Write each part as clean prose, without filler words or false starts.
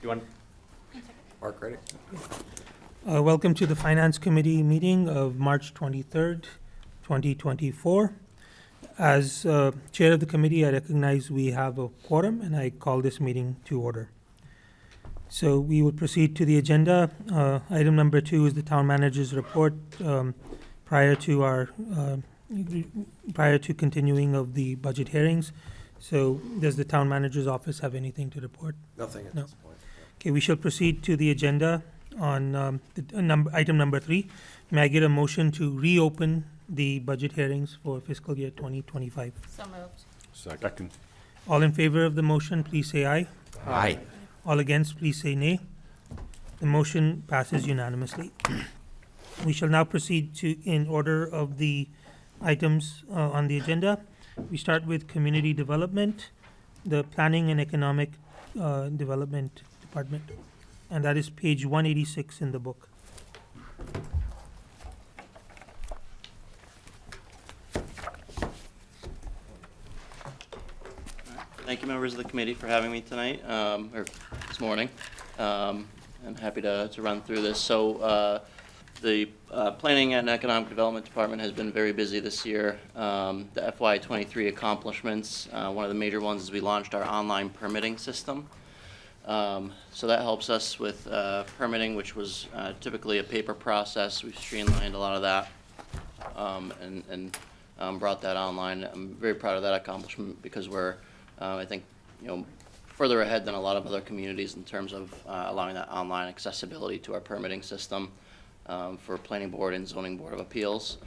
You want? Mark, ready? Welcome to the Finance Committee meeting of March 23rd, 2024. As chair of the committee, I recognize we have a quorum and I call this meeting to order. So we will proceed to the agenda. Item number 2 is the town manager's report prior to continuing of the budget hearings. So does the town manager's office have anything to report? Nothing at No. this point. Okay, we shall proceed to the agenda on item number 3. May I get a motion to reopen the budget hearings for fiscal year 2025? So moved. Second. All in favor of the motion, please say aye. Aye. All against, please say nay. The motion passes unanimously. We shall now proceed to in order of the items on the agenda. We start with community development, the Planning and Economic Development Department, and that is page 186 in the book. Thank you, members of the committee, for having me tonight, or this morning. I'm happy to run through this. So the Planning and Economic Development Department has been very busy this year. The FY23 accomplishments, one of the major ones is we launched our online permitting system. So that helps us with permitting, which was typically a paper process. We've streamlined a lot of that and brought that online. I'm very proud of that accomplishment because we're I think, further ahead than a lot of other communities in terms of allowing that online accessibility to our permitting system for Planning Board and Zoning Board of Appeals.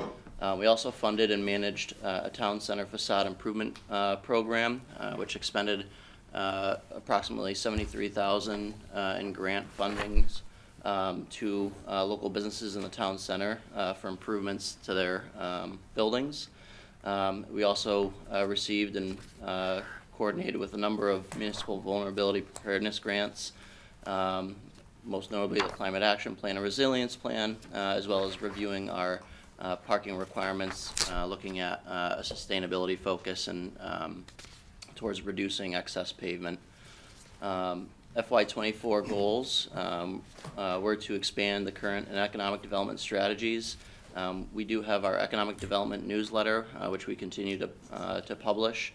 We also funded and managed a town center facade improvement program, which expended approximately $73,000 in grant fundings to local businesses in the town center for improvements to their buildings. We also received and coordinated with a number of municipal vulnerability preparedness grants, most notably the Climate Action Plan and Resilience Plan, as well as reviewing our parking requirements, looking at a sustainability focus and towards reducing excess pavement. FY24 goals were to expand the current and economic development strategies. We do have our economic development newsletter, which we continue to publish.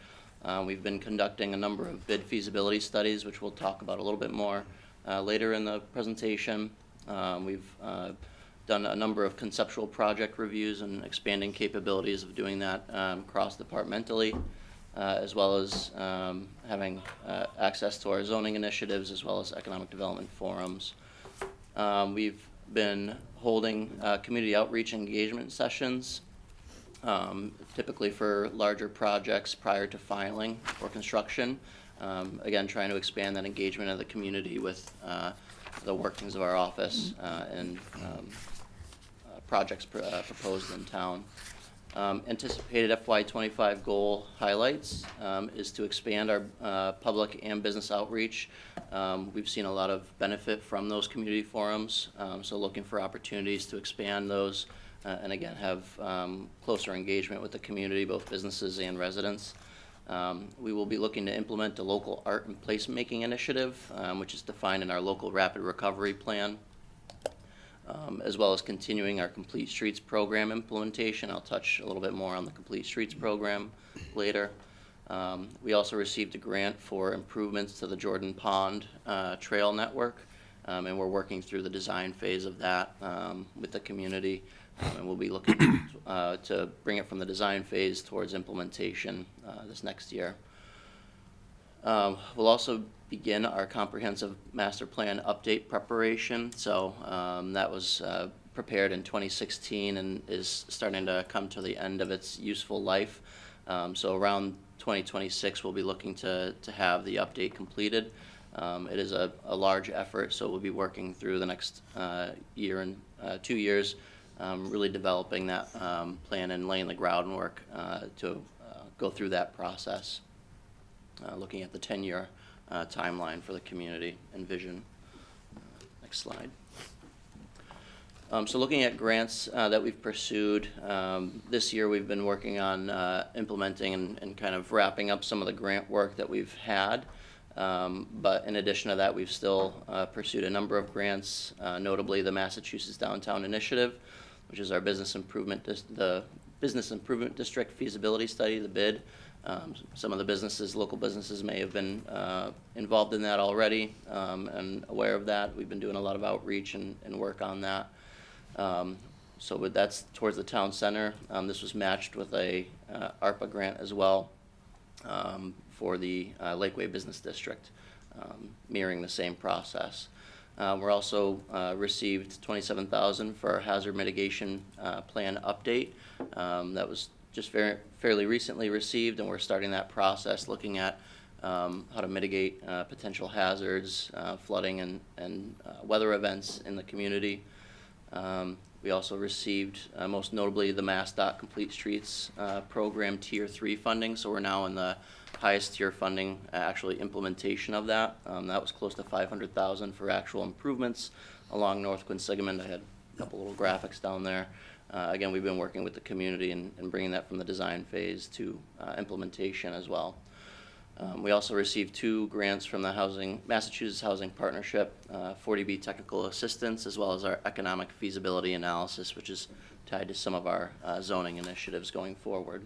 We've been conducting a number of bid feasibility studies, which we'll talk about a little bit more later in the presentation. We've done a number of conceptual project reviews and expanding capabilities of doing that cross-departmentally, as well as having access to our zoning initiatives, as well as economic development forums. We've been holding community outreach engagement sessions, typically for larger projects prior to filing for construction. Again, trying to expand that engagement of the community with the workings of our office and projects proposed in town. Anticipated FY25 goal highlights is to expand our public and business outreach. We've seen a lot of benefit from those community forums, so looking for opportunities to expand those and again have closer engagement with the community, both businesses and residents. We will be looking to implement a local art and placemaking initiative, which is defined in our local rapid recovery plan, as well as continuing our Complete Streets program implementation. I'll touch a little bit more on the Complete Streets program later. We also received a grant for improvements to the Jordan Pond Trail Network, and we're working through the design phase of that with the community, and we'll be looking to bring it from the design phase towards implementation this next year. We'll also begin our comprehensive master plan update preparation. So that was prepared in 2016 and is starting to come to the end of its useful life. So around 2026, we'll be looking to have the update completed. It is a large effort, so we'll be working through the next year and 2 years, really developing that plan and laying the groundwork to go through that process, looking at the 10-year timeline for the community and vision. Next slide. So looking at grants that we've pursued, this year we've been working on implementing and kind of wrapping up some of the grant work that we've had. But in addition to that, we've still pursued a number of grants, notably the Massachusetts Downtown Initiative, which is our the Business Improvement District feasibility study, the bid. Some of the local businesses may have been involved in that already and aware of that. We've been doing a lot of outreach and work on that. That's towards the town center. This was matched with a ARPA grant as well for the Lakeway Business District, mirroring the same process. We're also received $27,000 for our hazard mitigation plan update. That was just fairly recently received, and we're starting that process, looking at how to mitigate potential hazards, flooding and weather events in the community. We also received, most notably, the MassDOT Complete Streets Program Tier 3 funding, so we're now in the highest tier funding, actually implementation of that. That was close to $500,000 for actual improvements along North Quinsigamond. I had a couple little graphics down there. Again, we've been working with the community and bringing that from the design phase to implementation as well. We also received 2 grants from the Massachusetts Housing Partnership, 40B Technical Assistance, as well as our Economic Feasibility Analysis, which is tied to some of our zoning initiatives going forward.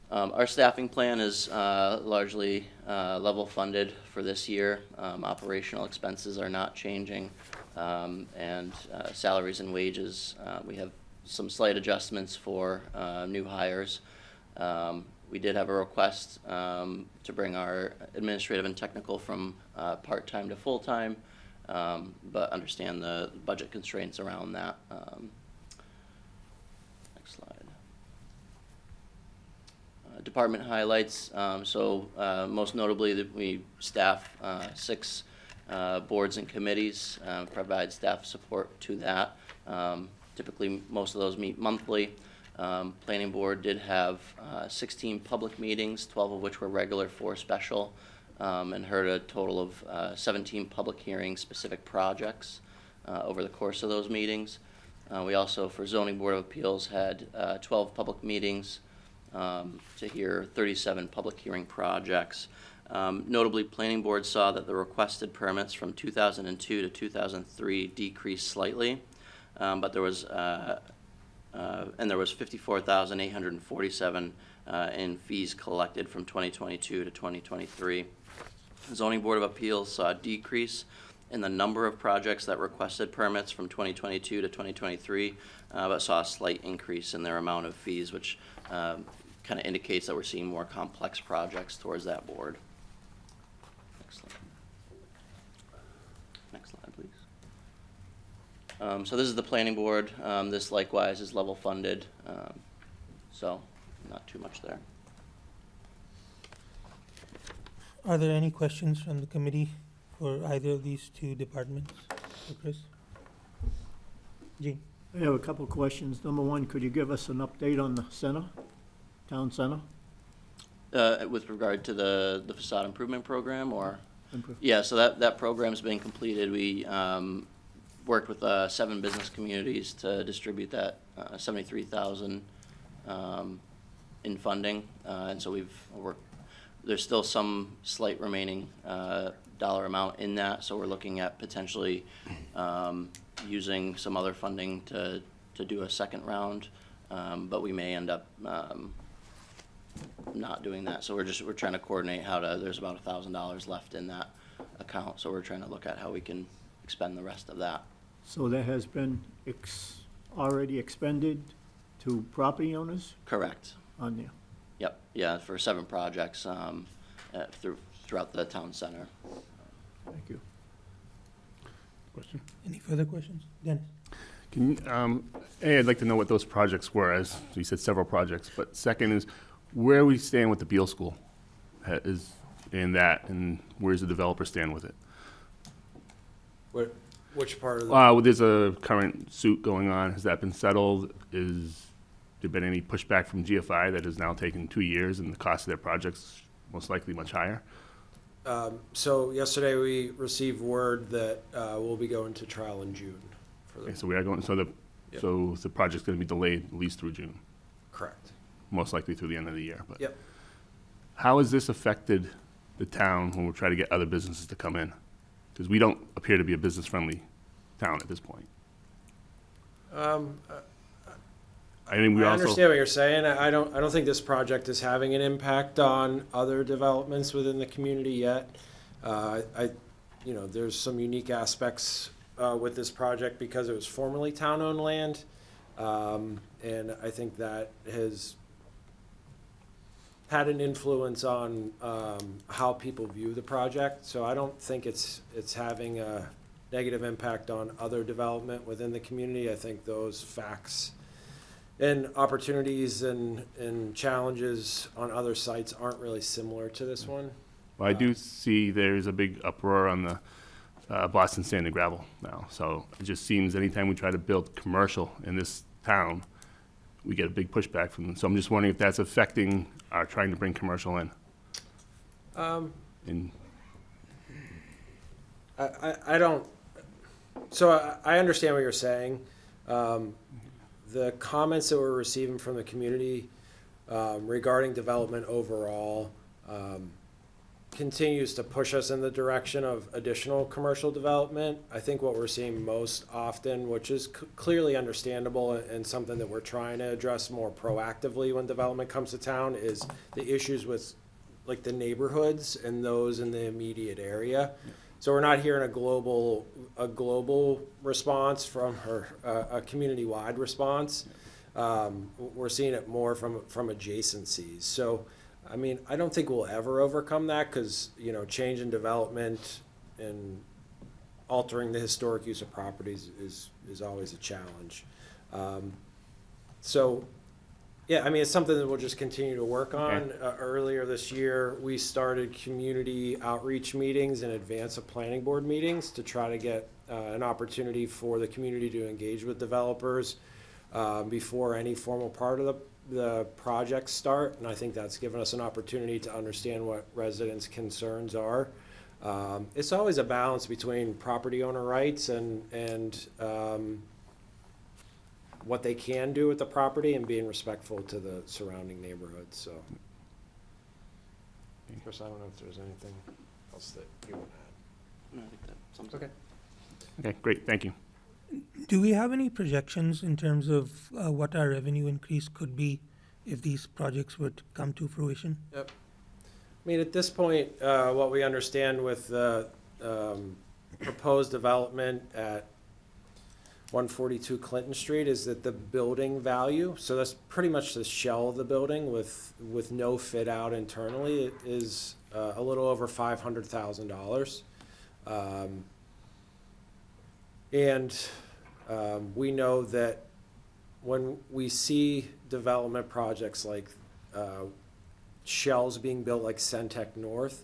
Our staffing plan is largely level funded for this year. Operational expenses are not changing, and salaries and wages, we have some slight adjustments for new hires. We did have a request to bring our administrative and technical from part-time to full-time, but understand the budget constraints around that. Next slide. Department highlights. Most notably, that we staff 6 boards and committees, provide staff support to that. Typically, most of those meet monthly. Planning board did have 16 public meetings, 12 of which were regular, 4 special, and heard a total of 17 public hearings, specific projects over the course of those meetings. We also, for Zoning Board of Appeals, had 12 public meetings to hear 37 public hearing projects. Notably, Planning Board saw that the requested permits from 2002 to 2003 decreased slightly, but there was $54,847 in fees collected from 2022 to 2023. The Zoning Board of Appeals saw a decrease in the number of projects that requested permits from 2022 to 2023, but saw a slight increase in their amount of fees, which kind of indicates that we're seeing more complex projects towards that board. Next slide. Next slide, please. So this is the planning board. This likewise is level funded, so not too much there. Are there any questions from the committee for either of these 2 departments? For Chris? Gene? I have a couple of questions. Number 1, could you give us an update on the center, town center? With regard to the facade improvement program, or? Yeah, so that program's been completed. We worked with 7 business communities to distribute that $73,000 in funding, and so there's still some slight remaining dollar amount in that, so we're looking at potentially using some other funding to do a second round, but we may end up not doing that. So we're trying to coordinate there's about $1,000 left in that account, so we're trying to look at how we can expend the rest of that. So that has been already expended to property owners Correct. on there? Yep, yeah, for 7 projects throughout the town center. Thank you. Question? Any further questions? Dennis? Can you, I'd like to know what those projects were, as you said, several projects. But second is, where are we staying with the Beal School? Is in that, and where's the developer stand with it? Which part of the? Well, there's a current suit going on. Has that been settled? Is there been any pushback from GFI that has now taken 2 years, and the cost of their projects most likely much higher? So yesterday we received word that we'll be going to trial in June. Okay, so we are going. So the project's going to be delayed at least through June. Correct. Most likely through the end of the year. But Yep. How has this affected the town when we're trying to get other businesses to come in? Because we don't appear to be a business-friendly town at this point. I mean, we I also. understand what you're saying. I don't think this project is having an impact on other developments within the community yet. There's some unique aspects with this project because it was formerly town-owned land. And I think that has had an influence on how people view the project. So I don't think it's having a negative impact on other development within the community. I think those facts and opportunities and challenges on other sites aren't really similar to this one. Well, I do see there's a big uproar on the Boston Sand and Gravel now. So it just seems anytime we try to build commercial in this town, we get a big pushback from them. So I'm just wondering if that's affecting our trying to bring commercial in. In I don't, so I understand what you're saying. The comments that we're receiving from the community regarding development overall continues to push us in the direction of additional commercial development. I think what we're seeing most often, which is clearly understandable and something that we're trying to address more proactively when development comes to town, is the issues with like the neighborhoods and those in the immediate area. So we're not hearing a global response from her, a community-wide response. We're seeing it more from adjacencies. So, I mean, I don't think we'll ever overcome that because, change in development and altering the historic use of properties is always a challenge. Yeah, I mean, it's something that we'll just continue to work on. Earlier this year, we started community outreach meetings in advance of planning board meetings to try to get an opportunity for the community to engage with developers before any formal part of the projects start. And I think that's given us an opportunity to understand what residents' concerns are. It's always a balance between property owner rights and what they can do with the property and being respectful to the surrounding neighborhoods, so. Chris, I don't know if there's anything else that you want to add. No, I think that sums up. Okay. Okay, great, thank you. Do we have any projections in terms of what our revenue increase could be if these projects were to come to fruition? Yep. I mean, at this point, what we understand with the proposed development at 142 Clinton Street is that the building value, so that's pretty much the shell of the building with no fit out internally, it is a little over $500,000. We know that when we see development projects like shells being built like Centec North,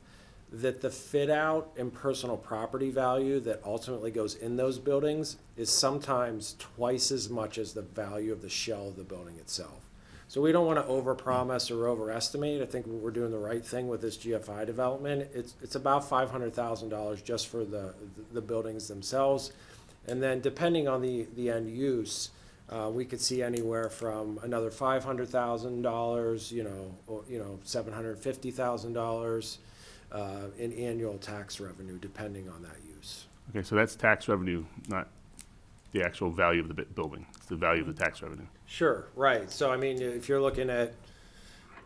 that the fit out and personal property value that ultimately goes in those buildings is sometimes twice as much as the value of the shell of the building itself. So we don't want to overpromise or overestimate. I think we're doing the right thing with this GFI development. It's about $500,000 just for the buildings themselves. And then depending on the end use, we could see anywhere from another $500,000, or, $750,000 in annual tax revenue, depending on that use. Okay, so that's tax revenue, not the actual value of the building. It's the value of the tax revenue. Sure, right. So, I mean, if you're looking at,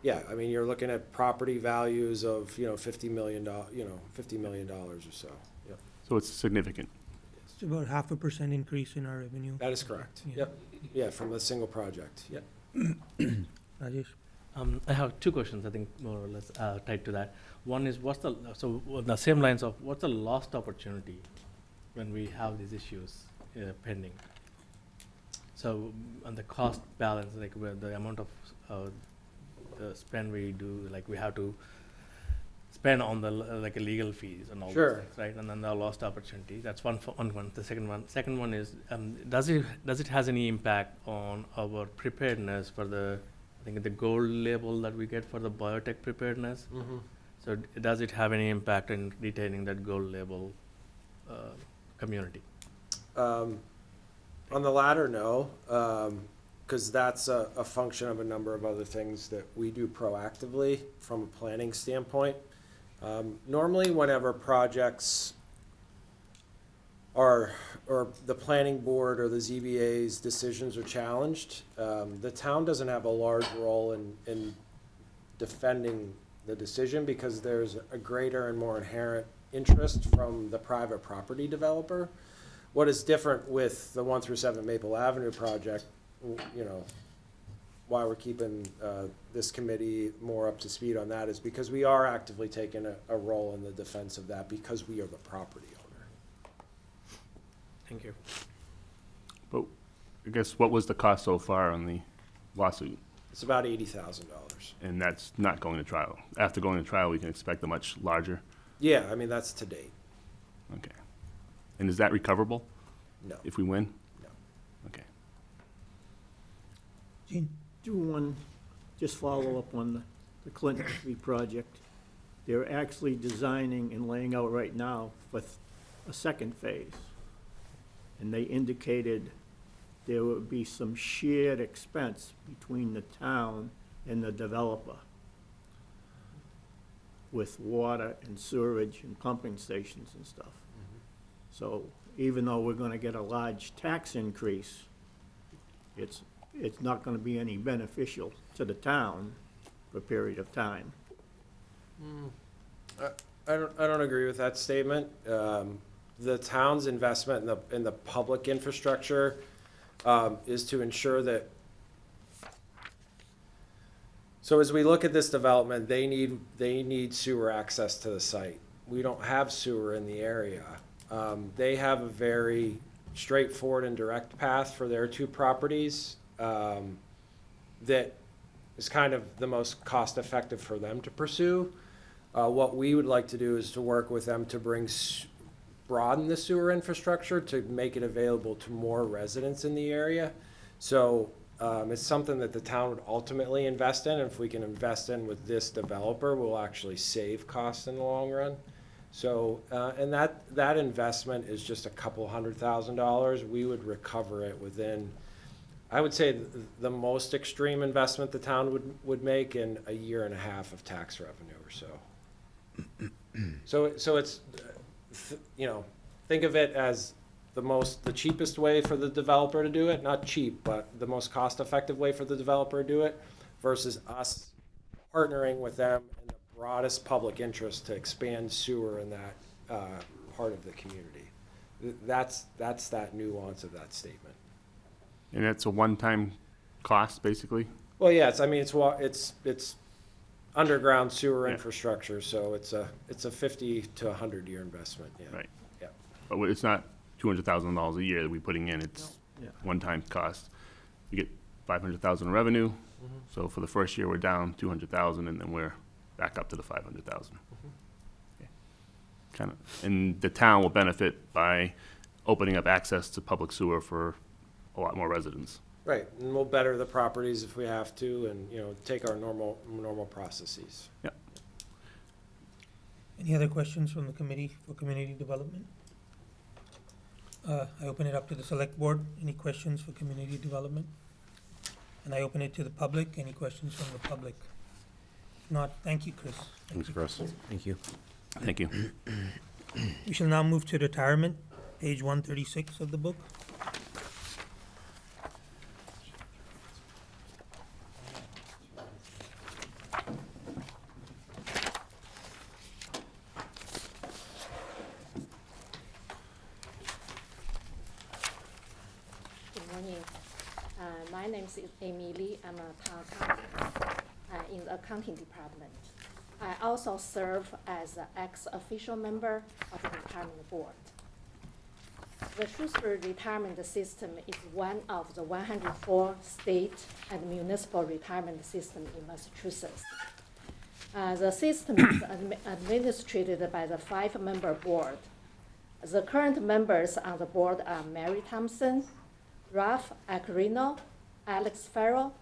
you're looking at property values of, $50 million, $50 million or so. Yep. So it's significant. It's about 0.5% increase in our revenue. That is correct. Yeah. Yep. Yeah, from a single project. Yep. Rajesh? I have two questions, I think, more or less tied to that. One is, so on the same lines of, what's the lost opportunity when we have these issues pending? So on the cost balance, like where the amount of the spend we do, like we have to spend on the like legal fees and all Sure. those things, right? And then the lost opportunity. That's one. The second one is, does it has any impact on our preparedness for the gold label that we get for the biotech preparedness? Mm-hmm. So does it have any impact in retaining that gold label community? On the latter, no. because that's a function of a number of other things that we do proactively from a planning standpoint. Normally, whenever projects or the planning board or the ZBA's decisions are challenged, the town doesn't have a large role in defending the decision because there's a greater and more inherent interest from the private property developer. What is different with the 1 through 7 Maple Avenue project, you know, why we're keeping this committee more up to speed on that is because we are actively taking a role in the defense of that because we are the property owner. Thank you. But I guess what was the cost so far on the lawsuit? It's about $80,000. And that's not going to trial. After going to trial, we can expect a much larger, Yeah, I mean, that's to date. okay. And is that recoverable No, if we win? no. Okay. Gene? Do one, just follow up on the Clinton Street project. They're actually designing and laying out right now for a second phase. And they indicated there would be some shared expense between the town and the developer with water and sewerage and pumping stations and stuff. So even though we're gonna get a large tax increase, it's not gonna be any beneficial to the town for a period of time. I don't agree with that statement. The town's investment in the public infrastructure is to ensure that. So as we look at this development, they need sewer access to the site. We don't have sewer in the area. They have a very straightforward and direct path for their two properties that is kind of the most cost-effective for them to pursue. What we would like to do is to work with them to broaden the sewer infrastructure to make it available to more residents in the area. So it's something that the town would ultimately invest in. If we can invest in with this developer, we'll actually save costs in the long run. So, and that investment is just a couple $100,000. We would recover it within, I would say, the most extreme investment the town would make in a year and a half of tax revenue or so. So it's, you know, think of it as the cheapest way for the developer to do it, not cheap, but the most cost-effective way for the developer to do it, versus us partnering with them in the broadest public interest to expand sewer in that part of the community. That's that nuance of that statement. And that's a one-time cost, basically? Well, yeah, it's underground sewer Yeah. infrastructure, so it's a 50 to 100-year investment, yeah. Right. Yeah. But it's not $200,000 a year that we're putting in, it's Yeah. one-time cost. We get $500,000 in revenue, so for the first year, we're down $200,000, and then we're back up to the $500,000. Kind of, and the town will benefit by opening up access to public sewer for a lot more residents. Right, and we'll better the properties if we have to, and, you know, take our normal processes. Any other questions from the Committee for Community Development? I open it up to the Select Board. Any questions for Community Development? And I open it to the public. Any questions from the public? If not, thank you, Chris. Thanks, Chris. Thank you. Thank you. We shall now move to retirement, page 136 of the book. Good morning. My name is Amy Lee. I'm a town accountant in the accounting department. I also serve as an ex-official member of the retirement board. The Shrewsbury retirement system is one of the 104 state and municipal retirement systems in Massachusetts. The system is administered by the 5-member board. The current members on the board are Mary Thompson, Ralph Acarino, Alex Farrell,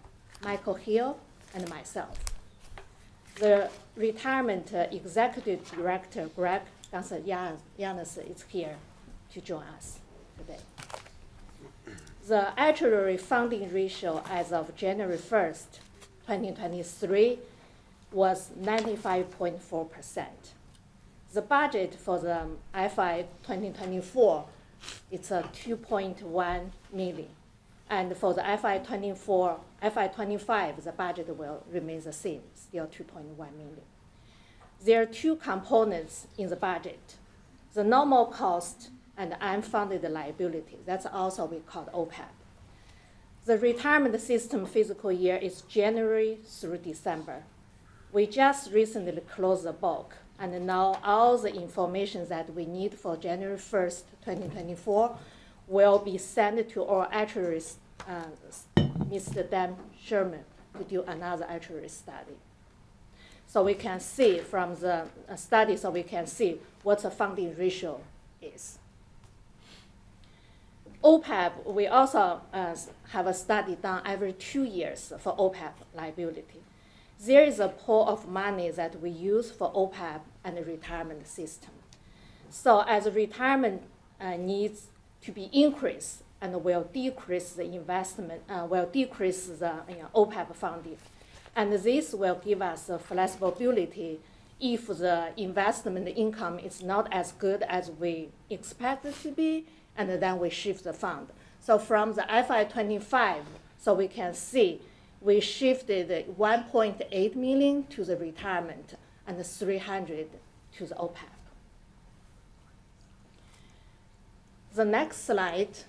Michael Hill, and myself. The retirement executive director, Greg Gonzalez, is here to join us today. The actuary funding ratio as of January 1st, 2023 was 95.4%. The budget for the FY 2024, it's a 2.1 million. And for the FY 25, the budget will remain the same, still 2.1 million. There are two components in the budget: the normal cost and unfunded liability. That's also we call OPEB. The retirement system fiscal year is January through December. We just recently closed the book, and now all the information that we need for January 1st, 2024 will be sent to our actuaries, Mr. Dan Sherman, to do another actuary study. So we can see from the study, so we can see what the funding ratio is. OPEB, we also have a study done every 2 years for OPEB liability. There is a pool of money that we use for OPEB and the retirement system. So as retirement needs to be increased and will decrease the investment, will decrease the OPEB funding. And this will give us the flexibility if the investment income is not as good as we expect it to be, and then we shift the fund. So from the FY 25, so we can see we shifted 1.8 million to the retirement and 300 to the OPEB. The next slide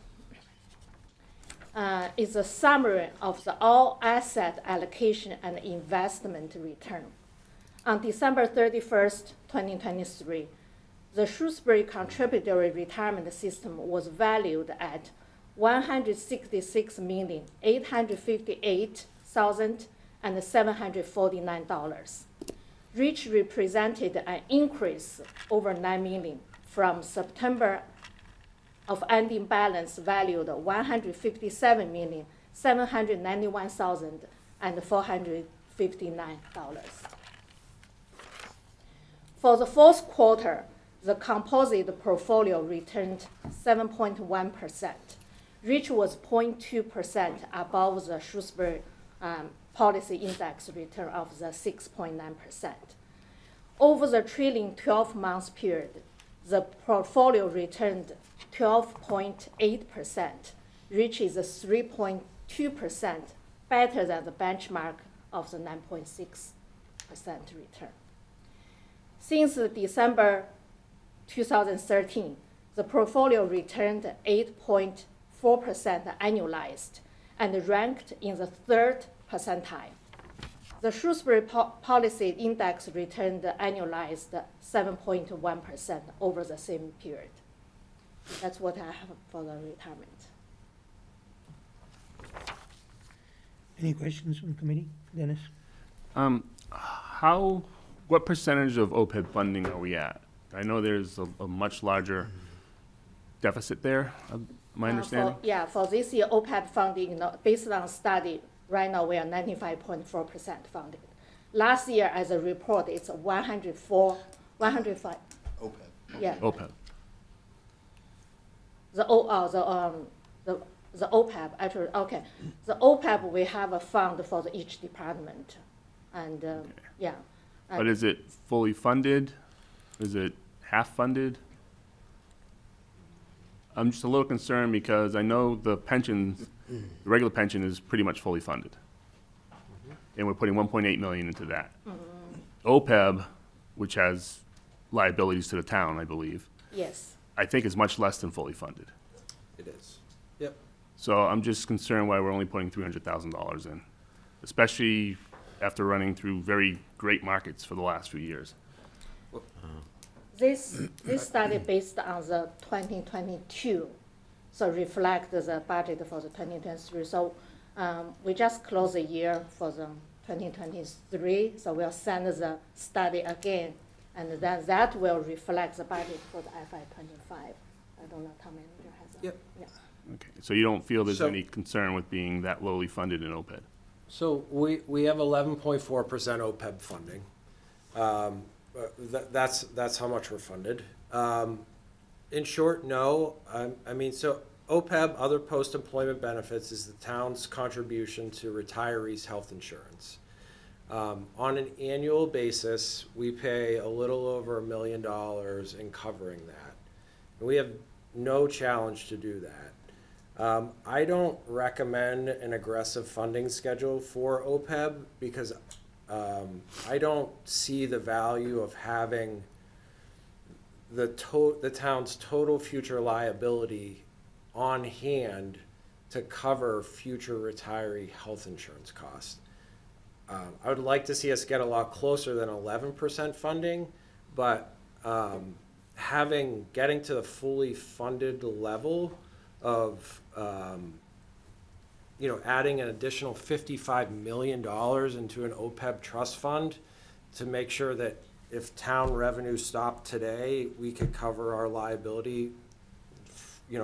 is a summary of the all asset allocation and investment return. On December 31st, 2023, the Shrewsbury contributory retirement system was valued at $166,858,749, which represented an increase over $9 million from September of ending balance valued $157,791,459. For the fourth quarter, the composite portfolio returned 7.1%, which was 0.2% above the Shrewsbury policy index return of the 6.9%. Over the trailing 12 months period, the portfolio returned 12.8%, which is 3.2% better than the benchmark of the 9.6% return. Since December 2013, the portfolio returned 8.4% annualized and ranked in the third percentile. The Shrewsbury policy index returned annualized 7.1% over the same period. That's what I have for the retirement. Any questions from the committee? Dennis? What percentage of OPEB funding are we at? I know there's a much larger deficit there, my understanding. For this year, OPEB funding, based on study, right now we are 95.4% funded. Last year, as a report, it's 105. OPEB. Yeah. OPEB. The OPEB, actually, okay. The OPEB, we have a fund for each department. And, yeah. But is it fully funded? Is it half funded? I'm just a little concerned because I know the pensions, the regular pension is pretty much fully funded. And we're putting 1.8 million into that. OPEB, which has liabilities to the town, I believe, Yes. I think is much less than fully funded. It is. Yep. So I'm just concerned why we're only putting $300,000 in, especially after running through very great markets for the last few years. This study based on the 2022, so reflect the budget for the 2023. So we just closed the year for the 2023, so we'll send the study again, and then that will reflect the budget for the FY 25. I don't know, Tom Manager has a. Yep. Yeah. Okay, so you don't feel there's So- any concern with being that lowly funded in OPEB? So we have 11.4% OPEB funding. That's how much we're funded. In short, no. I mean, so OPEB, other post-employment benefits, is the town's contribution to retirees' health insurance. On an annual basis, we pay a little over $1 million in covering that. And we have no challenge to do that. I don't recommend an aggressive funding schedule for OPEB because I don't see the value of having the town's total future liability on hand to cover future retiree health insurance costs. I would like to see us get a lot closer than 11% funding, but getting to the fully funded level of adding an additional $55 million into an OPEB trust fund to make sure that if town revenue stopped today, we could cover our liability,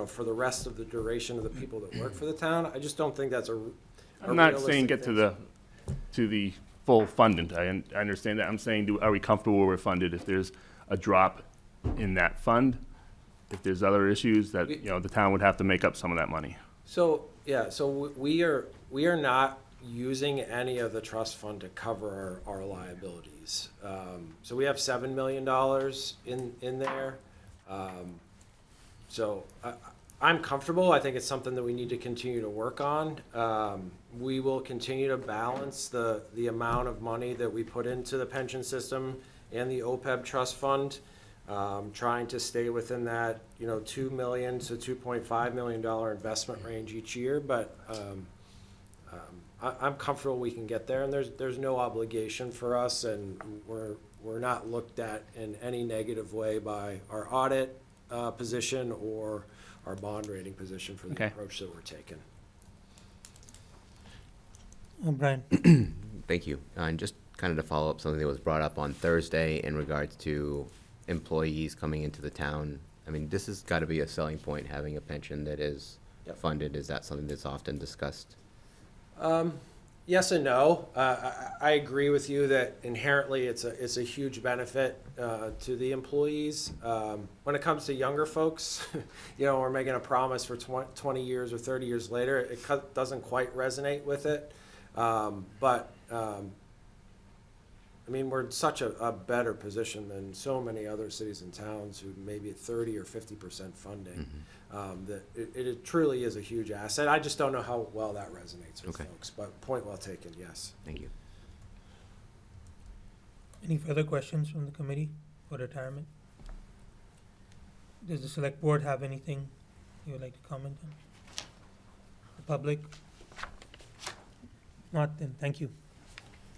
for the rest of the duration of the people that work for the town. I just don't think that's a I'm not saying realistic get thing. to the full funding. I understand that. I'm saying, are we comfortable where we're funded if there's a drop in that fund? If there's other issues that, the town would have to make up some of that money. So we are not using any of the trust fund to cover our liabilities. So we have $7 million in there. So I'm comfortable. I think it's something that we need to continue to work on. We will continue to balance the amount of money that we put into the pension system and the OPEB trust fund, trying to stay within that, $2 million to $2.5 million investment range each year. But I'm comfortable we can get there, and there's no obligation for us, and we're not looked at in any negative way by our audit position or our bond rating position for the Okay. approach that we're taking. Brian? Thank you. And just kind of to follow up something that was brought up on Thursday in regards to employees coming into the town. I mean, this has got to be a selling point, having a pension that is Yep. funded. Is that something that's often discussed? Yes and no. I agree with you that inherently it's a huge benefit to the employees. When it comes to younger folks, we're making a promise for 20 years or 30 years later. It doesn't quite resonate with it. But we're in such a better position than so many other cities and towns who maybe at 30 or 50% funding. That it truly is a huge asset. I just don't know how well that resonates with Okay. folks, but point well taken, yes. Thank you. Any further questions from the committee for retirement? Does the select board have anything you would like to comment on? The public? Not, then, thank you.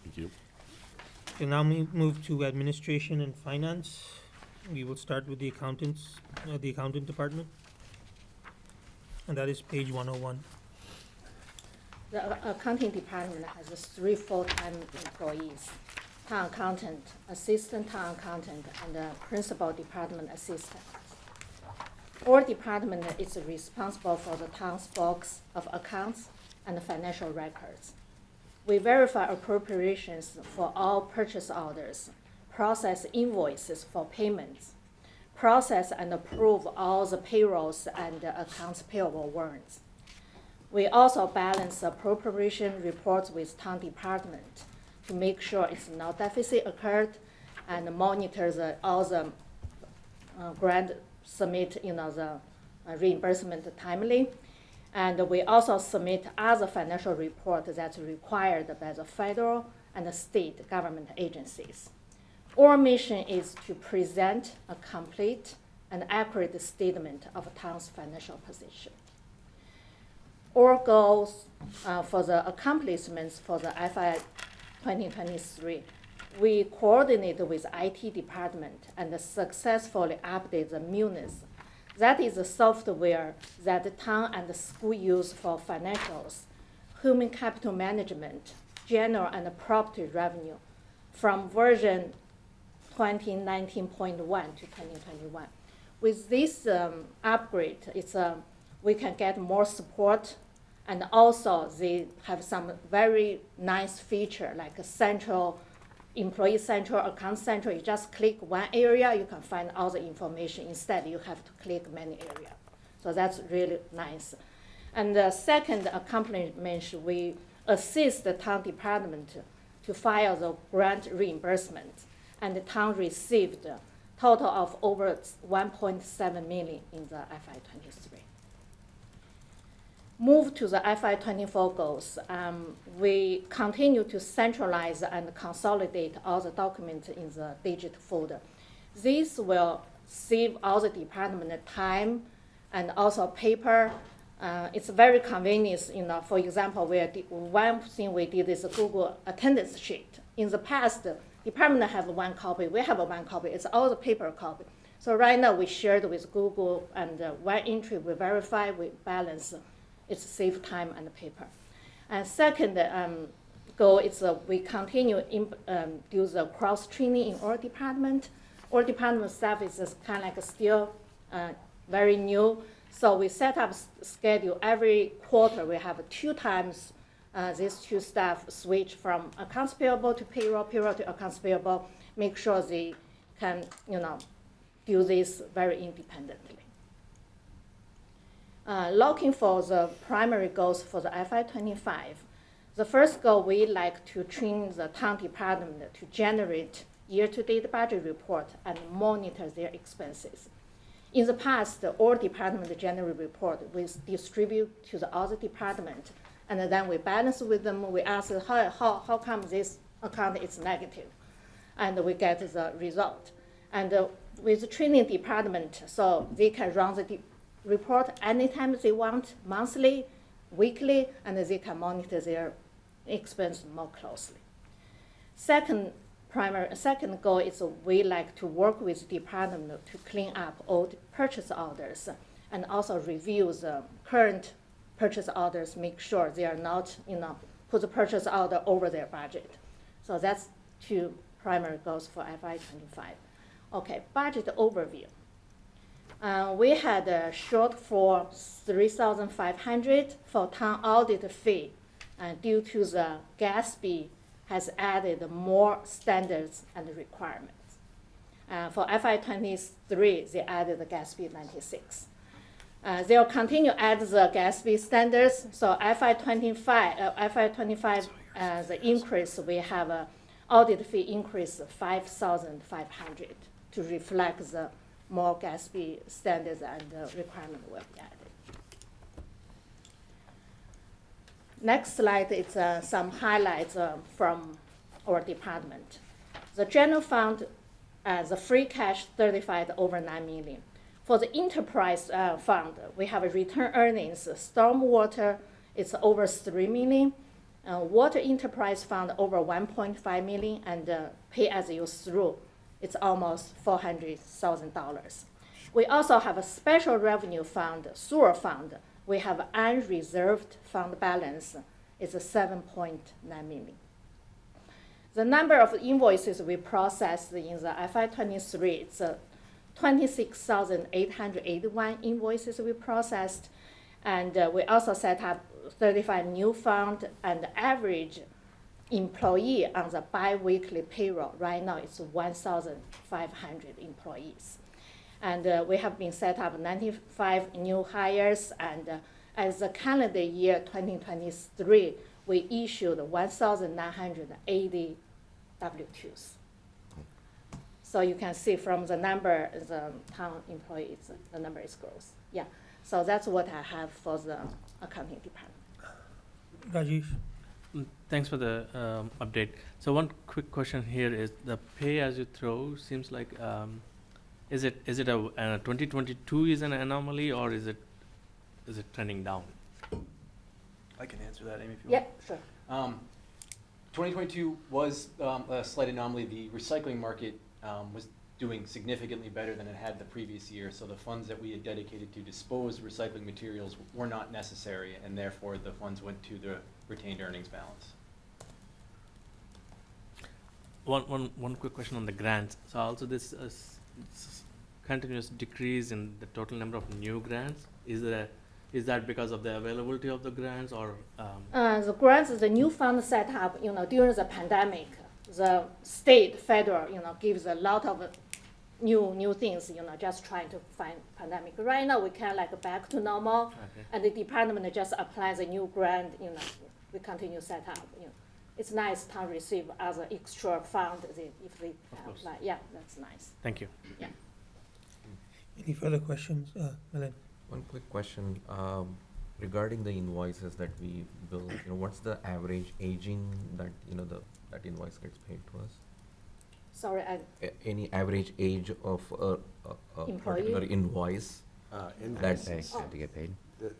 Thank you. Okay, now we move to administration and finance. We will start with the accountants, the accountant department. And that is page 101. The accounting department has 3 full-time employees: town accountant, assistant town accountant, and a principal department assistant. Our department is responsible for the town's books of accounts and financial records. We verify appropriations for all purchase orders, process invoices for payments, process and approve all the payrolls and accounts payable warrants. We also balance appropriation reports with town department to make sure it's no deficit occurred, and monitor all the grant submit, the reimbursement timely. And we also submit other financial reports that's required by the federal and the state government agencies. Our mission is to present a complete and accurate statement of a town's financial position. Our goals for the accomplishments for the FY 2023, we coordinate with IT department and successfully update the Munis. That is the software that the town and the school use for financials, human capital management, general and property revenue, from version 2019.1 to 2021. With this upgrade, we can get more support, and also they have some very nice feature like a central, employee central, account central. You just click one area, you can find all the information. Instead, you have to click many areas. So that's really nice. And the second accomplishment, we assist the town department to file the grant reimbursement, and the town received a total of over 1.7 million in the FY23. Move to the FY24 goals. We continue to centralize and consolidate all the documents in the digital folder. This will save all the department time and also paper. It's very convenient, for example, one thing we did is a Google attendance sheet. In the past, the department have one copy, we have one copy, it's all the paper copy. So right now we shared with Google, and one entry we verify, we balance, it save time and paper. And second goal is we continue do the cross-training in all department. All department staff is kind of like still very new. So we set up schedule every quarter. We have 2 times these 2 staff switch from accounts payable to payroll to accounts payable, make sure they can, do this very independently. Looking for the primary goals for the FY25. The first goal, we like to train the town department to generate year-to-date budget report and monitor their expenses. In the past, all department generate report we distribute to the other department, and then we balance with them. We ask how come this account is negative, and we get the result. And with the training department, so they can run the report anytime they want, monthly, weekly, and they can monitor their expense more closely. Second goal is we like to work with department to clean up old purchase orders and also review the current purchase orders, make sure they are not, put the purchase order over their budget. So that's 2 primary goals for FY25. Okay, budget overview. We had a shortfall $3,500 for town audit fee due to the GASB has added more standards and requirements. For FY23, they added the GASB 96. They'll continue to add the GASB standards. So FY25, the increase, we have an audit fee increase of $5,500 to reflect the more GASB standards and requirement will be added. Next slide is some highlights from our department. The general fund, the free cash certified over 9 million. For the enterprise fund, we have a return earnings. Stormwater is over 3 million. Water enterprise fund over 1.5 million, and pay as you through, it's almost $400,000. We also have a special revenue fund, sewer fund. We have unreserved fund balance is 7.9 million. The number of invoices we processed in the FY23, it's 26,881 invoices we processed. And we also set up 35 new fund, and average employee on the bi-weekly payroll right now is 1,500 employees. And we have been set up 95 new hires, and as the calendar year 2023, we issued 1,980 W-2s. So you can see from the number, the town employees, the number is grows. Yeah, so that's what I have for the accounting department. Rajesh? Thanks for the update. So one quick question here is the pay as you throw seems like, is it a 2022 is an anomaly, or is it trending down? I can answer that, Amy, if you Yeah, want. sure. 2022 was a slight anomaly. The recycling market was doing significantly better than it had the previous year, so the funds that we had dedicated to dispose recycling materials were not necessary, and therefore the funds went to the retained earnings balance. One quick question on the grants. So also this continuous decrease in the total number of new grants, is that because of the availability of the grants, or? The grants, the new fund set up, during the pandemic, the state, federal, gives a lot of new things, just trying to find pandemic. Right now, we can like back to normal, and the department just applies a new grant, we continue set up, It's nice town receive as an extra fund if they apply. Yeah, that's nice. Thank you. Yeah. Any further questions? Milan? One quick question, regarding the invoices that we bill, what's the average aging that, that invoice gets paid to us? Sorry, Any average age of a Employee? particular invoice? Invoices, They have to get paid.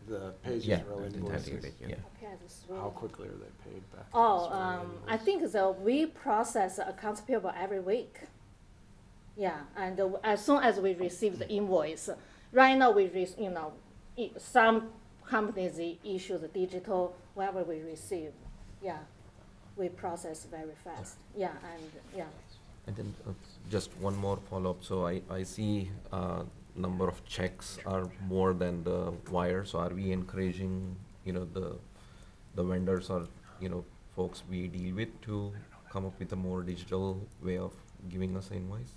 the pages Yeah, real Have to get invoices, paid, yeah. Yeah. okay, this way. how quickly are they paid back? to Oh, us for an I invoice? think we process accounts payable every week. Yeah, and as soon as we receive the invoice, right now some companies they issue the digital, whatever we receive, yeah, we process very fast. Yeah, and yeah. And then just one more follow-up. So I see number of checks are more than the wire. So are we encouraging, the vendors or, folks we deal with to come up with a more digital way of giving us an invoice?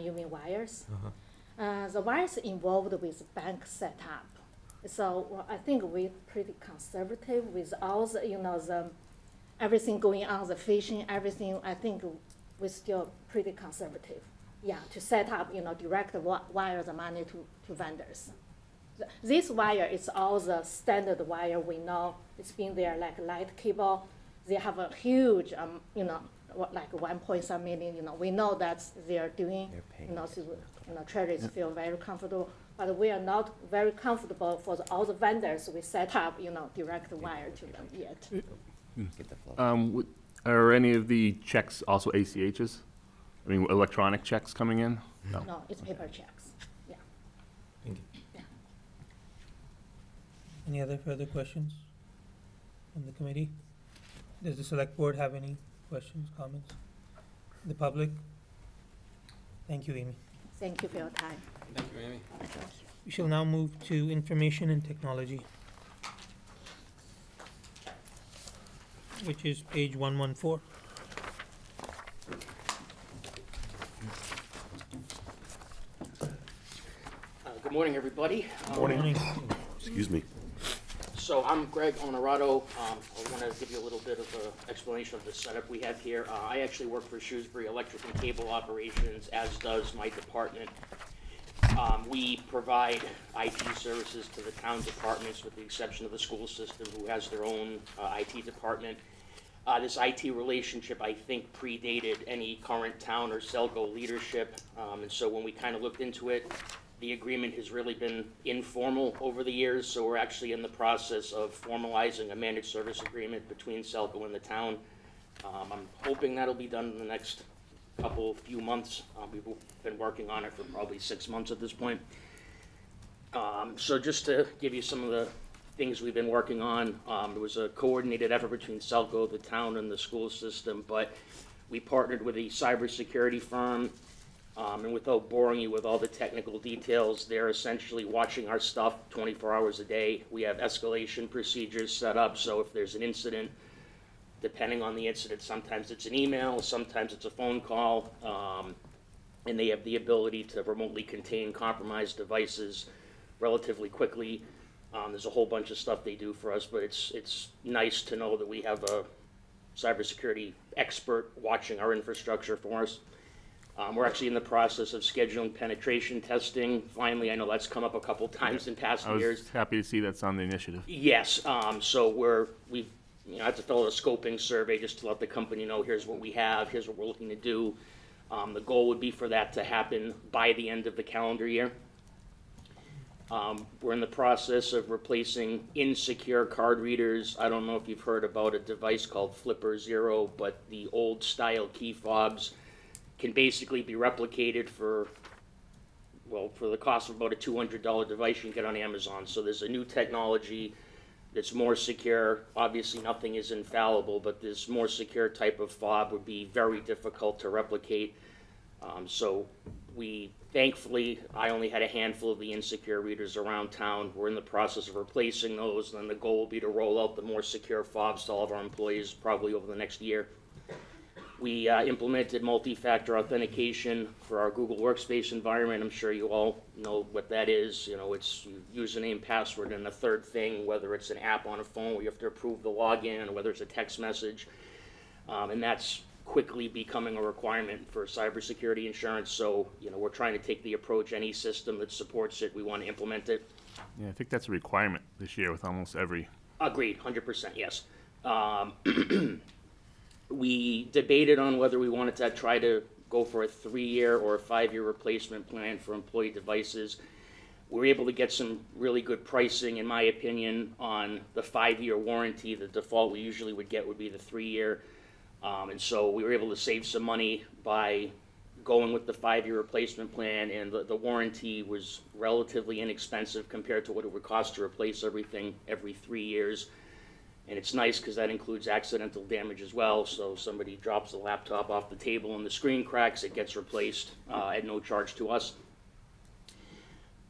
You mean wires? Uh-huh. The wires involved with bank setup. So I think we're pretty conservative with all the, everything going on, the phishing, everything. I think we're still pretty conservative. Yeah, to set up, direct wire the money to vendors. This wire is all the standard wire we know. It's been there like light cable. They have a huge, like 1.7 million, we know that they're doing, They're paying so, treasuries feel very comfortable, but we are not very comfortable for all the vendors we set up, direct wire to them yet. Get the flow. Are any of the checks also ACHs? I mean, electronic checks coming in? No, it's paper checks, yeah. Thank you. Any other further questions from the committee? Does the select board have any questions, comments? The public? Thank you, Amy. Thank you for your time. Thank you, Amy. We shall now move to information and technology, which is page 114. Good morning, everybody. Morning. Excuse me. So I'm Greg Onorato. I want to give you a little bit of an explanation of the setup we have here. I actually work for Shrewsbury Electric and Cable Operations, as does my department. We provide IT services to the town departments, with the exception of the school system, who has their own IT department. This IT relationship, I think, predated any current town or Selco leadership, and so when we kind of looked into it, the agreement has really been informal over the years, so we're actually in the process of formalizing a managed service agreement between Selco and the town. I'm hoping that'll be done in the next few months. We've been working on it for probably 6 months at this point. So just to give you some of the things we've been working on, it was a coordinated effort between Selco, the town, and the school system, but we partnered with a cybersecurity firm. And without boring you with all the technical details, they're essentially watching our stuff 24 hours a day. We have escalation procedures set up, so if there's an incident, depending on the incident, sometimes it's an email, sometimes it's a phone call, and they have the ability to remotely contain compromised devices relatively quickly. There's a whole bunch of stuff they do for us, but it's nice to know that we have a cybersecurity expert watching our infrastructure for us. We're actually in the process of scheduling penetration testing. Finally, I know that's come up a couple times in past I years. was happy to see that's on the initiative. Yes, so we've had to fill out a scoping survey just to let the company know, here's what we have, here's what we're looking to do. The goal would be for that to happen by the end of the calendar year. We're in the process of replacing insecure card readers. I don't know if you've heard about a device called Flipper Zero, but the old style key fobs can basically be replicated for the cost of about a $200 device you can get on Amazon. So there's a new technology that's more secure. Obviously, nothing is infallible, but this more secure type of fob would be very difficult to replicate. So thankfully, I only had a handful of the insecure readers around town. We're in the process of replacing those, and then the goal will be to roll out the more secure fobs to all of our employees probably over the next year. We implemented multi-factor authentication for our Google Workspace environment. I'm sure you all know what that is. You know, it's username, password, and a third thing, whether it's an app on a phone where you have to approve the login, or whether it's a text message. And that's quickly becoming a requirement for cybersecurity insurance. So, you know, we're trying to take the approach, any system that supports it, we want to implement it. Yeah, I think that's a requirement this year with almost every. Agreed, 100%, yes. We debated on whether we wanted to try to go for a 3-year or a 5-year replacement plan for employee devices. We were able to get some really good pricing, in my opinion, on the 5-year warranty. The default we usually would get would be the 3-year. And so we were able to save some money by going with the 5-year replacement plan, and the warranty was relatively inexpensive compared to what it would cost to replace everything every 3 years. And it's nice because that includes accidental damage as well. So if somebody drops the laptop off the table and the screen cracks, it gets replaced at no charge to us.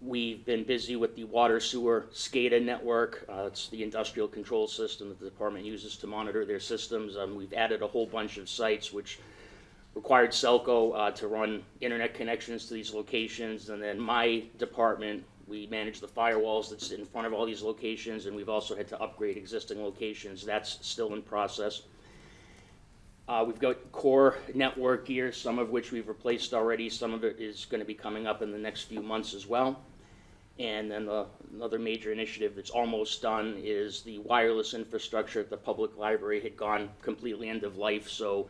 We've been busy with the water sewer SCADA network. It's the industrial control system that the department uses to monitor their systems. We've added a whole bunch of sites which required Selco to run internet connections to these locations. And then my department, we manage the firewalls that's in front of all these locations, and we've also had to upgrade existing locations. That's still in process. We've got core network gear, some of which we've replaced already. Some of it is going to be coming up in the next few months as well. And then another major initiative that's almost done is the wireless infrastructure at the public library had gone completely end of life. So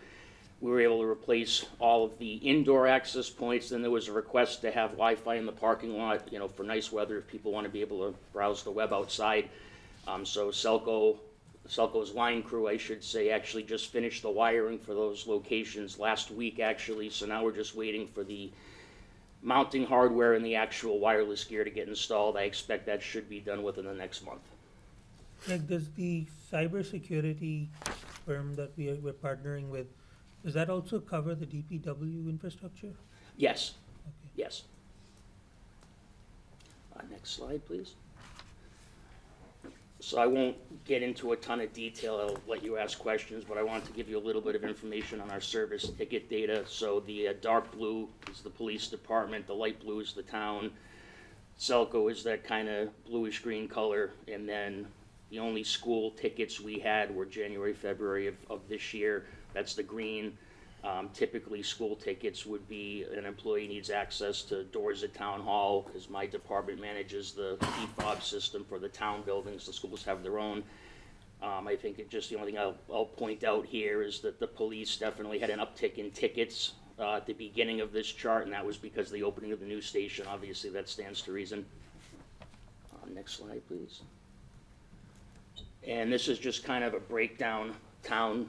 we were able to replace all of the indoor access points. Then there was a request to have Wi-Fi in the parking lot, you know, for nice weather if people want to be able to browse the web outside. So Selco's line crew, I should say, actually just finished the wiring for those locations last week, actually. So now we're just waiting for the mounting hardware and the actual wireless gear to get installed. I expect that should be done within the next month. Like, does the cybersecurity firm that we're partnering with, does that also cover the DPW infrastructure? Yes, Okay. yes. Next slide, please. So I won't get into a ton of detail. I'll let you ask questions, but I want to give you a little bit of information on our service ticket data. So the dark blue is the police department, the light blue is the town. Selco is that kind of bluish green color, and then the only school tickets we had were January, February of this year. That's the green. Typically, school tickets would be an employee needs access to doors at town hall, because my department manages the fob system for the town buildings. The schools have their own. I think the only thing I'll point out here is that the police definitely had an uptick in tickets at the beginning of this chart, and that was because of the opening of the new station. Obviously, that stands to reason. Next slide, please. And this is just kind of a breakdown, town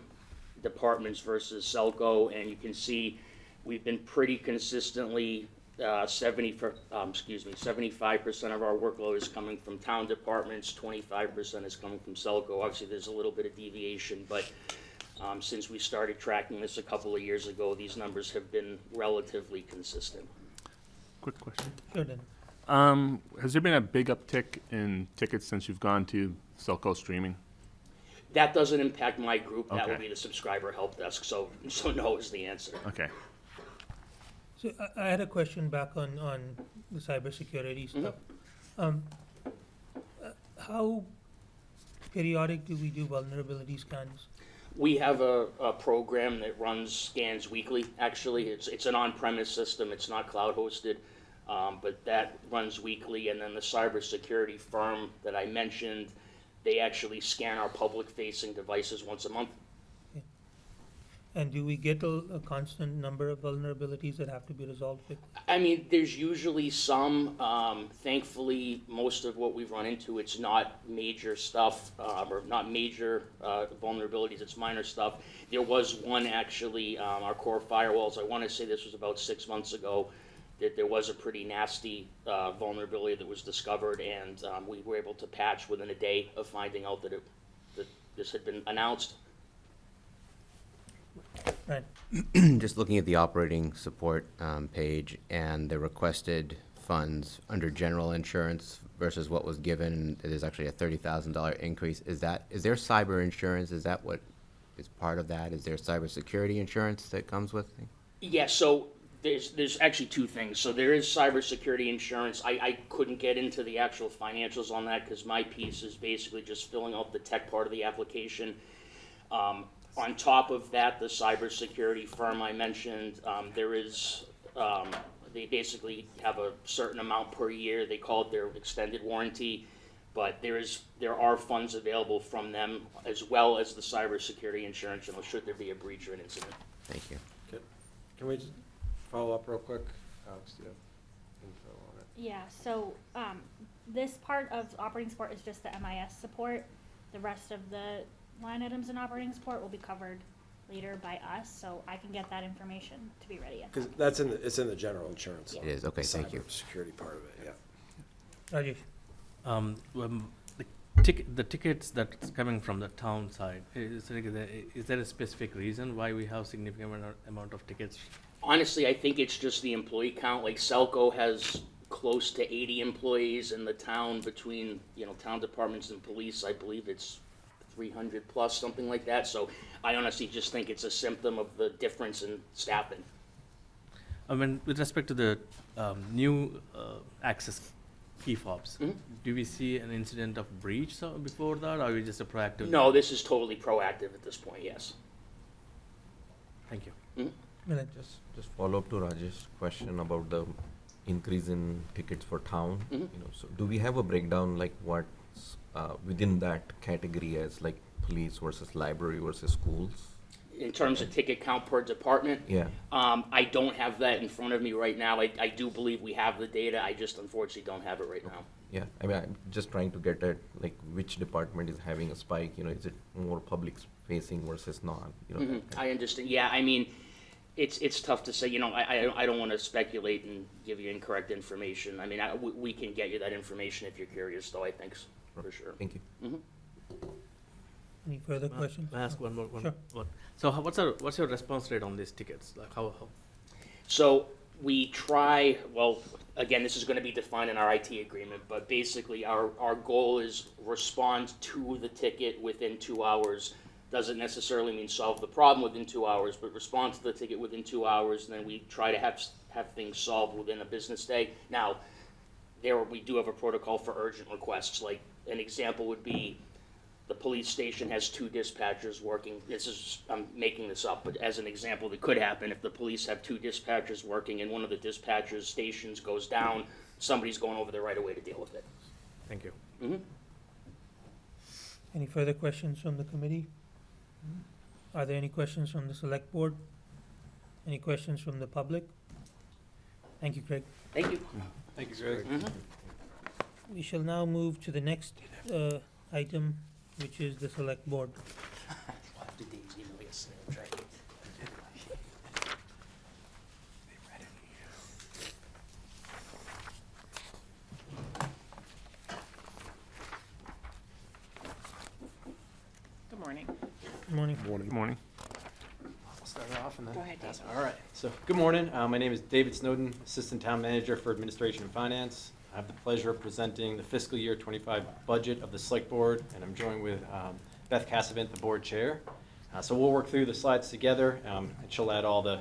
departments versus Selco, and you can see we've been pretty consistently 75% of our workload is coming from town departments, 25% is coming from Selco. Obviously, there's a little bit of deviation, but since we started tracking this a couple of years ago, these numbers have been relatively consistent. Quick question. Sure, then. Has there been a big uptick in tickets since you've gone to Selco streaming? That doesn't impact my group. That will Okay. be the subscriber help desk. So no is the answer. Okay. So I had a question back on the cybersecurity stuff. How periodic do we do vulnerability scans? We have a program that runs scans weekly. Actually, it's an on-premise system. It's not cloud hosted, but that runs weekly. And then the cybersecurity firm that I mentioned, they actually scan our public-facing devices once a month. And do we get a constant number of vulnerabilities that have to be resolved quickly? I mean, there's usually some. Thankfully, most of what we've run into, it's not major stuff, or not major vulnerabilities, it's minor stuff. There was one actually, our core firewalls, I want to say this was about 6 months ago, that there was a pretty nasty vulnerability that was discovered, and we were able to patch within a day of finding out that this had been announced. Right. Just looking at the operating support page and the requested funds under general insurance versus what was given, it is actually a $30,000 increase. Is there cyber insurance? Is that what is part of that? Is there cybersecurity insurance that comes with it? Yeah, so there's actually two things. So there is cybersecurity insurance. I couldn't get into the actual financials on that because my piece is basically just filling out the tech part of the application. On top of that, the cybersecurity firm I mentioned, there is, they basically have a certain amount per year. They call it their extended warranty. But there are funds available from them as well as the cybersecurity insurance, you know, should there be a breach or an incident. Thank you. Can we just follow up real quick? Alex, do you have info on it? Yeah, so, this part of operating support is just the MIS support. The rest of the line items in operating support will be covered later by us, so I can get that information to be ready at Because that. that's it's in the general insurance. It is, okay, thank you. Security part of it, yeah. Rajesh? The tickets that's coming from the town side, is there a specific reason why we have significant amount of tickets? Honestly, I think it's just the employee count. Like Selco has close to 80 employees in the town between, you know, town departments and police. I believe it's 300 plus, something like that. So I honestly just think it's a symptom of the difference in staffing. I mean, with respect to the new access key fobs, do we see an incident of breach before that, or are we just a proactive? No, this is totally proactive at this point, yes. Thank you. Milind? Just follow up to Rajesh's question about the increase in tickets for town. You know, so do we have a breakdown like what's within that category as like police versus library versus schools? In terms of ticket count per department? Yeah. I don't have that in front of me right now. I do believe we have the data. I just unfortunately don't have it right now. Yeah, I mean, I'm just trying to get at like which department is having a spike. You know, is it more public facing versus not? You know, that kind I understand. Yeah, I mean, it's tough to say. You know, I don't want to speculate and give you incorrect information. I mean, we can get you that information if you're curious, though. I think for sure. Thank you. Any further questions? Can I ask one more? Sure. So what's your response rate on these tickets? Like how? So we try, well, again, this is going to be defined in our IT agreement, but basically our goal is respond to the ticket within 2 hours. Doesn't necessarily mean solve the problem within 2 hours, but respond to the ticket within 2 hours, and then we try to have things solved within a business day. Now, we do have a protocol for urgent requests. Like an example would be the police station has 2 dispatchers working. I'm making this up, but as an example that could happen, if the police have 2 dispatchers working and one of the dispatchers' stations goes down, somebody's going over there right away to deal with it. Thank you. Any further questions from the committee? Are there any questions from the select board? Any questions from the public? Thank you, Craig. Thank you. Thank you, Greg. We shall now move to the next item, which is the select board. Good morning. Good morning. Good morning. I'll start it off and then. Go ahead, pass it. David. All right. So, good morning. My name is David Snowden, Assistant Town Manager for Administration and Finance. I have the pleasure of presenting the fiscal year 25 budget of the Select Board, and I'm joined with Beth Cassavant, the Board Chair. So we'll work through the slides together, and she'll add all the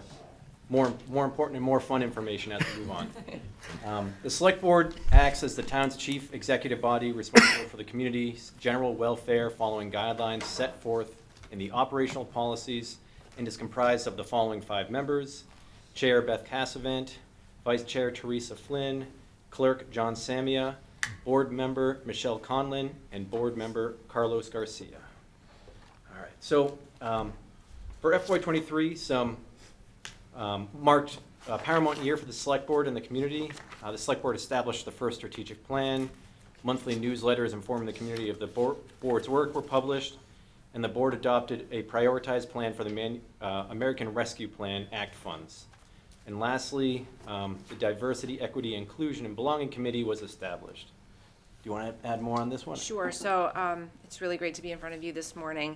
more important and more fun information as we move on. The Select Board acts as the town's chief executive body responsible for the community's general welfare following guidelines set forth in the operational policies, and is comprised of the following 5 members: Chair Beth Cassavant, Vice Chair Teresa Flynn, Clerk John Samia, Board Member Michelle Conlin, and Board Member Carlos Garcia. All right, so for FY23, some marked paramount year for the Select Board and the community. The Select Board established the first strategic plan. Monthly newsletters informing the community of the board's work were published, and the board adopted a prioritized plan for the American Rescue Plan Act funds. And lastly, the Diversity, Equity, Inclusion, and Belonging Committee was established. Do you want to add more on this one? Sure. So it's really great to be in front of you this morning.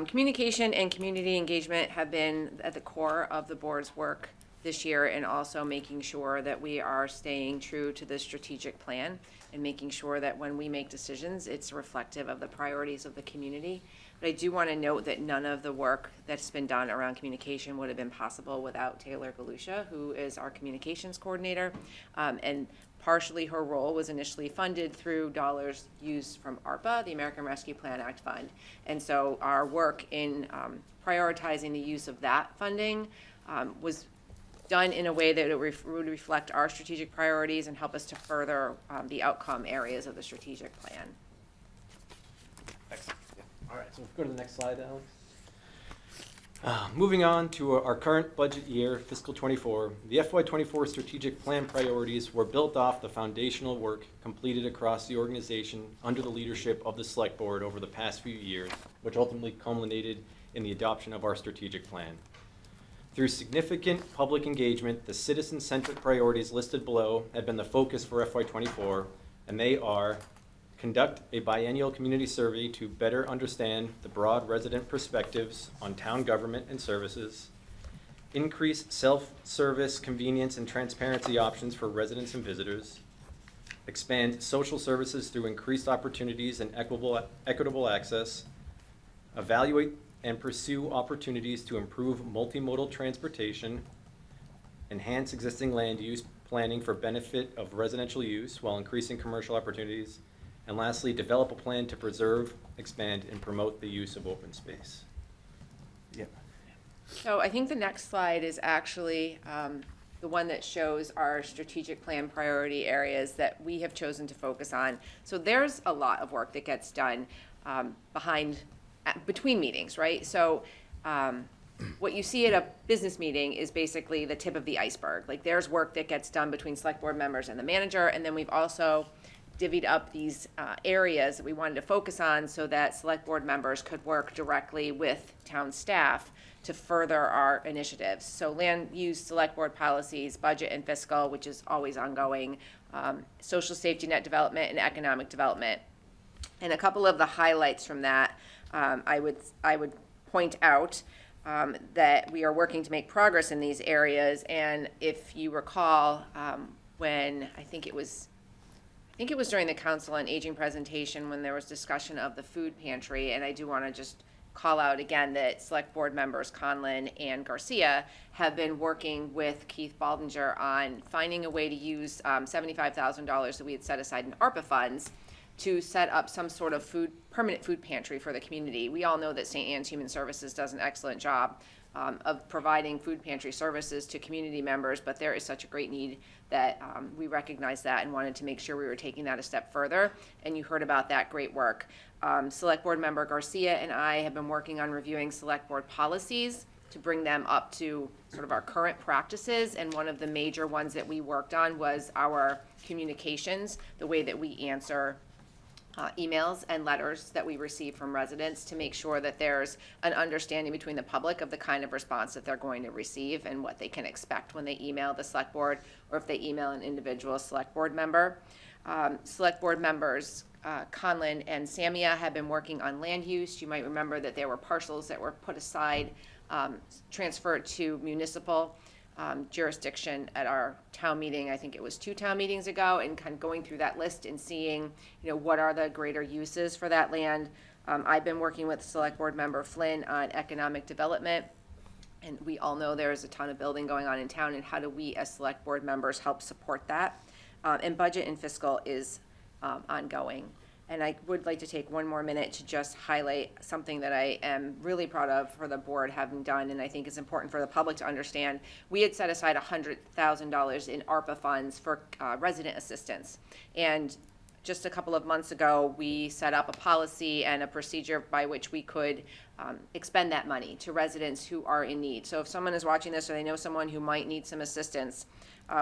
Communication and community engagement have been at the core of the board's work this year, and also making sure that we are staying true to the strategic plan and making sure that when we make decisions, it's reflective of the priorities of the community. But I do want to note that none of the work that's been done around communication would have been possible without Taylor Galusha, who is our communications coordinator. And partially her role was initially funded through dollars used from ARPA, the American Rescue Plan Act fund. And so our work in prioritizing the use of that funding was done in a way that it would reflect our strategic priorities and help us to further the outcome areas of the strategic plan. Excellent. All right, so go to the next slide, Alex. Moving on to our current budget year, fiscal '24, the FY24 strategic plan priorities were built off the foundational work completed across the organization under the leadership of the Select Board over the past few years, which ultimately culminated in the adoption of our strategic plan. Through significant public engagement, the citizen-centric priorities listed below have been the focus for FY24, and they are: conduct a biennial community survey to better understand the broad resident perspectives on town government and services, increase self-service convenience and transparency options for residents and visitors, expand social services through increased opportunities and equitable access, evaluate and pursue opportunities to improve multimodal transportation, enhance existing land use planning for benefit of residential use while increasing commercial opportunities, and lastly, develop a plan to preserve, expand, and promote the use of open space. Yep. So I think the next slide is actually the one that shows our strategic plan priority areas that we have chosen to focus on. So there's a lot of work that gets done between meetings, right? So what you see at a business meeting is basically the tip of the iceberg. Like, there's work that gets done between select board members and the manager, and then we've also divvied up these areas that we wanted to focus on so that select board members could work directly with town staff to further our initiatives. So land use, select board policies, budget and fiscal, which is always ongoing, social safety net development, and economic development. And a couple of the highlights from that, I would point out that we are working to make progress in these areas. And if you recall, when I think it was during the Council on Aging presentation when there was discussion of the food pantry, and I do want to just call out again that Select Board members Conlon and Garcia have been working with Keith Baldinger on finding a way to use $75,000 that we had set aside in ARPA funds to set up some sort of permanent food pantry for the community. We all know that St. Anne's Human Services does an excellent job of providing food pantry services to community members, but there is such a great need that we recognize that and wanted to make sure we were taking that a step further, and you heard about that great work. Select Board member Garcia and I have been working on reviewing Select Board policies to bring them up to sort of our current practices, and one of the major ones that we worked on was our communications, the way that we answer emails and letters that we receive from residents, to make sure that there's an understanding between the public of the kind of response that they're going to receive and what they can expect when they email the select board or if they email an individual select board member. Select board members Conlon and Samia have been working on land use. You might remember that there were parcels that were put aside, transferred to municipal jurisdiction at our town meeting. I think it was 2 town meetings ago, and kind of going through that list and seeing, what are the greater uses for that land. I've been working with Select Board member Flynn on economic development, and we all know there's a ton of building going on in town, and how do we as Select Board members help support that? And budget and fiscal is ongoing. And I would like to take one more minute to just highlight something that I am really proud of for the board having done, and I think is important for the public to understand. We had set aside $100,000 in ARPA funds for resident assistance. And just a couple of months ago, we set up a policy and a procedure by which we could expend that money to residents who are in need. So if someone is watching this or they know someone who might need some assistance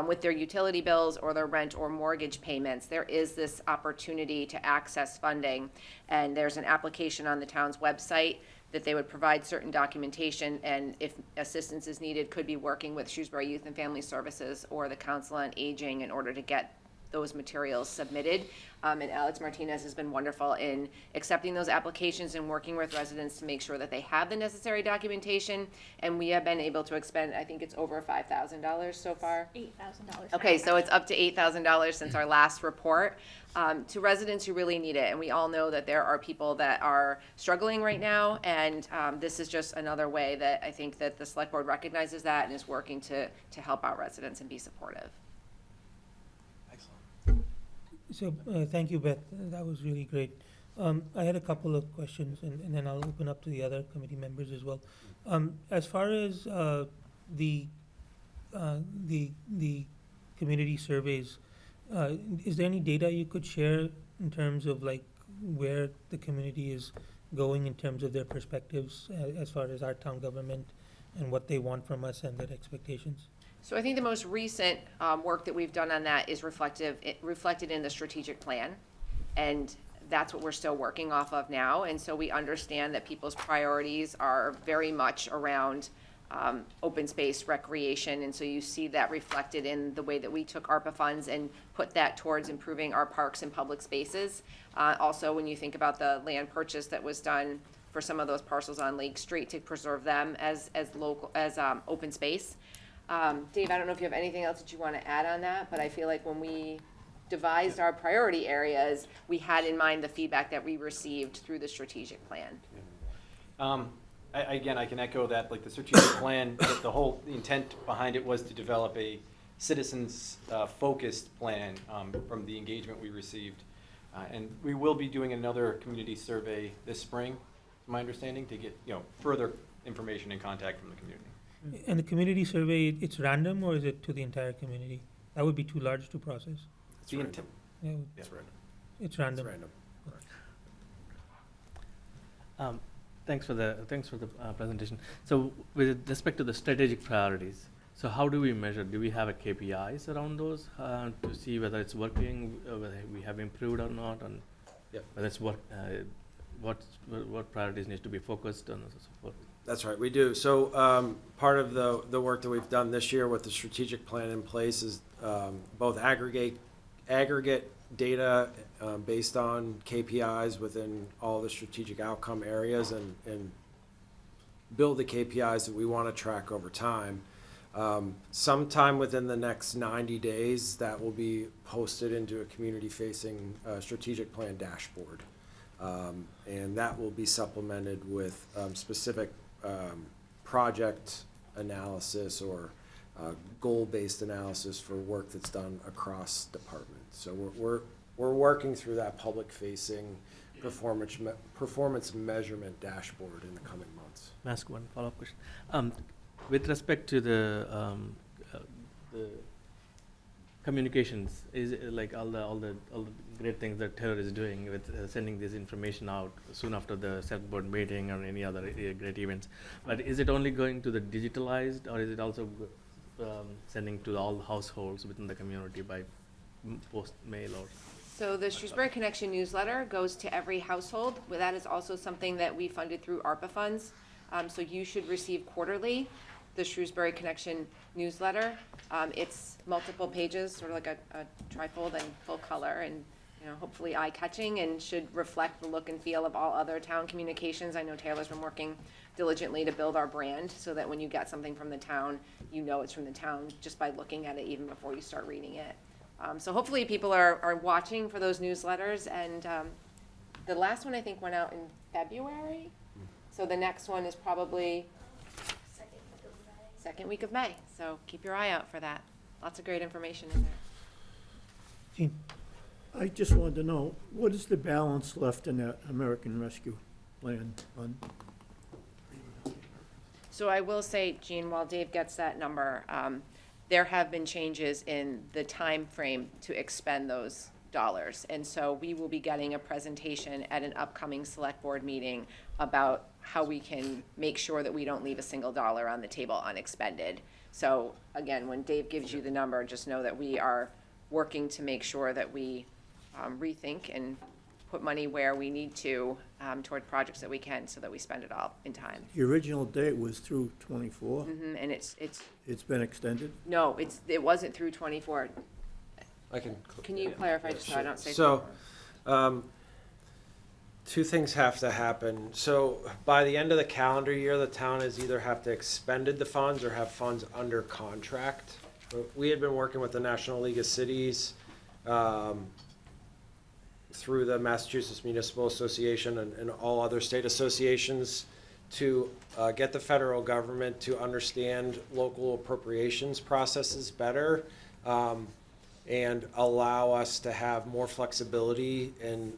with their utility bills or their rent or mortgage payments, there is this opportunity to access funding. And there's an application on the town's website that they would provide certain documentation, and if assistance is needed, could be working with Shrewsbury Youth and Family Services or the Council on Aging in order to get those materials submitted. And Alex Martinez has been wonderful in accepting those applications and working with residents to make sure that they have the necessary documentation. And we have been able to expend, I think it's over $5,000 so far. $8,000. Okay, so it's up to $8,000 since our last report, to residents who really need it. And we all know that there are people that are struggling right now, and this is just another way that I think that the select board recognizes that and is working to help out residents and be supportive. So, thank you, Beth. That was really great. I had a couple of questions, and then I'll open up to the other committee members as well. As far as the community surveys, is there any data you could share in terms of like where the community is going in terms of their perspectives as far as our town government and what they want from us and their expectations? So I think the most recent work that we've done on that is reflected in the strategic plan. And that's what we're still working off of now. And so we understand that people's priorities are very much around open space, recreation. And so you see that reflected in the way that we took ARPA funds and put that towards improving our parks and public spaces. Also, when you think about the land purchase that was done for some of those parcels on Lake Street to preserve them as open space. Dave, I don't know if you have anything else that you want to add on that, but I feel like when we devised our priority areas, we had in mind the feedback that we received through the strategic plan. Again, I can echo that, like the strategic plan, that the whole intent behind it was to develop a citizens focused plan from the engagement we received. And we will be doing another community survey this spring, my understanding, to get further information and contact from the community. And the community survey, it's random or is it to the entire community? That would be too large to process. It's random. Yeah, It's random. it's random. Thanks for the presentation. So with respect to the strategic priorities, so how do we measure? Do we have a KPIs around those to see whether it's working, whether we have improved or not, and whether it's what priorities need to be focused on and so forth? That's right, we do. So part of the work that we've done this year with the strategic plan in place is both aggregate data based on KPIs within all the strategic outcome areas and build the KPIs that we want to track over time. Sometime within the next 90 days, that will be posted into a community-facing strategic plan dashboard. And that will be supplemented with specific project analysis or goal-based analysis for work that's done across departments. So we're working through that public-facing performance measurement dashboard in the coming months. May I ask one follow-up question? With respect to the communications, is it like all the great things that Taylor is doing with sending this information out soon after the select board meeting or any other great events, but is it only going to the digitalized, or is it also sending to all households within the community by post mail or? So the Shrewsbury Connection newsletter goes to every household. Well, that is also something that we funded through ARPA funds. So you should receive quarterly the Shrewsbury Connection newsletter. It's multiple pages, sort of like a trifold and full color, and hopefully eye-catching, and should reflect the look and feel of all other town communications. I know Taylor's been working diligently to build our brand so that when you get something from the town, you know it's from the town just by looking at it even before you start reading it. So hopefully people are watching for those newsletters, and the last one I think went out in February. So the next one is probably second week of May. So keep your eye out for that. Lots of great information in there. Gene? I just wanted to know, what is the balance left in that American Rescue Plan fund? So I will say, Gene, while Dave gets that number, there have been changes in the time frame to expend those dollars. And so we will be getting a presentation at an upcoming select board meeting about how we can make sure that we don't leave a single dollar on the table unexpended. So again, when Dave gives you the number, just know that we are working to make sure that we rethink and put money where we need to toward projects that we can, so that we spend it all in time. The original date was through 24. And it's It's been extended? no, it wasn't through 24. I can. Can you clarify just so I don't say? So, two things have to happen. So by the end of the calendar year, the town has either have to expended the funds or have funds under contract. We had been working with the National League of Cities, through the Massachusetts Municipal Association and all other state associations to get the federal government to understand local appropriations processes better, and allow us to have more flexibility in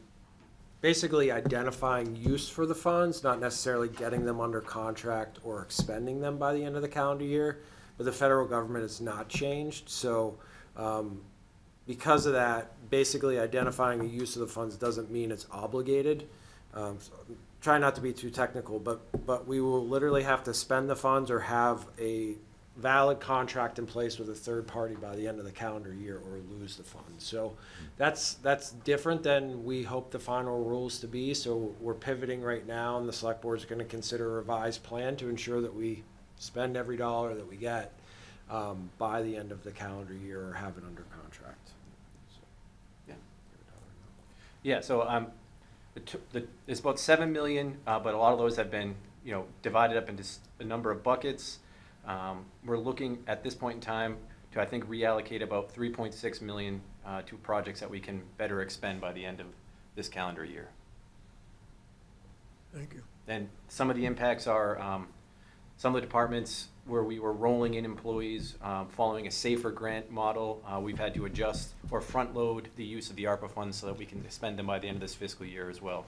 basically identifying use for the funds, not necessarily getting them under contract or expending them by the end of the calendar year. But the federal government has not changed, so because of that, basically identifying the use of the funds doesn't mean it's obligated. So try not to be too technical, but we will literally have to spend the funds or have a valid contract in place with a third party by the end of the calendar year or lose the funds. So that's different than we hope the final rules to be. So we're pivoting right now, and the select board is going to consider a revised plan to ensure that we spend every dollar that we get by the end of the calendar year or have it under contract. Yeah, so it's about 7 million, but a lot of those have been, divided up into a number of buckets. We're looking at this point in time to, I think, reallocate about 3.6 million to projects that we can better expend by the end of this calendar year. Thank you. And some of the impacts are some of the departments where we were rolling in employees following a safer grant model. We've had to adjust or front load the use of the ARPA funds so that we can spend them by the end of this fiscal year as well.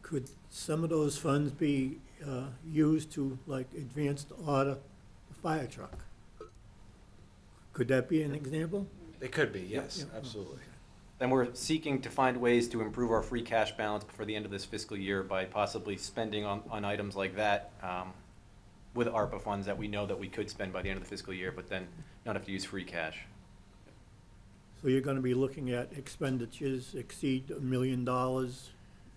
Could some of those funds be used to, like, advance the order a fire truck? Could that be an example? It could be, yes, Yeah. absolutely. And we're seeking to find ways to improve our free cash balance before the end of this fiscal year by possibly spending on items like that with ARPA funds that we know that we could spend by the end of the fiscal year, but then not have to use free cash. So you're gonna be looking at expenditures exceed $1 million, and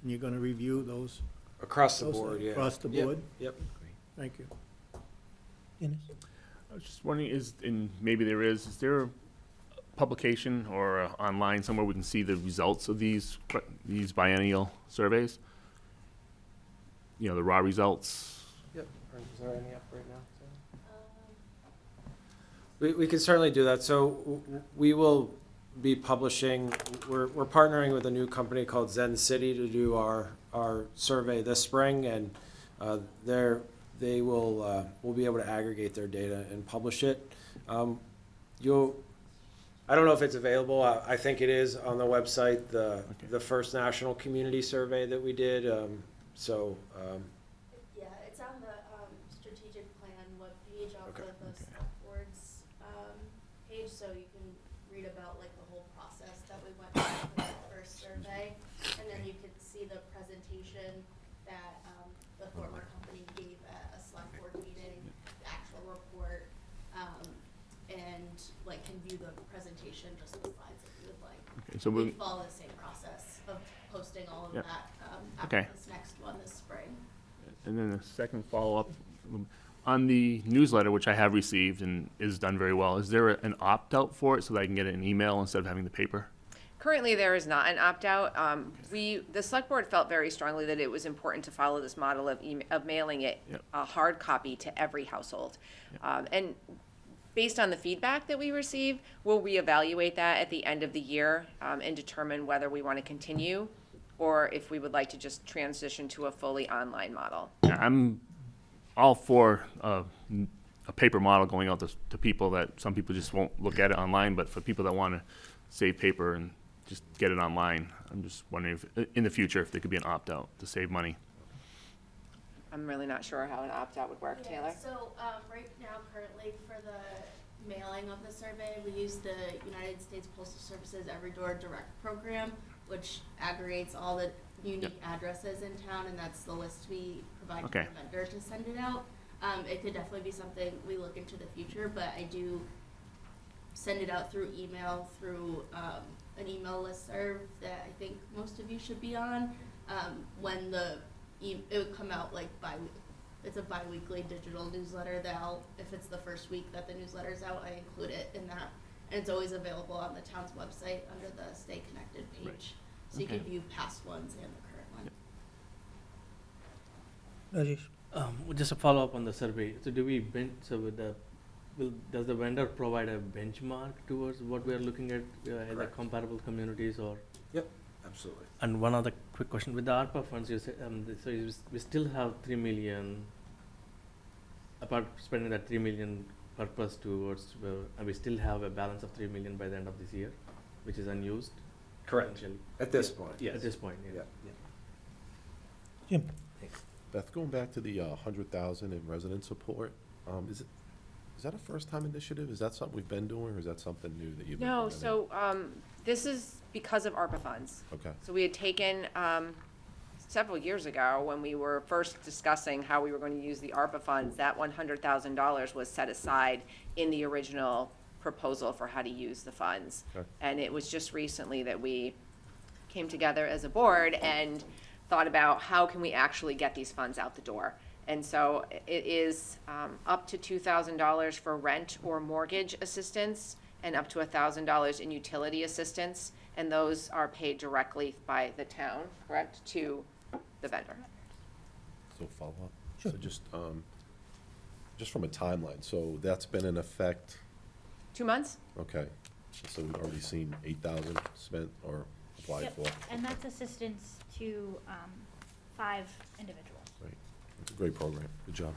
you're gonna review those? Across the those board, yeah. Across the Yep, board? Yep. Thank you. Dennis? I was just wondering, maybe there is there a publication or online somewhere we can see the results of these biennial surveys? The raw results? Yep. Is there any up right now? We can certainly do that. So we will be publishing, we're partnering with a new company called Zen City to do our survey this spring, and we'll be able to aggregate their data and publish it. I don't know if it's available. I think it is on the website, the first national community survey that we did. Yeah, it's on the strategic plan webpage off Okay. of the select board's page, so you can read about like the whole process that we went through for the first survey, and then you could see the presentation that the former company gave at a select board meeting, the actual report, and like can view the presentation, just the slides if you would like. Okay, so We follow the same process of posting all of Yep. that after Okay. this next one this spring. And then the second follow-up, on the newsletter, which I have received and is done very well, is there an opt-out for it so that I can get an email instead of having the paper? Currently, there is not an opt-out. The select board felt very strongly that it was important to follow this model of mailing it Yep. a hard copy to every household. And based on the feedback that we receive, we'll reevaluate that at the end of the year and determine whether we want to continue or if we would like to just transition to a fully online model. Yeah, I'm all for a paper model going out to people that some people just won't look at it online, but for people that want to save paper and just get it online, I'm just wondering if in the future if there could be an opt-out to save money. I'm really not sure how an opt-out would work, Yeah, Taylor. so right now, currently, for the mailing of the survey, we use the United States Postal Service's Every Door Direct program, which aggregates all the unique addresses in town, and that's the list we provide to Okay. the vendor to send it out. It could definitely be something we look into the future, but I do send it out through email, through an email listserv that I think most of you should be on. When it would come out like it's a bi-weekly digital newsletter that if it's the first week that the newsletter's out, I include it in that. And it's always available on the town's website under the Stay Connected page. So you Okay. can view past ones and the current one. Rajesh? Just a follow-up on the survey. So do we does the vendor provide a benchmark towards what we are looking at as a Correct. comparable communities or? Yep, absolutely. And one other quick question, with the ARPA funds, you said, we still have 3 million, apart spending that 3 million purpose towards, and we still have a balance of 3 million by the end of this year, which is unused? Correct. potentially? At this point, yes. At this point, yeah. Yeah. Jim? Beth, going back to the 100,000 in resident support, is that a first-time initiative? Is that something we've been doing, or is that something new that you've been No, implementing? so, this is because of ARPA funds. Okay. So we had taken, several years ago, when we were first discussing how we were going to use the ARPA funds, that $100,000 was set aside in the original proposal for how to use the funds. Okay. And it was just recently that we came together as a board and thought about how can we actually get these funds out the door. And so it is up to $2,000 for rent or mortgage assistance and up to $1,000 in utility assistance. And those are paid directly by the town, correct, to the vendor. So follow-up? Sure. So just from a timeline, so that's been in effect, 2 months? okay. So we've already seen 8,000 spent or applied Yep, for. and that's assistance to 5 individuals. Right. It's a great program. Good job.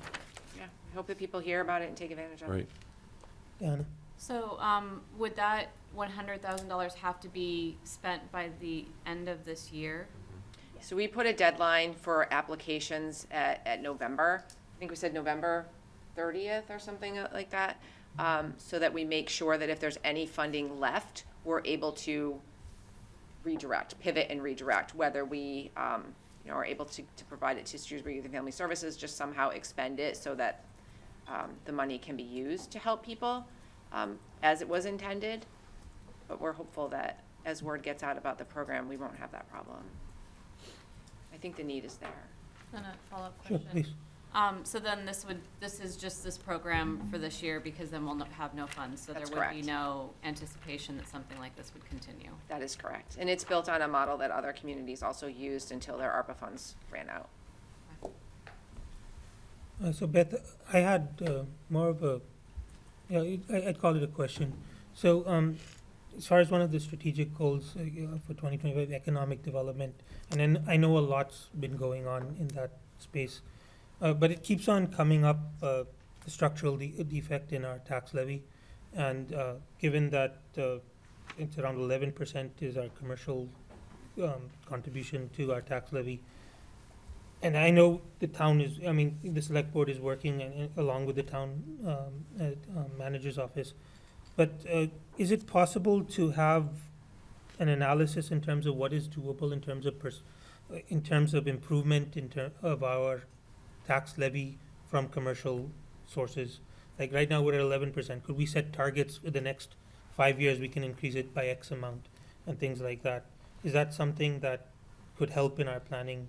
Yeah. I hope that people hear about it and take advantage of it. Right. Diana? So, would that $100,000 have to be spent by the end of this year? So we put a deadline for applications at November. I think we said November 30th or something like that, so that we make sure that if there's any funding left, we're able to pivot and redirect, whether we, are able to provide it to Shrewsbury Youth and Family Services, just somehow expend it so that the money can be used to help people as it was intended. But we're hopeful that as word gets out about the program, we won't have that problem. I think the need is there. And a follow-up Sure, question. please. So then this is just this program for this year because then we'll have no funds. So That's there would be correct. no anticipation that something like this would continue. That is correct. And it's built on a model that other communities also used until their ARPA funds ran out. So Beth, I had more of a, I'd call it a question. So as far as one of the strategic goals for 2025, economic development, and then I know a lot's been going on in that space, but it keeps on coming up, the structural defect in our tax levy. And given that it's around 11% is our commercial contribution to our tax levy, and I know the town is, the select board is working along with the town manager's office. But is it possible to have an analysis in terms of what is doable in terms of improvement of our tax levy from commercial sources? Like right now, we're at 11%. Could we set targets for the next 5 years? We can increase it by X amount and things like that. Is that something that could help in our planning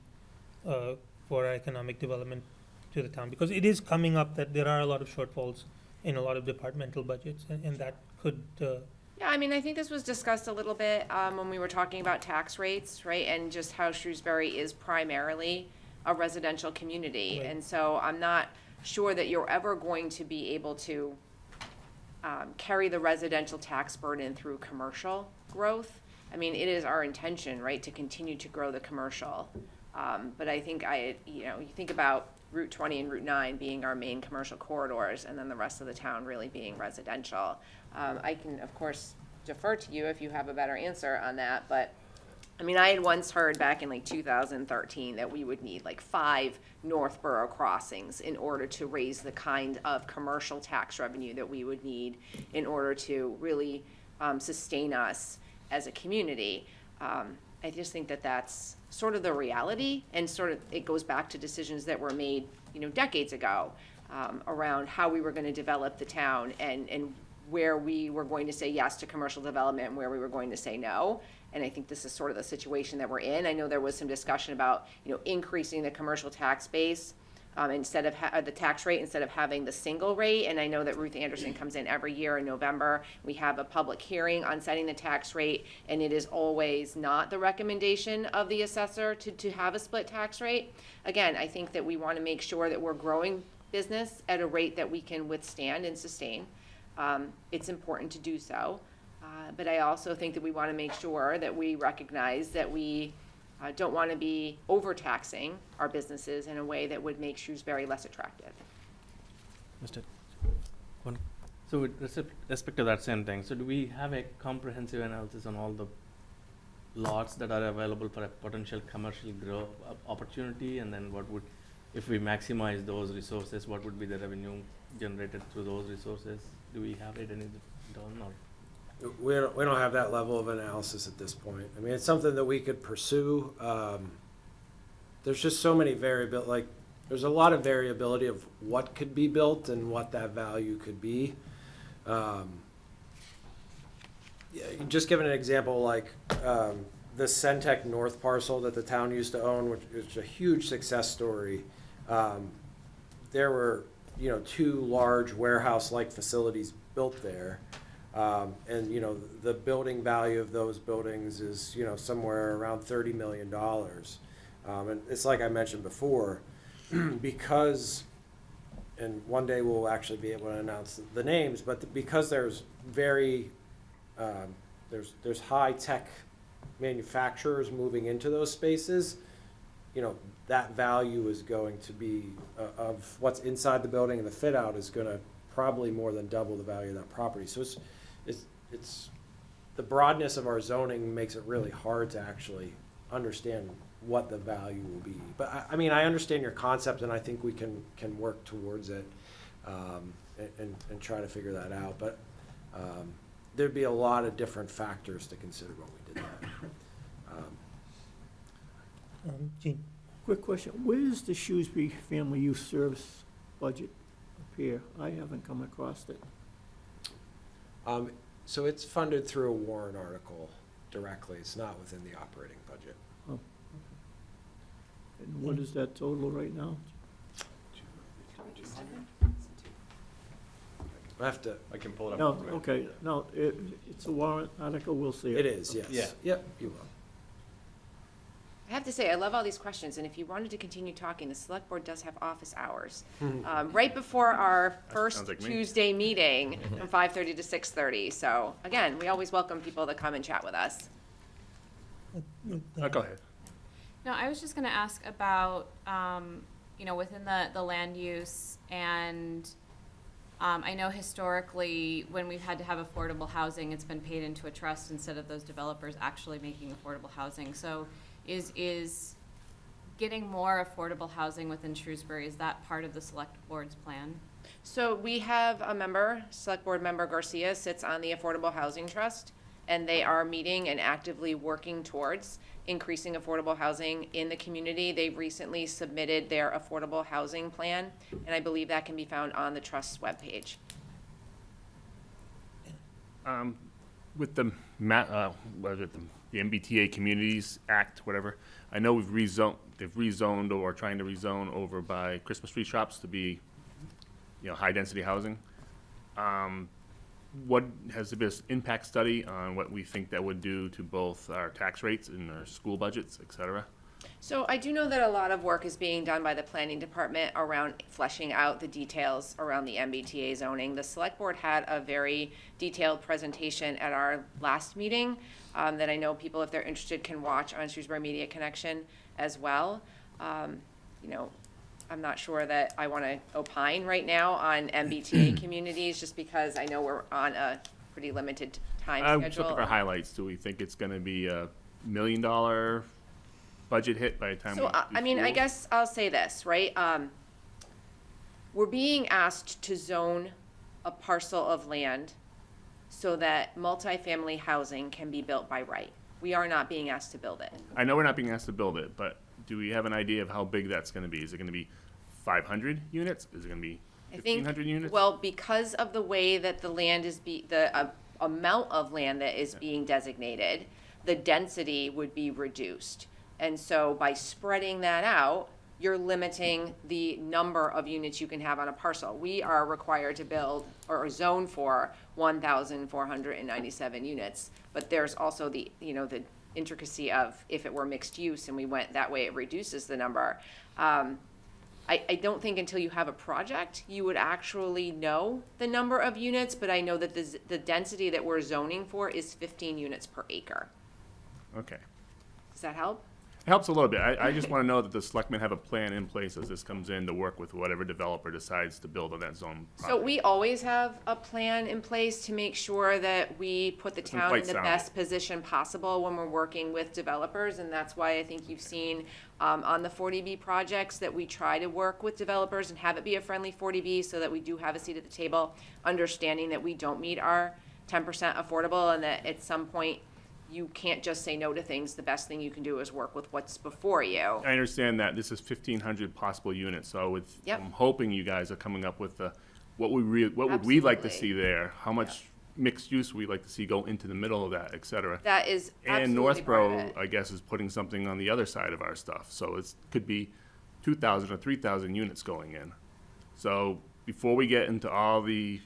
for our economic development to the town? Because it is coming up that there are a lot of shortfalls in a lot of departmental budgets, and that could. Yeah, I think this was discussed a little bit when we were talking about tax rates, right? And just how Shrewsbury is primarily a residential community. Right. And so I'm not sure that you're ever going to be able to carry the residential tax burden through commercial growth. It is our intention, right, to continue to grow the commercial. But I think you think about Route 20 and Route 9 being our main commercial corridors, and then the rest of the town really being residential. I can, of course, defer to you if you have a better answer on that, but, I had once heard back in 2013 that we would need 5 Northborough crossings in order to raise the kind of commercial tax revenue that we would need in order to really sustain us as a community. I just think that that's sort of the reality, and it goes back to decisions that were made, decades ago, around how we were going to develop the town and where we were going to say yes to commercial development and where we were going to say no. And I think this is sort of the situation that we're in. I know there was some discussion about, increasing the commercial tax base instead of the tax rate, instead of having the single rate. And I know that Ruth Anderson comes in every year in November. We have a public hearing on setting the tax rate, and it is always not the recommendation of the assessor to have a split tax rate. Again, I think that we want to make sure that we're growing business at a rate that we can withstand and sustain. It's important to do so. But I also think that we want to make sure that we recognize that we don't want to be overtaxing our businesses in a way that would make Shrewsbury less attractive. Mr. So with respect to that same thing, so do we have a comprehensive analysis on all the lots that are available for a potential commercial growth opportunity? And then what would, if we maximize those resources, what would be the revenue generated through those resources? Do we have it any done or? We don't have that level of analysis at this point. I mean, it's something that we could pursue. There's just so many there's a lot of variability of what could be built and what that value could be. Just giving an example, like the Centec North parcel that the town used to own, which is a huge success story. There were, 2 large warehouse-like facilities built there. And, the building value of those buildings is, somewhere around $30 million. And it's like I mentioned before, because, and one day we'll actually be able to announce the names, but because there's there's high-tech manufacturers moving into those spaces, that value is going to be, of what's inside the building and the fit-out is going to probably more than double the value of that property. So it's the broadness of our zoning makes it really hard to actually understand what the value will be. But I mean, I understand your concept, and I think we can work towards it, and try to figure that out. But there'd be a lot of different factors to consider when we did that. Gene? Quick question, where's the Shrewsbury Family Youth Service budget appear? I haven't come across it. So it's funded through a warrant article directly. It's not within the operating budget. Oh, okay. And what is that total right now? I have to. I can pull it up. No, okay, no, it's a warrant article, we'll see it. It is, yes. Yeah. Yep, you will. I have to say, I love all these questions, and if you wanted to continue talking, the select board does have office hours. Right before our first sounds like me. Tuesday meeting from 5:30 to 6:30. So again, we always welcome people to come and chat with us. Go ahead. No, I was just gonna ask about, within the land use and, I know historically, when we've had to have affordable housing, it's been paid into a trust instead of those developers actually making affordable housing. So is getting more affordable housing within Shrewsbury, is that part of the select board's plan? So we have a member, select board member Garcia sits on the Affordable Housing Trust, and they are meeting and actively working towards increasing affordable housing in the community. They've recently submitted their affordable housing plan, and I believe that can be found on the trust's webpage. With the the MBTA Communities Act, whatever, I know they've rezoned or are trying to rezone over by Christmas tree shops to be, high-density housing. What has there been an impact study on what we think that would do to both our tax rates and our school budgets, et cetera? So I do know that a lot of work is being done by the planning department around fleshing out the details around the MBTA zoning. The select board had a very detailed presentation at our last meeting that I know people, if they're interested, can watch on Shrewsbury Media Connection as well. I'm not sure that I want to opine right now on MBTA communities, just because I know we're on a pretty limited time I'm looking schedule. for highlights. Do we think it's going to be a $1 million budget hit by the time? So, we do I schools? guess I'll say this, right? We're being asked to zone a parcel of land so that multifamily housing can be built by right. We are not being asked to build it. I know we're not being asked to build it, but do we have an idea of how big that's going to be? Is it going to be 500 units? Is it going to be I think, 1,500 units? well, because of the way that the land is the amount of land that is being designated, the density would be reduced. And so by spreading that out, you're limiting the number of units you can have on a parcel. We are required to build or zone for 1,497 units, but there's also the, the intricacy of if it were mixed use and we went that way, it reduces the number. I don't think until you have a project, you would actually know the number of units, but I know that the density that we're zoning for is 15 units per acre. Okay. Does that help? It helps a little bit. I just want to know that the selectmen have a plan in place as this comes in to work with whatever developer decides to build on that zone So project. we always have a plan in place to make sure that we put the town in quite the sound. best position possible when we're working with developers, and that's why I think you've seen on the 40B projects that we try to work with developers and have it be a friendly 40B so that we do have a seat at the table, understanding that we don't meet our 10% affordable and that at some point you can't just say no to things. The best thing you can do is work with what's before you. I understand that this is 1,500 possible units, so with, Yep. I'm hoping you guys are coming up with what would we like to see Absolutely. there? How much mixed use we'd like to see go into the middle of that, et cetera. That is And absolutely part of Northborough, it. I guess, is putting something on the other side of our stuff, so it could be 2,000 or 3,000 units going in. So before we get into all the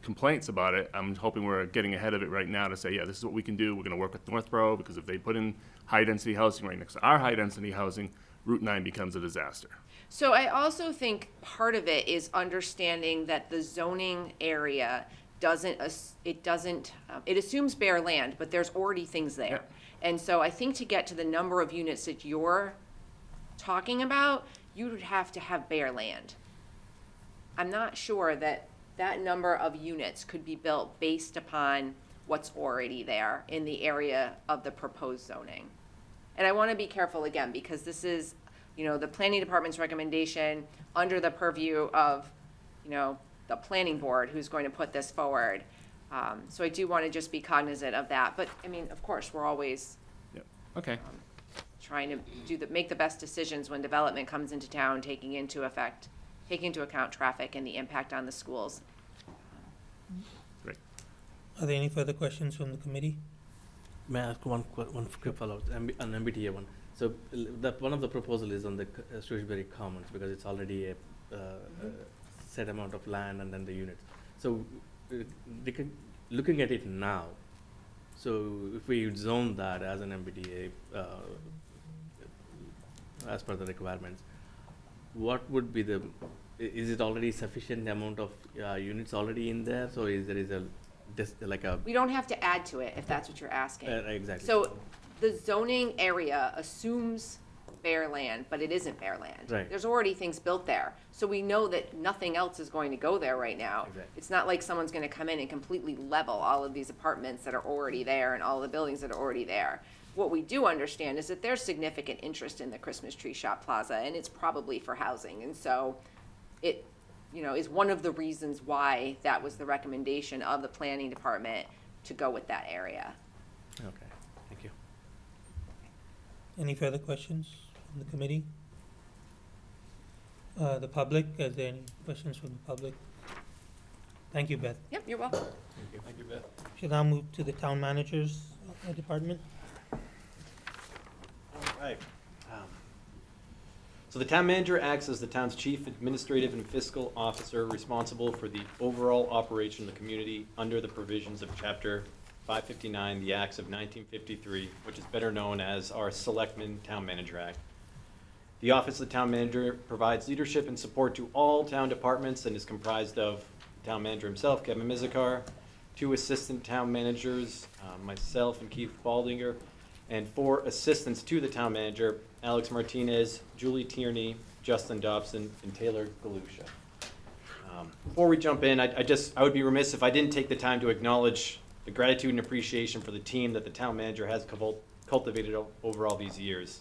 complaints about it, I'm hoping we're getting ahead of it right now to say, yeah, this is what we can do. We're gonna work with Northborough, because if they put in high-density housing right next to our high-density housing, Route 9 becomes a disaster. So I also think part of it is understanding that the zoning area it assumes bare land, but there's already things there. Yep. And so I think to get to the number of units that you're talking about, you would have to have bare land. I'm not sure that number of units could be built based upon what's already there in the area of the proposed zoning. And I want to be careful again, because this is, the planning department's recommendation under the purview of, the planning board who's going to put this forward. So I do want to just be cognizant of that. But, of course, we're always Yep. Okay. trying to make the best decisions when development comes into town, taking into account traffic and the impact on the schools. Great. Are there any further questions from the committee? May I ask one quick follow-up, an MBTA one? So one of the proposal is on the Shrewsbury Commons, because it's already a set amount of land and then the units. So looking at it now, so if we zone that as an MBTA, as per the requirements, what would be is it already sufficient amount of units already in there? So there is We don't have to add to it, if that's what you're asking. exactly. So the zoning area assumes bare land, but it isn't bare land. Right. There's already things built there. So we know that nothing else is going to go there right now. Exactly. It's not like someone's gonna come in and completely level all of these apartments that are already there and all the buildings that are already there. What we do understand is that there's significant interest in the Christmas Tree Shop Plaza, and it's probably for housing. And so it, is one of the reasons why that was the recommendation of the planning department to go with that area. Okay, thank you. Any further questions from the committee? The public, is there any questions from the public? Thank you, Beth. Yep, you're welcome. Thank you, Beth. Should now move to the town manager's department. All right. So the town manager acts as the town's chief administrative and fiscal officer, responsible for the overall operation of the community under the provisions of Chapter 559, the Acts of 1953, which is better known as our Selectman Town Manager Act. The Office of the Town Manager provides leadership and support to all town departments and is comprised of the town manager himself, Kevin Mizikar, 2 assistant town managers, myself and Keith Baldinger, and 4 assistants to the town manager, Alex Martinez, Julie Tierney, Justin Dobson, and Taylor Galusha. Before we jump in, I would be remiss if I didn't take the time to acknowledge the gratitude and appreciation for the team that the town manager has cultivated over all these years.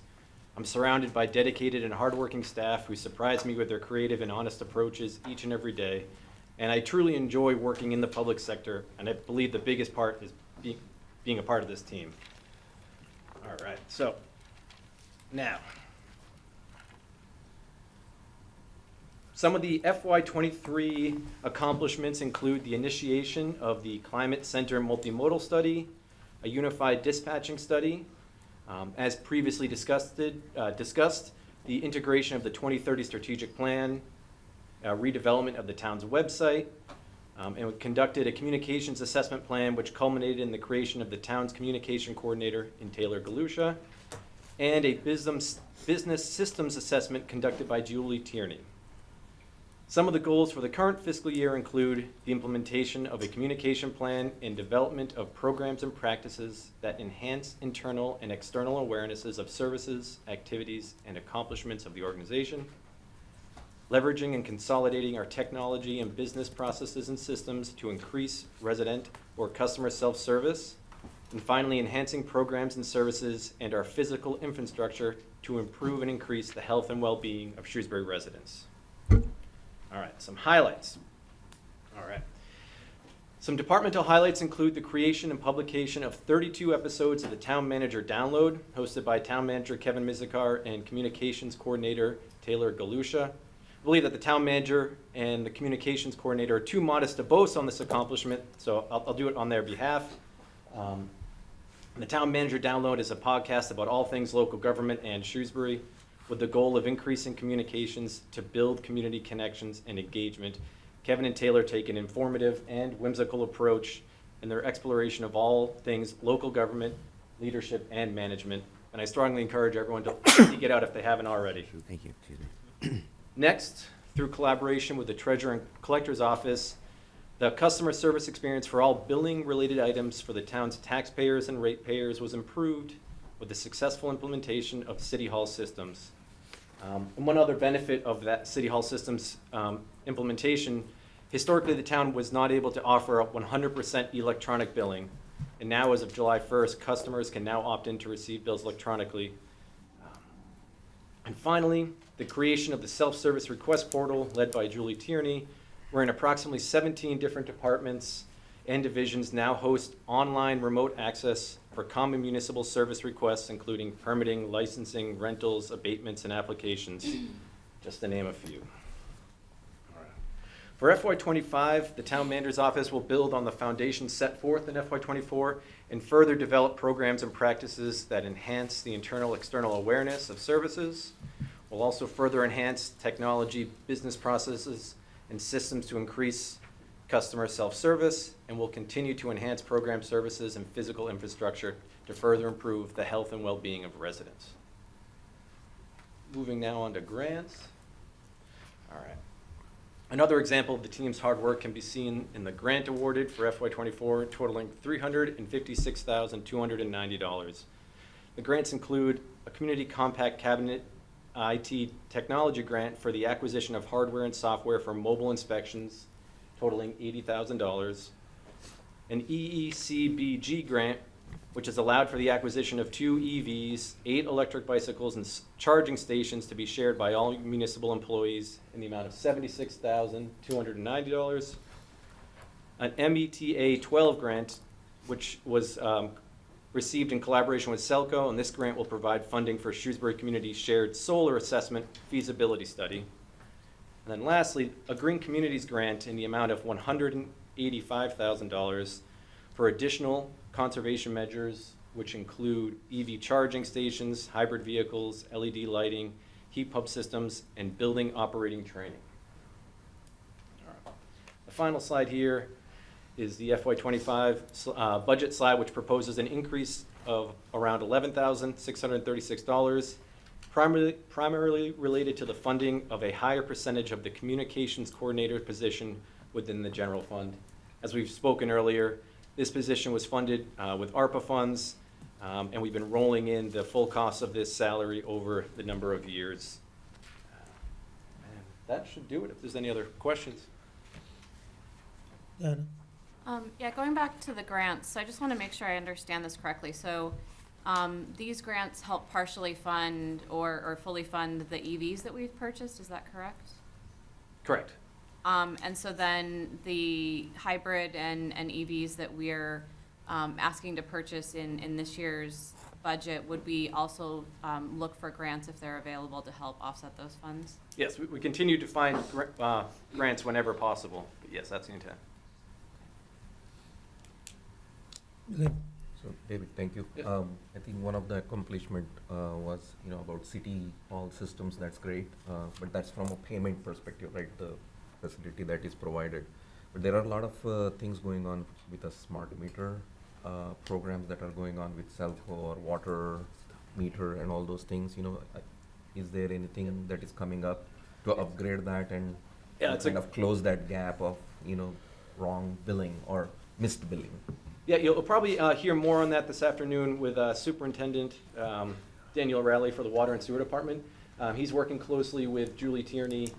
I'm surrounded by dedicated and hardworking staff who surprise me with their creative and honest approaches each and every day, and I truly enjoy working in the public sector, and I believe the biggest part is being a part of this team. All right, so now, some of the FY23 accomplishments include the initiation of the Climate Center Multimodal Study, a unified dispatching study. As previously discussed, the integration of the 2030 strategic plan, redevelopment of the town's website, and we conducted a communications assessment plan which culminated in the creation of the town's communication coordinator in Taylor Galusha, and a business systems assessment conducted by Julie Tierney. Some of the goals for the current fiscal year include the implementation of a communication plan and development of programs and practices that enhance internal and external awarenesses of services, activities, and accomplishments of the organization, leveraging and consolidating our technology and business processes and systems to increase resident or customer self-service, and finally, enhancing programs and services and our physical infrastructure to improve and increase the health and well-being of Shrewsbury residents. All right, some highlights. All right. Some departmental highlights include the creation and publication of 32 episodes of the Town Manager Download, hosted by Town Manager Kevin Mizikar and Communications Coordinator Taylor Galusha. I believe that the Town Manager and the Communications Coordinator are too modest to boast on this accomplishment, so I'll do it on their behalf. The Town Manager Download is a podcast about all things local government and Shrewsbury, with the goal of increasing communications to build community connections and engagement. Kevin and Taylor take an informative and whimsical approach in their exploration of all things local government, leadership, and management. And I strongly encourage everyone to seek it out if they haven't already. Thank you. Excuse me. Next, through collaboration with the Treasurer and Collector's Office, the customer service experience for all billing-related items for the town's taxpayers and ratepayers was improved with the successful implementation of City Hall systems. And one other benefit of that City Hall systems implementation, historically the town was not able to offer 100% electronic billing. And now as of July 1st, customers can now opt in to receive bills electronically. And finally, the creation of the self-service request portal led by Julie Tierney, wherein approximately 17 different departments and divisions now host online remote access for common municipal service requests, including permitting, licensing, rentals, abatements, and applications, just to name a few. For FY25, the Town Manager's Office will build on the foundation set forth in FY24 and further develop programs and practices that enhance the internal-external awareness of services. We'll also further enhance technology, business processes, and systems to increase customer self-service, and will continue to enhance program services and physical infrastructure to further improve the health and well-being of residents. Moving now on to grants. All right. Another example of the team's hard work can be seen in the grant awarded for FY24, totaling $356,290. The grants include a community compact cabinet IT technology grant for the acquisition of hardware and software for mobile inspections, totaling $80,000. An EECBG grant, which has allowed for the acquisition of 2 EVs, 8 electric bicycles, and charging stations to be shared by all municipal employees in the amount of $76,290. An META 12 grant, which was received in collaboration with Selco, and this grant will provide funding for Shrewsbury Community Shared Solar Assessment Feasibility Study. And then lastly, a Green Communities grant in the amount of $185,000 for additional conservation measures, which include EV charging stations, hybrid vehicles, LED lighting, heat pump systems, and building operating training. All right. The final slide here is the FY25 budget slide, which proposes an increase of around $11,636, primarily related to the funding of a higher percentage of the communications coordinator position within the general fund. As we've spoken earlier, this position was funded with ARPA funds, and we've been rolling in the full cost of this salary over the number of years. And that should do it, if there's any other questions. Diana? Yeah, going back to the grants, so I just want to make sure I understand this correctly. So these grants help partially fund or fully fund the EVs that we've purchased, is that correct? Correct. And so then the hybrid and EVs that we're asking to purchase in this year's budget, would we also look for grants if they're available to help offset those funds? Yes, we continue to find grants whenever possible, but yes, that's the intent. Okay. So, David, thank you. Yeah. I think one of the accomplishment was, about city hall systems, that's great. But that's from a payment perspective, right, the facility that is provided. But there are a lot of things going on with a smart meter programs that are going on with Celco or water meter and all those things, is there anything that is coming up to upgrade that and Yeah, it's kind of close that gap of, wrong billing or missed billing? Yeah, you'll probably hear more on that this afternoon with Superintendent Daniel Rowley for the Water and Sewer Department. He's working closely with Julie Tierney,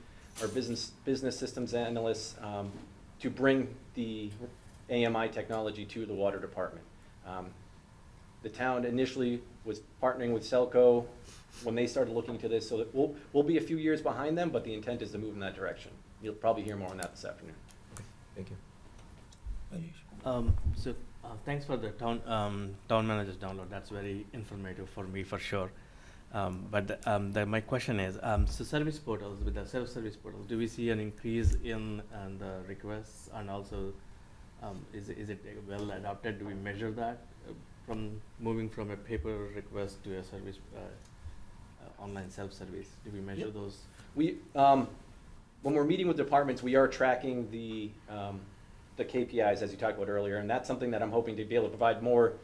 our business systems analyst, to bring the AMI technology to the Water Department. The town initially was partnering with Celco when they started looking into this, so that we'll be a few years behind them, but the intent is to move in that direction. You'll probably hear more on that this afternoon. Thank you. Thanks for the town manager's download. That's very informative for me for sure. My question is, so service portals, with the self-service portals, do we see an increase in the requests, and also is it well adopted? Do we measure that from moving from a paper request to a service online self-service? Do we measure those? We when we're meeting with departments, we are tracking the KPIs as you talked about earlier, and that's something that I'm hoping to be able to provide more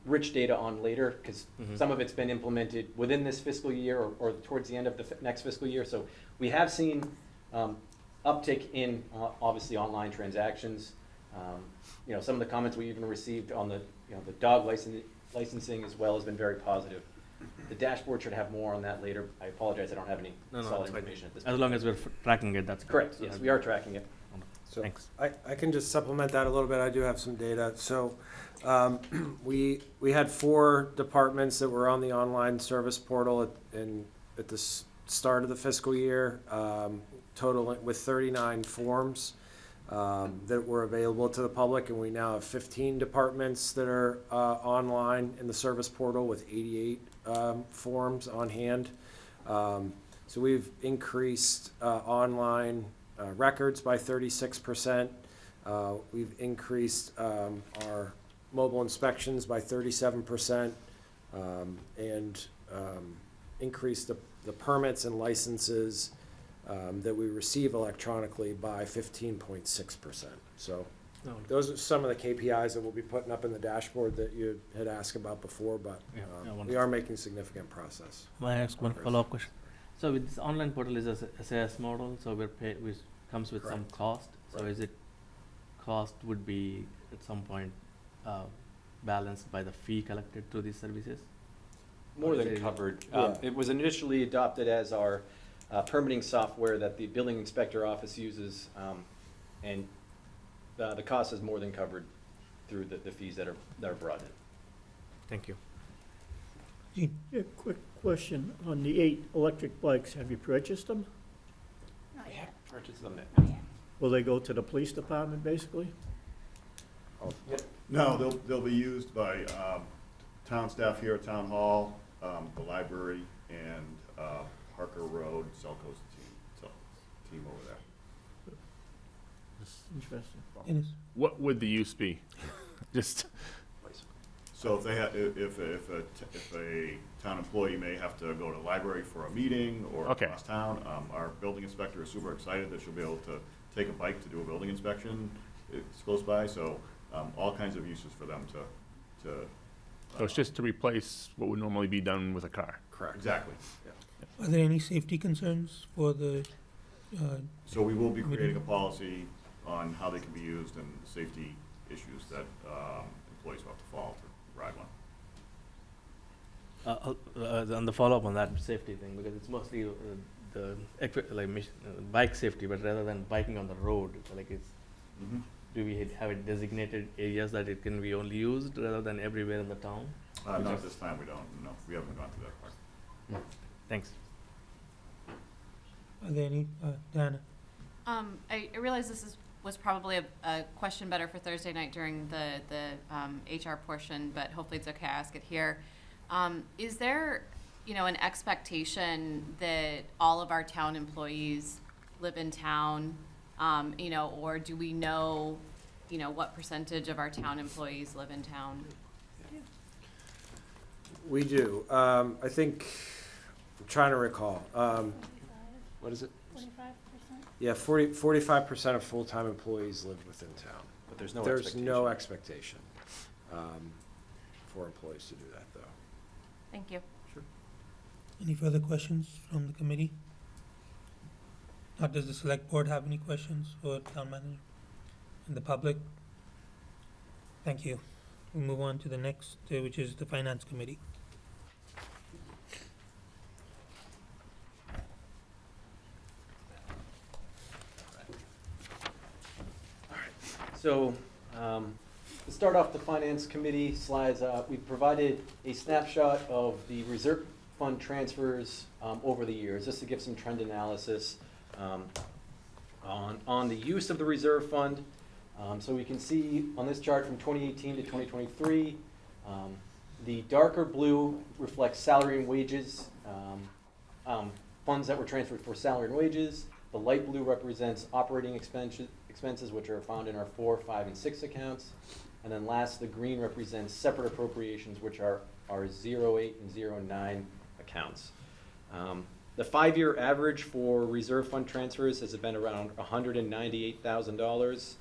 rich data on later, because some of it's been implemented within this fiscal year or towards the end of the next fiscal year. So we have seen uptick in obviously online transactions. Some of the comments we even received on the the dog licensing as well has been very positive. The dashboard should have more on that later. I apologize, I don't have any solid information at this point. As long as we're tracking it, that's correct. So Yes, we are tracking it. So Thanks. I can just supplement that a little bit. I do have some data. So we had 4 departments that were on the online service portal at the start of the fiscal year, total with 39 forms that were available to the public, and we now have 15 departments that are online in the service portal with 88 forms on hand. So we've increased online records by 36%. We've increased our mobile inspections by 37%, and increased the permits and licenses that we receive electronically by 15.6%. So those are some of the KPIs that we'll be putting up in the dashboard that you had asked about before, but we are making significant progress. May I ask one follow-up question? So with this online portal is a SaaS model, so which comes with some cost. So is it cost would be at some point balanced by the fee collected through these services? More than covered. It was initially adopted as our permitting software that the building inspector office uses, and the cost is more than covered through the fees that are brought in. Thank you. Yeah, quick question on the 8 electric bikes. Have you purchased them? Not We yet. have purchased them. Not yet. Will they go to the police department, basically? No, they'll be used by town staff here at Town Hall, the library, and Harker Road, Selco's team over there. Interesting. What would the use be? Just, So if they have, if a town employee may have to go to the library for a meeting or Okay. across town, our building inspector is super excited that she'll be able to take a bike to do a building inspection. It's close by, so all kinds of uses for them to. so it's just to replace what would normally be done with a car? Correct. Exactly. Are there any safety concerns for the, So we will be creating a policy on how they can be used and safety issues that employees will have to follow to ride one. On the follow-up on that safety thing, because it's mostly bike safety, but rather than biking on the road, do we have it designated areas that it can be only used rather than everywhere in the town? Not at this time, we don't, no, we haven't gone through that part. Thanks. are there any, Diana? I realize this was probably a question better for Thursday night during the HR portion, but hopefully it's okay, I ask it here. Is there, an expectation that all of our town employees live in town, or do we know, what percentage of our town employees live in town? We do. I think, I'm trying to recall. What is it? 45%? Yeah, 45% of full-time employees live within town. But there's no There's expectation. no expectation for employees to do that, though. Thank you. Any further questions from the committee? Or does the select board have any questions for town manager and the public? Thank you. We'll move on to the next, which is the finance committee. So, to start off the finance committee slides, we provided a snapshot of the reserve fund transfers over the years, just to give some trend analysis on the use of the reserve fund. So we can see on this chart from 2018 to 2023, the darker blue reflects salary and wages, funds that were transferred for salary and wages. The light blue represents operating expenses, which are found in our 4, 5, and 6 accounts. And then last, the green represents separate appropriations, which are our 08 and 09 accounts. The 5-year average for reserve fund transfers has been around $198,000,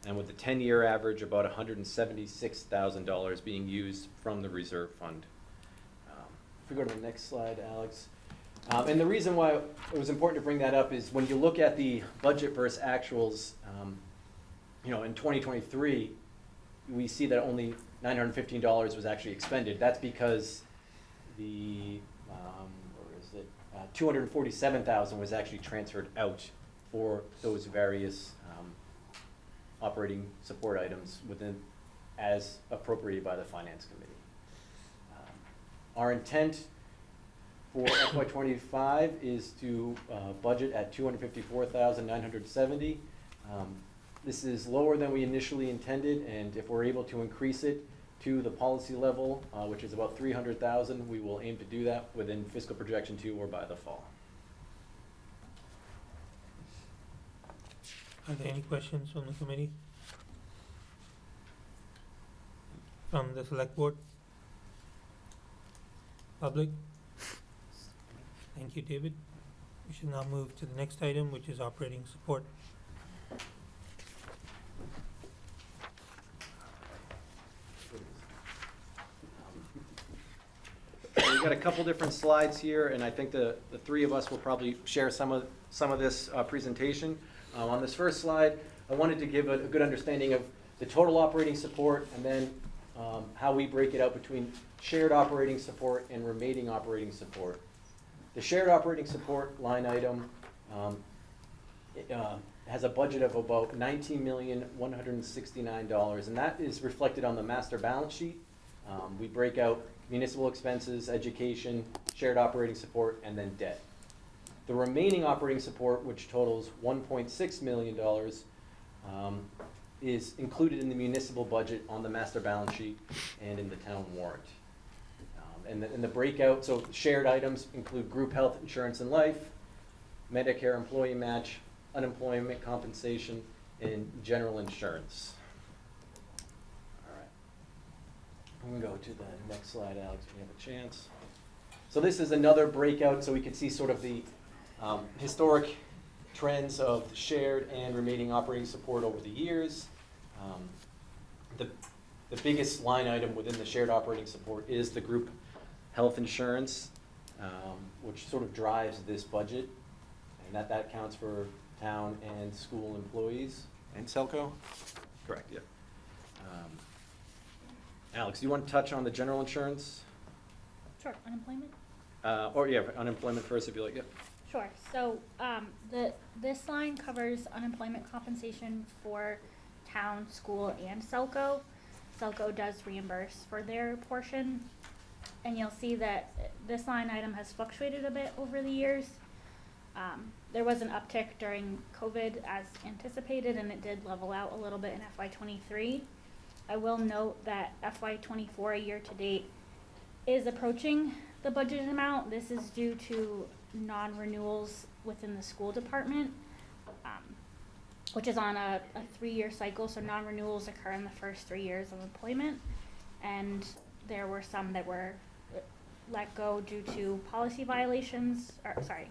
and with the 10-year average about $176,000 being used from the reserve fund. If we go to the next slide, Alex. And the reason why it was important to bring that up is when you look at the budget versus actuals, in 2023, we see that only $915 was actually expended. That's because the, $247,000 was actually transferred out for those various operating support items within, as appropriated by the finance committee. Our intent for FY25 is to budget at $254,970. This is lower than we initially intended, and if we're able to increase it to the policy level, which is about $300,000, we will aim to do that within fiscal projection 2 or by the fall. Are there any questions from the committee? From the select board? Public? Thank you, David. We should now move to the next item, which is operating support. We've got a couple different slides here, and I think the three of us will probably share some of this presentation. On this first slide, I wanted to give a good understanding of the total operating support, and then how we break it out between shared operating support and remaining operating support. The shared operating support line item has a budget of about $19,169,000, and that is reflected on the master balance sheet. We break out municipal expenses, education, shared operating support, and then debt. The remaining operating support, which totals $1.6 million, is included in the municipal budget on the master balance sheet and in the town warrant. And the breakout, so shared items include group health insurance and life, Medicare employee match, unemployment compensation, and general insurance. All right. I'm gonna go to the next slide, Alex, if you have a chance. So this is another breakout, so we can see sort of the historic trends of shared and remaining operating support over the years. The biggest line item within the shared operating support is the group health insurance, which sort of drives this budget, and that counts for town and school employees. And Selco? Correct, yeah. Alex, do you want to touch on the general insurance? Sure, unemployment? Unemployment first if you like, yeah. Sure, so, this line covers unemployment compensation for town, school, and Selco. Selco does reimburse for their portion, and you'll see that this line item has fluctuated a bit over the years. There was an uptick during COVID as anticipated, and it did level out a little bit in FY23. I will note that FY24 year-to-date is approaching the budgeted amount. This is due to non-renewals within the school department, which is on a 3-year cycle, so non-renewals occur in the first 3 years of employment, and there were some that were let go due to policy violations, or, sorry.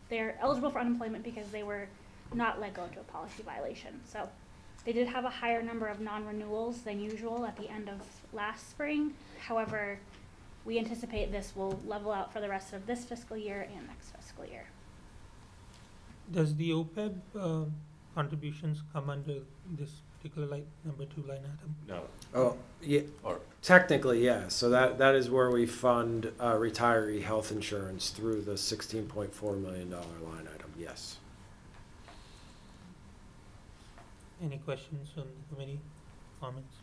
They're eligible for unemployment because they were not let go to a policy violation. So they did have a higher number of non-renewals than usual at the end of last spring. However, we anticipate this will level out for the rest of this fiscal year and next fiscal year. Does the OPEB contributions come under this particular number 2 line item? No. Oh, yeah, technically, yeah. So that is where we fund retiree health insurance through the $16.4 million line item, yes. Any questions on the committee, comments?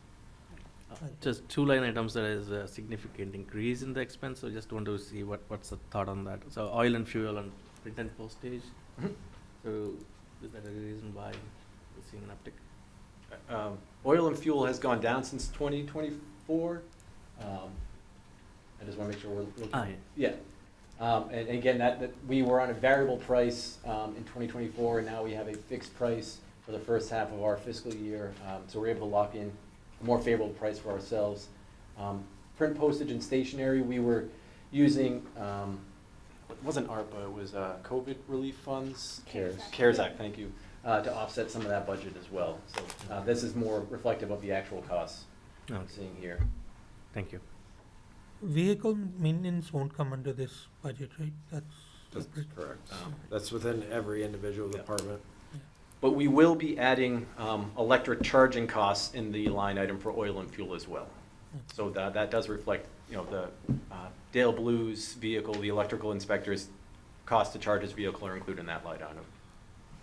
Just 2 line items, there is a significant increase in the expense, so just want to see what's the thought on that. So oil and fuel and print and postage. So is that a reason why we're seeing an uptick? Oil and fuel has gone down since 2024. I just want to make sure we're looking. Yeah. And again, that we were on a variable price in 2024, and now we have a fixed price for the first half of our fiscal year. So we're able to lock in a more favorable price for ourselves. Print, postage, and stationery, we were using, it wasn't ARPA, it was COVID relief funds. CARES Act, thank you, to offset some of that budget as well. So this is more reflective of the actual costs I'm seeing here. Thank you. Vehicle maintenance won't come under this budget, right? That's correct. That's within every individual department. But we will be adding electric charging costs in the line item for oil and fuel as well. So that does reflect, the Dale Blues vehicle, the electrical inspector's cost to charge his vehicle are included in that line item.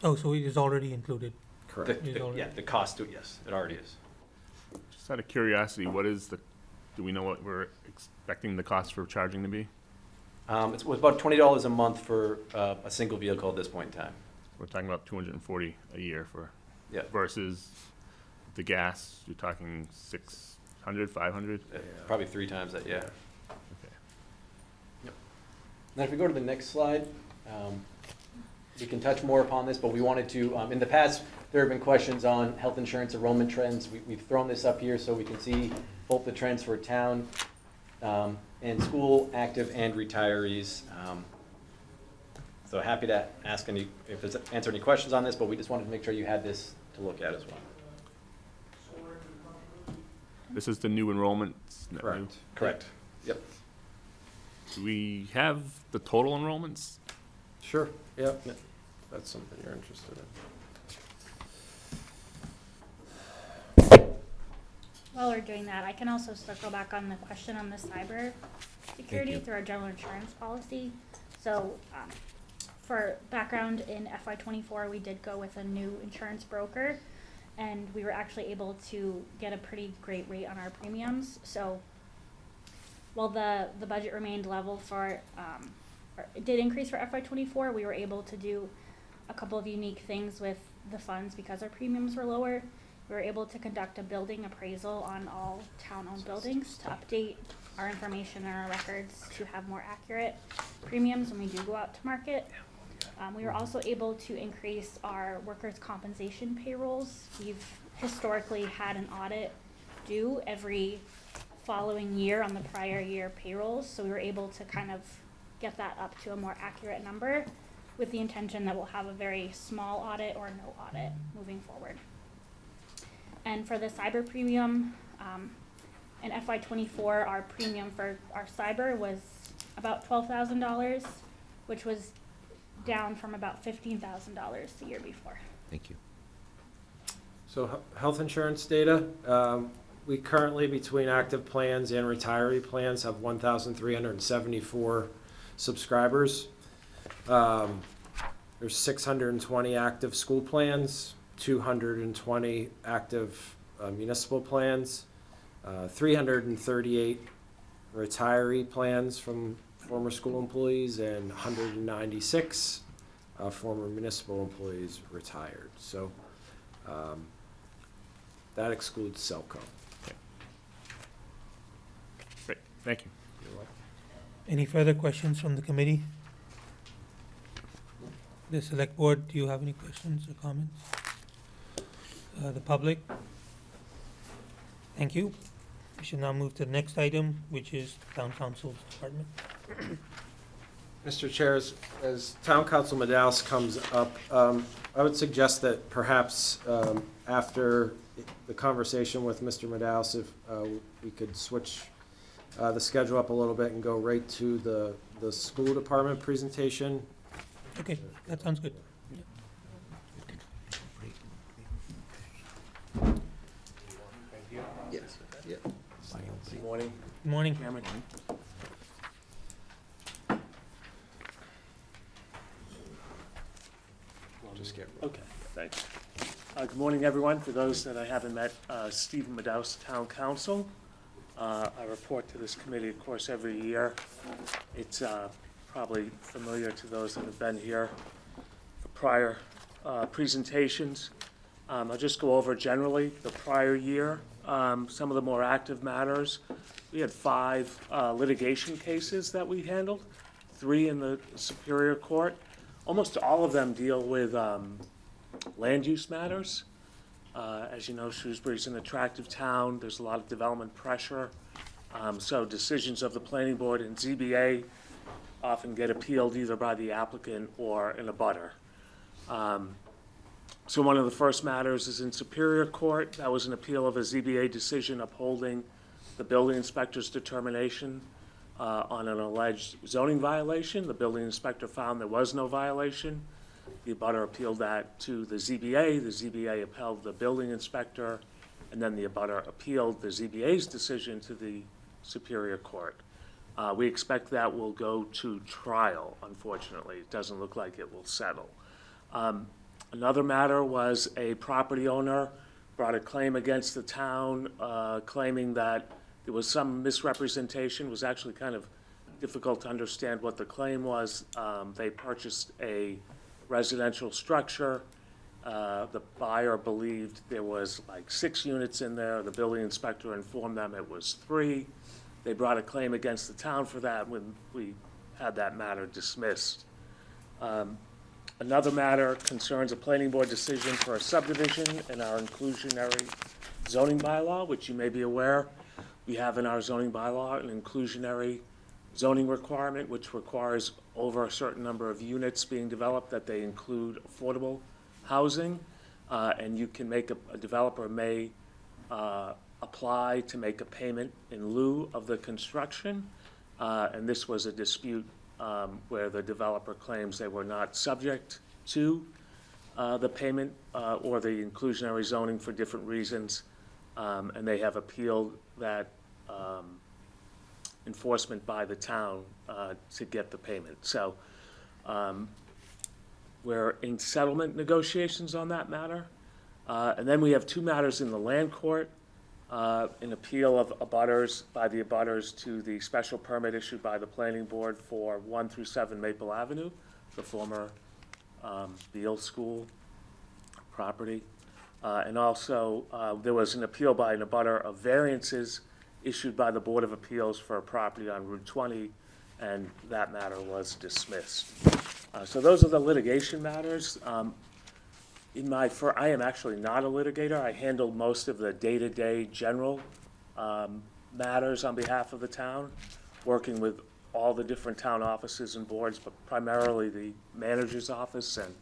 Oh, so it is already included? Correct. Yeah, the cost to, yes, it already is. Just out of curiosity, do we know what we're expecting the cost for charging to be? It was about $20 a month for a single vehicle at this point in time. We're talking about 240 a year Yeah. versus the gas, you're talking 600, 500? Probably 3 times that, yeah. Okay. Yep. Now, if we go to the next slide, we can touch more upon this, but we wanted to, in the past, there have been questions on health insurance enrollment trends. We've thrown this up here so we can see both the trends for town and school, active, and retirees. So happy to answer any questions on this, but we just wanted to make sure you had this to look at as well. This is the new enrollments? Correct. Correct. Yep. Do we have the total enrollments? Sure, yep. That's something you're interested in. While we're doing that, I can also circle back on the question on the cyber security through our general insurance policy. So, for background, in FY24, we did go with a new insurance broker, and we were actually able to get a pretty great rate on our premiums. So, while the budget remained level for, or it did increase for FY24, we were able to do a couple of unique things with the funds because our premiums were lower. We were able to conduct a building appraisal on all town-owned buildings to update our information and our records to have more accurate premiums when we do go out to market. We were also able to increase our workers' compensation payrolls. We've historically had an audit due every following year on the prior year payrolls, so we were able to kind of get that up to a more accurate number with the intention that we'll have a very small audit or no audit moving forward. And for the cyber premium, in FY24, our premium for our cyber was about $12,000, which was down from about $15,000 the year before. Thank you. So health insurance data, we currently, between active plans and retiree plans, have 1,374 subscribers. There's 620 active school plans, 220 active municipal plans, 338 retiree plans from former school employees, and 196 former municipal employees retired. So that excludes Selco. Great, thank you. Any further questions from the committee? The select board, do you have any questions or comments? The public? Thank you. We should now move to the next item, which is Town Council's department. Mr. Chair, as Town Council Madaus comes up, I would suggest that perhaps after the conversation with Mr. Madaus, if we could switch the schedule up a little bit and go right to the school department presentation. Okay, that sounds good. Yes, yeah. Good morning. Good morning. Okay, thanks. Good morning, everyone. For those that I haven't met, Stephen Madaus, Town Council. I report to this committee, of course, every year. It's probably familiar to those that have been here for prior presentations. I'll just go over generally the prior year, some of the more active matters. We had 5 litigation cases that we handled, 3 in the Superior Court. Almost all of them deal with land use matters. As you know, Shrewsbury's an attractive town. There's a lot of development pressure. So decisions of the planning board and ZBA often get appealed either by the applicant or an abutter. So one of the first matters is in Superior Court. That was an appeal of a ZBA decision upholding the building inspector's determination on an alleged zoning violation. The building inspector found there was no violation. The abutter appealed that to the ZBA. The ZBA upheld the building inspector, and then the abutter appealed the ZBA's decision to the Superior Court. We expect that will go to trial, unfortunately. It doesn't look like it will settle. Another matter was a property owner brought a claim against the town, claiming that there was some misrepresentation. It was actually kind of difficult to understand what the claim was. They purchased a residential structure. The buyer believed there was like 6 units in there. The building inspector informed them it was 3. They brought a claim against the town for that when we had that matter dismissed. Another matter concerns a planning board decision for a subdivision in our inclusionary zoning bylaw, which you may be aware. We have in our zoning bylaw an inclusionary zoning requirement, which requires over a certain number of units being developed that they include affordable housing. And you can make a developer may apply to make a payment in lieu of the construction. And this was a dispute where the developer claims they were not subject to the payment or the inclusionary zoning for different reasons. And they have appealed that enforcement by the town to get the payment. So we're in settlement negotiations on that matter. And then we have 2 matters in the land court. An appeal of abutters by the abutters to the special permit issued by the planning board for 1 through 7 Maple Avenue, the former Beale School property. And also, there was an appeal by an abutter of variances issued by the Board of Appeals for a property on Route 20, and that matter was dismissed. So those are the litigation matters. I am actually not a litigator. I handled most of the day-to-day general matters on behalf of the town, working with all the different town offices and boards, but primarily the manager's office, and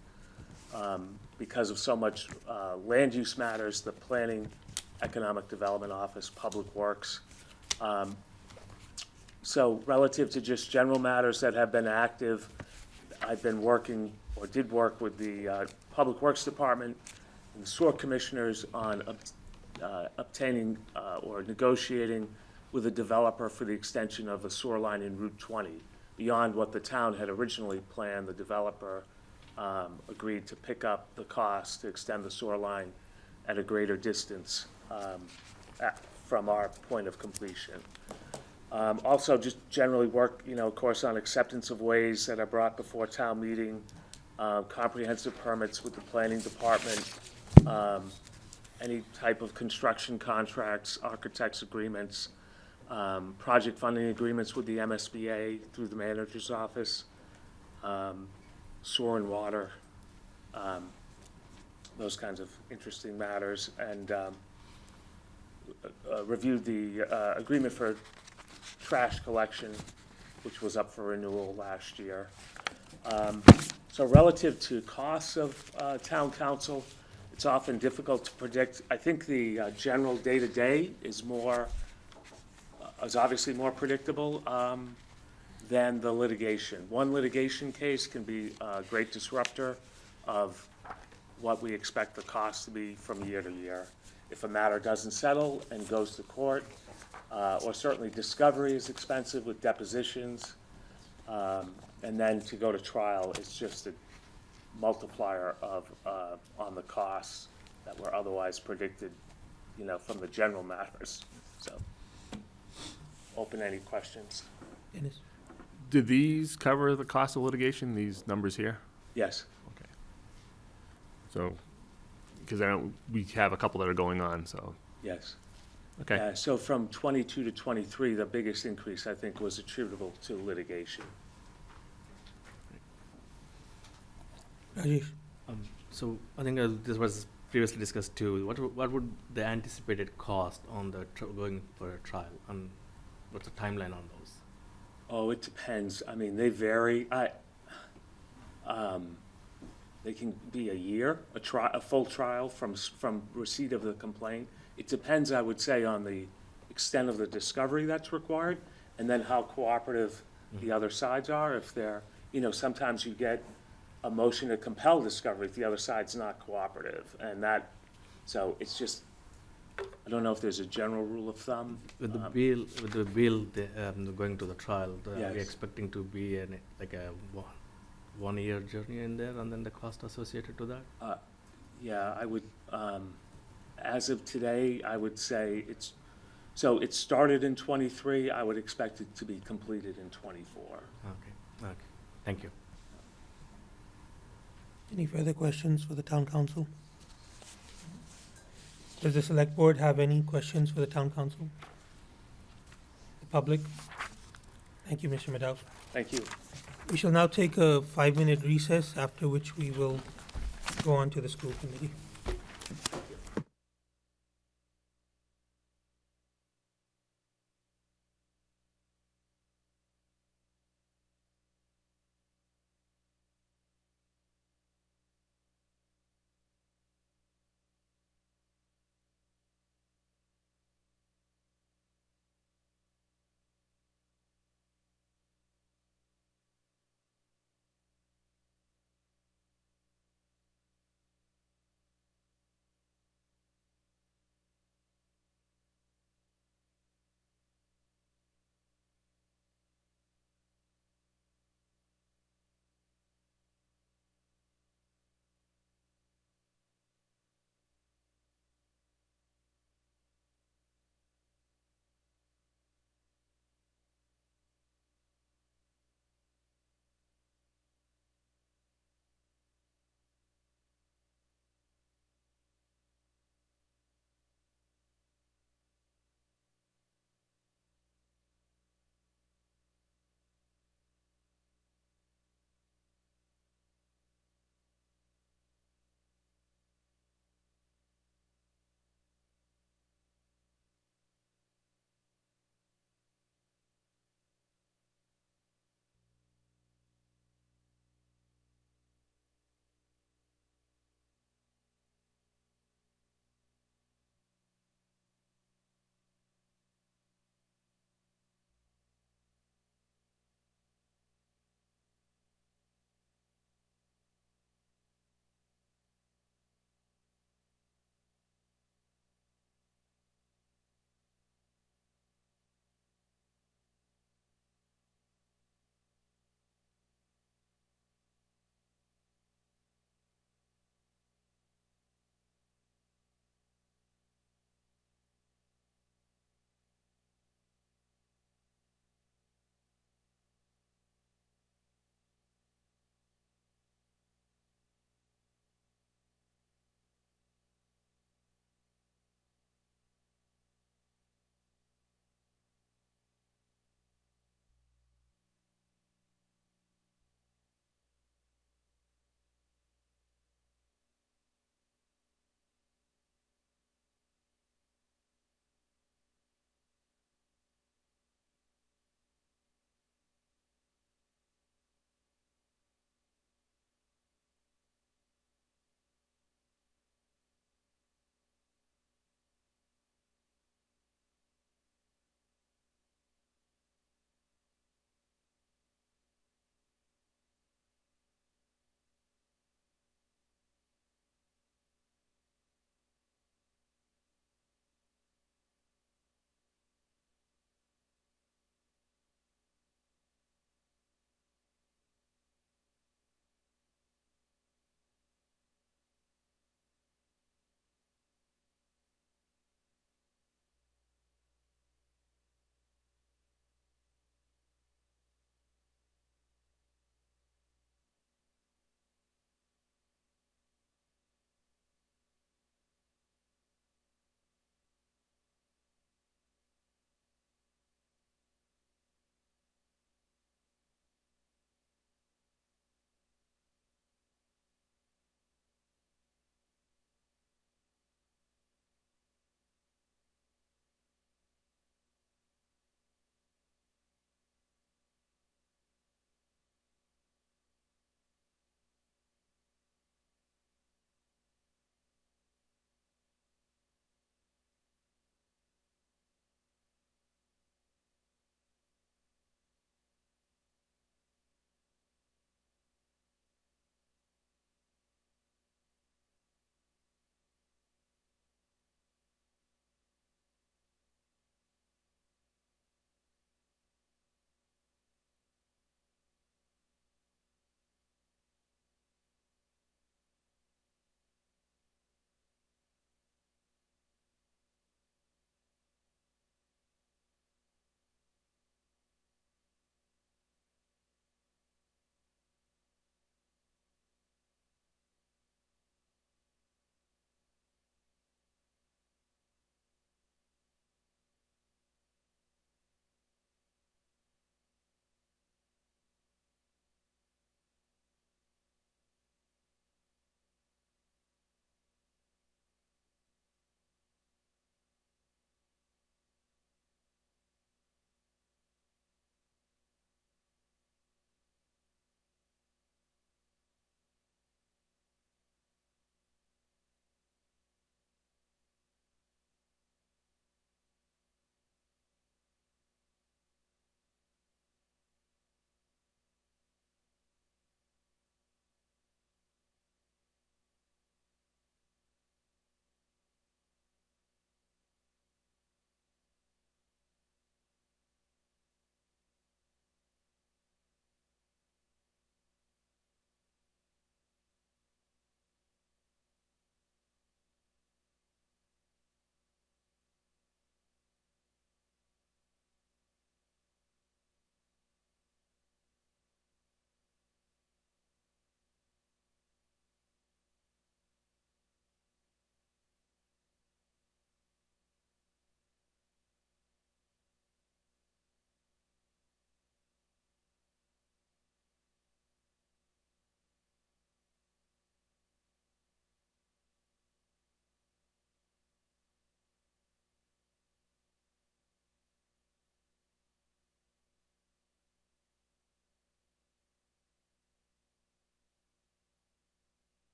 because of so much land use matters, the Planning, Economic Development Office, Public Works. So relative to just general matters that have been active, I've been working, or did work with the Public Works Department and the sewer commissioners on obtaining or negotiating with a developer for the extension of a sewer line in Route 20. Beyond what the town had originally planned, the developer agreed to pick up the cost to extend the sewer line at a greater distance from our point of completion. Also, just generally work, of course, on acceptance of ways that are brought before town meeting, comprehensive permits with the planning department, any type of construction contracts, architects' agreements, project funding agreements with the MSBA through the manager's office, sewer and water, those kinds of interesting matters. And reviewed the agreement for trash collection, which was up for renewal last year. So relative to costs of town council, it's often difficult to predict. I think the general day-to-day is obviously more predictable than the litigation. One litigation case can be a great disruptor of what we expect the cost to be from year to year. If a matter doesn't settle and goes to court, or certainly discovery is expensive with depositions, and then to go to trial is just a multiplier of on the costs that were otherwise predicted, from the general matters. So, open any questions? Dennis? Do these cover the cost of litigation, these numbers here? Yes. Okay. So, because we have a couple that are going on, so. Yes. Okay. So from 22 to 23, the biggest increase, I think, was attributable to litigation. Rajesh? So I think this was previously discussed too. What would the anticipated cost on the going for a trial, and what's the timeline on those? Oh, it depends. I mean, they vary. They can be a year, a full trial from receipt of the complaint. It depends, I would say, on the extent of the discovery that's required, and then how cooperative the other sides are. If they're, sometimes you get a motion to compel discovery if the other side's not cooperative, so it's just, I don't know if there's a general rule of thumb. With the bill going to the trial, are we Yes. expecting to be a 1 year journey in there, and then the cost associated to that? Yeah, I would, as of today, I would say so it started in 23, I would expect it to be completed in 24. Okay, thank you. Any further questions for the town council? Does the select board have any questions for the town council? The public? Thank you, Mr. Maddow. Thank you. We shall now take a 5-minute recess, after which we will go on to the school committee.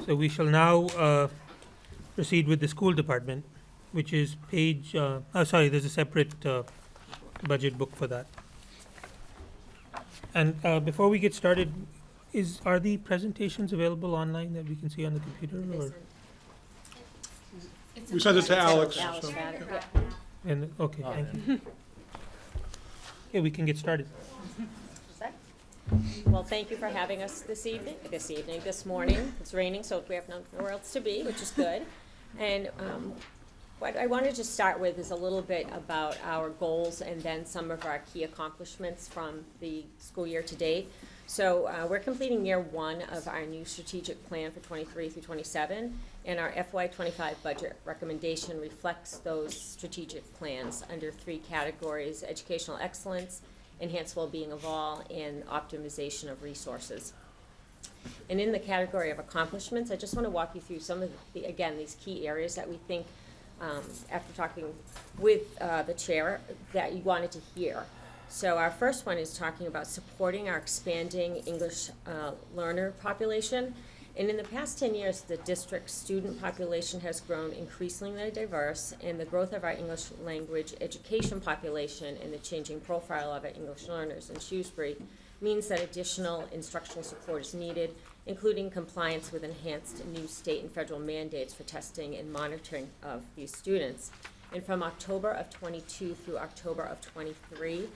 So we shall now proceed with the school department, which is page, sorry, there's a separate budget book for that. And before we get started, are the presentations available online that we can see on the computer, or? We sent it to Alex. Alex so- got it, yeah. And, okay, thank you. Okay, we can get started. Well, thank you for having us this morning. It's raining, so we have nowhere else to be, which is good. And what I wanted to start with is a little bit about our goals and then some of our key accomplishments from the school year to date. So we're completing year one of our new strategic plan for 23 through 27, and our FY25 budget recommendation reflects those strategic plans under three categories: educational excellence, enhanced well-being of all, and optimization of resources. And in the category of accomplishments, I just want to walk you through some of these key areas that we think, after talking with the chair, that you wanted to hear. So our first one is talking about supporting our expanding English learner population. And in the past 10 years, the district student population has grown increasingly diverse, and the growth of our English language education population and the changing profile of our English learners in Shrewsbury means that additional instructional support is needed, including compliance with enhanced new state and federal mandates for testing and monitoring of these students. And from October of 22 through October of 23,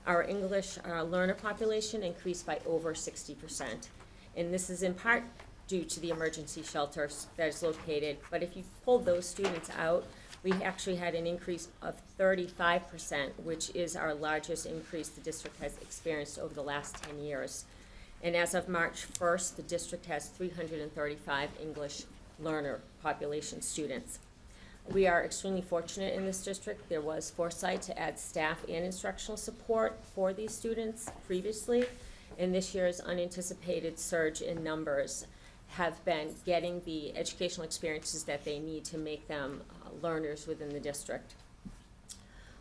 our English learner population increased by over 60%. And this is in part due to the emergency shelter that is located. But if you pull those students out, we actually had an increase of 35%, which is our largest increase the district has experienced over the last 10 years. And as of March 1st, the district has 335 English learner population students. We are extremely fortunate in this district. There was foresight to add staff and instructional support for these students previously, and this year's unanticipated surge in numbers have been getting the educational experiences that they need to make them learners within the district.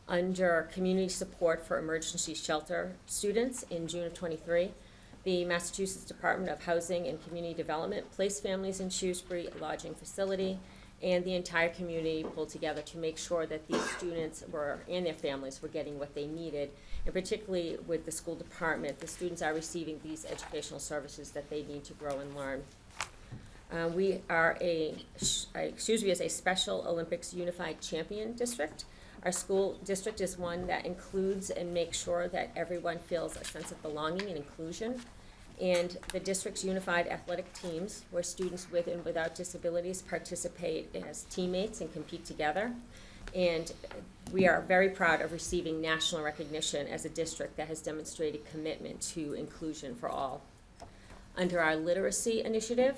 Under community support for emergency shelter students in June of 23, the Massachusetts Department of Housing and Community Development placed families in Shrewsbury lodging facility, and the entire community pulled together to make sure that these students and their families were getting what they needed. And particularly with the school department, the students are receiving these educational services that they need to grow and learn. We are as a Special Olympics Unified Champion District. Our school district is one that includes and makes sure that everyone feels a sense of belonging and inclusion. And the district's unified athletic teams, where students with and without disabilities participate as teammates and compete together. And we are very proud of receiving national recognition as a district that has demonstrated commitment to inclusion for all. Under our literacy initiative,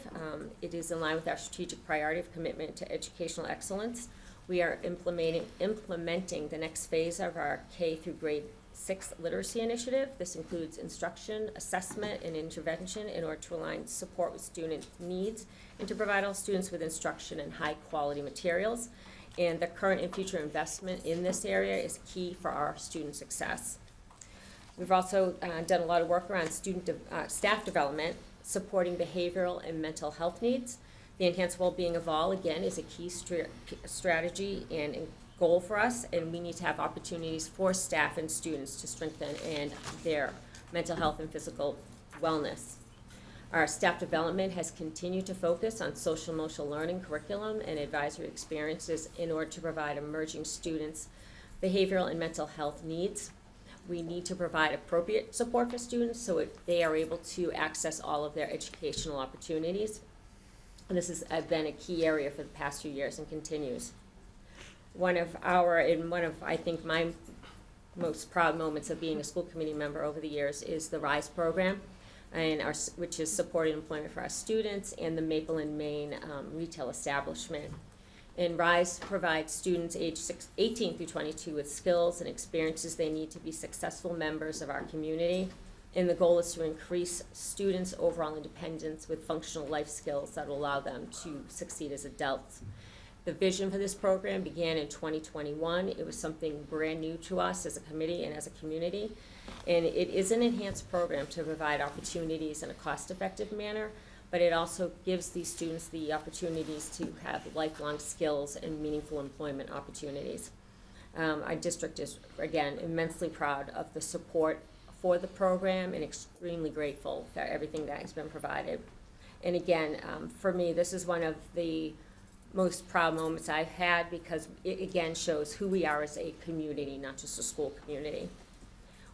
it is in line with our strategic priority of commitment to educational excellence. We are implementing the next phase of our K through grade 6 literacy initiative. This includes instruction, assessment, and intervention in order to align support with student needs and to provide all students with instruction and high-quality materials. And the current and future investment in this area is key for our student success. We've also done a lot of work around staff development, supporting behavioral and mental health needs. The enhanced well-being of all, again, is a key strategy and goal for us, and we need to have opportunities for staff and students to strengthen their mental health and physical wellness. Our staff development has continued to focus on social emotional learning curriculum and advisory experiences in order to provide emerging students behavioral and mental health needs. We need to provide appropriate support for students so they are able to access all of their educational opportunities. And this has been a key area for the past few years and continues. One of I think my most proud moments of being a school committee member over the years is the RISE program, which is supporting employment for our students, and the Maple and Maine retail establishment. And RISE provides students aged 18 through 22 with skills and experiences they need to be successful members of our community. And the goal is to increase students' overall independence with functional life skills that will allow them to succeed as adults. The vision for this program began in 2021. It was something brand new to us as a committee and as a community. And it is an enhanced program to provide opportunities in a cost-effective manner, but it also gives these students the opportunities to have lifelong skills and meaningful employment opportunities. Our district is, again, immensely proud of the support for the program and extremely grateful for everything that has been provided. And again, for me, this is one of the most proud moments I've had because it again shows who we are as a community, not just a school community.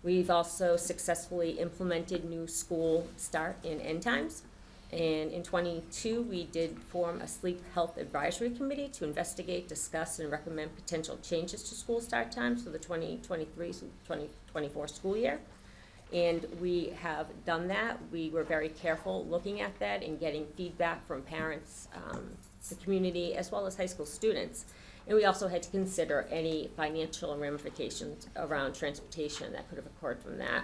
We've also successfully implemented new school start and end times. And in 22, we did form a sleep health advisory committee to investigate, discuss, and recommend potential changes to school start times for the 2023-2024 school year. And we have done that. We were very careful looking at that and getting feedback from parents, the community, as well as high school students. And we also had to consider any financial ramifications around transportation that could have occurred from that.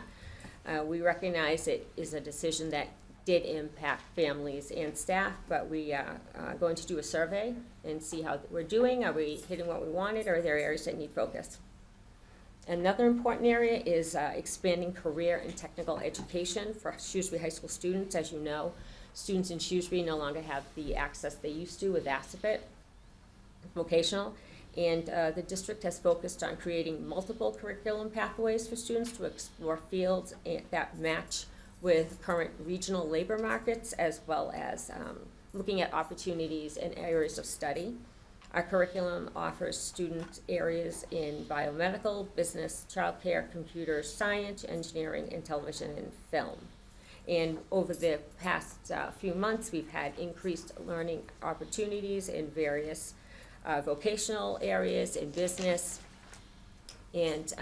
We recognize it is a decision that did impact families and staff, but we are going to do a survey and see how we're doing. Are we hitting what we wanted, or are there areas that need focus? Another important area is expanding career and technical education for Shrewsbury High School students. As you know, students in Shrewsbury no longer have the access they used to with ASAPIT vocational, and the district has focused on creating multiple curriculum pathways for students to explore fields that match with current regional labor markets, as well as looking at opportunities and areas of study. Our curriculum offers students areas in biomedical, business, childcare, computer science, engineering, and television and film. And over the past few months, we've had increased learning opportunities in various vocational areas, in business, and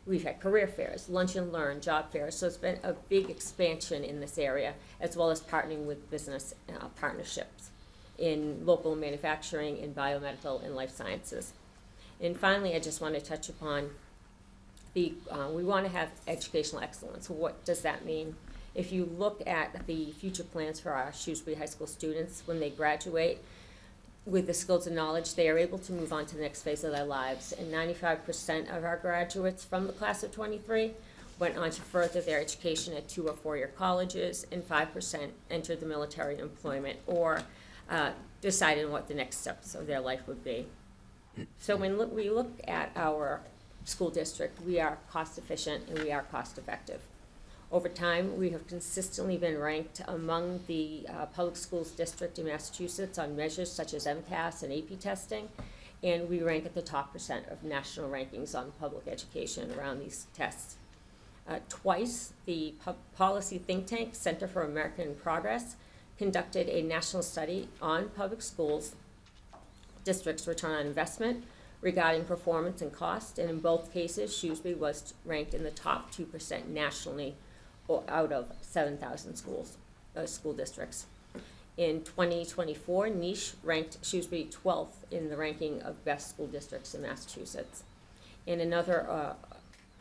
we've had career fairs, lunch and learn, job fairs. So it's been a big expansion in this area, as well as partnering with business partnerships in local manufacturing, in biomedical, and life sciences. And finally, I just want to touch upon we want to have educational excellence. What does that mean? If you look at the future plans for our Shrewsbury High School students when they graduate, with the skills and knowledge, they are able to move on to the next phase of their lives. And 95% of our graduates from the class of 23 went on to further their education at 2 or 4-year colleges, and 5% entered the military employment or decided what the next steps of their life would be. So when we look at our school district, we are cost efficient and we are cost effective. Over time, we have consistently been ranked among the public schools district in Massachusetts on measures such as MCAS and AP testing, and we rank at the top % of national rankings on public education around these tests. Twice, the policy think tank Center for American Progress conducted a national study on public schools districts' return on investment regarding performance and cost, and in both cases, Shrewsbury was ranked in the top 2% nationally out of 7,000 schools, school districts. In 2024, Niche ranked Shrewsbury 12th in the ranking of best school districts in Massachusetts. And another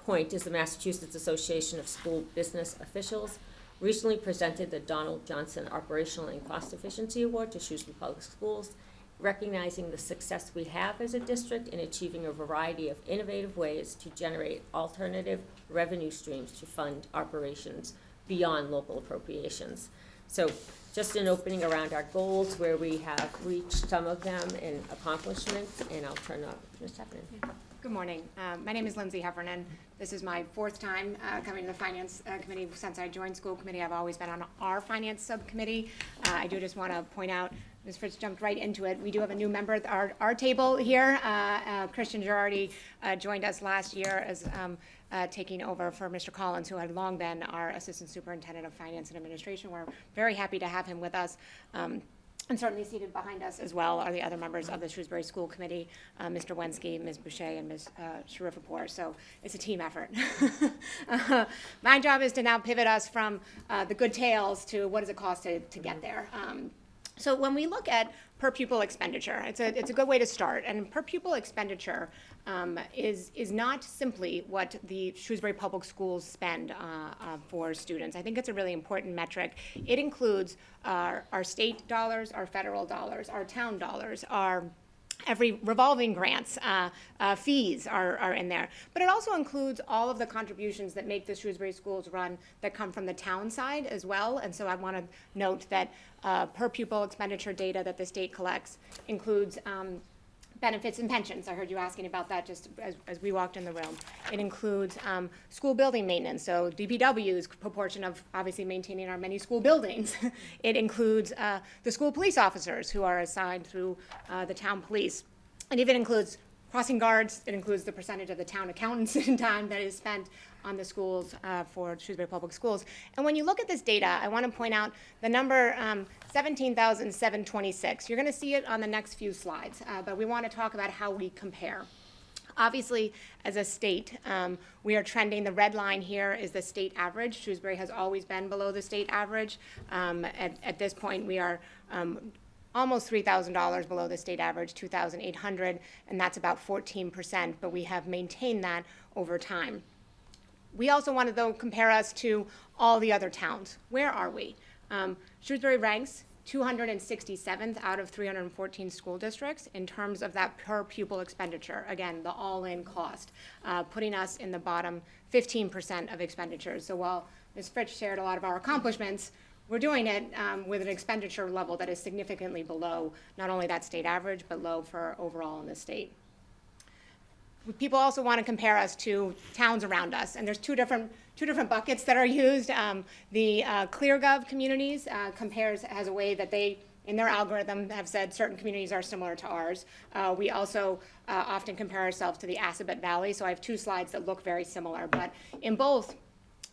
point is the Massachusetts Association of School Business Officials recently presented the Donald Johnson Operational and Cost Efficiency Award to Shrewsbury Public Schools, recognizing the success we have as a district in achieving a variety of innovative ways to generate alternative revenue streams to fund operations beyond local appropriations. So just an opening around our goals where we have reached some of them and accomplishments, and I'll turn up to Ms. Heffernan. Good morning. My name is Lindsay Heffernan. This is my 4th time coming to the Finance Committee. Since I joined school committee, I've always been on our Finance Subcommittee. I do just want to point out, Ms. Fritz jumped right into it. We do have a new member at our table here. Christian Girardi joined us last year as taking over for Mr. Collins, who had long been our Assistant Superintendent of Finance and Administration. We're very happy to have him with us. And certainly seated behind us as well are the other members of the Shrewsbury School Committee, Mr. Wensky, Ms. Boucher, and Ms. Sharifapur. So it's a team effort. My job is to now pivot us from the good tales to what does it cost to get there. So when we look at per pupil expenditure, it's a good way to start. And per pupil expenditure is not simply what the Shrewsbury Public Schools spend for students. I think it's a really important metric. It includes our state dollars, our federal dollars, our town dollars, our every revolving grants, fees are in there. But it also includes all of the contributions that make the Shrewsbury schools run that come from the town side as well. And so I want to note that per pupil expenditure data that the state collects includes benefits and pensions. I heard you asking about that just as we walked in the room. It includes school building maintenance, so DPW's proportion of obviously maintaining our many school buildings. It includes the school police officers who are assigned through the town police. It even includes crossing guards. It includes the percentage of the town accountants in time that is spent on the schools for Shrewsbury Public Schools. And when you look at this data, I want to point out the number 17,726. You're going to see it on the next few slides, but we want to talk about how we compare. Obviously, as a state, we are trending. The red line here is the state average. Shrewsbury has always been below the state average. At this point, we are almost $3,000 below the state average, $2,800, and that's about 14%, but we have maintained that over time. We also want to, though, compare us to all the other towns. Where are we? Shrewsbury ranks 267th out of 314 school districts in terms of that per pupil expenditure. Again, the all-in cost, putting us in the bottom 15% of expenditures. So while Ms. Fritz shared a lot of our accomplishments, we're doing it with an expenditure level that is significantly below not only that state average, but low for overall in the state. People also want to compare us to towns around us, and there's two different buckets that are used. The ClearGov communities has a way that they, in their algorithm, have said certain communities are similar to ours. We also often compare ourselves to the Assabet Valley, so I have two slides that look very similar, but in both,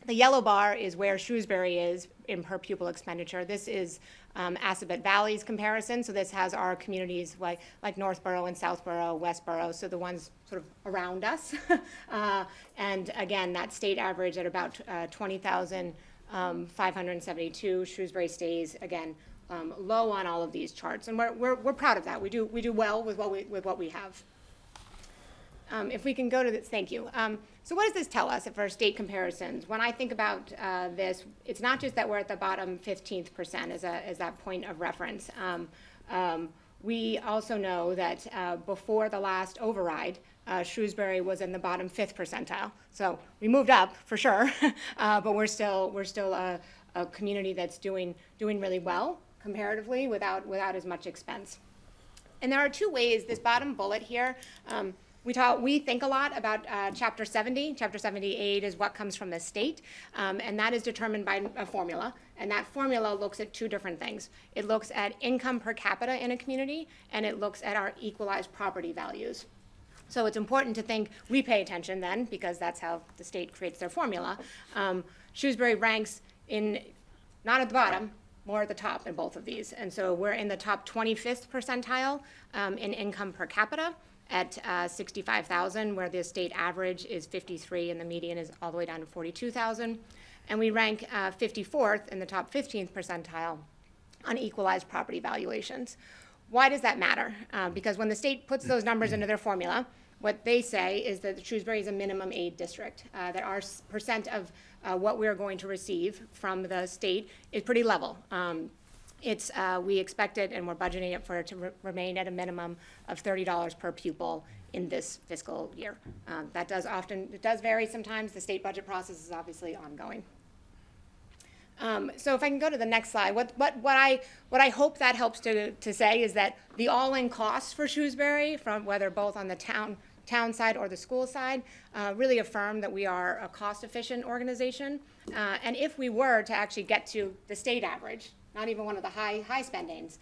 the yellow bar is where Shrewsbury is in per pupil expenditure. This is Assabet Valley's comparison, so this has our communities like Northborough and Southborough, Westborough, so the ones sort of around us. And again, that state average at about 20,572. Shrewsbury stays, again, low on all of these charts, and we're proud of that. We do well with what we have. If we can go to this, thank you. So what does this tell us for state comparisons? When I think about this, it's not just that we're at the bottom 15th percent as that point of reference. We also know that before the last override, Shrewsbury was in the bottom 5th percentile. So we moved up for sure, but we're still a community that's doing really well comparatively without as much expense. And there are two ways. This bottom bullet here. We think a lot about Chapter 70. Chapter 78 is what comes from the state, and that is determined by a formula, and that formula looks at two different things. It looks at income per capita in a community, and it looks at our equalized property values. So it's important to think we pay attention then, because that's how the state creates their formula. Shrewsbury ranks not at the bottom, more at the top in both of these, and so we're in the top 25th percentile in income per capita, at 65,000, where the state average is 53 and the median is all the way down to 42,000. And we rank 54th in the top 15th percentile on equalized property valuations. Why does that matter? Because when the state puts those numbers into their formula, what they say is that Shrewsbury is a minimum aid district, that our percent of what we're going to receive from the state is pretty level. We expect it, and we're budgeting it for it to remain at a minimum of $30 per pupil in this fiscal year. It does vary sometimes. The state budget process is obviously ongoing. So if I can go to the next slide, what I hope that helps to say is that the all-in costs for Shrewsbury, from whether both on the town side or the school side, really affirm that we are a cost-efficient organization. And if we were to actually get to the state average, not even one of the high spendings,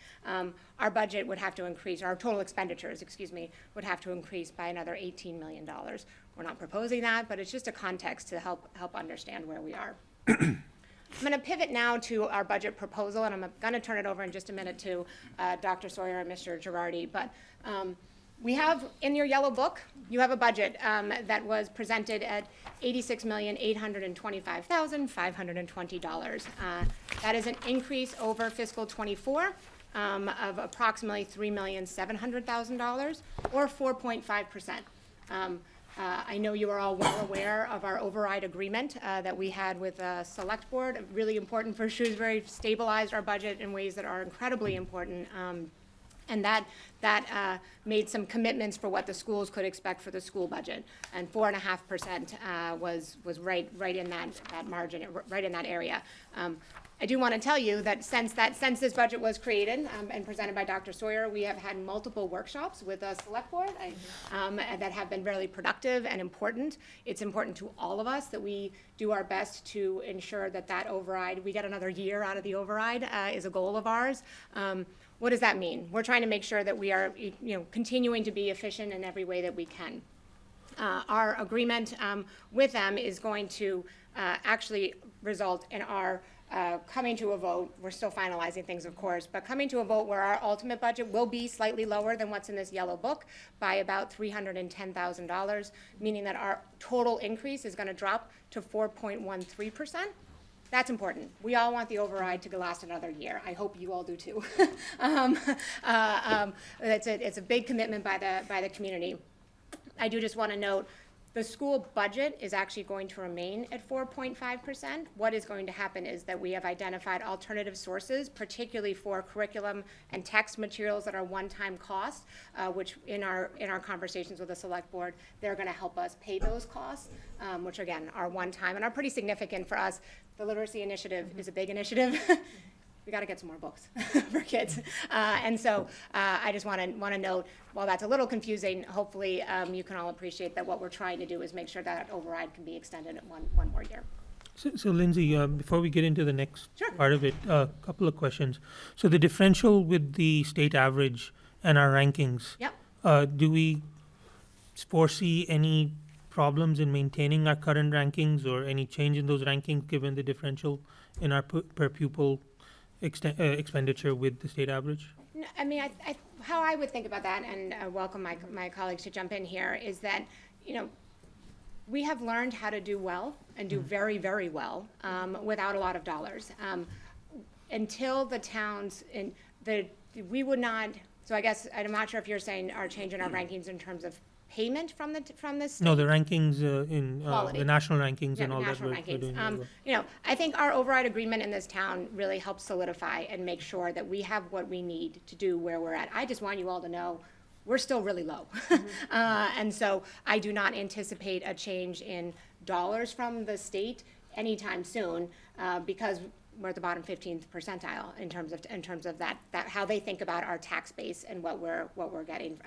our budget would have to increase, our total expenditures, would have to increase by another $18 million. We're not proposing that, but it's just a context to help understand where we are. I'm going to pivot now to our budget proposal, and I'm going to turn it over in just a minute to Dr. Sawyer and Mr. Girardi. But we have, in your yellow book, you have a budget that was presented at $86,825,520. That is an increase over fiscal '24 of approximately $3,700,000, or 4.5%. I know you are all well aware of our override agreement that we had with the Select Board. Really important for Shrewsbury, stabilized our budget in ways that are incredibly important And that made some commitments for what the schools could expect for the school budget. And 4.5% was right in that margin, right in that area. I do want to tell you that since this budget was created and presented by Dr. Sawyer, we have had multiple workshops with the select board that have been really productive and important. It's important to all of us that we do our best to ensure that override, we get another year out of the override, is a goal of ours. What does that mean? We're trying to make sure that we are, continuing to be efficient in every way that we can. Our agreement with them is going to actually result in our coming to a vote. We're still finalizing things, of course, but coming to a vote where our ultimate budget will be slightly lower than what's in this yellow book by about $310,000, meaning that our total increase is going to drop to 4.13%. That's important. We all want the override to last another year. I hope you all do too. It's a big commitment by the community. I do just want to note, the school budget is actually going to remain at 4.5%. What is going to happen is that we have identified alternative sources, particularly for curriculum and text materials that are one-time costs, which in our conversations with the select board, they're going to help us pay those costs, which again are one-time and are pretty significant for us. The literacy initiative is a big initiative. We got to get some more books for kids. And so I just want to note, while that's a little confusing, hopefully you can all appreciate that what we're trying to do is make sure that override can be extended at one more year. So Lindsay, before we get into the next Sure. part of it, a couple of questions. So the differential with the state average and our rankings, Yep. do we foresee any problems in maintaining our current rankings or any change in those rankings given the differential in our per pupil expenditure with the state average? No, I mean, how I would think about that, and welcome my colleagues to jump in here, is that, we have learned how to do well and do very, very well without a lot of dollars. Until the towns, we would not, so I guess, I'm not sure if you're saying our change in our rankings in terms of payment from the state? No, the rankings in Quality. the national rankings Yeah, and all that national we're rankings. doing very well. I think our override agreement in this town really helps solidify and make sure that we have what we need to do where we're at. I just want you all to know, we're still really low. And so I do not anticipate a change in dollars from the state anytime soon, because we're at the bottom 15th percentile in terms of that how they think about our tax base and what we're getting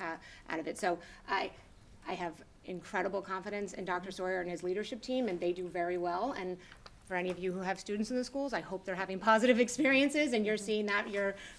out of it. So I have incredible confidence in Dr. Sawyer and his leadership team, and they do very well. And for any of you who have students in the schools, I hope they're having positive experiences and you're seeing that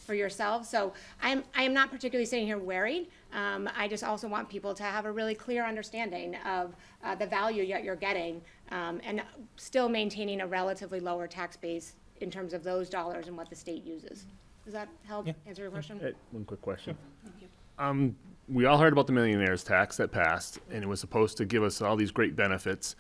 for yourselves. So I am not particularly sitting here worried. I just also want people to have a really clear understanding of the value that you're getting, and still maintaining a relatively lower tax base in terms of those dollars and what the state uses. Does that help answer your question? One quick question. Thank you. We all heard about the millionaire's tax that passed, and it was supposed to give us all these great benefits.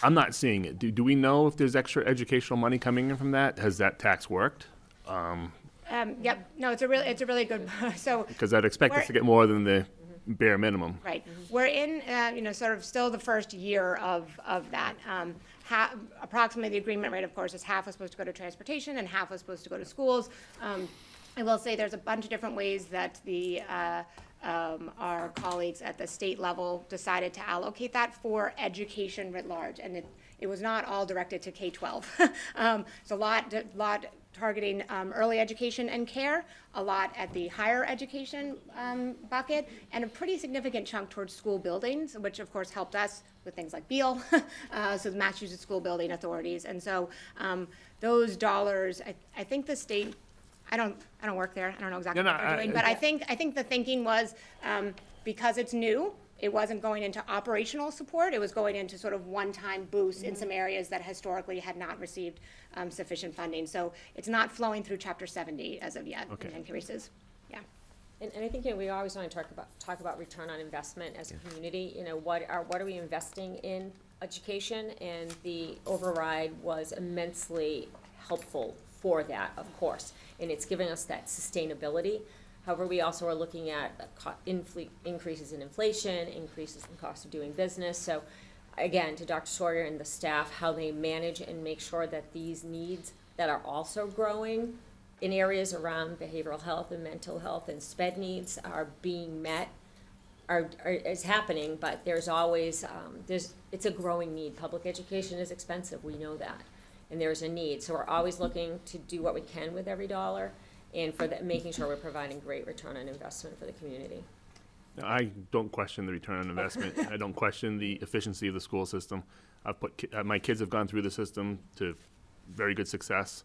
I'm not seeing it. Do we know if there's extra educational money coming in from that? Has that tax worked? Yep. No, it's a really good. So Because I'd expect us to get more than the bare minimum. right, we're in sort of still the first year of that. Approximately the agreement rate, of course, is half was supposed to go to transportation and half was supposed to go to schools. I will say there's a bunch of different ways that our colleagues at the state level decided to allocate that for education writ large, and it was not all directed to K-12. It's a lot targeting early education and care, a lot at the higher education bucket, and a pretty significant chunk towards school buildings, which of course helped us with things like Beal, so the Massachusetts School Building Authorities. And so those dollars, I think the state, I don't work there. I don't know exactly what they're doing, but I think the thinking was, because it's new, it wasn't going into operational support. It was going into sort of one-time boosts in some areas that historically had not received sufficient funding. So it's not flowing through Chapter 70 as of yet in increases. Yeah. And I think we always want to talk about return on investment as a community. What are we investing in education? And the override was immensely helpful for that, of course, and it's giving us that sustainability. However, we also are looking at increases in inflation, increases in cost of doing business. So again, to Dr. Sawyer and the staff, how they manage and make sure that these needs that are also growing in areas around behavioral health and mental health and SPED needs are being met, is happening, but there's always, it's a growing need. Public education is expensive, we know that, and there's a need. So we're always looking to do what we can with every dollar, and for making sure we're providing great return on investment for the community. Now, I don't question the return on investment. I don't question the efficiency of the school system. I've put, my kids have gone through the system to very good success.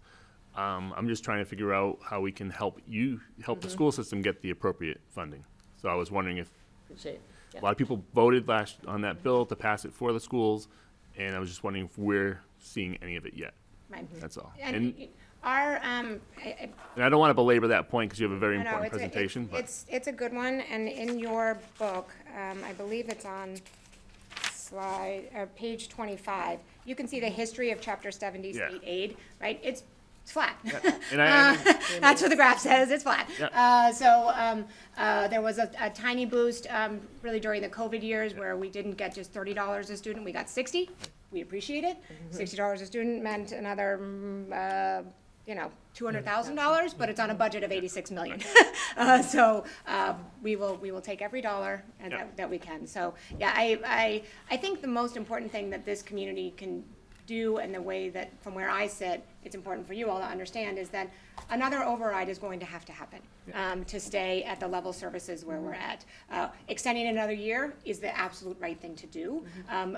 I'm just trying to figure out how we can help the school system get the appropriate funding. So I was wondering if Appreciate it. Yeah. a lot of people voted on that bill to pass it for the schools, and I was just wondering if we're seeing any of it yet. Right. That's all. And our, And I don't want to belabor that point because you have a very no, no, important it's a- presentation. But It's a good one, and in your book, I believe it's on page 25, you can see the history of Chapter 70 Yeah. state aid, right? It's flat. And I- That's what the graph says, it's flat. Yeah. There was a tiny boost, really during the COVID years where we didn't get just $30 a student, we got 60. We appreciate it. $60 a student meant another, $200,000, but it's on a budget of 86 million. We will take every dollar that we can. So, yeah, I think the most important thing that this community can do, and the way that, from where I sit, it's important for you all to understand, is that another override is going to have to happen to stay at the level services where we're at. Extending another year is the absolute right thing to do,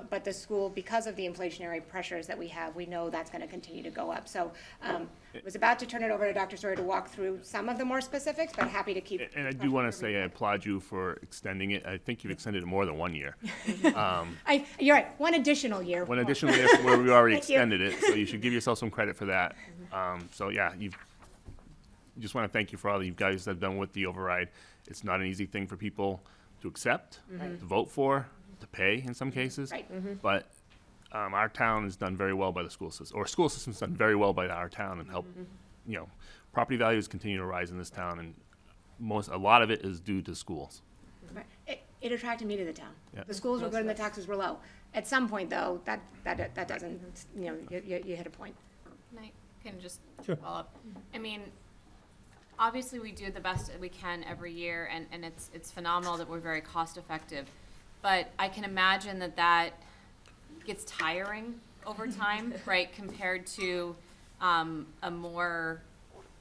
but the school, because of the inflationary pressures that we have, we know that's going to continue to go up. So I was about to turn it over to Dr. Sawyer to walk through some of the more specifics, but happy to keep. And I do want to say I applaud you for extending it. I think you've extended it more than 1 year. You're right, one additional year. One additional year where we already Thank you. extended it, so you should give yourself some credit for that. So yeah, just want to thank you for all that you guys have done with the override. It's not an easy thing for people to accept, to vote for, to pay in some cases. Right. But our town has done very well by the school system, or school system's done very well by our town and helped, property values continue to rise in this town, and a lot of it is due to schools. Right. It attracted me to the town. Yeah. The schools were good and the taxes were low. At some point, though, that doesn't, you hit a point. Can just Sure. follow up. I mean, obviously we do the best that we can every year, and it's phenomenal that we're very cost effective. But I can imagine that gets tiring over time, right? Compared to a more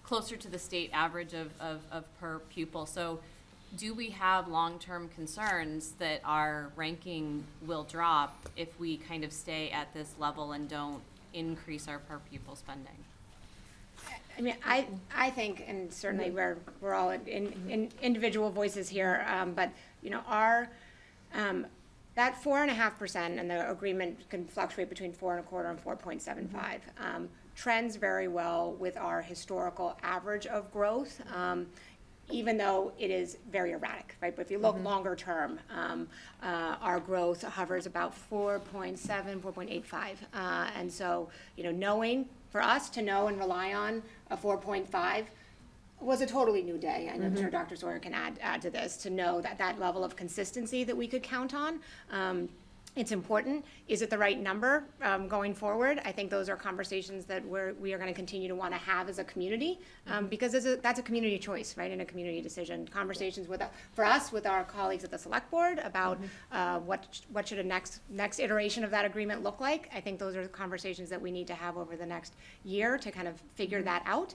closer to the state average of per pupil. So do we have long-term concerns that our ranking will drop if we kind of stay at this level and don't increase our per pupil spending? I mean, I think, and certainly we're all in individual voices here, but, our, that 4.5%, and the agreement can fluctuate between 4.25% and 4.75%, trends very well with our historical average of growth, even though it is very erratic, right? But if you look longer term, our growth hovers about 4.7, 4.85. And so, for us to know and rely on a 4.5 was a totally new day. And I'm sure Dr. Sawyer can add to this, to know that level of consistency that we could count on. It's important. Is it the right number going forward? I think those are conversations that we are going to continue to want to have as a community, because that's a community choice, right, and a community decision. Conversations for us with our colleagues at the select board about what should a next iteration of that agreement look like. I think those are the conversations that we need to have over the next year to kind of figure that out.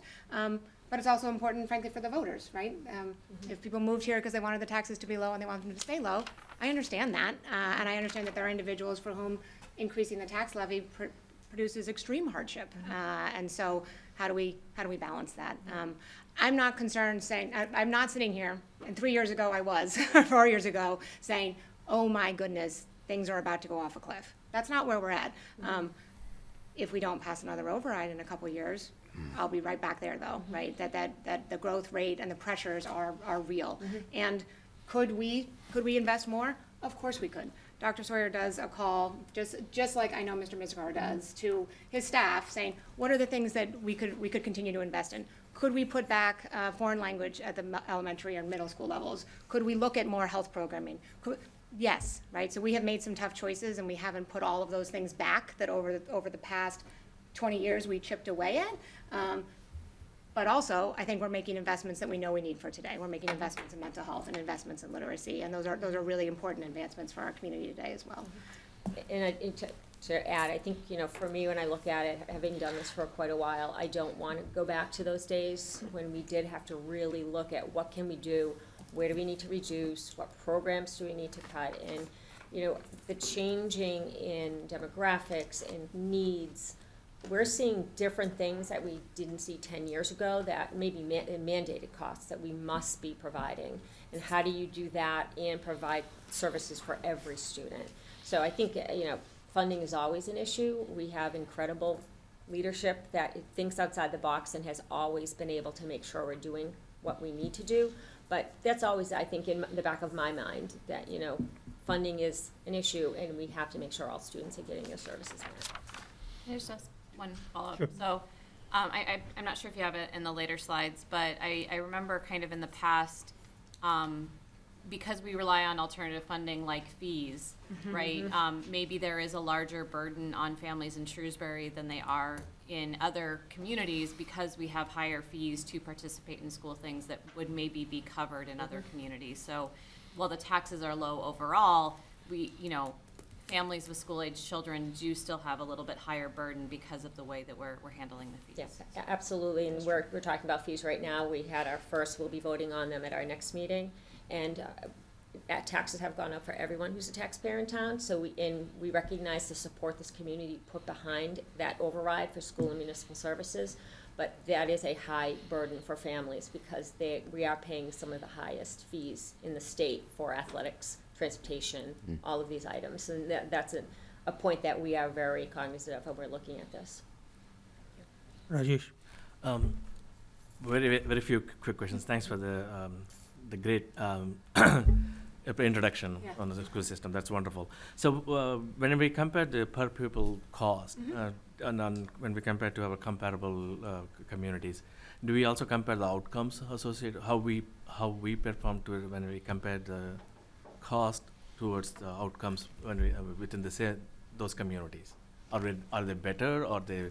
But it's also important, frankly, for the voters, right? If people moved here because they wanted the taxes to be low and they wanted them to stay low, I understand that. And I understand that there are individuals for whom increasing the tax levy produces extreme hardship. And so how do we balance that? I'm not concerned I'm not sitting here, and 3 years ago I was, 4 years ago, saying, oh my goodness, things are about to go off a cliff. That's not where we're at. If we don't pass another override in a couple years, I'll be right back there, though, right? That the growth rate and the pressures are real. And could we invest more? Of course we could. Dr. Sawyer does a call, just like I know Mr. Miskar does, to his staff, saying, what are the things that we could continue to invest in? Could we put back foreign language at the elementary and middle school levels? Could we look at more health programming? Yes, right? So we have made some tough choices, and we haven't put all of those things back that over the past 20 years we chipped away at. But also, I think we're making investments that we know we need for today. We're making investments in mental health and investments in literacy, and those are really important advancements for our community today as well. And to add, I think, for me, when I look at it, having done this for quite a while, I don't want to go back to those days when we did have to really look at what can we do, where do we need to reduce, what programs do we need to cut, and, the changing in demographics and needs. We're seeing different things that we didn't see 10 years ago that maybe mandated costs that we must be providing. And how do you do that and provide services for every student? So I think, funding is always an issue. We have incredible leadership that thinks outside the box and has always been able to make sure we're doing what we need to do. But that's always, I think, in the back of my mind that, funding is an issue and we have to make sure all students are getting their services met. There's just one follow-up. Sure. So, I'm not sure if you have it in the later slides, but I remember kind of in the past, because we rely on alternative funding like fees, right? Maybe there is a larger burden on families in Shrewsbury than they are in other communities because we have higher fees to participate in school things that would maybe be covered in other communities. So while the taxes are low overall, we, families with school-age children do still have a little bit higher burden because of the way that we're handling the fees. Yes, absolutely, and we're talking about fees right now. We had our first, we'll be voting on them at our next meeting, and taxes have gone up for everyone who's a taxpayer in town, so we recognize the support this community put behind that override for school and municipal services, but that is a high burden for families because we are paying some of the highest fees in the state for athletics, transportation, all of these items. And that's a point that we are very cognizant of when we're looking at this. Rajesh? Very few quick questions. Thanks for the great introduction on the school system. That's wonderful. So when we compare the per pupil cost, and when we compare to our comparable communities, do we also compare the outcomes associated, how we perform to it when we compare the cost towards the outcomes when we within those communities? Are they better or they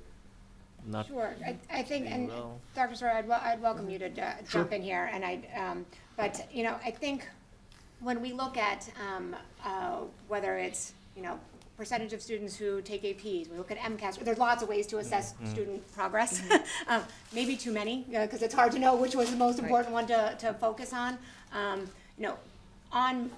not? Sure, I think, and well? Dr. Sawyer, I'd welcome you to jump in here, and but I think when we look at whether it's percentage of students who take APs, we look at MCAS. There's lots of ways to assess student progress. Maybe too many because it's hard to know which was the most important one to focus on. On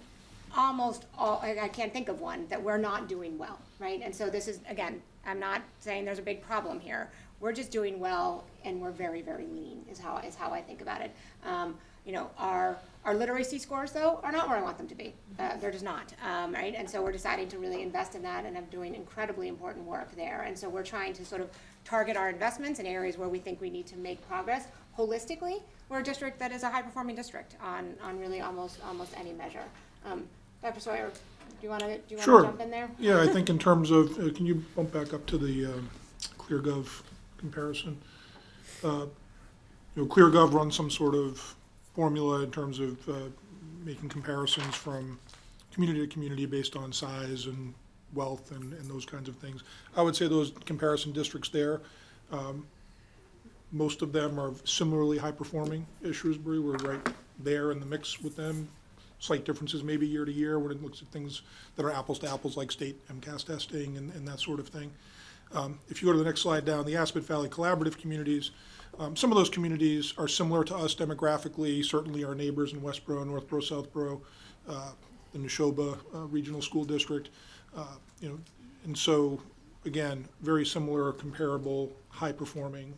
almost all, I can't think of one that we're not doing well, right? And so this is, again, I'm not saying there's a big problem here. We're just doing well, and we're very, very lean is how I think about it. Our literacy scores, though, are not where I want them to be. They're just not, right? And so we're deciding to really invest in that, and I'm doing incredibly important work there. And so we're trying to sort of target our investments in areas where we think we need to make progress. Holistically, we're a district that is a high-performing district on really almost any measure. Dr. Sawyer, do you want to jump in there? Yeah, I think in terms of, can you bump back up to the ClearGov comparison? ClearGov runs some sort of formula in terms of making comparisons from community to community based on size and wealth and those kinds of things. I would say those comparison districts there, most of them are similarly high-performing as Shrewsbury. We're right there in the mix with them. Slight differences maybe year to year when it looks at things that are apples to apples like state MCAS testing and that sort of thing. If you go to the next slide down, the Aspet Valley Collaborative Communities, some of those communities are similar to us demographically, certainly our neighbors in Westboro, Northboro, Southboro, the Neshoba Regional School District, and so, again, very similar, comparable, high-performing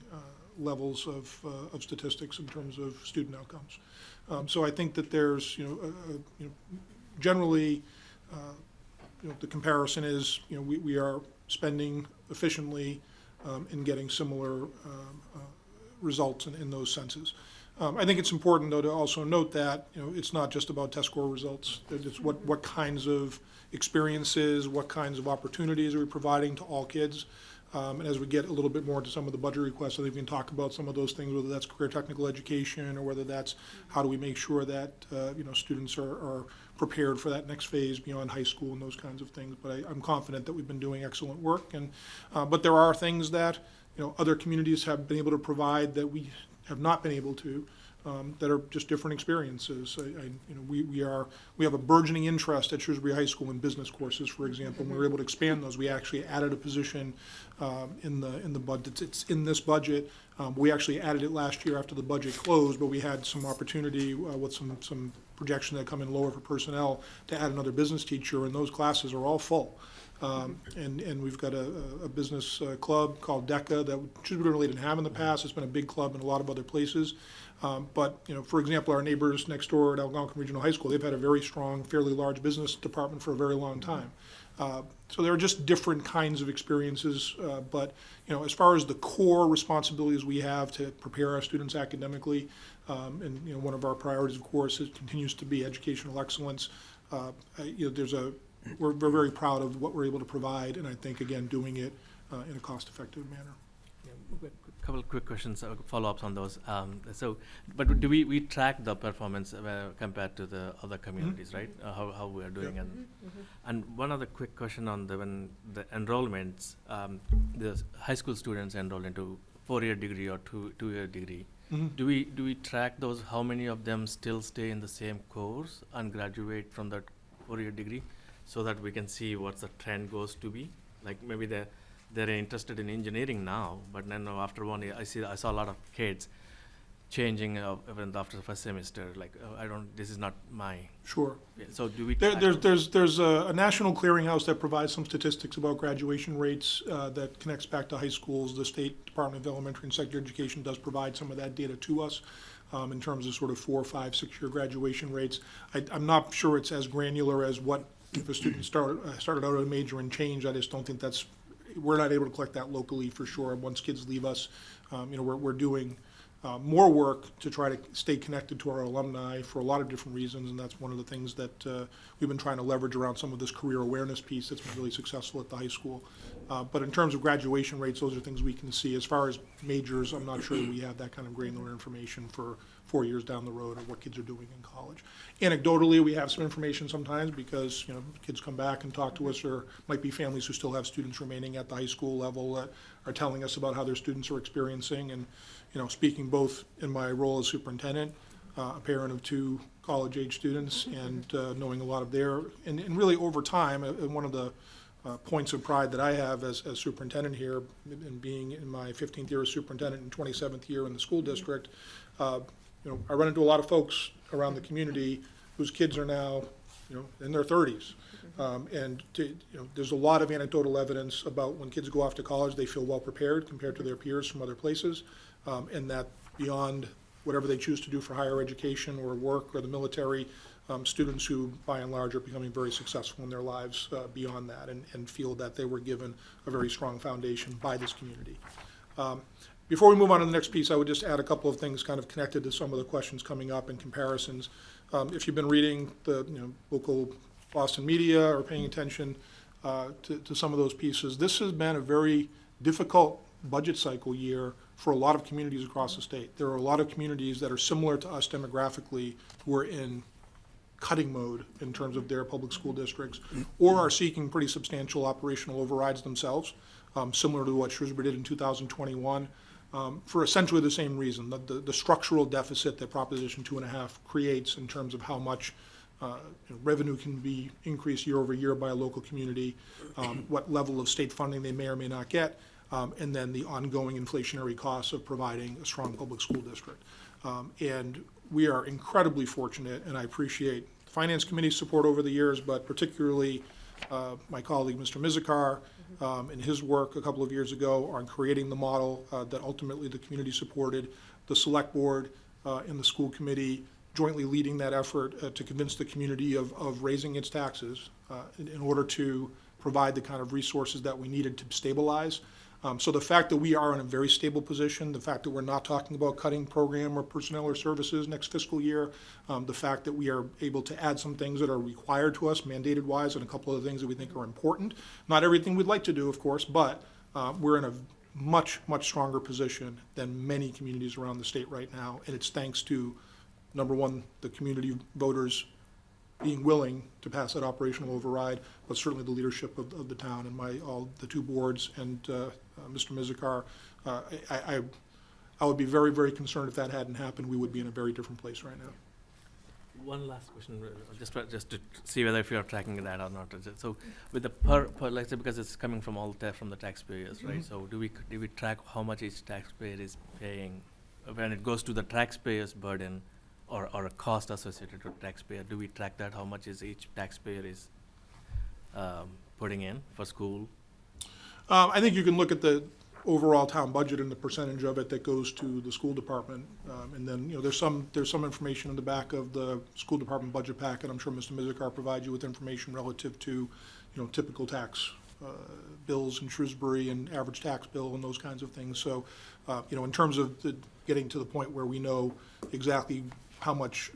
levels of statistics in terms of student outcomes. So I think that there's, generally, the comparison is, we are spending efficiently and getting similar results in those senses. I think it's important, though, to also note that, it's not just about test score results. It's what kinds of experiences, what kinds of opportunities are we providing to all kids. And as we get a little bit more into some of the budget requests, I think we can talk about some of those things, whether that's career technical education or whether that's how do we make sure that, students are prepared for that next phase beyond high school and those kinds of things. But I'm confident that we've been doing excellent work. And but there are things that, other communities have been able to provide that we have not been able to, that are just different experiences. We have a burgeoning interest at Shrewsbury High School in business courses, for example. And we were able to expand those. We actually added a position in the budget. It's in this budget. We actually added it last year after the budget closed, but we had some opportunity with some projection that come in lower for personnel to add another business teacher, and those classes are all full. And we've got a business club called DECA that Shrewsbury really didn't have in the past. It's been a big club in a lot of other places. But, for example, our neighbors next door at Algonquin Regional High School, they've had a very strong, fairly large business department for a very long time. So there are just different kinds of experiences. But, as far as the core responsibilities we have to prepare our students academically, and, one of our priorities, of course, continues to be educational excellence. We're very proud of what we're able to provide, and I think, again, doing it in a cost-effective manner. Couple of quick questions, follow-ups on those. But do we track the performance compared to the other communities, right? How we are doing, Yeah. and one other quick question on when the enrollments, the high school students enroll into 4-year degree or two-year degree. Mhm. Do we track those? How many of them still stay in the same course and graduate from that 4-year degree, so that we can see what the trend goes to be? Like maybe they're interested in engineering now, but then after 1 year, I saw a lot of kids changing even after the first semester. Like this is not my. Sure. Yeah, so do we? There's a national clearinghouse that provides some statistics about graduation rates that connects back to high schools. The State Department of Elementary and Secondary Education does provide some of that data to us in terms of sort of 4, 5, 6-year graduation rates. I'm not sure it's as granular as what if a student started out at a major and changed. I just don't think we're not able to collect that locally for sure. Once kids leave us, we're doing more work to try to stay connected to our alumni for a lot of different reasons, and that's one of the things that we've been trying to leverage around some of this career awareness piece that's been really successful at the high school. But in terms of graduation rates, those are things we can see. As far as majors, I'm not sure that we have that kind of granular information for 4 years down the road or what kids are doing in college. Anecdotally, we have some information sometimes because, kids come back and talk to us, or might be families who still have students remaining at the high school level that are telling us about how their students are experiencing. And, speaking both in my role as superintendent, a parent of 2 college-age students, and knowing a lot of and really over time, and one of the points of pride that I have as superintendent here, and being in my 15th year as superintendent and 27th year in the school district, I run into a lot of folks around the community whose kids are now, in their 30s. There's a lot of anecdotal evidence about when kids go off to college, they feel well prepared compared to their peers from other places, and that beyond whatever they choose to do for higher education or work or the military, students who, by and large, are becoming very successful in their lives beyond that, and feel that they were given a very strong foundation by this community. Before we move on to the next piece, I would just add a couple of things kind of connected to some of the questions coming up and comparisons. If you've been reading the local Boston media or paying attention to some of those pieces, this has been a very difficult budget cycle year for a lot of communities across the state. There are a lot of communities that are similar to us demographically who are in cutting mode in terms of their public school districts, or are seeking pretty substantial operational overrides themselves, similar to what Shrewsbury did in 2021, for essentially the same reason, the structural deficit that Proposition 2.5 creates in terms of how much revenue can be increased year over year by a local community, what level of state funding they may or may not get, and then the ongoing inflationary costs of providing a strong public school district. And we are incredibly fortunate, and I appreciate the Finance Committee's support over the years, but particularly my colleague, Mr. Mizikar, and his work a couple of years ago on creating the model that ultimately the community supported, the Select Board and the School Committee jointly leading that effort to convince the community of raising its taxes in order to provide the kind of resources that we needed to stabilize. So the fact that we are in a very stable position, the fact that we're not talking about cutting program or personnel or services next fiscal year, the fact that we are able to add some things that are required to us mandated wise, and a couple of things that we think are important. Not everything we'd like to do, of course, but we're in a much, much stronger position than many communities around the state right now. And it's thanks to, number one, the community voters being willing to pass that operational override, but certainly the leadership of the town and the 2 boards and Mr. Mizikar. I would be very, very concerned if that hadn't happened. We would be in a very different place right now. One last question, just to see whether if you are tracking that or not. So with the like say, because it's coming from from the taxpayers, right? So do we track how much each taxpayer is paying when it goes to the taxpayer's burden or a cost associated with taxpayer? Do we track that, how much is each taxpayer is putting in for school? I think you can look at the overall town budget and the percentage of it that goes to the school department. And then, there's some information in the back of the school department budget packet. I'm sure Mr. Mizikar provides you with information relative to, typical tax bills in Shrewsbury and average tax bill and those kinds of things. So, in terms of getting to the point where we know exactly how much,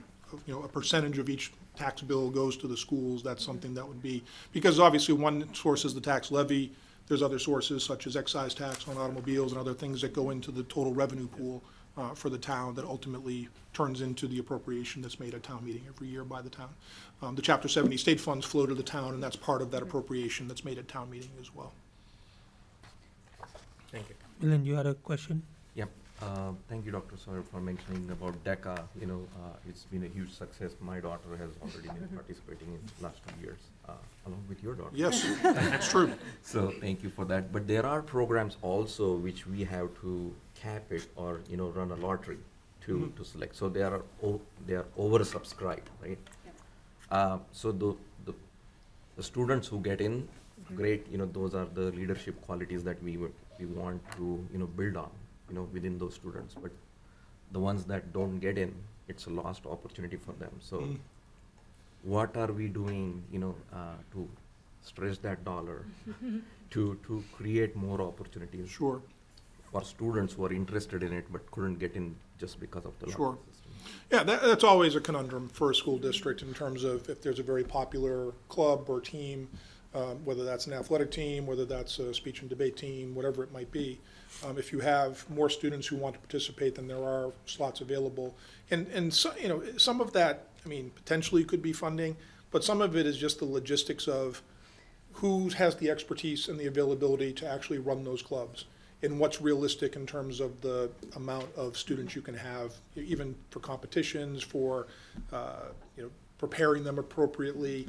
a percentage of each tax bill goes to the schools, that's something that would be, because obviously one source is the tax levy. There's other sources such as excise tax on automobiles and other things that go into the total revenue pool for the town that ultimately turns into the appropriation that's made at town meeting every year by the town. The Chapter 70 state funds flow to the town, and that's part of that appropriation that's made at town meeting as well. Thank you. Milan, you had a question? Yep. Thank you, Dr. Sawyer, for mentioning about DECA. It's been a huge success. My daughter has already been participating in the last 2 years, along with your daughter. Yes, that's true. So thank you for that. But there are programs also which we have to cap it or, run a lottery to select. So they are oversubscribed, right? So the students who get in, great, those are the leadership qualities that we want to, build on, within those students. But the ones that don't get in, it's a lost opportunity for them. So what are we doing, to stretch that dollar to create more opportunities? Sure. For students who are interested in it but couldn't get in just because of the Sure. lottery system. Yeah, that's always a conundrum for a school district in terms of if there's a very popular club or team, whether that's an athletic team, whether that's a speech and debate team, whatever it might be. If you have more students who want to participate than there are slots available. And so, some of that, potentially could be funding, but some of it is just the logistics of who has the expertise and the availability to actually run those clubs, and what's realistic in terms of the amount of students you can have, even for competitions, for preparing them appropriately.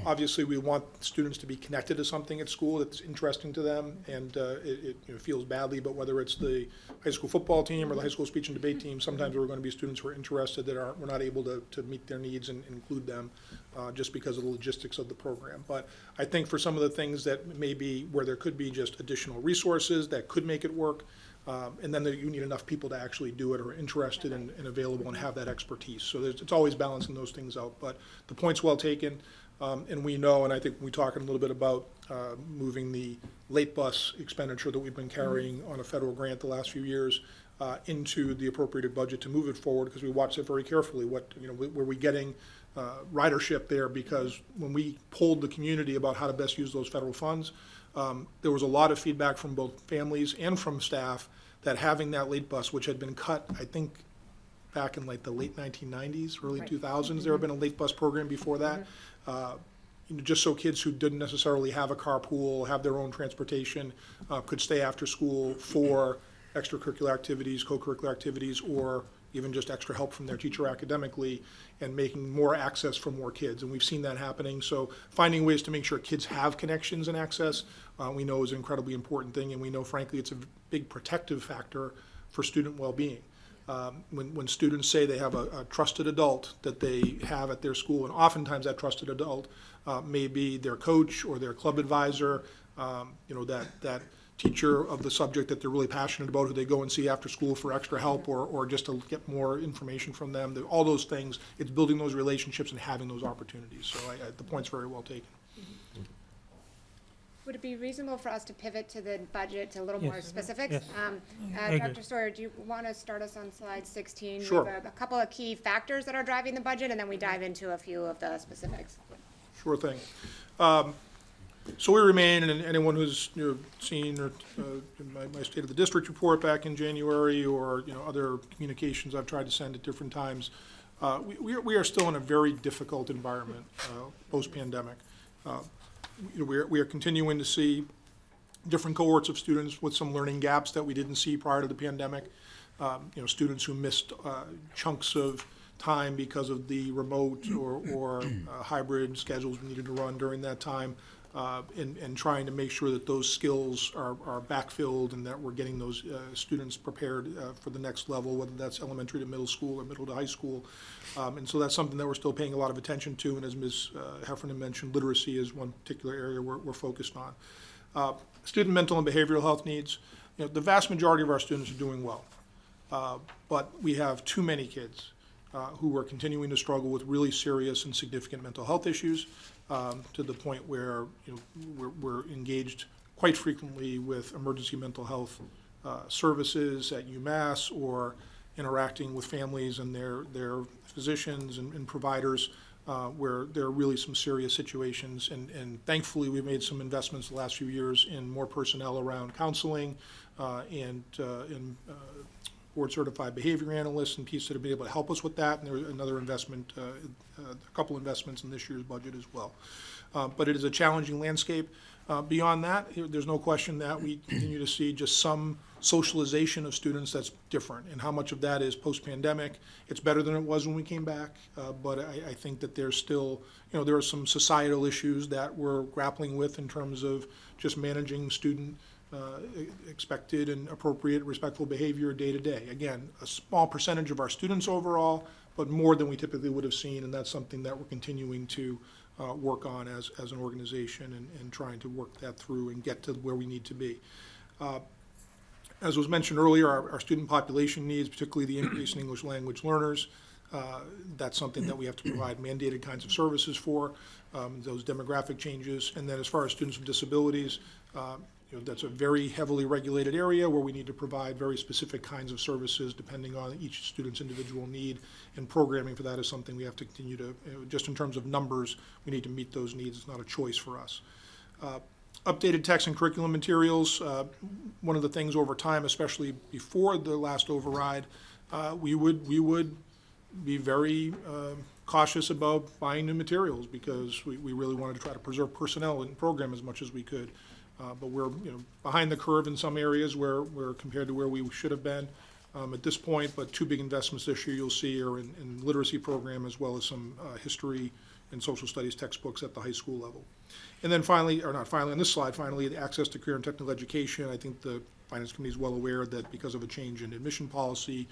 Obviously we want students to be connected to something at school that's interesting to them, and it feels badly, but whether it's the high school football team or the high school speech and debate team, sometimes there are going to be students who are interested that we're not able to meet their needs and include them just because of the logistics of the program. But I think for some of the things that may be where there could be just additional resources that could make it work, and then you need enough people to actually do it or are interested and available and have that expertise. So it's always balancing those things out. But the point's well taken, and we know, and I think we talked a little bit about moving the late bus expenditure that we've been carrying on a federal grant the last few years into the appropriated budget to move it forward, because we watched it very carefully. Were we getting ridership there? Because when we polled the community about how to best use those federal funds, there was a lot of feedback from both families and from staff that having that late bus, which had been cut, I think, back in like the late 1990s, early 2000s, there had been a late bus program before that. Just so kids who didn't necessarily have a carpool, have their own transportation, could stay after school for extracurricular activities, co-curricular activities, or even just extra help from their teacher academically, and making more access for more kids. And we've seen that happening. So finding ways to make sure kids have connections and access, we know is an incredibly important thing. And we know, frankly, it's a big protective factor for student well-being. When students say they have a trusted adult that they have at their school, and oftentimes that trusted adult may be their coach or their club advisor, that teacher of the subject that they're really passionate about, who they go and see after school for extra help or just to get more information from them. All those things, it's building those relationships and having those opportunities. So the point's very well taken. Would it be reasonable for us to pivot to the budget to a little Yes. more specifics? Yes. I agree. Dr. Sawyer, do you want to start us on slide 16? Sure. We have a couple of key factors that are driving the budget, and then we dive into a few of the specifics. Sure thing. So we remain, and anyone who's seen or, my State of the District report back in January, or other communications I've tried to send at different times, we are still in a very difficult environment post-pandemic. We are continuing to see different cohorts of students with some learning gaps that we didn't see prior to the pandemic. Students who missed chunks of time because of the remote or hybrid schedules we needed to run during that time, and trying to make sure that those skills are backfilled and that we're getting those students prepared for the next level, whether that's elementary to middle school or middle to high school. And so that's something that we're still paying a lot of attention to, and as Ms. Heffernan mentioned, literacy is one particular area we're focused on. Student mental and behavioral health needs. The vast majority of our students are doing well, but we have too many kids who are continuing to struggle with really serious and significant mental health issues, to the point where we're engaged quite frequently with emergency mental health services at UMass, or interacting with families and their physicians and providers, where there are really some serious situations. And thankfully, we've made some investments the last few years in more personnel around counseling and in board-certified behavior analysts and pieces that have been able to help us with that. And there's another investment, a couple investments in this year's budget as well. But it is a challenging landscape. Beyond that, there's no question that we continue to see just some socialization of students that's different, and how much of that is post-pandemic. It's better than it was when we came back, but I think that there's still, there are some societal issues that we're grappling with in terms of just managing student expected and appropriate respectful behavior day to day. Again, a small percentage of our students overall, but more than we typically would have seen, and that's something that we're continuing to work on as an organization, and trying to work that through and get to where we need to be. As was mentioned earlier, our student population needs, particularly the increase in English language learners, that's something that we have to provide mandated kinds of services for, those demographic changes. And then as far as students with disabilities, that's a very heavily regulated area where we need to provide very specific kinds of services depending on each student's individual need, and programming for that is something we have to continue to, just in terms of numbers, we need to meet those needs. It's not a choice for us. Updated text and curriculum materials. One of the things over time, especially before the last override, we would be very cautious about buying new materials, because we really wanted to try to preserve personnel and program as much as we could. But we're behind the curve in some areas where we're compared to where we should have been at this point. But two big investments this year you'll see are in literacy program, as well as some history and social studies textbooks at the high school level. And then finally, or not finally, on this slide, finally, the access to career and technical education. I think the Finance Committee is well aware that because of a change in admission policy,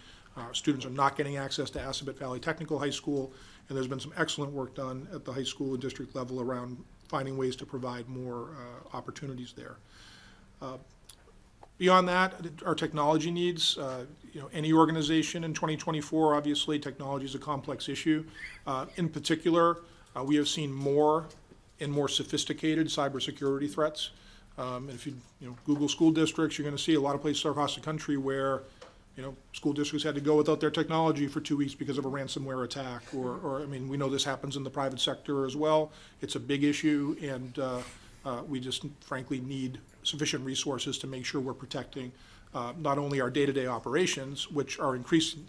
students are not getting access to Assabet Valley Technical High School, and there's been some excellent work done at the high school and district level around finding ways to provide more opportunities there. Beyond that, our technology needs, any organization in 2024, obviously, technology is a complex issue. In particular, we have seen more and more sophisticated cybersecurity threats. And if you Google school districts, you're going to see a lot of places across the country where school districts had to go without their technology for 2 weeks because of a ransomware attack, or I mean, we know this happens in the private sector as well. It's a big issue, and we just frankly need sufficient resources to make sure we're protecting not only our day-to-day operations, which are increasing,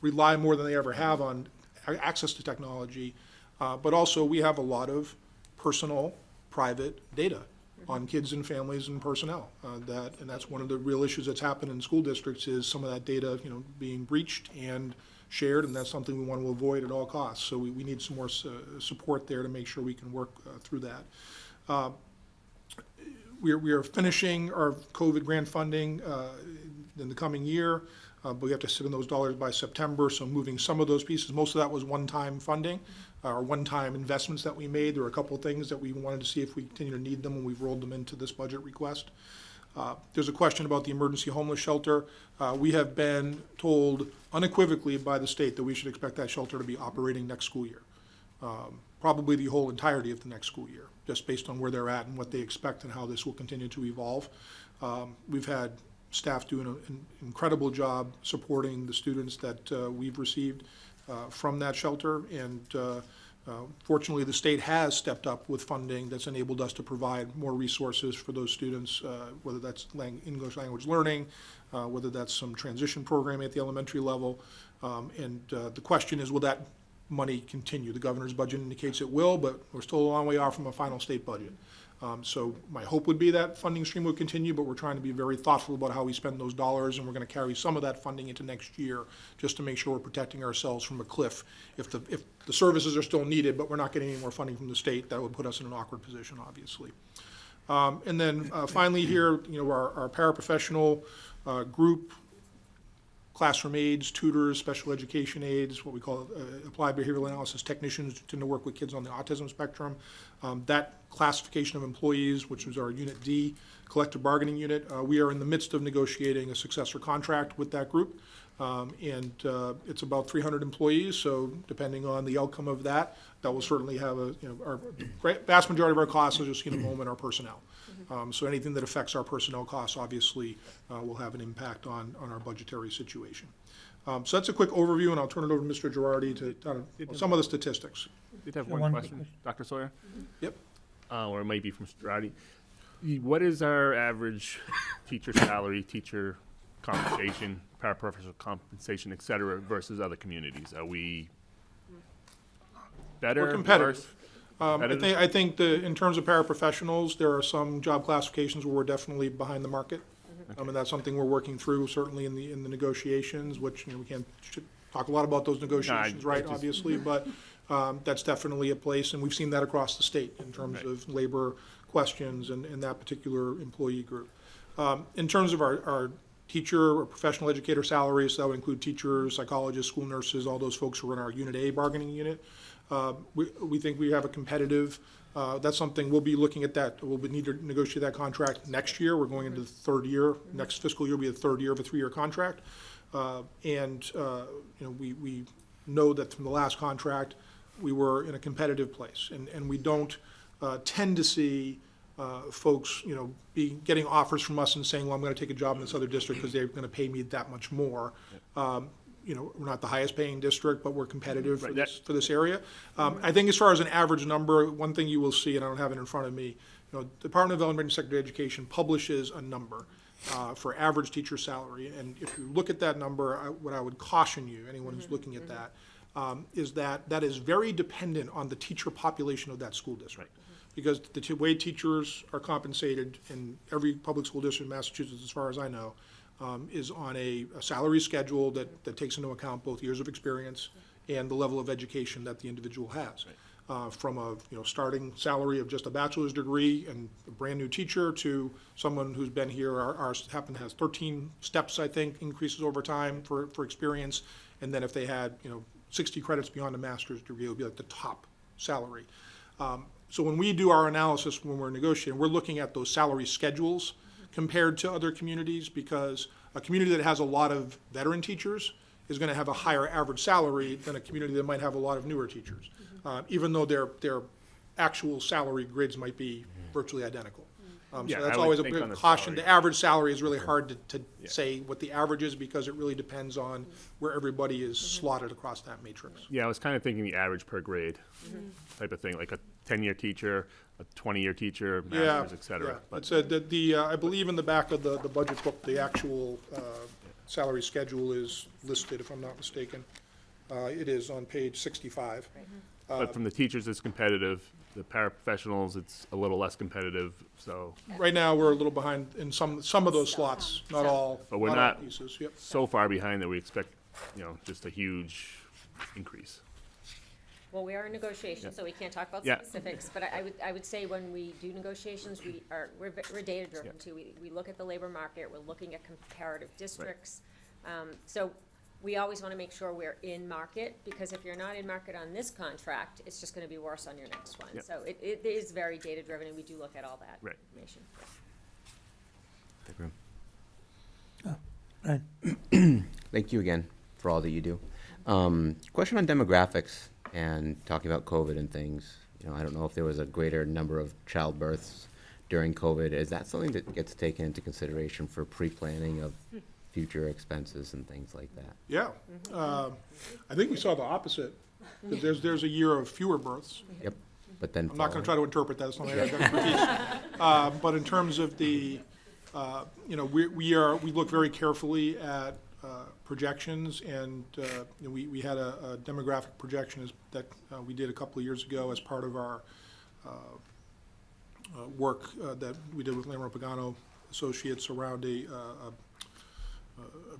rely more than they ever have on access to technology, but also we have a lot of personal, private data on kids and families and personnel. And that's one of the real issues that's happened in school districts, is some of that data, being breached and shared, and that's something we want to avoid at all costs. So we need some more support there to make sure we can work through that. We are finishing our COVID grant funding in the coming year, but we have to sit in those dollars by September, so moving some of those pieces. Most of that was one-time funding, or one-time investments that we made. There were a couple of things that we wanted to see if we continue to need them, and we've rolled them into this budget request. There's a question about the emergency homeless shelter. We have been told unequivocally by the state that we should expect that shelter to be operating next school year, probably the whole entirety of the next school year, just based on where they're at and what they expect and how this will continue to evolve. We've had staff doing an incredible job supporting the students that we've received from that shelter, and fortunately the state has stepped up with funding that's enabled us to provide more resources for those students, whether that's English language learning, whether that's some transition programming at the elementary level, and the question is, will that money continue? The governor's budget indicates it will, but we're still a long way off from a final state budget. So my hope would be that funding stream would continue, but we're trying to be very thoughtful about how we spend those dollars, and we're going to carry some of that funding into next year just to make sure we're protecting ourselves from a cliff. If the services are still needed, but we're not getting any more funding from the state, that would put us in an awkward position, obviously. And then finally here, our paraprofessional group, classroom aides, tutors, special education aides, what we call applied behavioral analysis technicians, tend to work with kids on the autism spectrum. That classification of employees, which is our Unit D, collective bargaining unit, we are in the midst of negotiating a successor contract with that group. And it's about 300 employees, so depending on the outcome of that, that will certainly have our vast majority of our costs, as you'll see in a moment, are personnel. So anything that affects our personnel costs, obviously, will have an impact on our budgetary situation. So that's a quick overview, and I'll turn it over to Mr. Girardi to some of the statistics. Did have Sure, one one question, question. Dr. Sawyer? Yep. Or it might be from Strati. What is our average teacher salary, teacher compensation, paraprofessional compensation, et cetera, versus other communities? Are we better, We're competitive. worse? I think in terms of paraprofessionals, there are some job classifications where we're definitely behind the market. And that's something we're working through, certainly in the negotiations, which, we should talk a lot about those negotiations, right, obviously, but that's definitely a place, and we've seen that across the state in terms of labor questions and that particular employee group. In terms of our teacher or professional educator salaries, that would include teachers, psychologists, school nurses, all those folks who are in our Unit A bargaining unit. We think we have a competitive, that's something we'll be looking at that. We'll need to negotiate that contract next year. We're going into the third year. Next fiscal year will be the third year of a 3-year contract. We know that from the last contract, we were in a competitive place. And we don't tend to see folks, getting offers from us and saying, well, I'm going to take a job in this other district because they're going to pay me that much more. We're not the highest paying district, but we're competitive for this area. I think as far as an average number, one thing you will see, and I don't have it in front of me, the Department of Elementary and Secondary Education publishes a number for average teacher salary. And if you look at that number, what I would caution you, anyone who's looking at that, is that is very dependent on the teacher population of that school district. Because the way teachers are compensated in every public school district in Massachusetts, as far as I know, is on a salary schedule that takes into account both years of experience and the level of education that the individual has. From a starting salary of just a bachelor's degree and a brand new teacher to someone who's been here, ours has 13 steps, I think, increases over time for experience. And then if they had 60 credits beyond a master's degree, it would be like the top salary. So when we do our analysis, when we're negotiating, we're looking at those salary schedules compared to other communities, because a community that has a lot of veteran teachers is going to have a higher average salary than a community that might have a lot of newer teachers, even though their actual salary grids might be virtually identical. So that's always a big caution. The average salary is really hard to say what the average is, because it really depends on where everybody is slotted across that matrix. Yeah, I was kind of thinking the average per grade type of thing, like a 10-year teacher, a 20-year teacher, masters, et cetera. But I believe in the back of the budget book, the actual salary schedule is listed, if I'm not mistaken. It is on page 65. But from the teachers, it's competitive. The paraprofessionals, it's a little less competitive, so. Right now, we're a little behind in some of those slots, not all. But we're all not pieces. Yep. so far behind that we expect, just a huge increase. Well, we are in negotiations, so we can't talk about specifics, but I would say when we do negotiations, we're data driven too. We look at the labor market, we're looking at comparative districts. So we always want to make sure we're in market, because if you're not in market on this contract, it's just going to be worse on your next one. So it is very data driven, and we do look at all that information. Thank you again for all that you do. Question on demographics and talking about COVID and things. I don't know if there was a greater number of childbirths during COVID. Is that something that gets taken into consideration for pre-planning of future expenses and things like that? Yeah. I think we saw the opposite, because there's a year of fewer births. Yep. But then I'm not going to try to interpret that. It's not my expertise. But in terms of we look very carefully at projections, and we had a demographic projection that we did a couple of years ago as part of our work that we did with Lamro Pagano Associates around a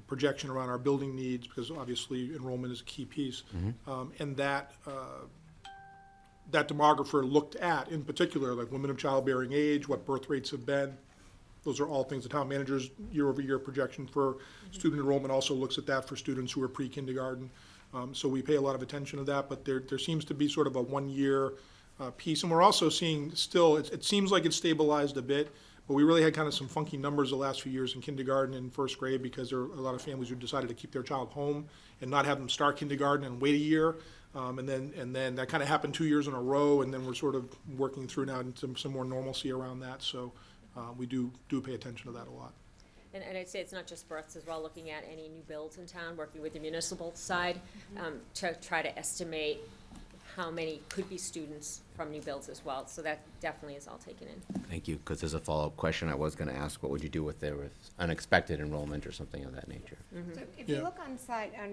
projection around our building needs, because obviously enrollment is a key piece. And that demographer looked at, in particular, like women of childbearing age, what birth rates have been. Those are all things the town manager's year-over-year projection for student enrollment also looks at that for students who are pre-kindergarten. So we pay a lot of attention to that, but there seems to be sort of a one-year piece. And we're also seeing still, it seems like it's stabilized a bit, but we really had kind of some funky numbers the last few years in kindergarten and first grade, because there are a lot of families who decided to keep their child home and not have them start kindergarten and wait a year. And then that kind of happened 2 years in a row, and then we're sort of working through now some more normalcy around that. So we do pay attention to that a lot. And I'd say it's not just births as well, looking at any new builds in town, working with the municipal side, to try to estimate how many could be students from new builds as well. So that definitely is all taken in. Thank you, because there's a follow-up question I was going to ask. What would you do with unexpected enrollment or something of that nature? So if you look on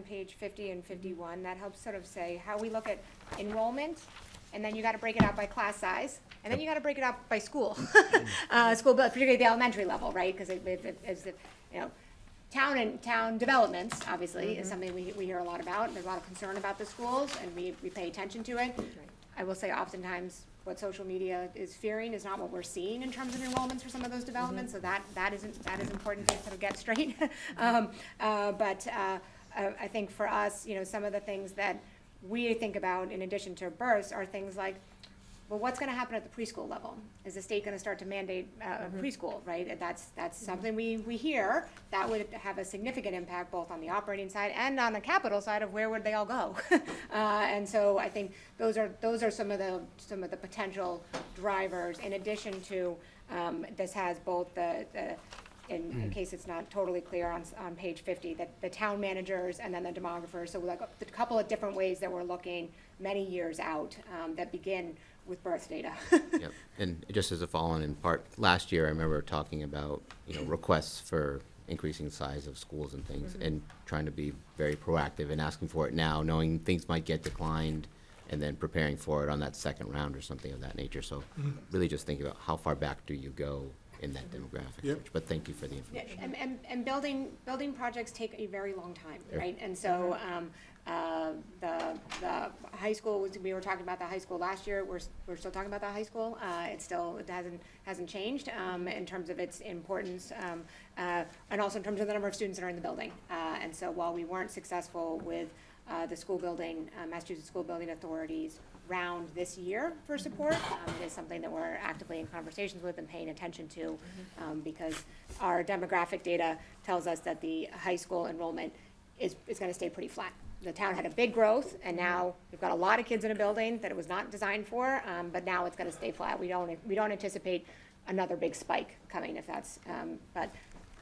page 50 and 51, that helps sort of say how we look at enrollment, and then you got to break it out by class size, and then you got to break it out by school, particularly the elementary level, right? Because town developments, obviously, is something we hear a lot about. There's a lot of concern about the schools, and we pay attention to it. I will say oftentimes what social media is fearing is not what we're seeing in terms of enrollments for some of those developments, so that is important to sort of get straight. But I think for us, some of the things that we think about in addition to births are things like, well, what's going to happen at the preschool level? Is the state going to start to mandate preschool, right? And that's something we hear. That would have a significant impact both on the operating side and on the capital side of where would they all go. And so I think those are some of the potential drivers. In addition to this has both in case it's not totally clear on page 50, that the town managers and then the demographers. So like a couple of different ways that we're looking many years out that begin with birth data. Yep. And just as a follow-on in part, last year I remember talking about requests for increasing the size of schools and things, and trying to be very proactive and asking for it now, knowing things might get declined, and then preparing for it on that second round or something of that nature. So really just thinking about how far back do you go in that demographic search. But thank you for the information. And building projects take a very long time, right? And so the high school, we were talking about the high school last year. We're still talking about the high school. It hasn't changed in terms of its importance, and also in terms of the number of students that are in the building. And so while we weren't successful with the school building, Massachusetts School Building Authority's round this year for support, it is something that we're actively in conversations with and paying attention to, because our demographic data tells us that the high school enrollment is going to stay pretty flat. The town had a big growth, and now we've got a lot of kids in a building that it was not designed for, but now it's going to stay flat. We don't anticipate another big spike coming if that's, but.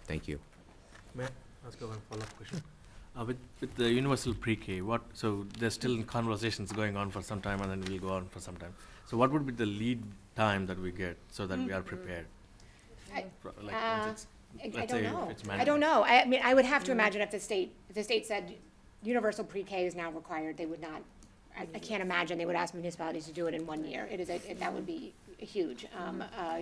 Thank you. May I ask a follow-up question? With the universal pre-K, so there's still conversations going on for some time, and then we'll go on for some time. So what would be the lead time that we get so that we are prepared? I Let's don't say know. it's I don't know. I mean, I would have to imagine if the state said universal pre-K is now required, they would not. I can't imagine they would ask municipalities to do it in 1 year. That would be huge.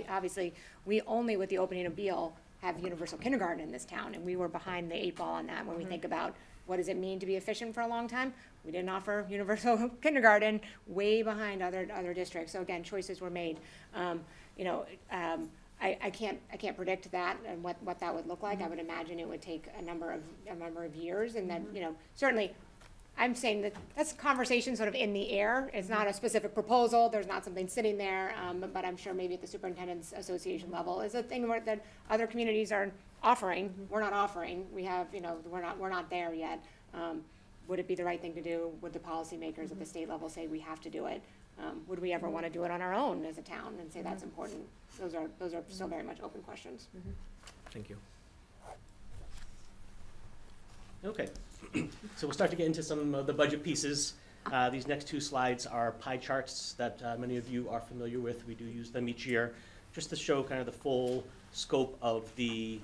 Obviously, we only with the opening of Beale have universal kindergarten in this town, and we were behind the 8 ball on that when we think about what does it mean to be efficient for a long time. We didn't offer universal kindergarten, way behind other districts. So again, choices were made. I can't predict that and what that would look like. I would imagine it would take a number of years, and then certainly. I'm saying that that's a conversation sort of in the air. It's not a specific proposal. There's not something sitting there, but I'm sure maybe at the Superintendent's Association level is a thing that other communities are offering. We're not offering. We have, we're not there yet. Would it be the right thing to do? Would the policymakers at the state level say we have to do it? Would we ever want to do it on our own as a town and say that's important? Those are still very much open questions. Thank you. Okay, so we'll start to get into some of the budget pieces. These next 2 slides are pie charts that many of you are familiar with. We do use them each year just to show kind of the full scope of the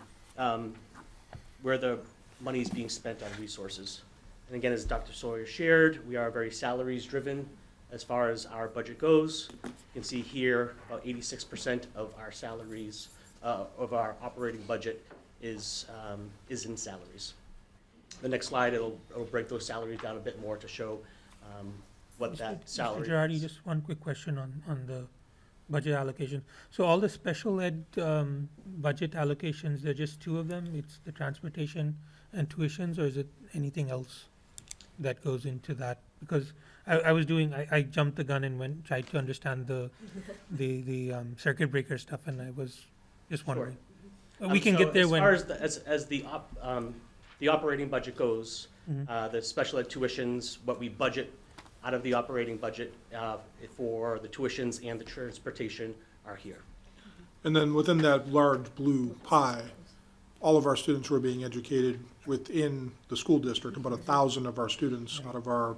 where the money is being spent on resources. And again, as Dr. Sawyer shared, we are a very salaries-driven As far as our budget goes, you can see here about 86% of our salaries, of our operating budget is in salaries. The next slide, it'll break those salaries down a bit more to show what that salary Mr. Girardi, is. just one quick question on the budget allocation. So all the special ed budget allocations, there are just two of them? It's the transportation and tuitions, or is it anything else that goes into that? Because I jumped the gun and tried to understand the circuit breaker stuff, and I was just wondering. We can So get there as when. far as the operating budget goes, Mhm. the special ed tuitions, what we budget out of the operating budget for the tuitions and the transportation are here. And then within that large blue pie, all of our students who are being educated within the school district, about 1,000 of our students out of our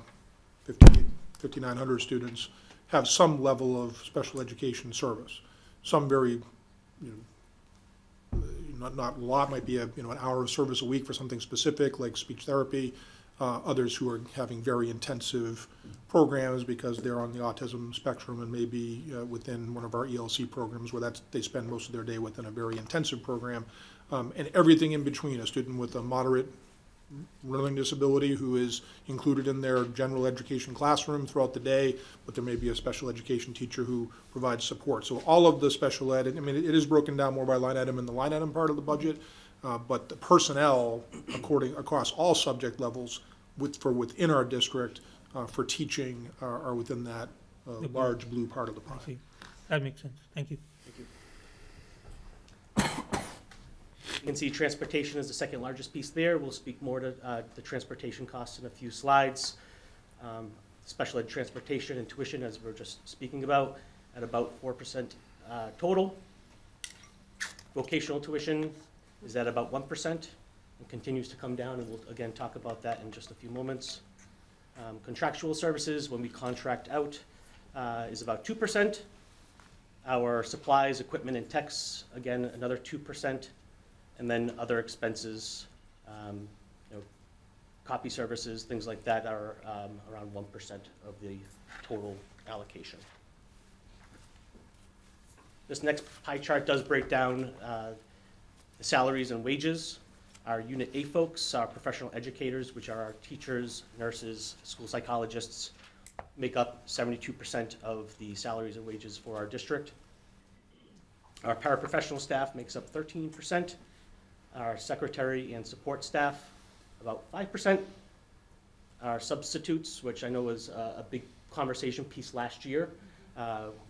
5,900 students have some level of special education service. Some very, not a lot, might be an hour of service a week for something specific like speech therapy. Others who are having very intensive programs because they're on the autism spectrum and maybe within one of our ELC programs where they spend most of their day within a very intensive program. And everything in between, a student with a moderate learning disability who is included in their general education classroom throughout the day, but there may be a special education teacher who provides support. So all of the special ed, I mean, it is broken down more by line item in the line item part of the budget, but the personnel across all subject levels within our district for teaching are within that large blue part of the pie. I see. That makes sense. Thank you. You can see transportation is the second largest piece there. We'll speak more to the transportation costs in a few slides. Special ed transportation and tuition, as we're just speaking about, at about 4% total. Vocational tuition is at about 1% and continues to come down, and we'll again talk about that in just a few moments. Contractual services, when we contract out, is about 2%. Our supplies, equipment, and techs, again, another 2%. And then other expenses, copy services, things like that are around 1% of the total allocation. This next pie chart does break down the salaries and wages. Our Unit A folks, our professional educators, which are our teachers, nurses, school psychologists, make up 72% of the salaries and wages for our district. Our paraprofessional staff makes up 13%. Our secretary and support staff, about 5%. Our substitutes, which I know was a big conversation piece last year,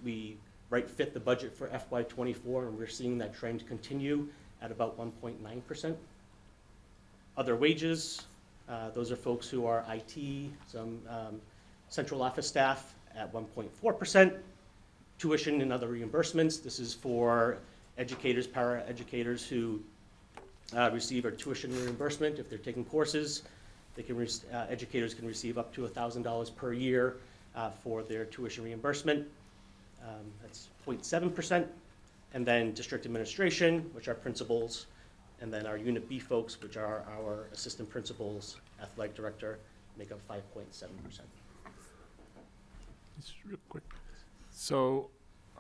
we fit the budget for FY24, and we're seeing that trend continue at about 1.9%. Other wages, those are folks who are IT, some central office staff at 1.4%. Tuition and other reimbursements, this is for educators, para-educators who receive a tuition reimbursement. If they're taking courses, they can educators can receive up to $1,000 per year for their tuition reimbursement. That's 0.7%. And then district administration, which are principals, and then our Unit B folks, which are our assistant principals, athletic director, make up 5.7%. Just real quick. So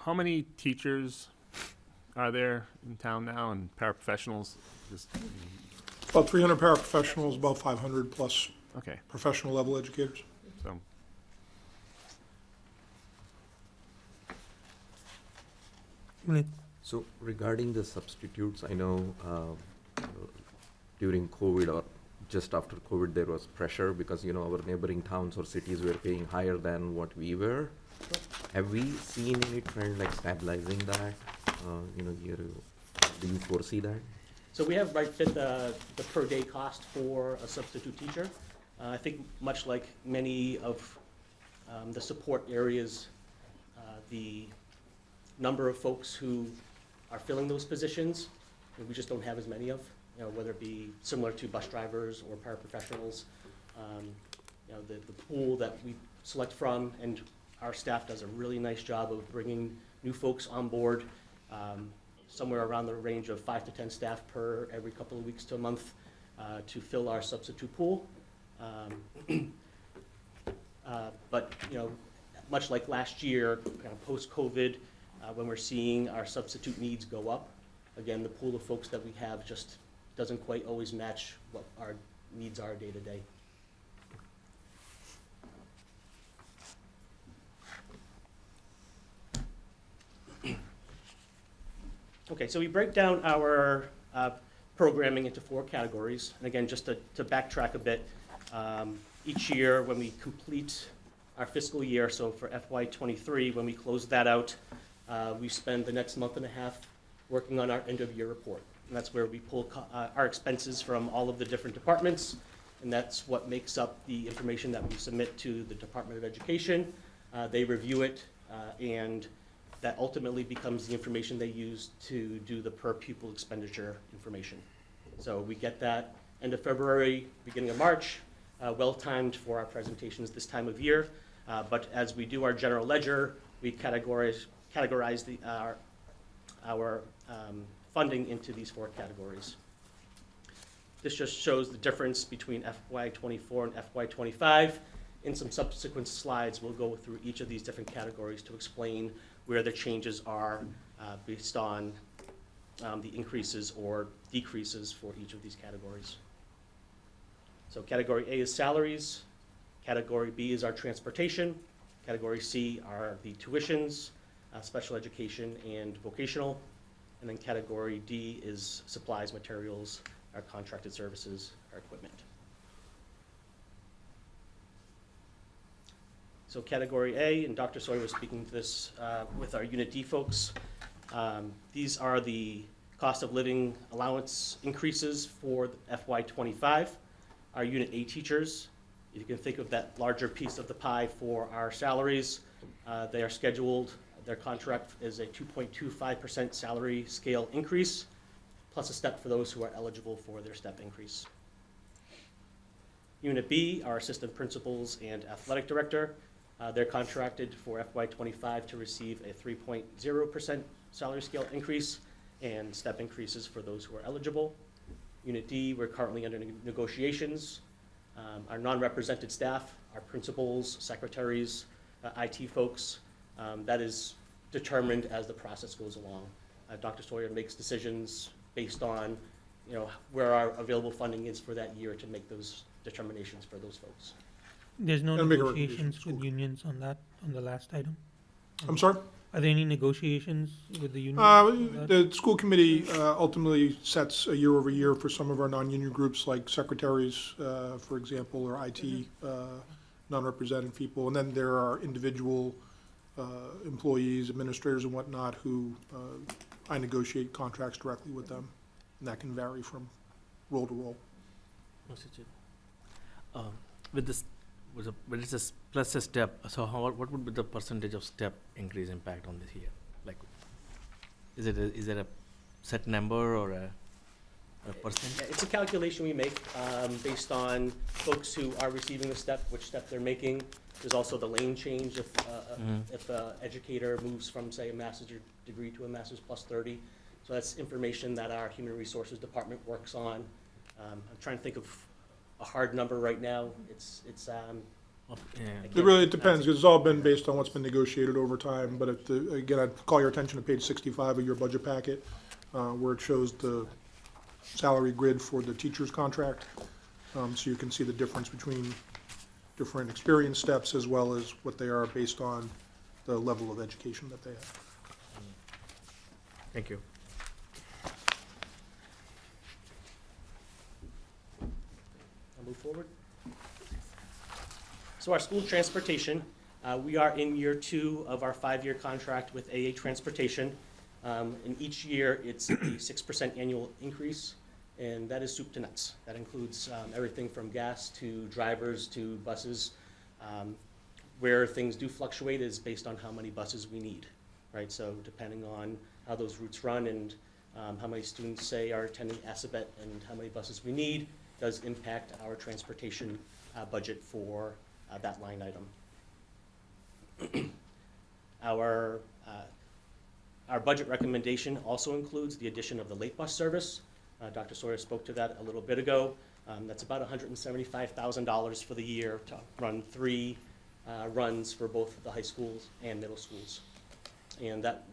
how many teachers are there in town now and paraprofessionals? About 300 paraprofessionals, about 500 plus Okay. professional level educators. So So regarding the substitutes, I know during COVID or just after COVID, there was pressure because, our neighboring towns or cities were paying higher than what we were. Have we seen any trend like stabilizing that? Do you foresee that? So we have fit the per day cost for a substitute teacher. I think much like many of the support areas, the number of folks who are filling those positions, we just don't have as many of, whether it be similar to bus drivers or paraprofessionals. The pool that we select from, and our staff does a really nice job of bringing new folks on board, somewhere around the range of 5 to 10 staff per every couple of weeks to a month to fill our substitute pool. But much like last year, kind of post-COVID, when we're seeing our substitute needs go up, again, the pool of folks that we have just doesn't quite always match what our needs are day to day. Okay, so we break down our programming into 4 categories. And again, just to backtrack a bit, each year when we complete our fiscal year, so for FY23, when we close that out, we spend the next month and a half working on our end-of-year report. And that's where we pull our expenses from all of the different departments, and that's what makes up the information that we submit to the Department of Education. They review it, and that ultimately becomes the information they use to do the per-pupil expenditure information. So we get that end of February, beginning of March, well-timed for our presentations this time of year. But as we do our general ledger, we categorize our funding into these 4 categories. This just shows the difference between FY24 and FY25. In some subsequent slides, we'll go through each of these different categories to explain where the changes are based on the increases or decreases for each of these categories. So category A is salaries, category B is our transportation, category C are the tuitions, special education and vocational, and then category D is supplies, materials, our contracted services, our equipment. So category A, and Dr. Sawyer was speaking to this with our Unit D folks. These are the cost of living allowance increases for FY25. Our Unit A teachers, you can think of that larger piece of the pie for our salaries. They are scheduled, their contract is a 2.25% salary scale increase, plus a step for those who are eligible for their step increase. Unit B, our assistant principals and athletic director. They're contracted for FY25 to receive a 3.0% salary scale increase and step increases for those who are eligible. Unit D, we're currently under negotiations. Our non-represented staff, our principals, secretaries, IT folks, that is determined as the process goes along. Dr. Sawyer makes decisions based on, where our available funding is for that year to make those determinations for those folks. There's no And make a negotiations with unions on that, on the last item? I'm sorry? Are there any negotiations with the union? on that? The school committee ultimately sets a year over year for some of our non-union groups, like secretaries, for example, or IT, non-represented people. And then there are individual employees, administrators and whatnot, who I negotiate contracts directly with them. And that can vary from role to role. With this, when it's a plus a step, so what would be the percentage of step increase impact on this year? Like, is it a set number or a percent? Yeah, it's a calculation we make based on folks who are receiving the step, which step they're making. There's also the lane change if an educator moves from, say, a master's degree to a master's plus 30. So that's information that our human resources department works on. I'm trying to think of a hard number right now. It depends, because it's all been based on what's been negotiated over time. But again, I'd call your attention to page 65 of your budget packet, where it shows the salary grid for the teacher's contract. So you can see the difference between different experience steps as well as what they are based on the level of education that they have. Thank you. I'll move forward. So our school transportation, we are in year 2 of our 5-year contract with AA Transportation. And each year, it's a 6% annual increase, and that is soup to nuts. That includes everything from gas to drivers to buses. Where things do fluctuate is based on how many buses we need, right? So depending on how those routes run and how many students, say, are attending Assabet and how many buses we need does impact our transportation budget for that line item. Our budget recommendation also includes the addition of the late bus service. Dr. Sawyer spoke to that a little bit ago. That's about $175,000 for the year to run 3 runs for both the high schools and middle schools. And that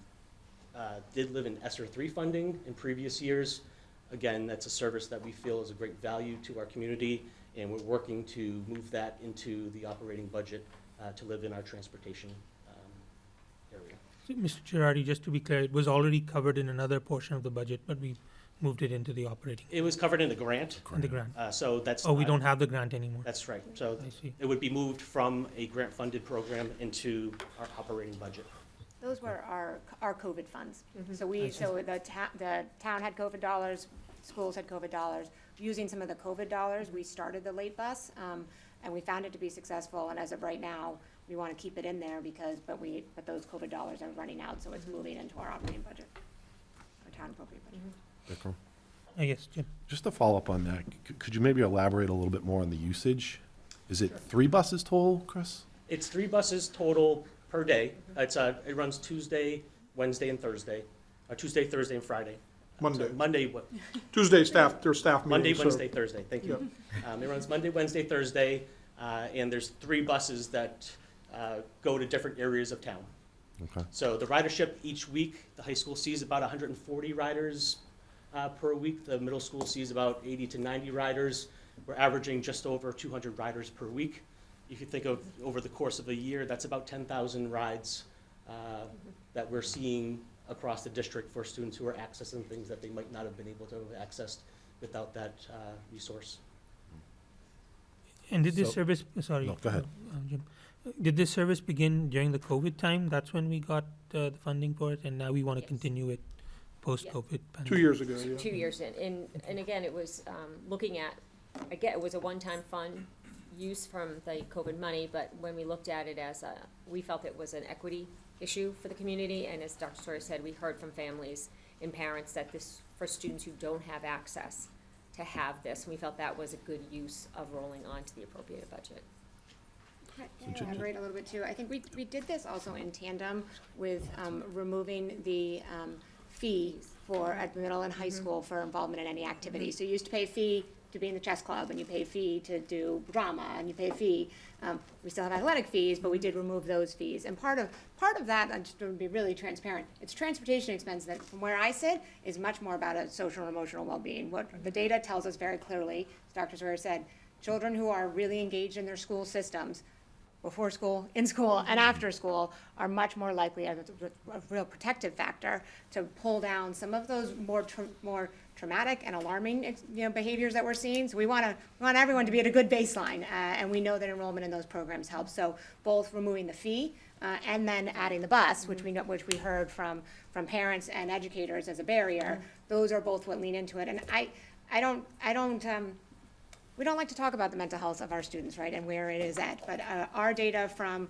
did live in ESSER 3 funding in previous years. Again, that's a service that we feel is a great value to our community, and we're working to move that into the operating budget to live in our transportation area. So, Mr. Girardi, just to be clear, it was already covered in another portion of the budget, but we moved it into the operating, It was covered in the grant, in the grant. so that's. Oh, we not- don't have the grant anymore. That's right. So I see. it would be moved from a grant-funded program into our operating budget. Those were our COVID funds. So I see. so the town had COVID dollars, schools had COVID dollars. Using some of the COVID dollars, we started the late bus, and we found it to be successful, and as of right now, we want to keep it in there because, but those COVID dollars are running out, so it's moving into our operating budget, our town appropriate budget. Vikram? Yes, Jim. Just to follow up on that, could you maybe elaborate a little bit more on the usage? Is it 3 buses total, Chris? It's 3 buses total per day. It runs Tuesday, Wednesday, and Thursday, or Tuesday, Thursday, and Friday. Monday. Monday, what? Tuesday, their staff meeting. Monday, so- Wednesday, Thursday, thank you. It runs Monday, Wednesday, Thursday, and there's 3 buses that go to different areas of town. Okay. So the ridership each week, the high school sees about 140 riders per week. The middle school sees about 80 to 90 riders. We're averaging just over 200 riders per week. If you think of over the course of a year, that's about 10,000 rides that we're seeing across the district for students who are accessing things that they might not have been able to have accessed without that resource. And did this So- service, sorry. No, go ahead. Jim. Did this service begin during the COVID time? That's when we got the funding for it, and now we want to Yes. continue it post-COVID? 2 years ago, yeah. 2 years in, and again, it was, looking at, again, it was a one-time fund use from the COVID money, but when we looked at it as we felt it was an equity issue for the community, and as Dr. Sawyer said, we heard from families and parents that this, for students who don't have access to have this, and we felt that was a good use of rolling on to the appropriated budget. Can I elaborate a little bit too? I think we did this also in tandem with removing the fee for, at the middle and high school for involvement in any activity. So you used to pay a fee to be in the chess club, and you pay a fee to do drama, and you pay a fee. We still have athletic fees, but we did remove those fees. And part of that, just to be really transparent, it's transportation expense that, from where I sit, is much more about a social and emotional well-being. What the data tells us very clearly, as Dr. Sawyer said, children who are really engaged in their school systems, before school, in school, and after school, are much more likely, as a real protective factor, to pull down some of those more traumatic and alarming, behaviors that we're seeing. So we want everyone to be at a good baseline, and we know that enrollment in those programs helps. So both removing the fee and then adding the bus, which we heard from parents and educators as a barrier. Those are both what lean into it. And we don't like to talk about the mental health of our students, right, and where it is at, but our data from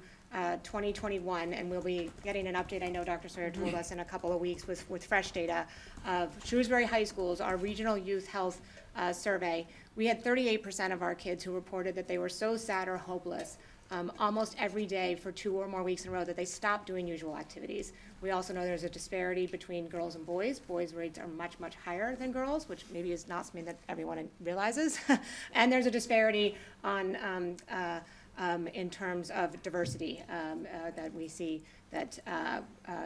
2021, and we'll be getting an update, I know Dr. Sawyer told us in a couple of weeks with fresh data of Shrewsbury High Schools, our regional youth health survey. We had 38% of our kids who reported that they were so sad or hopeless almost every day for 2 or more weeks in a row that they stopped doing usual activities. We also know there's a disparity between girls and boys. Boys' rates are much, much higher than girls, which maybe is not something that everyone realizes. And there's a disparity on in terms of diversity that we see that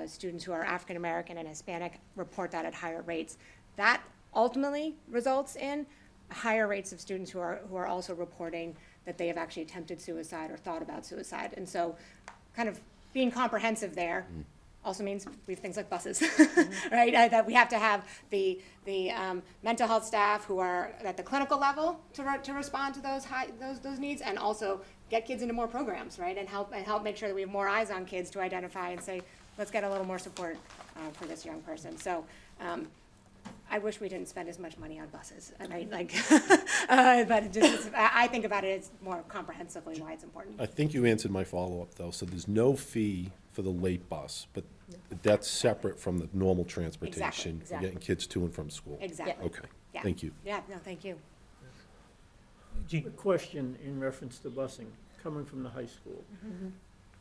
students who are African American and Hispanic report that at higher rates. That ultimately results in higher rates of students who are also reporting that they have actually attempted suicide or thought about suicide. And so kind of being comprehensive there also means we have things like buses, right? That we have to have the mental health staff who are at the clinical level to respond to those needs, and also get kids into more programs, right? And help make sure that we have more eyes on kids to identify and say, let's get a little more support for this young person. So I wish we didn't spend as much money on buses, right? Like, but I think about it as more comprehensively why it's important. I think you answered my follow-up, though. So there's no fee for the late bus, but that's separate from the normal transportation for Exactly. getting kids to and from school? Exactly. Okay, Yeah. thank you. Yeah, no, thank you. Gee. A question in reference to busing, coming from the high school.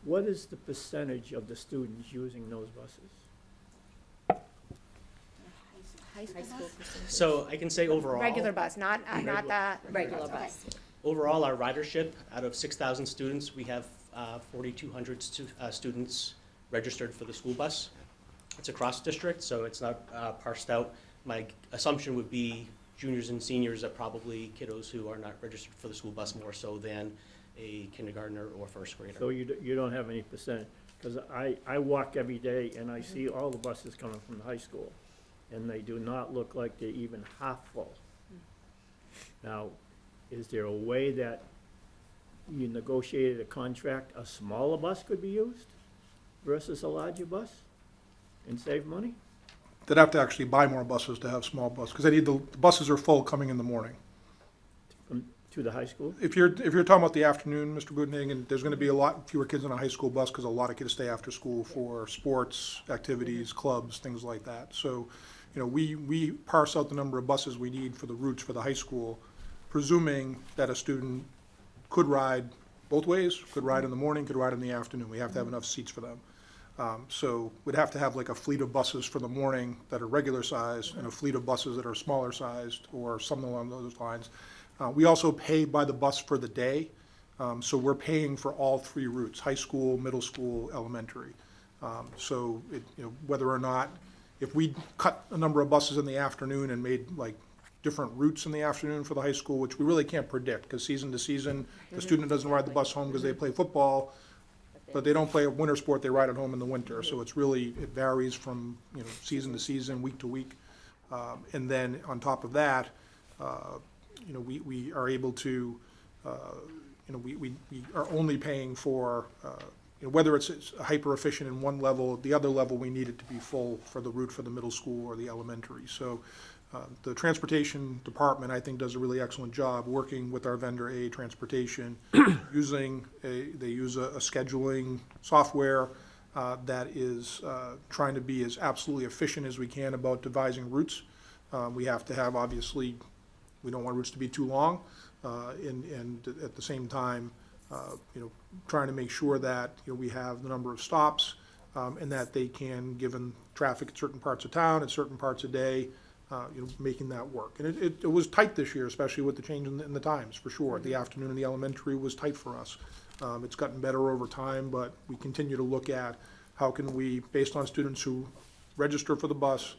What is the percentage of the students using those buses? High school percentage. So I can say overall. Regular bus, not the. Regular bus. Overall, our ridership, out of 6,000 students, we have 4,200 students registered for the school bus. It's across district, so it's not parsed out. My assumption would be juniors and seniors are probably kiddos who are not registered for the school bus more so than a kindergartner or first grader. So you don't have any percentage? Because I walk every day and I see all the buses coming from the high school, and they do not look like they're even half full. Now, is there a way that you negotiated a contract, a smaller bus could be used versus a larger bus and save money? They'd have to actually buy more buses to have small buses, because the buses are full coming in the morning. To the high school? If you're talking about the afternoon, Mr. Budnig, there's gonna be a lot fewer kids on a high school bus, because a lot of kids stay after school for sports, activities, clubs, things like that. So, you know, we parse out the number of buses we need for the routes for the high school, presuming that a student could ride both ways, could ride in the morning, could ride in the afternoon. We have to have enough seats for them. So we'd have to have like a fleet of buses for the morning that are regular size and a fleet of buses that are smaller sized or something along those lines. We also pay by the bus for the day, so we're paying for all three routes, high school, middle school, elementary. So whether or not, if we cut a number of buses in the afternoon and made like different routes in the afternoon for the high school, which we really can't predict, because season to season, the student doesn't ride the bus home because they play football, but they don't play a winter sport, they ride at home in the winter. So it's really, it varies from, season to season, week to week. And then on top of that, we are able to, we are only paying for, whether it's hyper efficient in one level, the other level we need it to be full for the route for the middle school or the elementary. So the transportation department, I think, does a really excellent job working with our vendor, AA Transportation, they use a scheduling software that is trying to be as absolutely efficient as we can about devising routes. We have to have, obviously, we don't want routes to be too long, and at the same time, trying to make sure that we have the number of stops, and that they can, given traffic at certain parts of town, at certain parts of day, making that work. And it was tight this year, especially with the change in the times, for sure. The afternoon in the elementary was tight for us. It's gotten better over time, but we continue to look at how can we, based on students who register for the bus,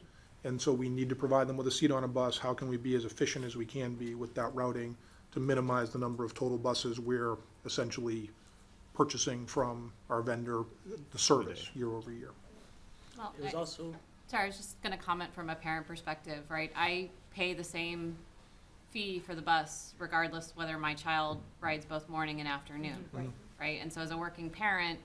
and so we need to provide them with a seat on a bus, how can we be as efficient as we can be with that routing to minimize the number of total buses we're essentially purchasing from our vendor, the service, year over year. Well, It was also, sorry, I was just gonna comment from a parent perspective, right? I pay the same fee for the bus regardless whether my child rides both morning and afternoon. Right? And so as a working parent,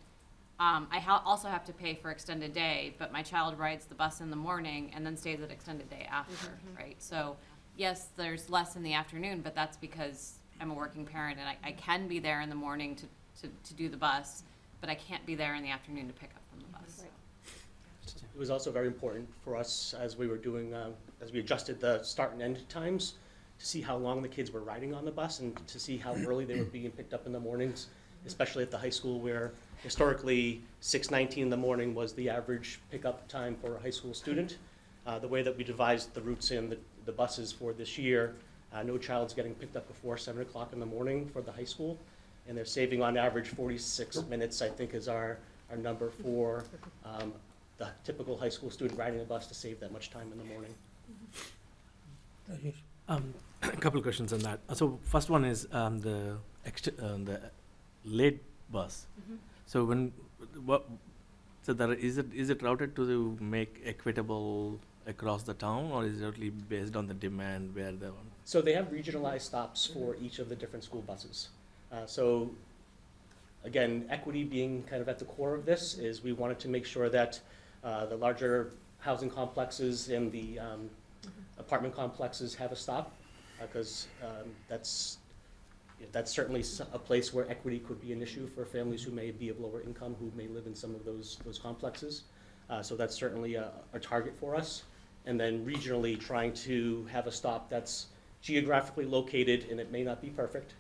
I also have to pay for extended day, but my child rides the bus in the morning and then stays at extended day after, right? So yes, there's less in the afternoon, but that's because I'm a working parent and I can be there in the morning to do the bus, but I can't be there in the afternoon to pick up from the bus. it was also very important for us as we were doing, as we adjusted the start and end times, to see how long the kids were riding on the bus and to see how early they were being picked up in the mornings, especially at the high school where historically 6:19 in the morning was the average pickup time for a high school student. The way that we devised the routes in the buses for this year, no child's getting picked up before 7 o'clock in the morning for the high school, and they're saving on average 46 minutes, I think, is our number for the typical high school student riding a bus to save that much time in the morning. A couple of questions on that. So first one is the late bus. So is it routed to make equitable across the town, or is it only based on the demand where they want? So they have regionalized stops for each of the different school buses. So again, equity being kind of at the core of this is we wanted to make sure that the larger housing complexes and the apartment complexes have a stop, because that's certainly a place where equity could be an issue for families who may be of lower income, who may live in some of those complexes. So that's certainly a target for us. And then regionally, trying to have a stop that's geographically located, and it may not be perfect.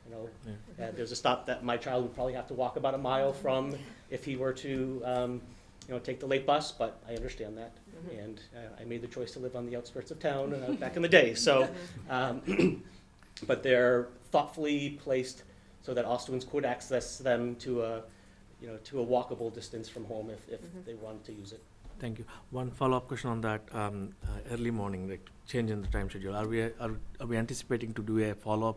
There's a stop that my child would probably have to walk about a mile from if he were to take the late bus, but I understand that. And I made the choice to live on the outskirts of town back in the day. So, but they're thoughtfully placed so that all students could access them to to a walkable distance from home if they wanted to use it. Thank you. One follow-up question on that, early morning, like change in the time schedule. Are we anticipating to do a follow-up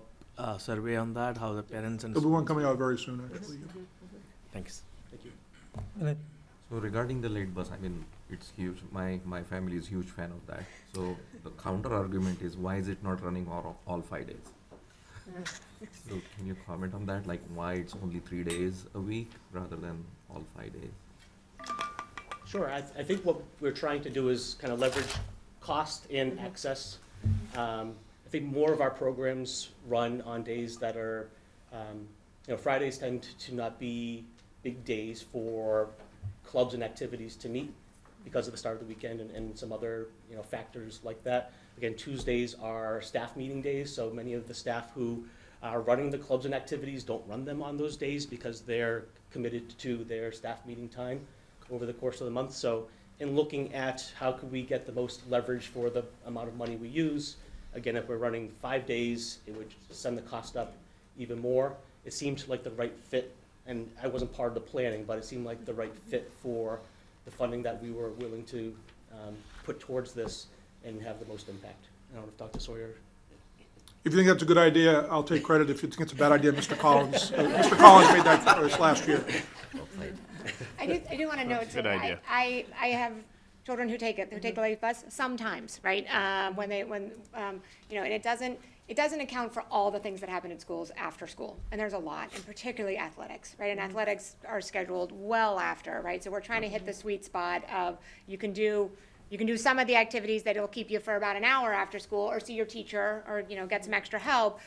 survey on that, how the parents and? There'll be one coming out very soon, actually. Thanks. Thank you. Right. So regarding the late bus, I mean, it's huge. My family is huge fan of that. So the counter argument is, why is it not running all 5 days? So can you comment on that? Like, why it's only 3 days a week rather than all 5 days? Sure, I think what we're trying to do is kind of leverage cost and access. I think more of our programs run on days that are, Fridays tend to not be big days for clubs and activities to meet because of the start of the weekend and some other, factors like that. Again, Tuesdays are staff meeting days, so many of the staff who are running the clubs and activities don't run them on those days because they're committed to their staff meeting time over the course of the month. So in looking at how could we get the most leverage for the amount of money we use, again, if we're running 5 days, it would send the cost up even more. It seemed like the right fit, and I wasn't part of the planning, but it seemed like the right fit for the funding that we were willing to put towards this and have the most impact. I don't know if Dr. Sawyer. If you think that's a good idea, I'll take credit. If you think it's a bad idea, Mr. Collins. Mr. Collins made that choice last year. I do want to note, Good idea. I have children who take the late bus sometimes, right? And it doesn't account for all the things that happen in schools after school, and there's a lot, and particularly athletics, right? And athletics are scheduled well after, right? So we're trying to hit the sweet spot of you can do some of the activities that will keep you for about an hour after school, or see your teacher, or get some extra help.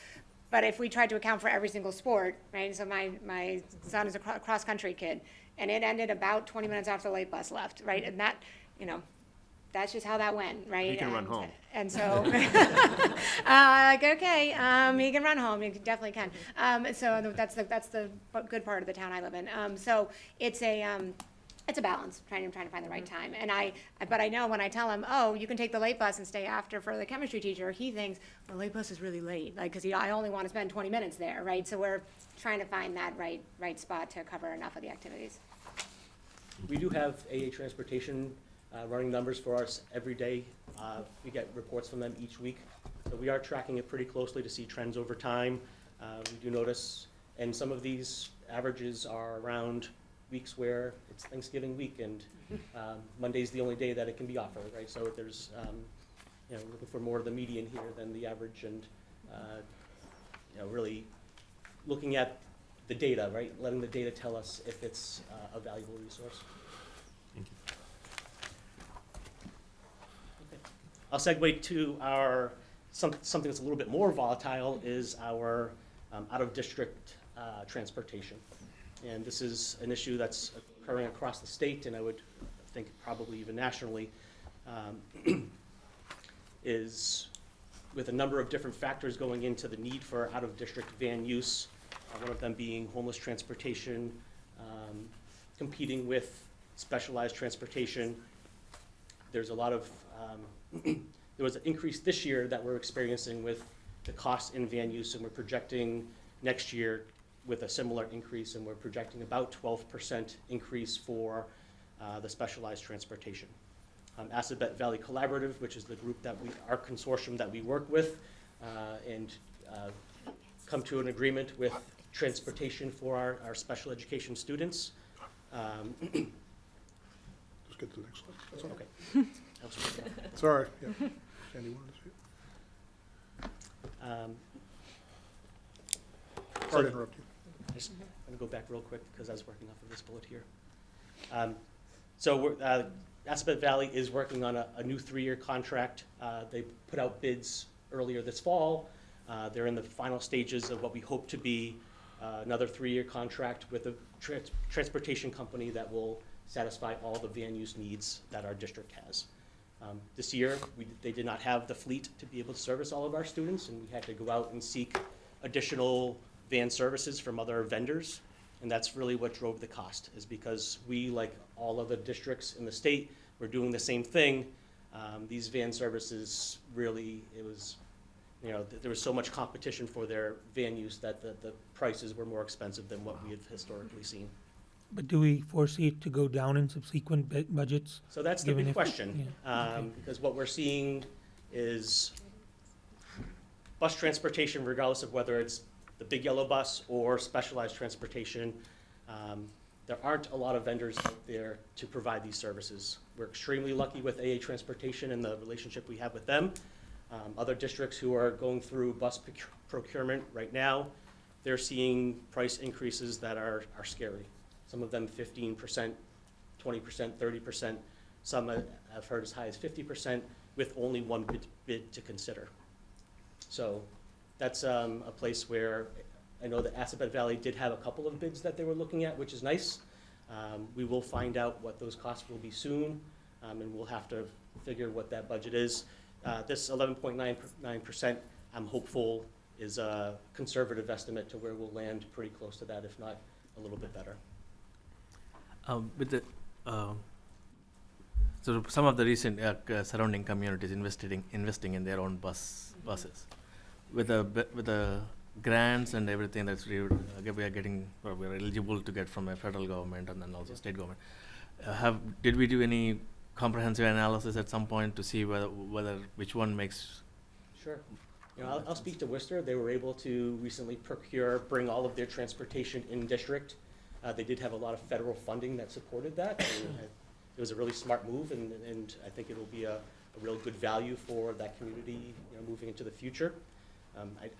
But if we tried to account for every single sport, right? So my son is a cross country kid, and it ended about 20 minutes after the late bus left, right? And that, that's just how that went, right? He can run home. And so, he can run home. He definitely can. So that's the good part of the town I live in. So it's a balance, trying to find the right time. But I know when I tell him, oh, you can take the late bus and stay after for the chemistry teacher, he thinks, well, late bus is really late, like, because I only want to spend 20 minutes there, right? So we're trying to find that right spot to cover enough of the activities. We do have AA Transportation running numbers for us every day. We get reports from them each week. So we are tracking it pretty closely to see trends over time. We do notice, and some of these averages are around weeks where it's Thanksgiving week and Monday's the only day that it can be offered, right? So there's, looking for more of the median here than the average, and, really looking at the data, right? Letting the data tell us if it's a valuable resource. Thank you. Okay. I'll segue to our, something that's a little bit more volatile is our out-of-district transportation. And this is an issue that's occurring across the state, and I would think probably even nationally, is with a number of different factors going into the need for out-of-district van use, one of them being homeless transportation, competing with specialized transportation. There's a lot of, there was an increase this year that we're experiencing with the cost in van use, and we're projecting next year with a similar increase, and we're projecting about 12% increase for the specialized transportation. Assabet Valley Collaborative, which is the group our consortium that we work with, and come to an agreement with transportation for our special education students. Just get to the next slide. That's all. Okay. Sorry. Yeah. Sandy wanted to see it. Sorry to interrupt you. Just going to go back real quick because I was working off of this bullet here. So Assabet Valley is working on a new 3-year contract. They put out bids earlier this fall. They're in the final stages of what we hope to be another 3-year contract with a transportation company that will satisfy all the van use needs that our district has. This year, they did not have the fleet to be able to service all of our students, and we had to go out and seek additional van services from other vendors, and that's really what drove the cost, is because we, like all other districts in the state, were doing the same thing. These van services really, it was, there was so much competition for their van use that the prices were more expensive than what we had historically seen. But do we foresee it to go down in subsequent budgets? So that's the given big if- question, yeah. because what we're seeing is bus transportation, regardless of whether it's the big yellow bus or specialized transportation. There aren't a lot of vendors out there to provide these services. We're extremely lucky with AA Transportation and the relationship we have with them. Other districts who are going through bus procurement right now, they're seeing price increases that are scary. Some of them 15%, 20%, 30%. Some I've heard as high as 50% with only one bid to consider. So that's a place where I know that Assabet Valley did have a couple of bids that they were looking at, which is nice. We will find out what those costs will be soon, and we'll have to figure what that budget is. This 11.99%, I'm hopeful, is a conservative estimate to where we'll land pretty close to that, if not a little bit better. With the so some of the recent surrounding communities investing in their own buses, with the grants and everything that's we are getting, or we are eligible to get from a federal government and then also state government. Did we do any comprehensive analysis at some point to see whether which one makes? Sure. You know, I'll speak to Worcester. They were able to recently bring all of their transportation in district. They did have a lot of federal funding that supported that. It was a really smart move, and I think it will be a real good value for that community, moving into the future.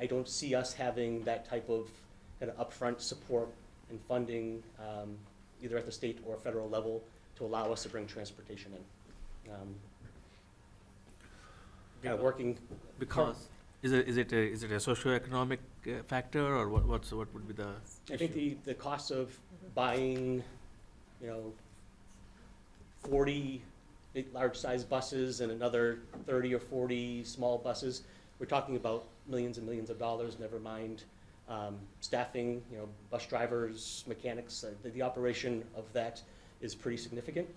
I don't see us having that type of kind of upfront support and funding, either at the state or federal level, to allow us to bring transportation in. Kind of working because is it a socioeconomic factor, or what would be the I think the cost of buying, 40 big, large-sized buses and another 30 or 40 small buses, we're talking about millions and millions of dollars, never mind staffing, bus drivers, mechanics. The operation of that is pretty significant.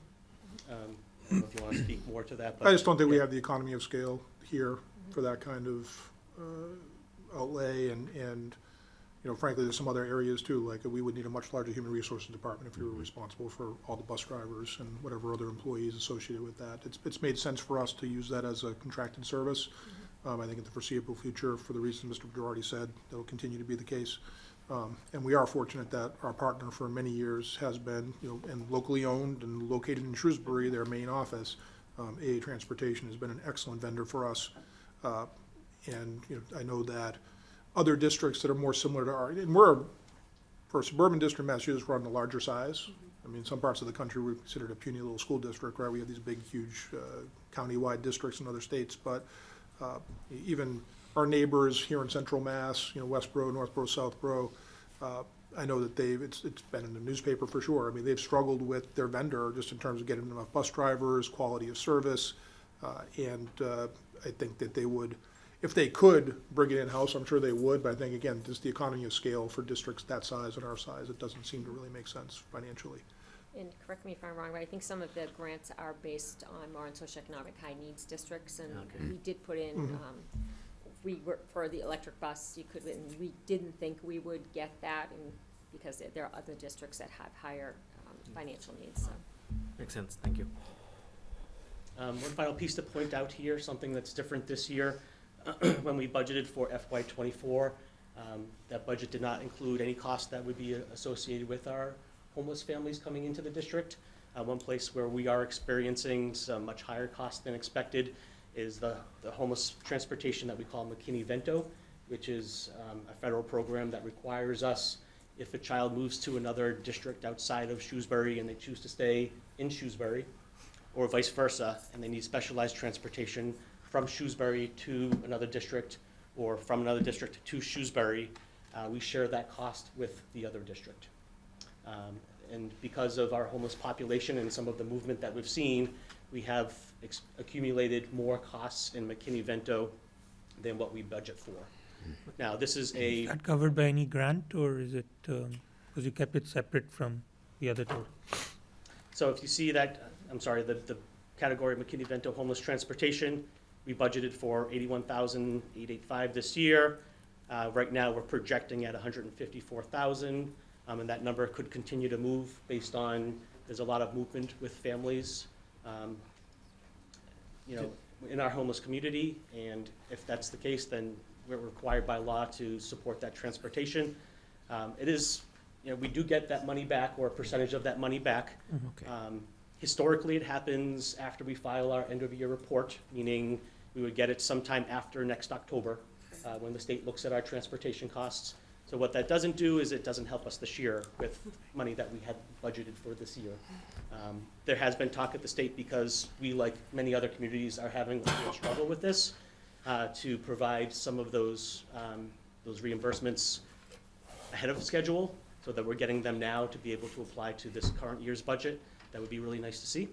I don't know if you want to speak more to that. But I just don't think we have the economy of scale here for that kind of outlay, and frankly, there's some other areas too, like we would need a much larger human resources department if we were responsible for all the bus drivers and whatever other employees associated with that. It's made sense for us to use that as a contracted service. I think in the foreseeable future, for the reasons Mr. Girardi said, that'll continue to be the case. And we are fortunate that our partner for many years has been, and locally owned and located in Shrewsbury, their main office. AA Transportation has been an excellent vendor for us. And I know that other districts that are more similar to ours, and for a suburban district in Massachusetts, we're on the larger size. I mean, some parts of the country we're considered a puny little school district, right? We have these big, huge county-wide districts in other states, but even our neighbors here in Central Mass, Westboro, Northboro, Southboro, I know that it's been in the newspaper for sure. I mean, they've struggled with their vendor just in terms of getting enough bus drivers, quality of service, and I think that they would, if they could bring it in-house, I'm sure they would, but I think, again, just the economy of scale for districts that size and our size, it doesn't seem to really make sense financially. And correct me if I'm wrong, but I think some of the grants are based on more on socioeconomic high needs districts, and we did put in, we were, for the electric bus, and we didn't think we would get that, and because there are other districts that have higher financial needs, so. Makes sense, thank you. One final piece to point out here, something that's different this year. When we budgeted for FY24, that budget did not include any cost that would be associated with our homeless families coming into the district. One place where we are experiencing some much higher costs than expected is the homeless transportation that we call McKinney-Vento, which is a federal program that requires us, if a child moves to another district outside of Shrewsbury and they choose to stay in Shrewsbury, or vice versa, and they need specialized transportation from Shrewsbury to another district, or from another district to Shrewsbury, we share that cost with the other district. And because of our homeless population and some of the movement that we've seen, we have accumulated more costs in McKinney-Vento than what we budget for. Now, this is Is that covered by any grant, or is it, because you kept it separate from the other two? So if you see that, I'm sorry, the category of McKinney-Vento homeless transportation, we budgeted for $81,885 this year. Right now, we're projecting at $154,000. And that number could continue to move based on, there's a lot of movement with families, you know, in our homeless community, and if that's the case, then we're required by law to support that transportation. It is, you know, we do get that money back, or a percentage of that money back. Okay. Historically, it happens after we file our end-of-year report, meaning we would get it sometime after next October, when the state looks at our transportation costs. So what that doesn't do is it doesn't help us this year with money that we had budgeted for this year. There has been talk at the state, because we, like many other communities, are having a real struggle with this, to provide some of those reimbursements ahead of schedule, so that we're getting them now to be able to apply to this current year's budget. That would be really nice to see.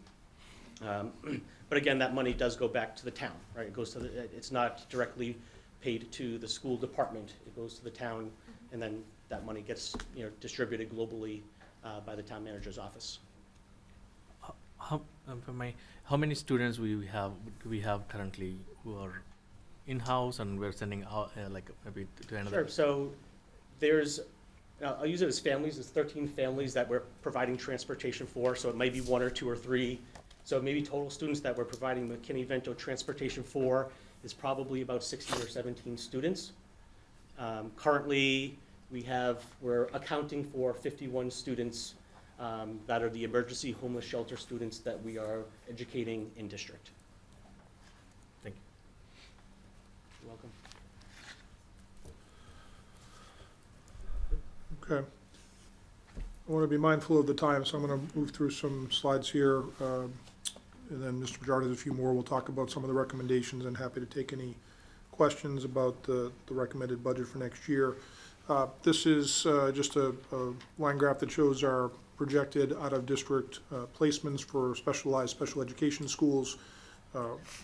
But again, that money does go back to the town, right? It goes to it's not directly paid to the school department. It goes to the town, and then that money gets, you know, distributed globally by the town manager's office. How many students do we have currently who are in-house, and we're sending out, like maybe to another? Sure, so there's, I'll use it as families. There's 13 families that we're providing transportation for, so it might be 1 or 2 or 3. So maybe total students that we're providing McKinney-Vento transportation for is probably about 16 or 17 students. Currently, we're accounting for 51 students that are the emergency homeless shelter students that we are educating in district. Thank you. You're welcome. Okay. I want to be mindful of the time, so I'm going to move through some slides here. And then Mr. Bajard has a few more. We'll talk about some of the recommendations, and happy to take any questions about the recommended budget for next year. This is just a line graph that shows our projected out-of-district placements for special education schools.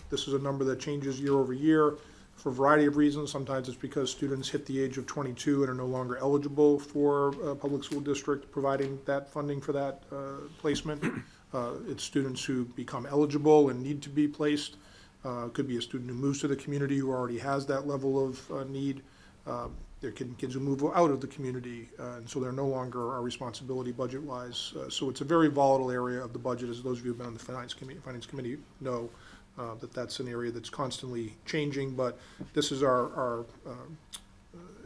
This is a number that changes year over year for a variety of reasons. Sometimes it's because students hit the age of 22 and are no longer eligible for a public school district providing that funding for that placement. It's students who become eligible and need to be placed. Could be a student who moves to the community who already has that level of need. There can kids who move out of the community, and so they're no longer our responsibility budget-wise. So it's a very volatile area of the budget, as those of you who've been on the finance committee know. That's an area that's constantly changing, but this is our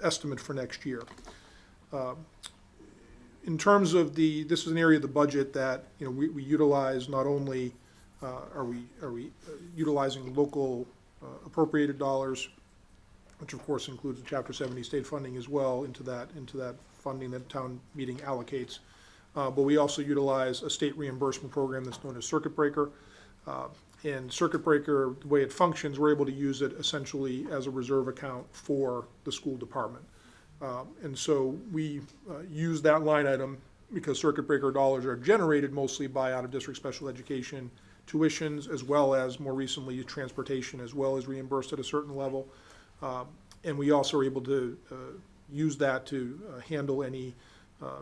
estimate for next year. In terms of this is an area of the budget that, you know, we utilize. Not only are we utilizing local appropriated dollars, which of course includes the Chapter 70 state funding as well, into that funding that town meeting allocates, but we also utilize a state reimbursement program that's known as Circuit Breaker. And Circuit Breaker, the way it functions, we're able to use it essentially as a reserve account for the school department. And so we use that line item because Circuit Breaker dollars are generated mostly by out-of-district special education tuitions, as well as more recently transportation, as well as reimbursed at a certain level. And we also are able to use that to handle any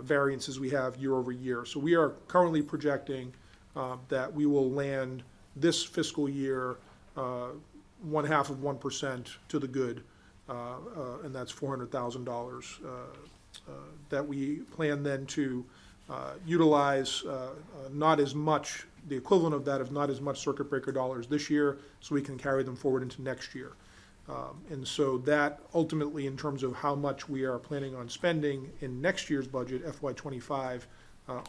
variances we have year over year. So we are currently projecting that we will land this fiscal year 0.5% to the good, and that's $400,000 that we plan then to utilize not as much, the equivalent of that, of not as much Circuit Breaker dollars this year, so we can carry them forward into next year. And so that ultimately, in terms of how much we are planning on spending in next year's budget, FY25,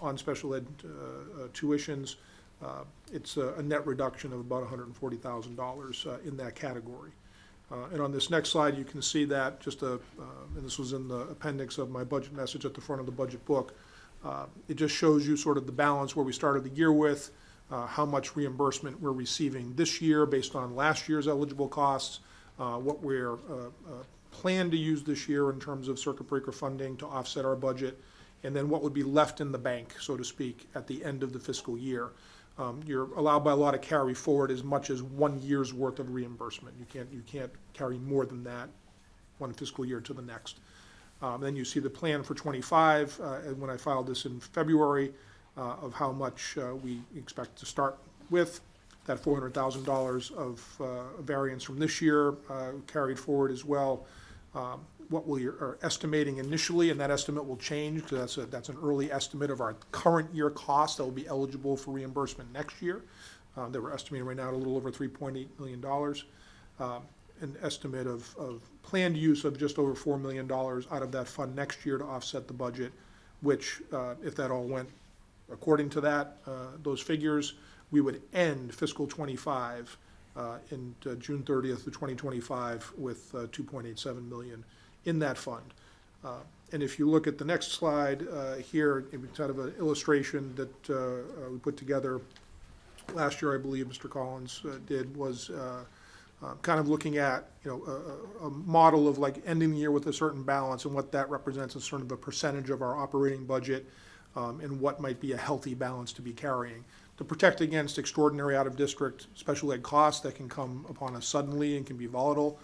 on special ed tuitions, it's a net reduction of about $140,000 in that category. And on this next slide, you can see that and this was in the appendix of my budget message at the front of the budget book. It just shows you sort of the balance where we started the year with, how much reimbursement we're receiving this year based on last year's eligible costs, what we're plan to use this year in terms of Circuit Breaker funding to offset our budget, and then what would be left in the bank, so to speak, at the end of the fiscal year. You're allowed by law to carry forward as much as 1 year's worth of reimbursement. You can't carry more than that one fiscal year to the next. Then you see the plan for 25, and when I filed this in February, of how much we expect to start with. That $400,000 of variance from this year carried forward as well. what we are estimating initially, and that estimate will change, because that's an early estimate of our current year cost that will be eligible for reimbursement next year. That we're estimating right now at a little over $3.8 million. An estimate of planned use of just over $4 million out of that fund next year to offset the budget, which, if that all went according to that, those figures, we would end fiscal '25 in June 30th of 2025 with $2.87 million in that fund. And if you look at the next slide here, it's kind of an illustration that we put together last year, I believe Mr. Collins did, was kind of looking at, a model of like ending the year with a certain balance and what that represents as sort of a percentage of our operating budget, and what might be a healthy balance to be carrying, to protect against extraordinary out-of-district special ed costs that can come upon us suddenly and can be volatile,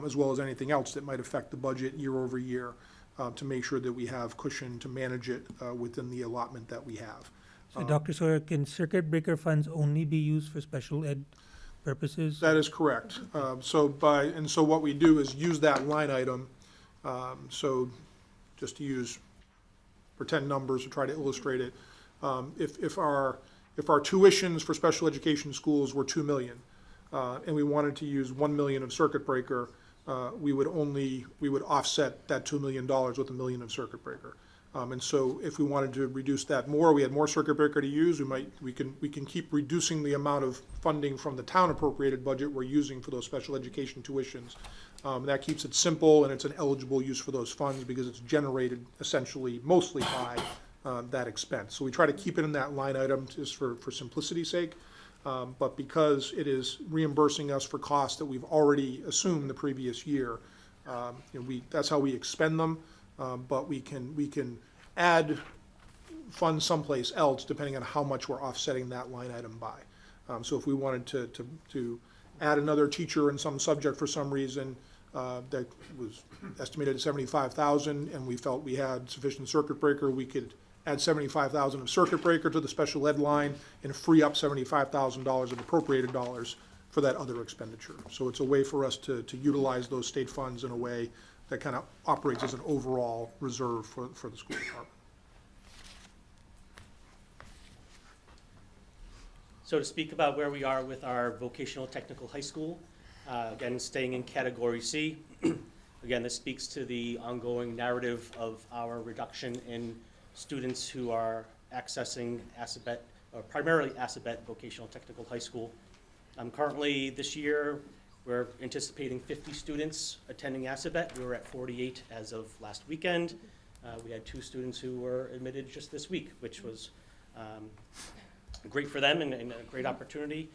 as well as anything else that might affect the budget year over year, to make sure that we have cushion to manage it within the allotment that we have. So, Dr. Sawyer, can circuit breaker funds only be used for special ed purposes? That is correct. So what we do is use that line item, so just to use pretend numbers to try to illustrate it. If our tuitions for special education schools were $2 million, and we wanted to use $1 million of circuit breaker, we would offset that $2 million with $1 million of circuit breaker. And so if we wanted to reduce that more, we had more circuit breaker to use, we can keep reducing the amount of funding from the town appropriated budget we're using for those special education tuitions. That keeps it simple, and it's an eligible use for those funds because it's generated essentially mostly by that expense. So we try to keep it in that line item just for simplicity's sake. But because it is reimbursing us for costs that we've already assumed the previous year, that's how we expend them. But we can add funds someplace else depending on how much we're offsetting that line item by. So if we wanted to add another teacher in some subject for some reason that was estimated at $75,000, and we felt we had sufficient circuit breaker, we could add $75,000 of circuit breaker to the special ed line and free up $75,000 of appropriated dollars for that other expenditure. So it's a way for us to utilize those state funds in a way that kind of operates as an overall reserve for the school department. So to speak about where we are with our vocational technical high school, again, staying in category C. Again, this speaks to the ongoing narrative of our reduction in students who are accessing Assabet, or primarily Assabet Vocational Technical High School. Currently, this year, we're anticipating 50 students attending Assabet. We were at 48 as of last weekend. We had 2 students who were admitted just this week, which was great for them and a great opportunity.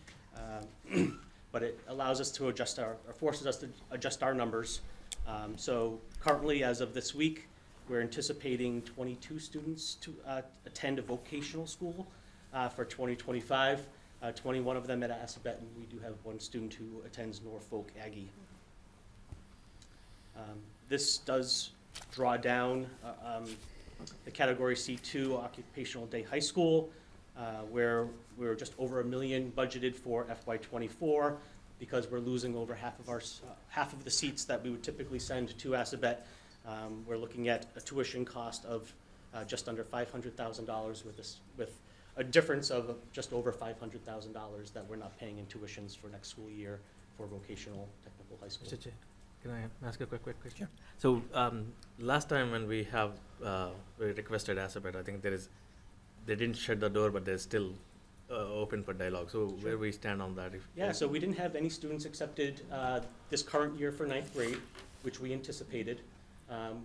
But it allows us to adjust or forces us to adjust our numbers. So currently, as of this week, we're anticipating 22 students to attend a vocational school for 2025. 21 of them at Assabet, and we do have 1 student who attends Norfolk Aggie. This does draw down the category C2 occupational day high school, where we're just over $1 million budgeted for FY24 because we're losing over half of the seats that we would typically send to Assabet. We're looking at a tuition cost of just under $500,000 with a difference of just over $500,000 that we're not paying in tuitions for next school year for vocational technical high school. Mr. Chair, can I ask a quick question? Sure. So last time when we requested Assabet, I think they didn't shut the door, but they're still open for dialogue. So Sure. Where we stand on that? Yeah, so we didn't have any students accepted this current year for 9th grade, which we anticipated.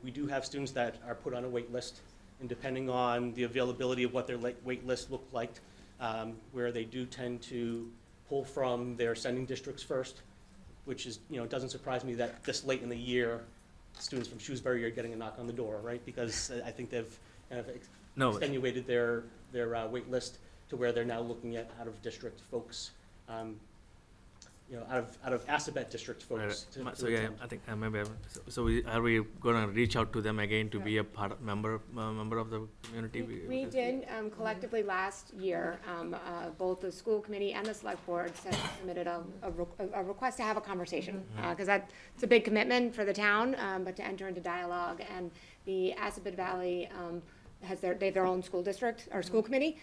We do have students that are put on a wait list, and depending on the availability of what their wait list looked like, where they do tend to pull from their sending districts first, which is, it doesn't surprise me that this late in the year, students from Shrewsbury are getting a knock on the door, right? Because I think they've kind of extenuated their wait list to where they're now looking at out-of-district folks. out of Assabet district folks. to So, yeah, attend. I think, maybe, are we gonna reach out to them again to be a member of the community? We did collectively last year, both the school committee and the select board submitted a request to have a conversation. Because it's a big commitment for the town, but to enter into dialogue. And the Assabet Valley they have their own school district or school committee.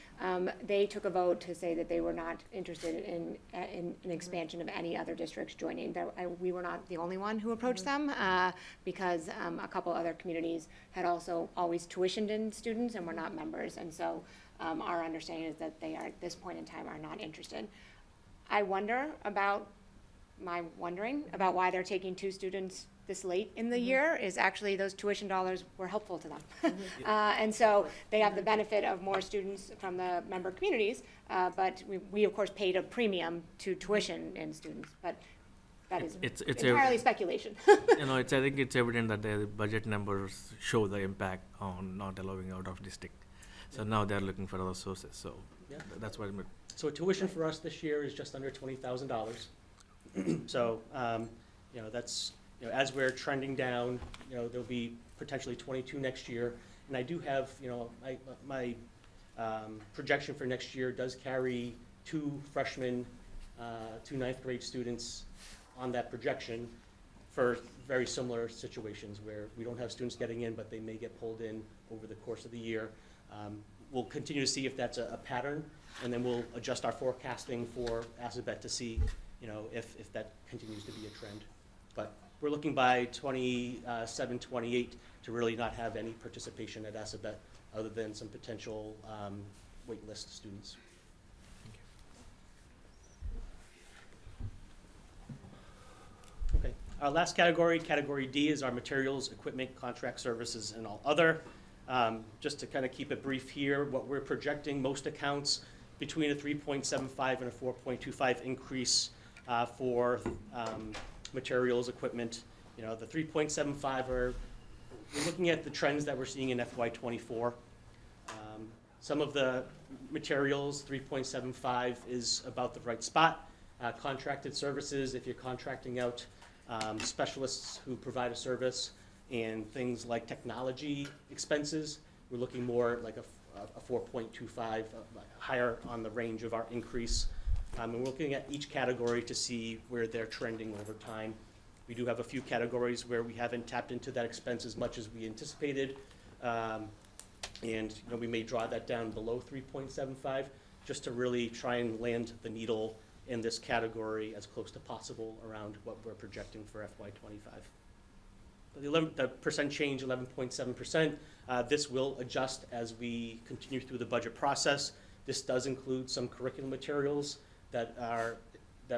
They took a vote to say that they were not interested in an expansion of any other districts joining. We were not the only one who approached them, because a couple other communities had also always tuitioned in students and were not members. And so our understanding is that they are, at this point in time, are not interested. I wondering about why they're taking 2 students this late in the year is actually those tuition dollars were helpful to them. And so they have the benefit of more students from the member communities, but we of course paid a premium to tuition in students, but that is It's entirely speculation. I think it's evident that the budget numbers show the impact on not allowing out of district. So now they're looking for other sources, so Yeah. that's what I meant. So tuition for us this year is just under $20,000. So, that's, as we're trending down, there'll be potentially 22 next year. And I do have, my projection for next year does carry 2 freshmen, 2 ninth grade students on that projection for very similar situations where we don't have students getting in, but they may get pulled in over the course of the year. We'll continue to see if that's a pattern, and then we'll adjust our forecasting for Assabet to see, if that continues to be a trend. But we're looking by 27, 28 to really not have any participation at Assabet other than some potential wait list students. Okay, our last category, Category D, is our materials, equipment, contract services, and all other. Just to kind of keep it brief here, what we're projecting, most accounts between a 3.75 and a 4.25 increase for materials, equipment. The 3.75 we're looking at the trends that we're seeing in FY24. Some of the materials, 3.75 is about the right spot. Contracted services, if you're contracting out specialists who provide a service, and things like technology expenses, we're looking more like a 4.25, higher on the range of our increase. And we're looking at each category to see where they're trending over time. We do have a few categories where we haven't tapped into that expense as much as we anticipated. And we may draw that down below 3.75 just to really try and land the needle in this category as close to possible around what we're projecting for FY25. The percent change, 11.7%, this will adjust as we continue through the budget process. This does include some curriculum materials that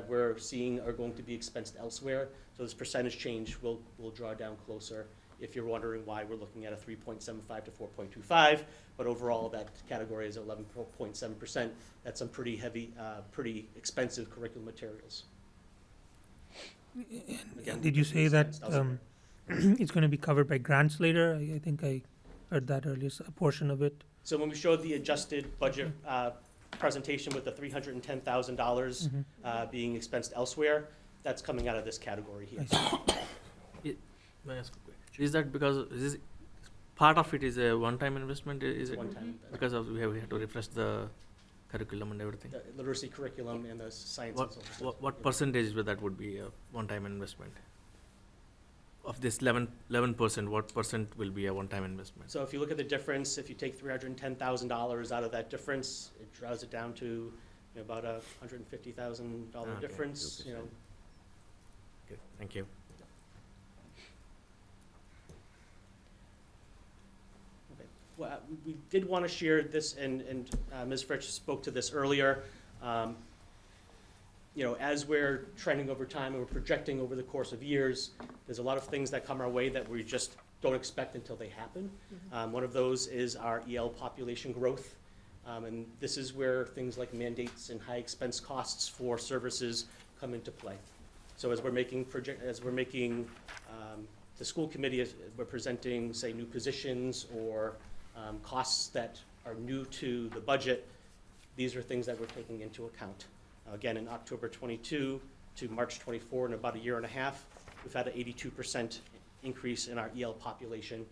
we're seeing are going to be expensed elsewhere. So this percentage change will draw down closer if you're wondering why we're looking at a 3.75 to 4.25. But overall, that category is 11.7%. That's some pretty heavy, pretty expensive curriculum materials. Again, Did you say that expensed elsewhere. it's going to be covered by grants later? I think I heard that earlier, a portion of it. So when we showed the adjusted budget presentation with the $310,000 being expensed elsewhere, that's coming out of this category here. May I ask a question? Is that because part of it is a one-time investment? Is it One-time because we have to refresh the curriculum and everything? The literacy curriculum and the science and social studies. What percentage of that would be a one-time investment? Of this 11%, what percent will be a one-time investment? So if you look at the difference, if you take $310,000 out of that difference, it draws it down to about a $150,000 Okay. difference. Okay, thank you. Okay. Well, we did want to share this, and Ms. Fritsch spoke to this earlier. As we're trending over time and we're projecting over the course of years, there's a lot of things that come our way that we just don't expect until they happen. One of those is our EL population growth. And this is where things like mandates and high expense costs for services come into play. So as we're making the school committee, as we're presenting, say, new positions or costs that are new to the budget, these are things that we're taking into account. Again, in October 22 to March 24 in about a year and a half, we've had an 82% increase in our EL population,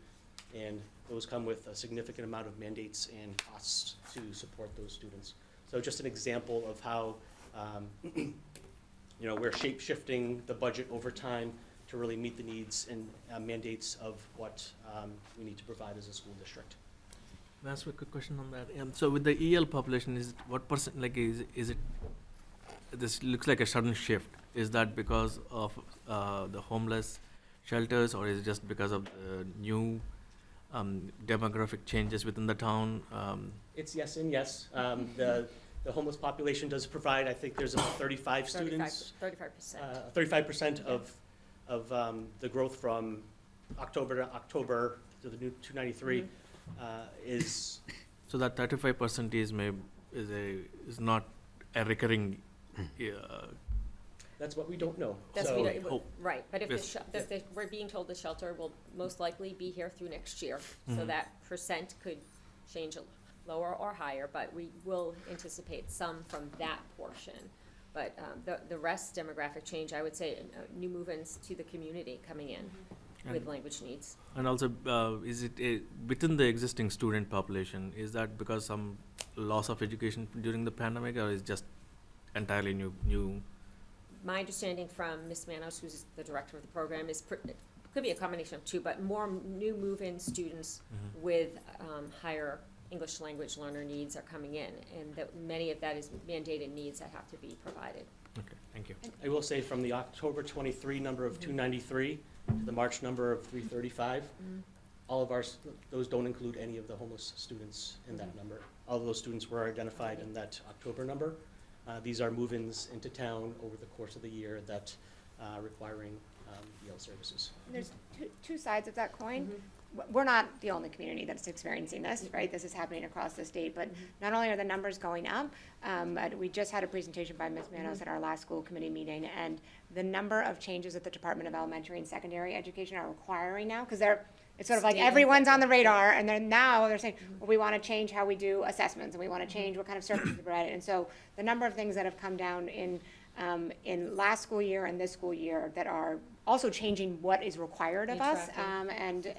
and those come with a significant amount of mandates and costs to support those students. So just an example of how we're shape-shifting the budget over time to really meet the needs and mandates of what we need to provide as a school district. Can I ask a quick question on that? So with the EL population, is it, what percent, like, is it, this looks like a sudden shift. Is that because of the homeless shelters, or is it just because of the new demographic changes within the town? It's yes and yes. The homeless population does provide, I think there's about 35 students. 35%. 35% of the growth from October to October to the new 293 is. So that 35% is not a recurring. That's what we don't know. That's So- right, but if Yes. we're being told the shelter will most likely be here through next year, so that percent could change lower or higher, but we will anticipate some from that portion. But the rest demographic change, I would say, new move-ins to the community coming in with language needs. And also, is it within the existing student population? Is that because some loss of education during the pandemic, or is just entirely new? My understanding from Ms. Manos, who's the director of the program, is it could be a combination of two, but more new move-in students with higher English language learner needs are coming in, and that many of that is mandated needs that have to be provided. Okay, thank you. I will say from the October 23 number of 293 to the March number of 335, all of those don't include any of the homeless students in that number. All of those students were identified in that October number. These are move-ins into town over the course of the year that requiring EL services. There's two sides of that coin. We're not the only community that's experiencing this, right? This is happening across the state, but not only are the numbers going up, but we just had a presentation by Ms. Manos at our last school committee meeting, and the number of changes that the Department of Elementary and Secondary Education are requiring now, because it's sort of like State everyone's on the radar, and then now they're saying, well, we want to change how we do assessments, and we want to change what kind of services we provide. And so the number of things that have come down in last school year and this school year that are also changing what is required of us, and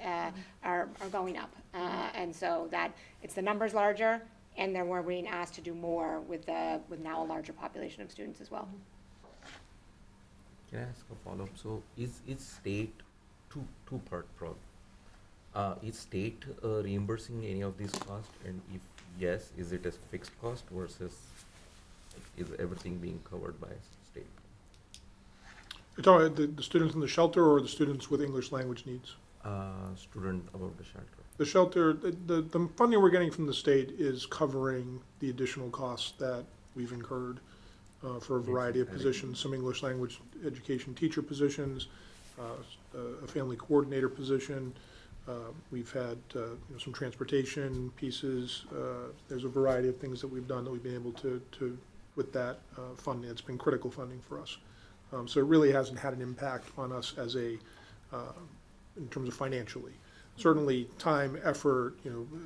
are going up. And so that, it's the numbers larger, and then we're being asked to do more with now a larger population of students as well. Can I ask a follow-up? So is state two-part problem? Is state reimbursing any of these costs? And if yes, is it a fixed cost versus is everything being covered by state? You're talking about the students in the shelter or the students with English language needs? Student about the shelter. The shelter, the funding we're getting from the state is covering the additional costs that we've incurred for a variety of positions, some English language education teacher positions, a family coordinator position. We've had some transportation pieces. There's a variety of things that we've done that we've been able to with that funding. It's been critical funding for us. So it really hasn't had an impact on us as in terms of financially. Certainly time, effort,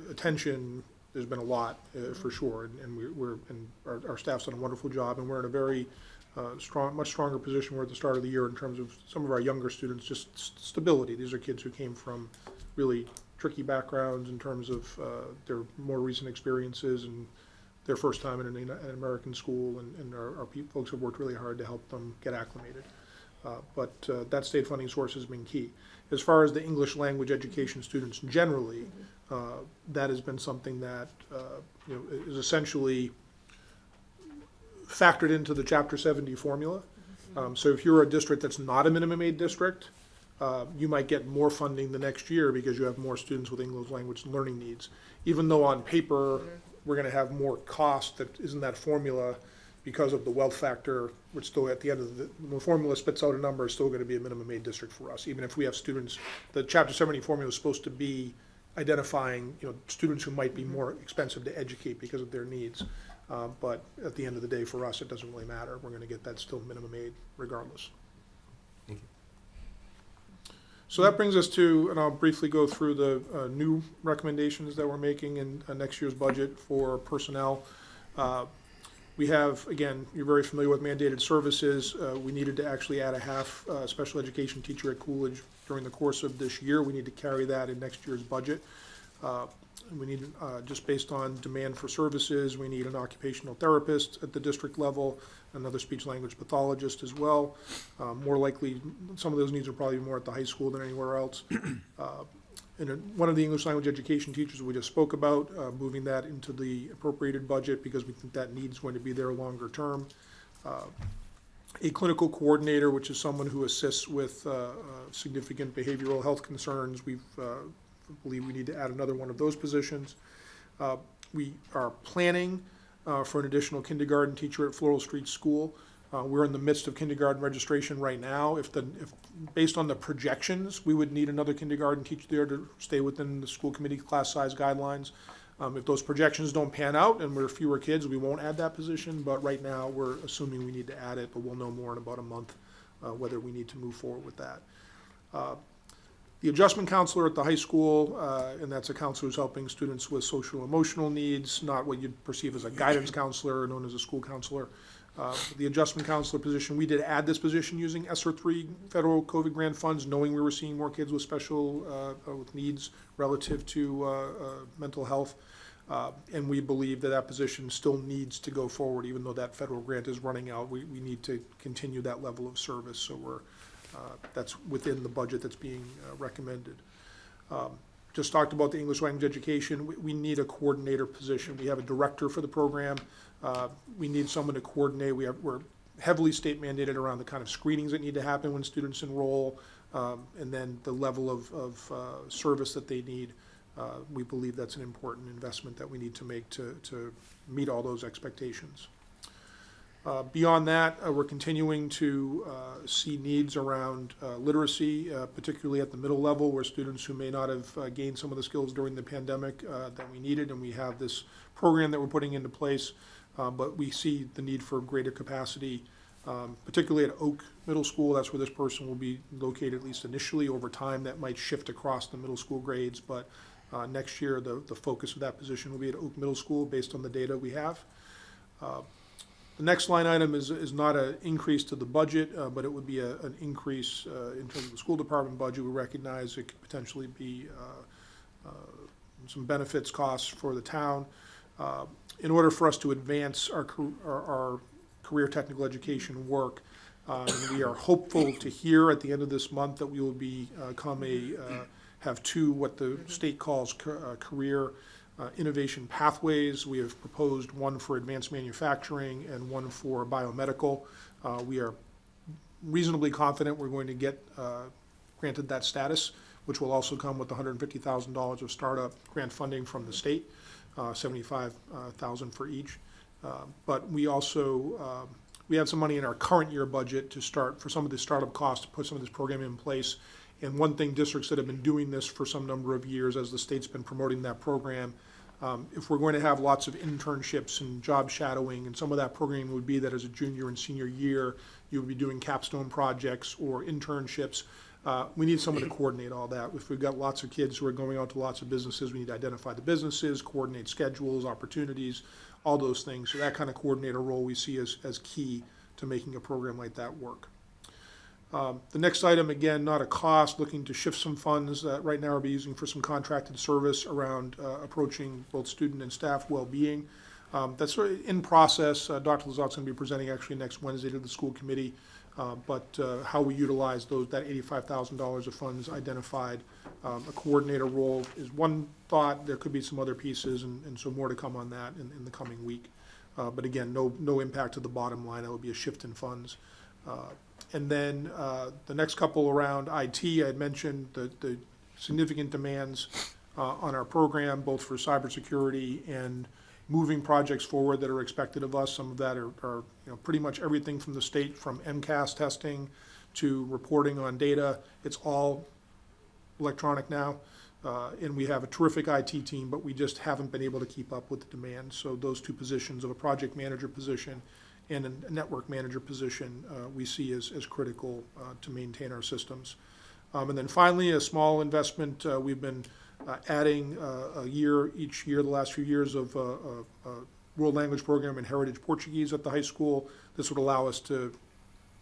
attention, there's been a lot for sure, and our staff's done a wonderful job, and we're in a very much stronger position. We're at the start of the year in terms of some of our younger students, just stability. These are kids who came from really tricky backgrounds in terms of their more recent experiences and their first time in an American school, and our folks have worked really hard to help them get acclimated. But that state funding source has been key. As far as the English language education students generally, that has been something that is essentially factored into the Chapter 70 formula. So if you're a district that's not a minimum aid district, you might get more funding the next year because you have more students with English language learning needs. Even though on paper, we're going to have more cost that isn't that formula because of the wealth factor, we're still at the end of the formula spits out a number, it's still going to be a minimum aid district for us. Even if we have students, the Chapter 70 formula is supposed to be identifying students who might be more expensive to educate because of their needs. But at the end of the day, for us, it doesn't really matter. We're going to get that still minimum aid regardless. Thank you. So that brings us to, and I'll briefly go through the new recommendations that we're making in next year's budget for personnel. We have, again, you're very familiar with mandated services. We needed to actually add a half special education teacher at Coolidge during the course of this year. We need to carry that in next year's budget. We need, just based on demand for services, we need an occupational therapist at the district level, another speech language pathologist as well. More likely, some of those needs are probably more at the high school than anywhere else. And one of the English language education teachers we just spoke about, moving that into the appropriated budget because we think that need's going to be there longer term. A clinical coordinator, which is someone who assists with significant behavioral health concerns. We believe we need to add another one of those positions. We are planning for an additional kindergarten teacher at Floral Street School. We're in the midst of kindergarten registration right now. If based on the projections, we would need another kindergarten teacher there to stay within the school committee class size guidelines. If those projections don't pan out and we're fewer kids, we won't add that position, but right now we're assuming we need to add it, but we'll know more in about a month whether we need to move forward with that. The adjustment counselor at the high school, and that's a counselor who's helping students with social emotional needs, not what you'd perceive as a guidance counselor known as a school counselor. The adjustment counselor position, we did add this position using ESSER 3 federal COVID grant funds, knowing we were seeing more kids with special with needs relative to mental health. And we believe that that position still needs to go forward, even though that federal grant is running out. We need to continue that level of service, so we're that's within the budget that's being recommended. Just talked about the English language education. We need a coordinator position. We have a director for the program. We need someone to coordinate. We're heavily state mandated around the kind of screenings that need to happen when students enroll, and then the level of service that they need. We believe that's an important investment that we need to make to meet all those expectations. Beyond that, we're continuing to see needs around literacy, particularly at the middle level, where students who may not have gained some of the skills during the pandemic that we needed, and we have this program that we're putting into place, but we see the need for greater capacity, particularly at Oak Middle School. That's where this person will be located, at least initially. Over time, that might shift across the middle school grades, but next year, the focus of that position will be at Oak Middle School based on the data we have. The next line item is not an increase to the budget, but it would be an increase in terms of the school department budget. We recognize it could potentially be some benefits costs for the town. In order for us to advance our career technical education work, we are hopeful to hear at the end of this month that we will have two what the state calls career innovation pathways. We have proposed one for advanced manufacturing and one for biomedical. We are reasonably confident we're going to get granted that status, which will also come with $150,000 of startup grant funding from the state, $75,000 for each. But we also we have some money in our current year budget to start for some of the startup costs to put some of this program in place. And one thing, districts that have been doing this for some number of years as the state's been promoting that program, if we're going to have lots of internships and job shadowing, and some of that programming would be that as a junior and senior year, you would be doing capstone projects or internships. We need someone to coordinate all that. If we've got lots of kids who are going out to lots of businesses, we need to identify the businesses, coordinate schedules, opportunities, all those things. So that kind of coordinator role we see as key to making a program like that work. The next item, again, not a cost, looking to shift some funds that right now are being using for some contracted service around approaching both student and staff well-being. That's sort of in process. Dr. Lazat's going to be presenting actually next Wednesday to the school committee, but how we utilize that $85,000 of funds identified. A coordinator role is one thought. There could be some other pieces, and so more to come on that in the coming week. But again, no impact to the bottom line. That would be a shift in funds. And then the next couple around IT, I had mentioned the significant demands on our program, both for cybersecurity and moving projects forward that are expected of us. Some of that are pretty much everything from the state, from MCAS testing to reporting on data. It's all electronic now. And we have a terrific IT team, but we just haven't been able to keep up with the demand. So those two positions of a project manager position and a network manager position we see as critical to maintain our systems. And then finally, a small investment. We've been adding each year, the last few years, of world language program and heritage Portuguese at the high school. This would allow us to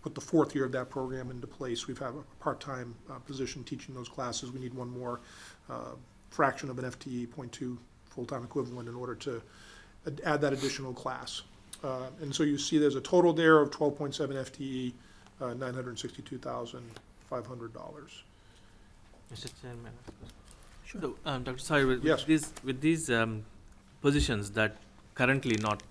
put the fourth year of that program into place. We've had a part-time position teaching those classes. We need one more fraction of an FTE, 0.2 full-time equivalent in order to add that additional class. And so you see there's a total there of 12.7 FTE, $962,500. Mr. Chairman. Sure. So, Dr. Sawyer, Yes. with these positions that currently not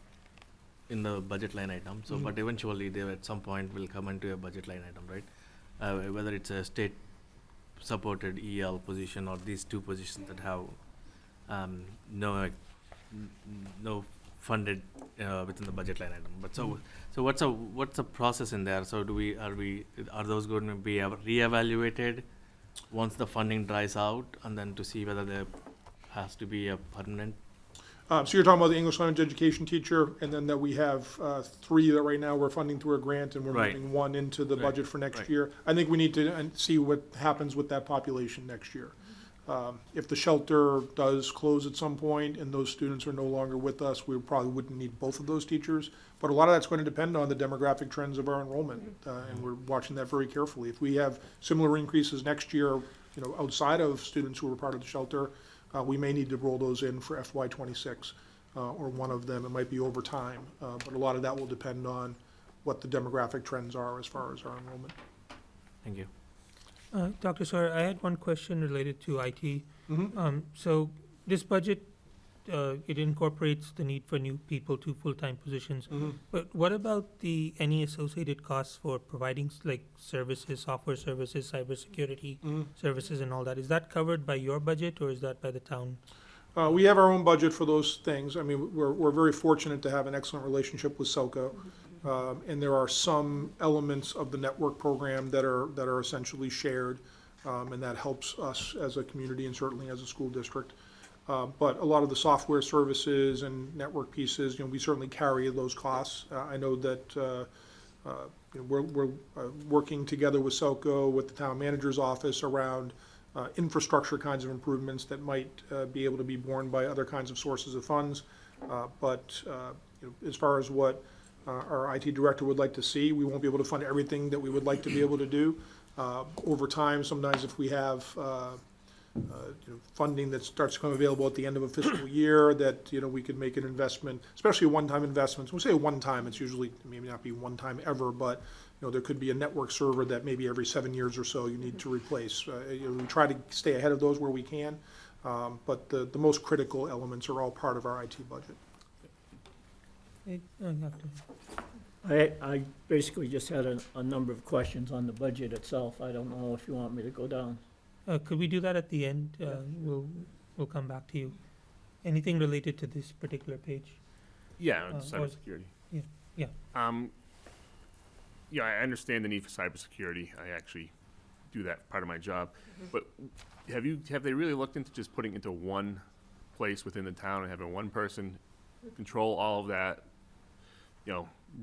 in the budget line item, so but eventually they at some point will come into a budget line item, right? Whether it's a state supported EL position or these two positions that have no funded within the budget line item. But so what's the process in there? So are those going to be reevaluated once the funding dries out, and then to see whether there has to be a permanent? So you're talking about the English language education teacher, and then that we have 3 that right now we're funding through a grant, and we're Right. moving 1 into the Right. budget for next Right. year. I think we need to see what happens with that population next year. If the shelter does close at some point and those students are no longer with us, we probably wouldn't need both of those teachers. But a lot of that's going to depend on the demographic trends of our enrollment, and we're watching that very carefully. If we have similar increases next year, outside of students who are part of the shelter, we may need to roll those in for FY '26, or one of them. It might be over time, but a lot of that will depend on what the demographic trends are as far as our enrollment. Thank you. Dr. Sawyer, I had one question related to IT. Mhm. So this budget, it incorporates the need for new people to full-time positions. Mhm. But what about any associated costs for providing like services, software services, cybersecurity Mhm. services and all that? Is that covered by your budget or is that by the town? We have our own budget for those things. I mean, we're very fortunate to have an excellent relationship with Selco. And there are some elements of the network program that are essentially shared, and that helps us as a community and certainly as a school district. But a lot of the software services and network pieces, we certainly carry those costs. I know that we're working together with Selco, with the town manager's office around infrastructure kinds of improvements that might be able to be borne by other kinds of sources of funds. But as far as what our IT director would like to see, we won't be able to fund everything that we would like to be able to do. Over time, sometimes if we have funding that starts to come available at the end of a fiscal year, that we could make an investment, especially one-time investments. When we say one time, it's usually maybe not be one time ever, but there could be a network server that maybe every 7 years or so you need to replace. We try to stay ahead of those where we can, but the most critical elements are all part of our IT budget. I basically just had a number of questions on the budget itself. I don't know if you want me to go down. Could we do that at the end? We'll come back to you. Anything related to this particular page? Yeah, or- cybersecurity. Yeah. Yeah, I understand the need for cybersecurity. I actually do that part of my job. But have they really looked into just putting it into one place within the town and having one person control all of that,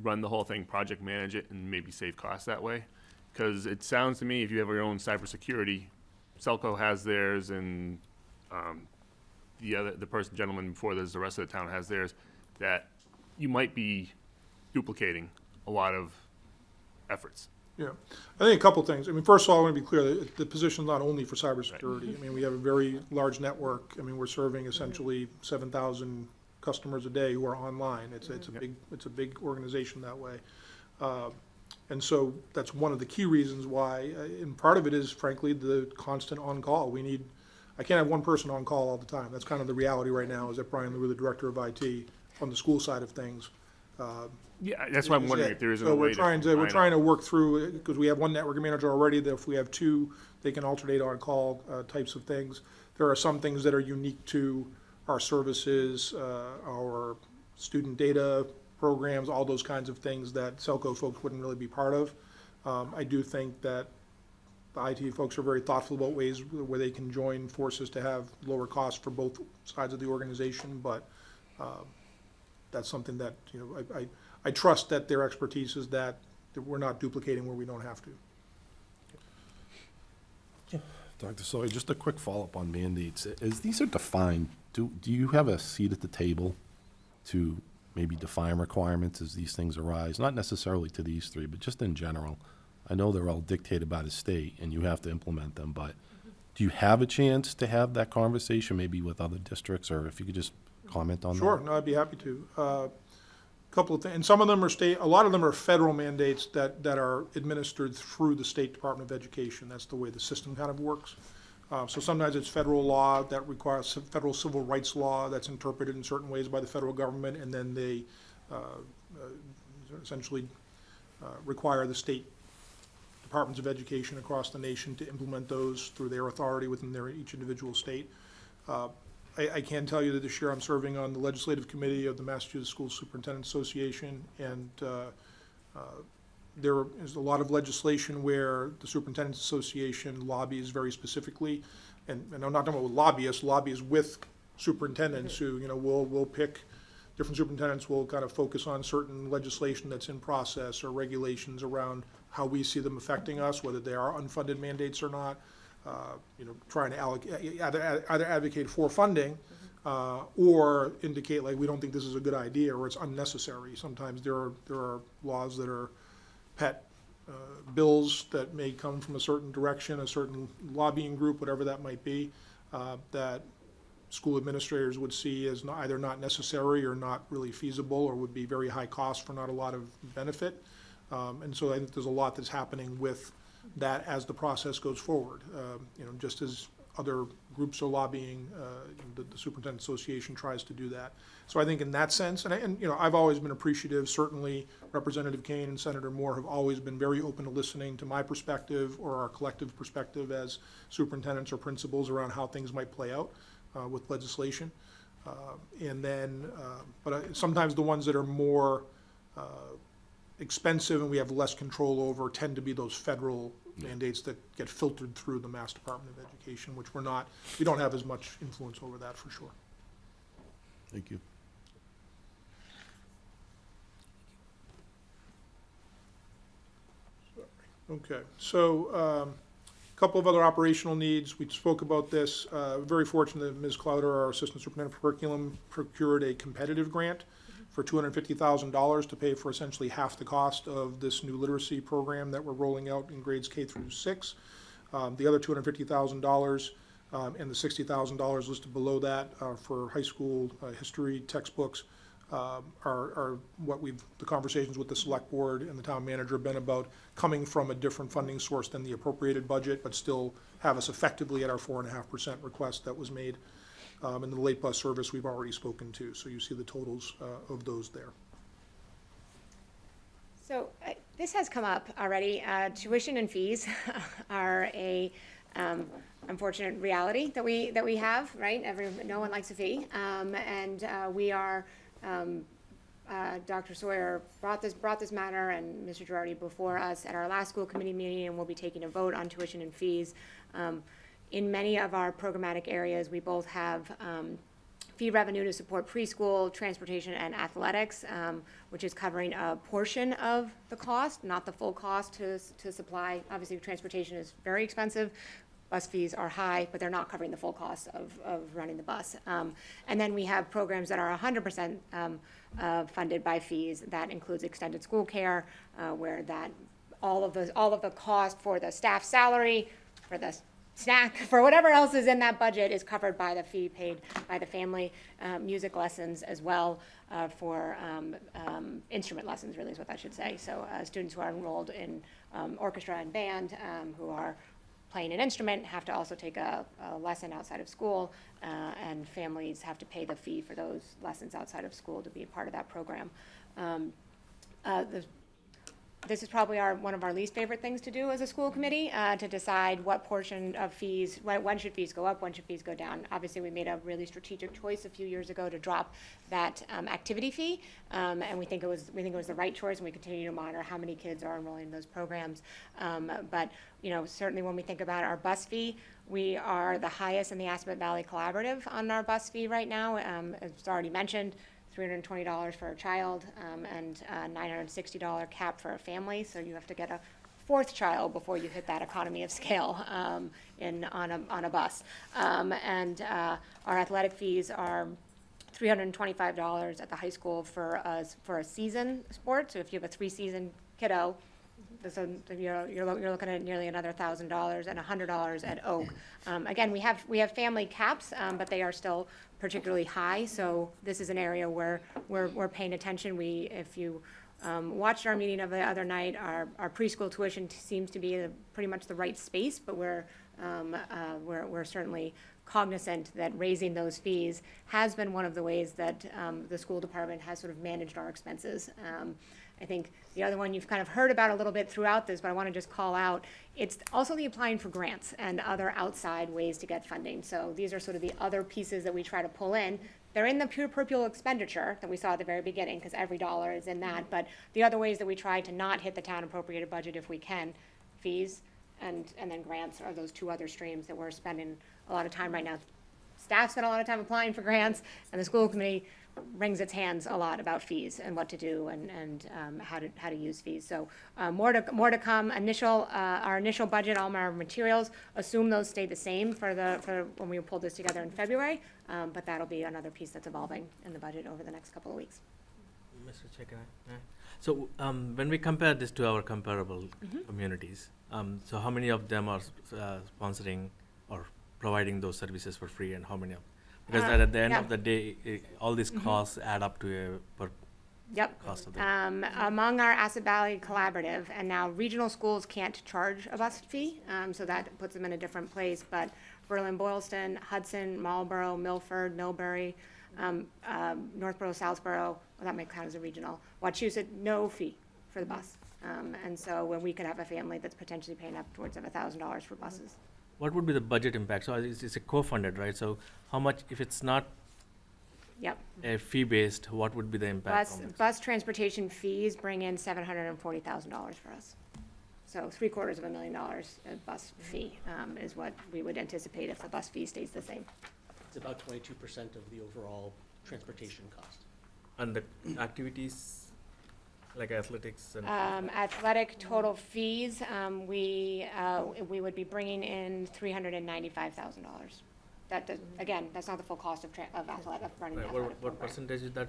run the whole thing, project manage it, and maybe save costs that way? Because it sounds to me, if you have your own cybersecurity, Selco has theirs, and the gentleman before there's the rest of the town has theirs, that you might be duplicating a lot of efforts. Yeah, I think a couple things. I mean, first of all, I want to be clear that the position's not only for cybersecurity. I mean, we have a very large network. I mean, we're serving essentially 7,000 customers a day who are online. It's a big organization that way. And so that's one of the key reasons why, and part of it is frankly the constant on-call. I can't have one person on call all the time. That's kind of the reality right now, is that Brian Lou, the director of IT, on the school side of things. Yeah, that's why I'm wondering if there isn't a way So we're trying to work through, because we have one network manager already, that if we have 2, they can alternate on-call types of things. There are some things that are unique to our services, our student data programs, all those kinds of things that Selco folks wouldn't really be part of. I do think that the IT folks are very thoughtful about ways where they can join forces to have lower costs for both sides of the organization, but that's something that, I trust that their expertise is that we're not duplicating where we don't have to. Dr. Sawyer, just a quick follow-up on mandates. As these are defined, do you have a seat at the table to maybe define requirements as these things arise, not necessarily to these three, but just in general. I know they're all dictated by the state and you have to implement them, but do you have a chance to have that conversation maybe with other districts, or if you could just comment on that? Sure, no, I'd be happy to. Couple of things, and some of them are a lot of them are federal mandates that are administered through the State Department of Education. That's the way the system kind of works. So sometimes it's federal law that requires federal civil rights law that's interpreted in certain ways by the federal government, and then they essentially require the state departments of education across the nation to implement those through their authority within each individual state. I can tell you that this year I'm serving on the legislative committee of the Massachusetts School Superintendent Association, and there is a lot of legislation where the Superintendent's Association lobbies very specifically, and I'm not talking about lobbyists with superintendents who, will pick, different superintendents will kind of focus on certain legislation that's in process or regulations around how we see them affecting us, whether they are unfunded mandates or not. Trying to either advocate for funding or indicate like we don't think this is a good idea or it's unnecessary. Sometimes there are laws that are pet bills that may come from a certain direction, a certain lobbying group, whatever that might be, that school administrators would see as either not necessary or not really feasible or would be very high cost for not a lot of benefit. And so I think there's a lot that's happening with that as the process goes forward. Just as other groups are lobbying, the Superintendent Association tries to do that. So I think in that sense, and I've always been appreciative, certainly Representative Kane and Senator Moore have always been very open to listening to my perspective or our collective perspective as superintendents or principals around how things might play out with legislation. But sometimes the ones that are more expensive and we have less control over tend to be those federal mandates that get filtered through the Mass Department of Education, which we don't have as much influence over that for sure. Thank you. Okay, so a couple of other operational needs. We spoke about this. Very fortunate that Ms. Clouder, our Assistant Superintendent for Curriculum, procured a competitive grant for $250,000 to pay for essentially half the cost of this new literacy program that we're rolling out in grades K through 6. The other $250,000 and the $60,000 listed below that for high school history textbooks are what the conversations with the select board and the town manager have been about, coming from a different funding source than the appropriated budget, but still have us effectively at our 4.5% request that was made. And the late bus service we've already spoken to, so you see the totals of those there. So this has come up already. Tuition and fees are a unfortunate reality that we have, right? No one likes a fee, and we are. Dr. Sawyer brought this matter and Mr. Girardi before us at our last school committee meeting, and we'll be taking a vote on tuition and fees. In many of our programmatic areas, we both have fee revenue to support preschool, transportation, and athletics, which is covering a portion of the cost, not the full cost to supply. Obviously, transportation is very expensive. Bus fees are high, but they're not covering the full cost of running the bus. And then we have programs that are 100% funded by fees. That includes extended school care, where that all of the cost for the staff salary, for the snack, for whatever else is in that budget is covered by the fee paid by the family. Music lessons as well for instrument lessons, really is what I should say. So students who are enrolled in orchestra and band who are playing an instrument have to also take a lesson outside of school, and families have to pay the fee for those lessons outside of school to be a part of that program. This is probably one of our least favorite things to do as a school committee, to decide what portion of fees, when should fees go up, when should fees go down. Obviously, we made a really strategic choice a few years ago to drop that activity fee, and we think it was the right choice, and we continue to monitor how many kids are enrolling in those programs. But certainly when we think about our bus fee, we are the highest in the Aspet Valley Collaborative on our bus fee right now. As already mentioned, $320 for a child, and $960 cap for a family. So you have to get a fourth child before you hit that economy of scale on a bus. And our athletic fees are $325 at the high school for a season sport. So if you have a 3-season kiddo, so you're looking at nearly another $1,000 and $100 at Oak. Again, we have family caps, but they are still particularly high. So this is an area where we're paying attention. If you watched our meeting of the other night, our preschool tuition seems to be pretty much the right space, but we're certainly cognizant that raising those fees has been one of the ways that the school department has sort of managed our expenses. I think the other one you've kind of heard about a little bit throughout this, but I want to just call out, it's also the applying for grants and other outside ways to get funding. So these are sort of the other pieces that we try to pull in. They're in the pupil expenditure that we saw at the very beginning, because every dollar is in that. But the other ways that we try to not hit the town appropriated budget if we can, fees and then grants are those two other streams that we're spending a lot of time right now. Staff spend a lot of time applying for grants, and the school committee wrings its hands a lot about fees and what to do and how to use fees. So more to come. Our initial budget, all our materials, assume those stay the same for when we pull this together in February. But that'll be another piece that's evolving in the budget over the next couple of weeks. Mr. Chair, can I? So when we compare this to our comparable communities, so how many of them are sponsoring or providing those services for free, and how many of? Because at the end of the day, all these costs add up to a cost of the. Among our Asset Valley Collaborative, and now regional schools can't charge a bus fee, so that puts them in a different place. But Berlin, Boylston, Hudson, Marlboro, Milford, Millbury, Northborough, Southborough, well, that might count as a regional. Wachusett, no fee for the bus. And so when we could have a family that's potentially paying upwards of $1,000 for buses. What would be the budget impact? So it's a co-funded, right? So how much, if it's not a fee-based, what would be the impact? Bus transportation fees bring in $740,000 for us. So $750,000 a bus fee is what we would anticipate if the bus fee stays the same. It's about 22% of the overall transportation cost. And the activities, like athletics and athletic total fees, we would be bringing in $395,000. Again, that's not the full cost of running the athletic what percentage is that?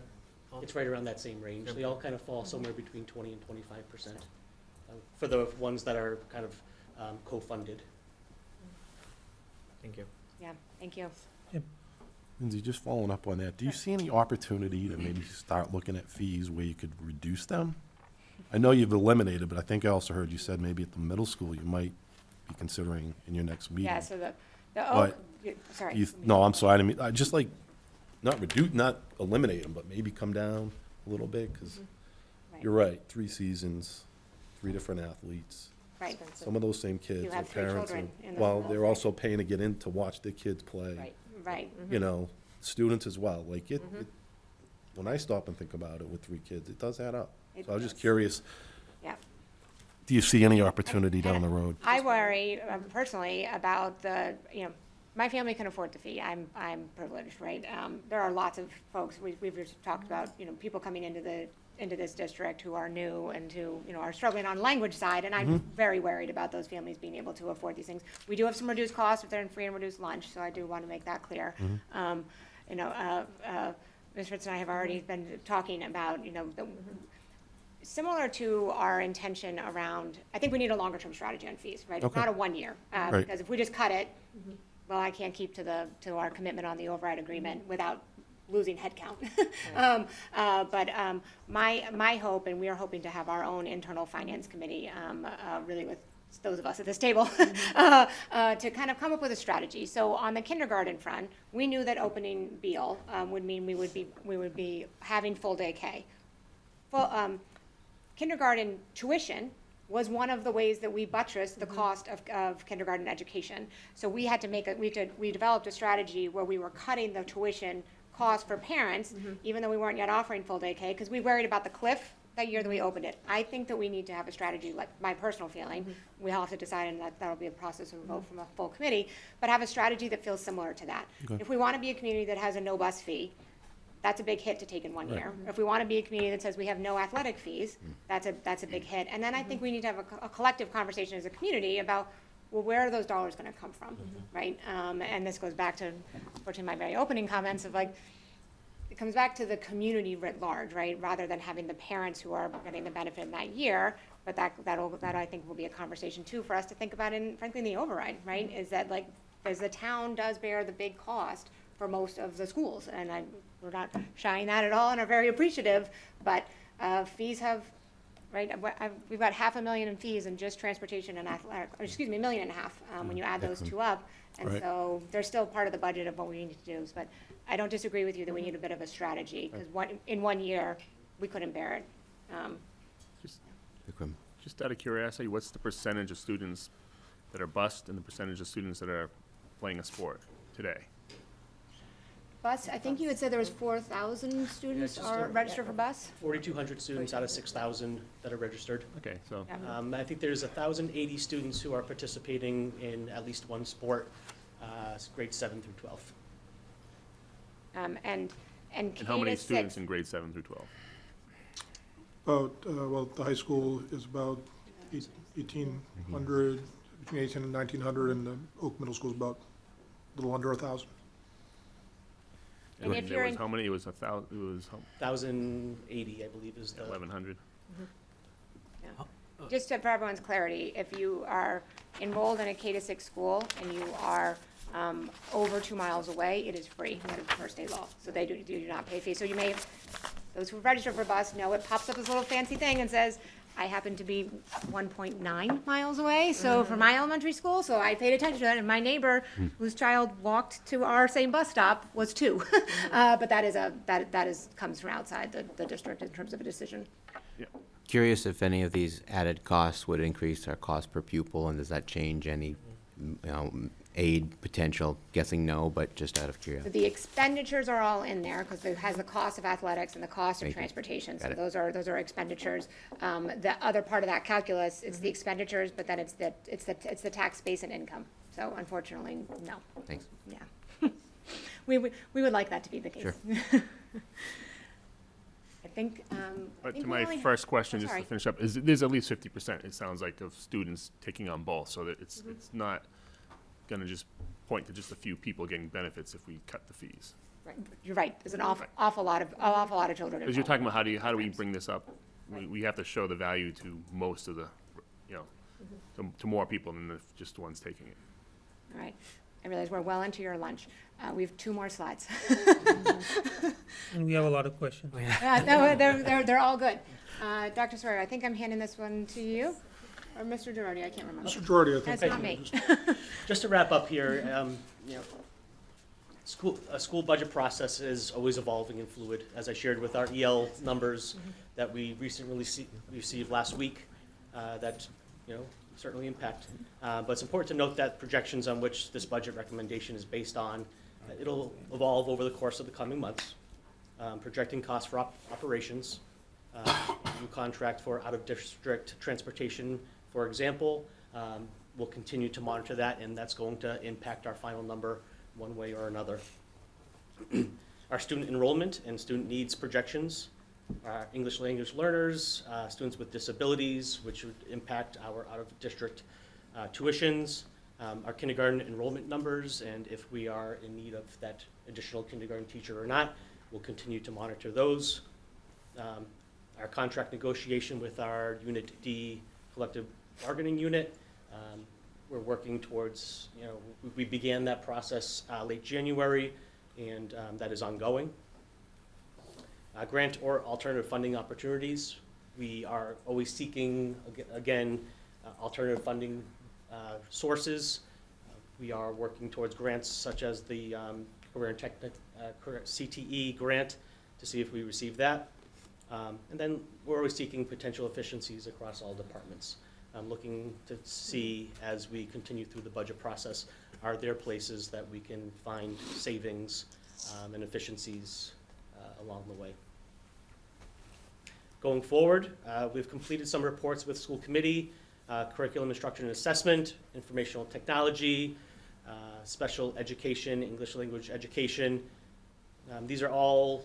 It's right around that same range. They all kind of fall somewhere between 20 and 25% for the ones that are kind of co-funded. Thank you. Yeah, thank you. Lindsay, just following up on that, do you see any opportunity to maybe start looking at fees where you could reduce them? I know you've eliminated, but I think I also heard you said maybe at the middle school you might be considering in your next meeting. Yeah, so sorry. No, I'm sorry, I didn't mean, just like, not eliminate them, but maybe come down a little bit, because you're right, 3 seasons, 3 different athletes. Right. Some of those same kids You or have 3 parents, children in the well, household, they're right. also paying to get in to watch their kids play. Right. You know, students as well, like when I stop and think about it with 3 kids, it does add up. So I was just curious. Yeah. Do you see any opportunity down the road? I worry personally about my family can afford the fee. I'm privileged, right? There are lots of folks, we've just talked about, people coming into this district who are new and who, are struggling on language side, and I'm very worried about those families being able to afford these things. We do have some reduced costs if they're in free and reduced lunch, so I do want to make that clear. Ms. Fritz and I have already been talking about, similar to our intention around, I think we need a longer term strategy on fees, right? It's not a 1 year, because if we just cut it, well, I can't keep to our commitment on the override agreement without losing headcount. But my hope, and we are hoping to have our own internal finance committee, really with those of us at this table, to kind of come up with a strategy. So on the kindergarten front, we knew that opening Beal would mean we would be having full day K. Kindergarten tuition was one of the ways that we buttressed the cost of kindergarten education. So we had to we developed a strategy where we were cutting the tuition cost for parents, even though we weren't yet offering full day K, because we worried about the cliff that year that we opened it. I think that we need to have a strategy, like my personal feeling, we'll have to decide, and that'll be a process and vote from a full committee, but have a strategy that feels similar to that. Okay. If we want to be a community that has a no bus fee, that's a big hit to take in 1 year. If we want to be a community that says we have no athletic fees, that's a big hit. And then I think we need to have a collective conversation as a community about, well, where are those dollars going to come from, right? And this goes back to, unfortunately, my very opening comments of like, comes back to the community writ large, right? Rather than having the parents who are getting the benefit in that year, but that I think will be a conversation too for us to think about in, frankly, in the override, right? Is that like, as the town does bear the big cost for most of the schools, and we're not shying that at all and are very appreciative, but fees have, right, we've got $500,000 in fees in just transportation and athletic, or excuse me, $1.5 million, when you add those two up. And Right. so they're still part of the budget of what we need to do, but I don't disagree with you that we need a bit of a strategy, because in 1 year, we couldn't bear it. Vikram. Just out of curiosity, what's the percentage of students that are bused and the percentage of students that are playing a sport today? Bus, I think you had said there was 4,000 students just are over- registered for bus? 4,200 students out of 6,000 that are registered. Okay, so I think there's 1,080 students who are participating in at least one sport, grades 7 through 12. And and how many K to students 6, in grades 7 through 12? About, well, the high school is about 1,800, between 1,800 and 1,900, and the Oak Middle School is about a little under 1,000. And if there you're was in- how many? It was 1,000. It was 1,080, I believe, is the. 1,100. just for everyone's clarity, if you are enrolled in a K to 6 school and you are over 2 miles away, it is free under first state law. So they do not pay fees. So you may, those who register for bus know it pops up this little fancy thing and says, I happen to be 1.9 miles away, so from my elementary school, so I paid attention to that, and my neighbor, whose child walked to our same bus stop, was 2. But that comes from outside the district in terms of a decision. Curious if any of these added costs would increase our cost per pupil, and does that change any, aid potential? Guessing no, but just out of So curiosity. the expenditures are all in there, because it has the cost of athletics and the cost of Thank you. transportation, so Got it. those are expenditures. The other part of that calculus, it's the expenditures, but then it's the tax base and income, so unfortunately, no. Thanks. Yeah. We would like that to be the case. Sure. I think, But think to we my only have- first question, oh, just to sorry. finish up, is there's at least 50%, it sounds like, of students taking on both, so that it's not gonna just point to just a few people getting benefits if we cut the fees. Right, you're right, there's an awful lot of children Because you're involved. talking about how do we bring this up? We have to show the value to most of the, to more people than just the ones taking it. All right, I realize we're well into your lunch. We have 2 more slides. And we have a lot of questions. No, they're all good. Dr. Sawyer, I think I'm handing this one to you, or Mr. Girardi, I can't remember. Mr. Girardi, I think. That's not me. Just to wrap up here, a school budget process is always evolving and fluid. As I shared with our EL numbers that we recently received last week, that certainly impact. But it's important to note that projections on which this budget recommendation is based on, it'll evolve over the course of the coming months. Projecting costs for operations, new contract for out-of-district transportation, for example. We'll continue to monitor that, and that's going to impact our final number one way or another. Our student enrollment and student needs projections, our English language learners, students with disabilities, which would impact our out-of-district tuitions, our kindergarten enrollment numbers, and if we are in need of that additional kindergarten teacher or not, we'll continue to monitor those. Our contract negotiation with our Unit D collective bargaining unit. We're working towards, we began that process late January, and that is ongoing. Grant or alternative funding opportunities. We are always seeking, again, alternative funding sources. We are working towards grants such as the Career and CTE grant to see if we receive that. And then we're always seeking potential efficiencies across all departments. Looking to see, as we continue through the budget process, are there places that we can find savings and efficiencies along the way. Going forward, we've completed some reports with school committee, curriculum instruction and assessment, informational technology, special education, English language education. These are all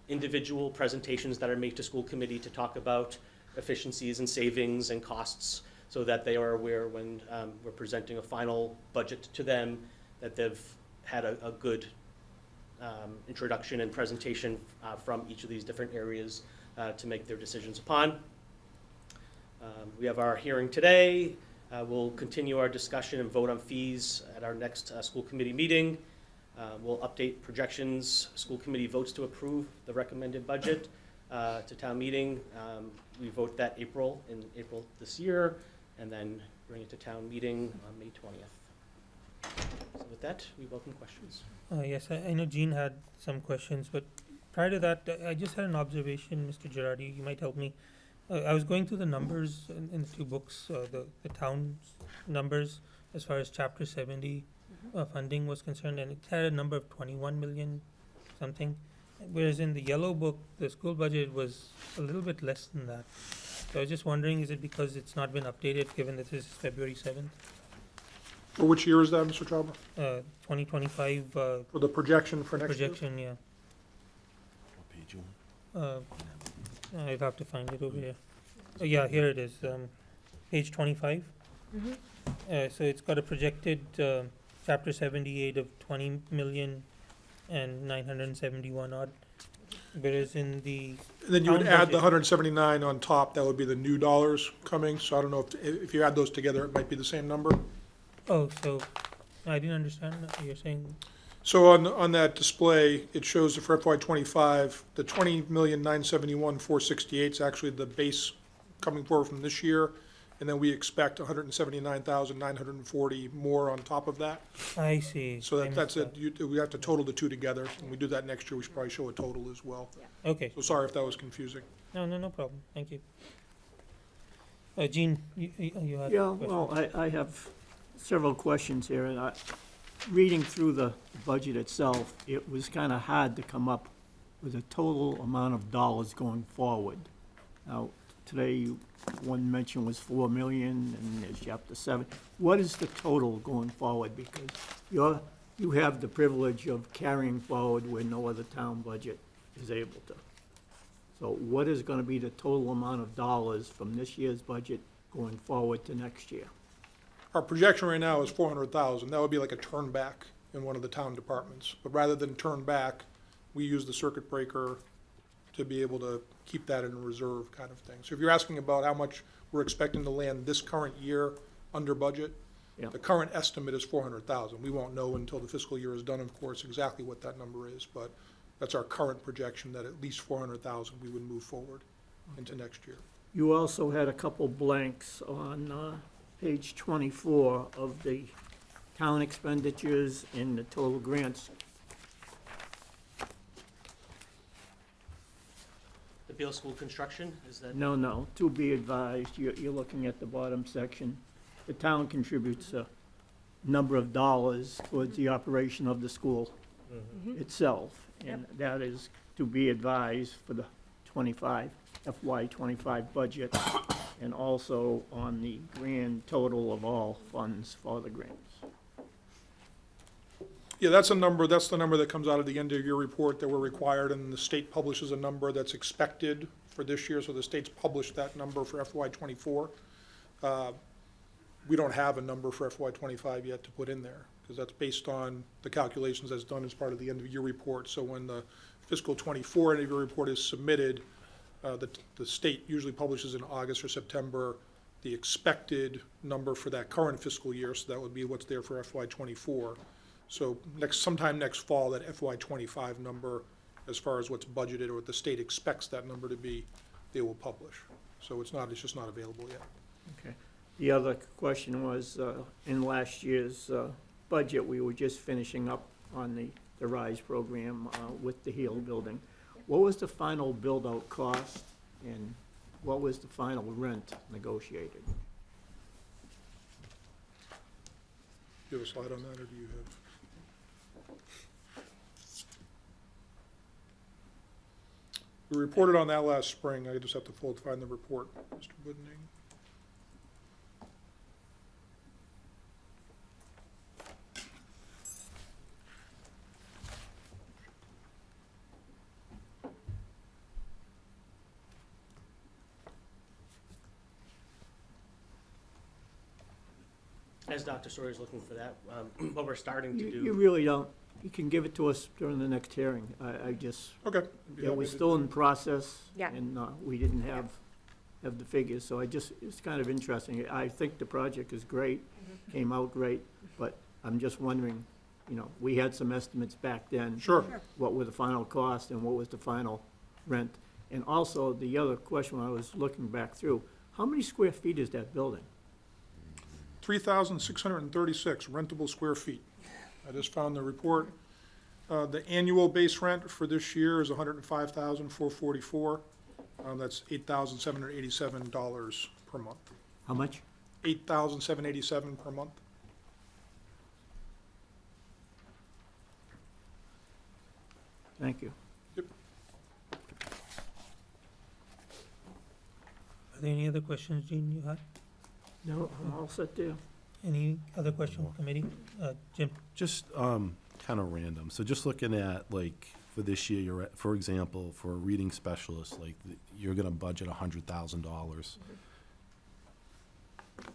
individual presentations that are made to school committee to talk about efficiencies and savings and costs, so that they are aware when we're presenting a final budget to them that they've had a good introduction and presentation from each of these different areas to make their decisions upon. We have our hearing today. We'll continue our discussion and vote on fees at our next school committee meeting. We'll update projections. School committee votes to approve the recommended budget to town meeting. We vote that in April this year, and then bring it to town meeting on May 20th. So with that, we welcome questions. Yes, I know Jean had some questions, but prior to that, I just had an observation, Mr. Girardi, you might help me. I was going through the numbers in the two books, the town's numbers, as far as Chapter 70 funding was concerned, and it had a number of 21 million something, whereas in the yellow book, the school budget was a little bit less than that. So I was just wondering, is it because it's not been updated, given that this is February 7th? For which year is that, Mr. Chauber? 2025. For the projection for next year? Projection, yeah. What page you on? I'll have to find it over here. Oh, yeah, here it is, page 25. So it's got a projected Chapter 78 of 20 million and 971 odd, whereas in the And then you would town add the budget- 179 on top, that would be the new dollars coming, so I don't know if you add those together, it might be the same number. Oh, so I didn't understand what you're saying. So on that display, it shows that for FY '25, the 20,971,468 is actually the base coming forward from this year, and then we expect 179,940 more on top of that. I see. So I that's missed it, we have to total the two together. When we do that next year, we should probably show a total as well. Okay. So sorry if that was confusing. No problem. Thank you. Jean, you had Yeah, a question? well, I have several questions here, and reading through the budget itself, it was kind of hard to come up with a total amount of dollars going forward. Now, today, one mention was 4 million, and there's chapter 7. What is the total going forward? Because you have the privilege of carrying forward where no other town budget is able to. So what is gonna be the total amount of dollars from this year's budget going forward to next year? Our projection right now is 400,000. That would be like a turn back in one of the town departments. But rather than turn back, we use the circuit breaker to be able to keep that in reserve kind of thing. So if you're asking about how much we're expecting to land this current year under budget, Yeah. the current estimate is 400,000. We won't know until the fiscal year is done, of course, exactly what that number is, but that's our current projection, that at least 400,000 we would move forward into next year. You also had a couple blanks on page 24 of the town expenditures and the total grants. The Beal School construction, is that? No, to be advised, you're looking at the bottom section. The town contributes a number of dollars towards the operation of the school itself. And that is to be advised for the FY '25 budget, and also on the grand total of all funds for the grants. Yeah, that's the number that comes out of the end of your report that we're required, and the state publishes a number that's expected for this year, so the state's published that number for FY '24. We don't have a number for FY '25 yet to put in there, because that's based on the calculations that's done as part of the end of year report. So when the fiscal '24 end of year report is submitted, the state usually publishes in August or September the expected number for that current fiscal year, so that would be what's there for FY '24. So sometime next fall, that FY '25 number, as far as what's budgeted or what the state expects that number to be, they will publish. So it's just not available yet. Okay. The other question was, in last year's budget, we were just finishing up on the RISE program with the Heal building. What was the final build-out cost, and what was the final rent negotiated? Do you have a slide on that, or do you have? We reported on that last spring. I just have to find the report, Mr. Budning. As Dr. Story is looking for that, what we're starting to You do. really don't You can give it to us during the next hearing. I just, Okay. yeah, we're still in process. Yeah. And we didn't have the figures, so it's kind of interesting. I think the project is great, came out great, but I'm just wondering, we had some estimates back then. Sure. What were the final costs and what was the final rent? And also, the other question when I was looking back through, how many square feet is that building? 3,636 rentable square feet. I just found the report. The annual base rent for this year is $105,444. That's $8,787 per month. How much? $8,787 per month. Thank you. Yep. Are there any other questions, Jean, you had? No, I'm all set there. Any other question, committee? Jim? Just kind of random. So just looking at, like, for this year, you're at, for example, for a reading specialist, like, you're going to budget $100,000.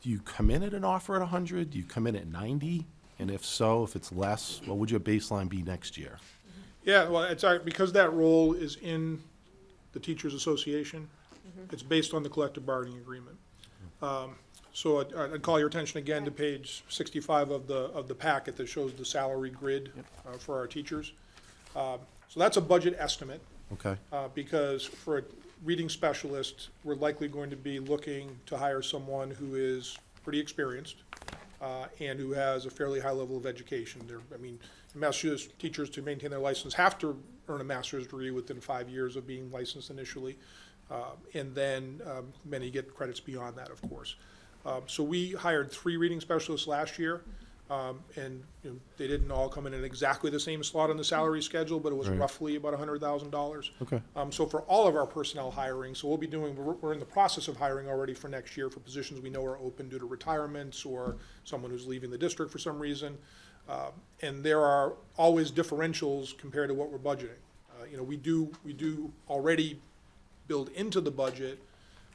Do you come in at an offer at 100? Do you come in at 90? And if so, if it's less, what would your baseline be next year? Yeah, well, it's, because that role is in the Teachers Association, it's based on the collective bargaining agreement. So I'd call your attention again to page 65 of the packet that shows the salary grid for our teachers. So that's a budget estimate. Okay. Because for a reading specialist, we're likely going to be looking to hire someone who is pretty experienced and who has a fairly high level of education. Massachusetts teachers, to maintain their license, have to earn a master's degree within 5 years of being licensed initially. And then many get credits beyond that, of course. So we hired 3 reading specialists last year, and they didn't all come in exactly the same slot on the salary schedule, but it was Right. roughly about $100,000. Okay. So for all of our personnel hiring, so we'll be we're in the process of hiring already for next year for positions we know are open due to retirements or someone who's leaving the district for some reason. And there are always differentials compared to what we're budgeting. We do already build into the budget.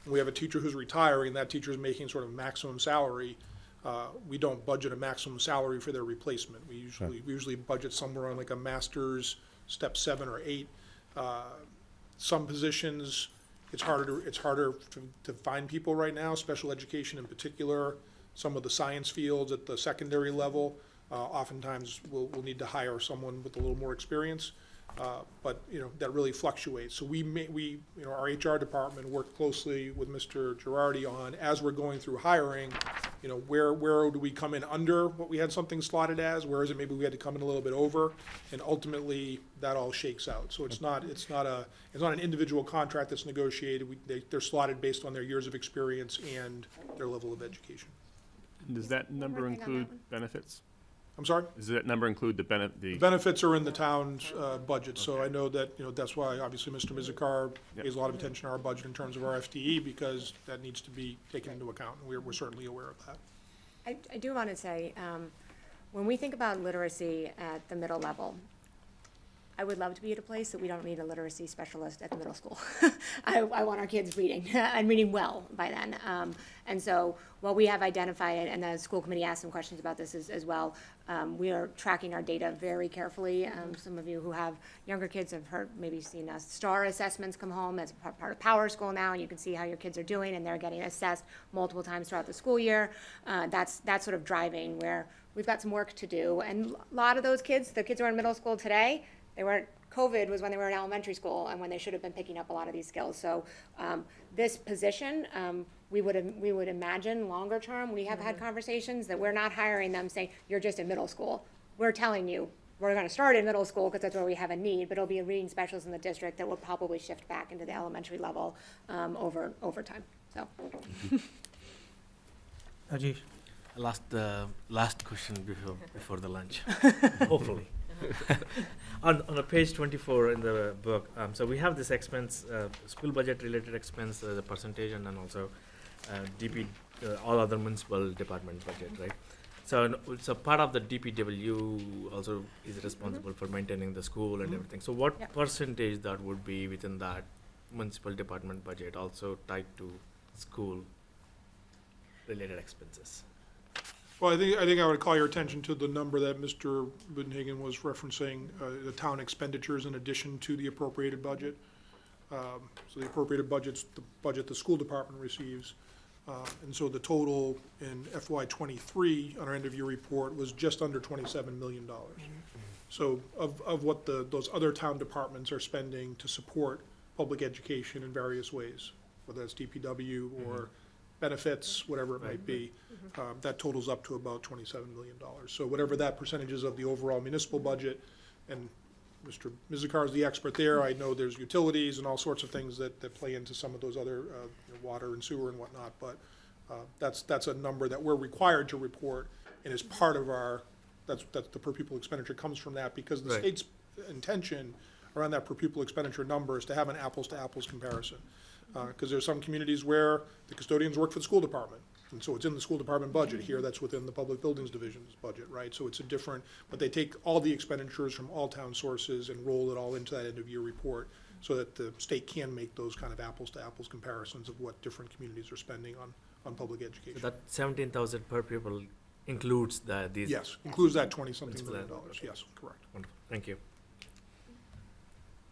We have a teacher who's retiring, that teacher is making sort of maximum salary. We don't budget a maximum salary for their replacement. We usually budget somewhere on like a master's, step 7 or 8. Some positions, it's harder to find people right now, special education in particular, some of the science fields at the secondary level. Oftentimes we'll need to hire someone with a little more experience. But that really fluctuates. So our HR department worked closely with Mr. Girardi on, as we're going through hiring, where do we come in under what we had something slotted as, where is it maybe we had to come in a little bit over, and ultimately that all shakes out. So it's not an individual contract that's negotiated. They're slotted based on their years of experience and their level of education. Does that number include benefits? I'm sorry? Does that number include the The benefits are in the town's budget, so I know that, that's why obviously Mr. Mizikar pays a lot of attention to our budget in terms of our FTE, because that needs to be taken into account, and we're certainly aware of that. I do want to say, when we think about literacy at the middle level, I would love to be at a place that we don't need a literacy specialist at the middle school. I want our kids reading and reading well by then. And so what we have identified, and the school committee asked some questions about this as well, we are tracking our data very carefully. Some of you who have younger kids have maybe seen us STAR assessments come home as part of Power School now, and you can see how your kids are doing, and they're getting assessed multiple times throughout the school year. That's sort of driving where we've got some work to do. And a lot of those kids, the kids who are in middle school today, COVID was when they were in elementary school and when they should have been picking up a lot of these skills. So this position, we would imagine longer term, we have had conversations that we're not hiring them saying, you're just in middle school. We're telling you, we're gonna start in middle school because that's where we have a need, but it'll be a reading specialist in the district that will probably shift back into the elementary level over time, so. Rajesh? Last question before the lunch, hopefully. On page 24 in the book, so we have this expense, school budget related expense, the percentage, and then also DP, all other municipal department budget, right? So part of the DPW also is responsible for maintaining the school and everything. So what percentage that would be within that municipal department budget also tied to school related expenses? Well, I think I would call your attention to the number that Mr. Budenhagen was referencing, the town expenditures in addition to the appropriated budget. So the appropriated budget's the budget the school department receives. And so the total in FY '23 on our end-of-year report was just under $27 million. So of what those other town departments are spending to support public education in various ways, whether that's DPW or benefits, whatever it might be, that totals up to about $27 million. So whatever that percentage is of the overall municipal budget, and Mr. Mizikar is the expert there, I know there's utilities and all sorts of things that play into some of those other, water and sewer and whatnot, but that's a number that we're required to report, and is part of our, that's the per pupil expenditure comes from that, because the Right. state's intention around that per pupil expenditure number is to have an apples-to-apples comparison. Because there's some communities where the custodians work for the school department, and so it's in the school department budget. Here, that's within the public buildings division's budget, right? So it's a different, but they take all the expenditures from all town sources and roll it all into that end-of-year report, so that the state can make those kind of apples-to-apples comparisons of what different communities are spending on public education. So that 17,000 per pupil includes these? Yes, includes that 20-something Includes million that. dollars, yes, correct. Wonderful, thank you.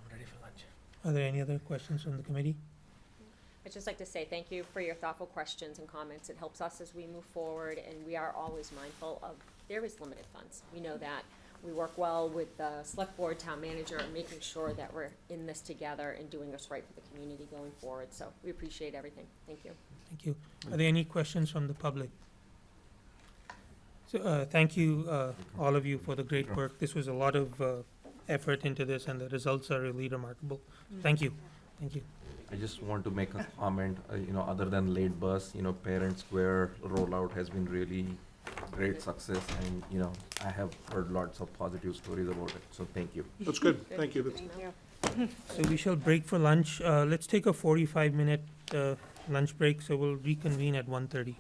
I'm ready for lunch. Are there any other questions from the committee? I'd just like to say thank you for your thoughtful questions and comments. It helps us as we move forward, and we are always mindful of, there is limited funds. We know that. We work well with the select board, town manager, and making sure that we're in this together and doing what's right for the community going forward. So we appreciate everything. Thank you. Thank you. Are there any questions from the public? So, thank you, all of you, for the great work. This was a lot of effort into this, and the results are really remarkable. Thank you. Thank you. I just want to make a comment, other than late bus, Parent Square rollout has been really great success, and, I have heard lots of positive stories about it, so thank you. That's good, thank you. Thank you. So we shall break for lunch. Let's take a 45-minute lunch break, so we'll reconvene at 1:30.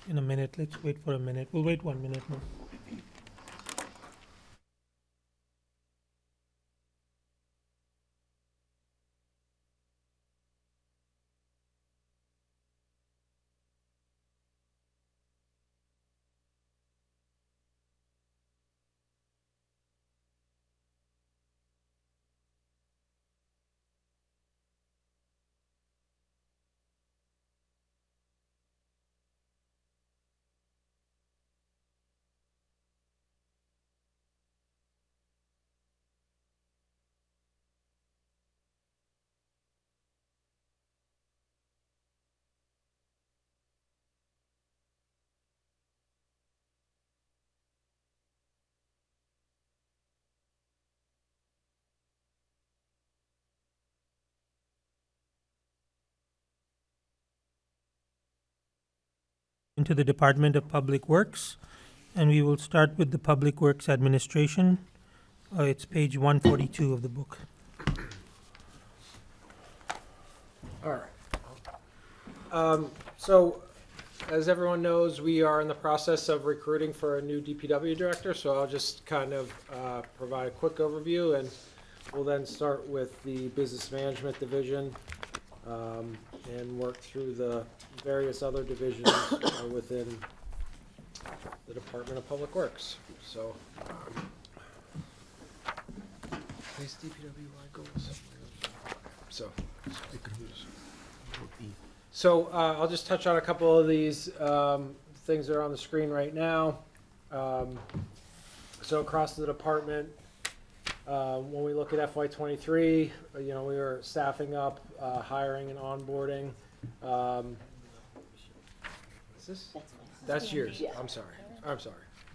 In a minute, let's wait for a minute. We'll wait 1 minute more. Into the Department of Public Works, and we will start with the Public Works Administration. It's page 142 of the book. All right. So, as everyone knows, we are in the process of recruiting for a new DPW director, so I'll just kind of provide a quick overview, and we'll then start with the Business Management Division and work through the various other divisions within the Department of Public Works. So, these DPW goals. So I'll just touch on a couple of these things that are on the screen right now. So across the department, when we look at FY23, we were staffing up, hiring and onboarding. Is this? That's yours. Yeah. I'm sorry.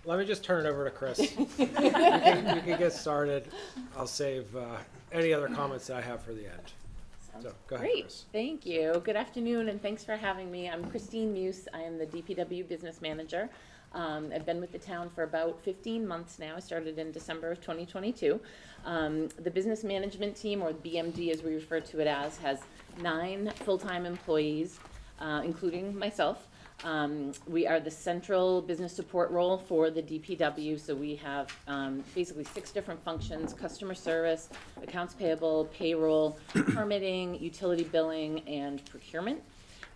Let me just turn it over to Chris. You can get started. I'll save any other comments that I have for the end. So, go ahead, Great, Chris. thank you. Good afternoon, and thanks for having me. I'm Christine Muse. I am the DPW Business Manager. I've been with the town for about 15 months now. I started in December of 2022. The Business Management Team, or BMD as we refer to it as, has 9 full-time employees, including myself. We are the central business support role for the DPW, so we have basically 6 different functions: customer service, accounts payable, payroll, permitting, utility billing, and procurement.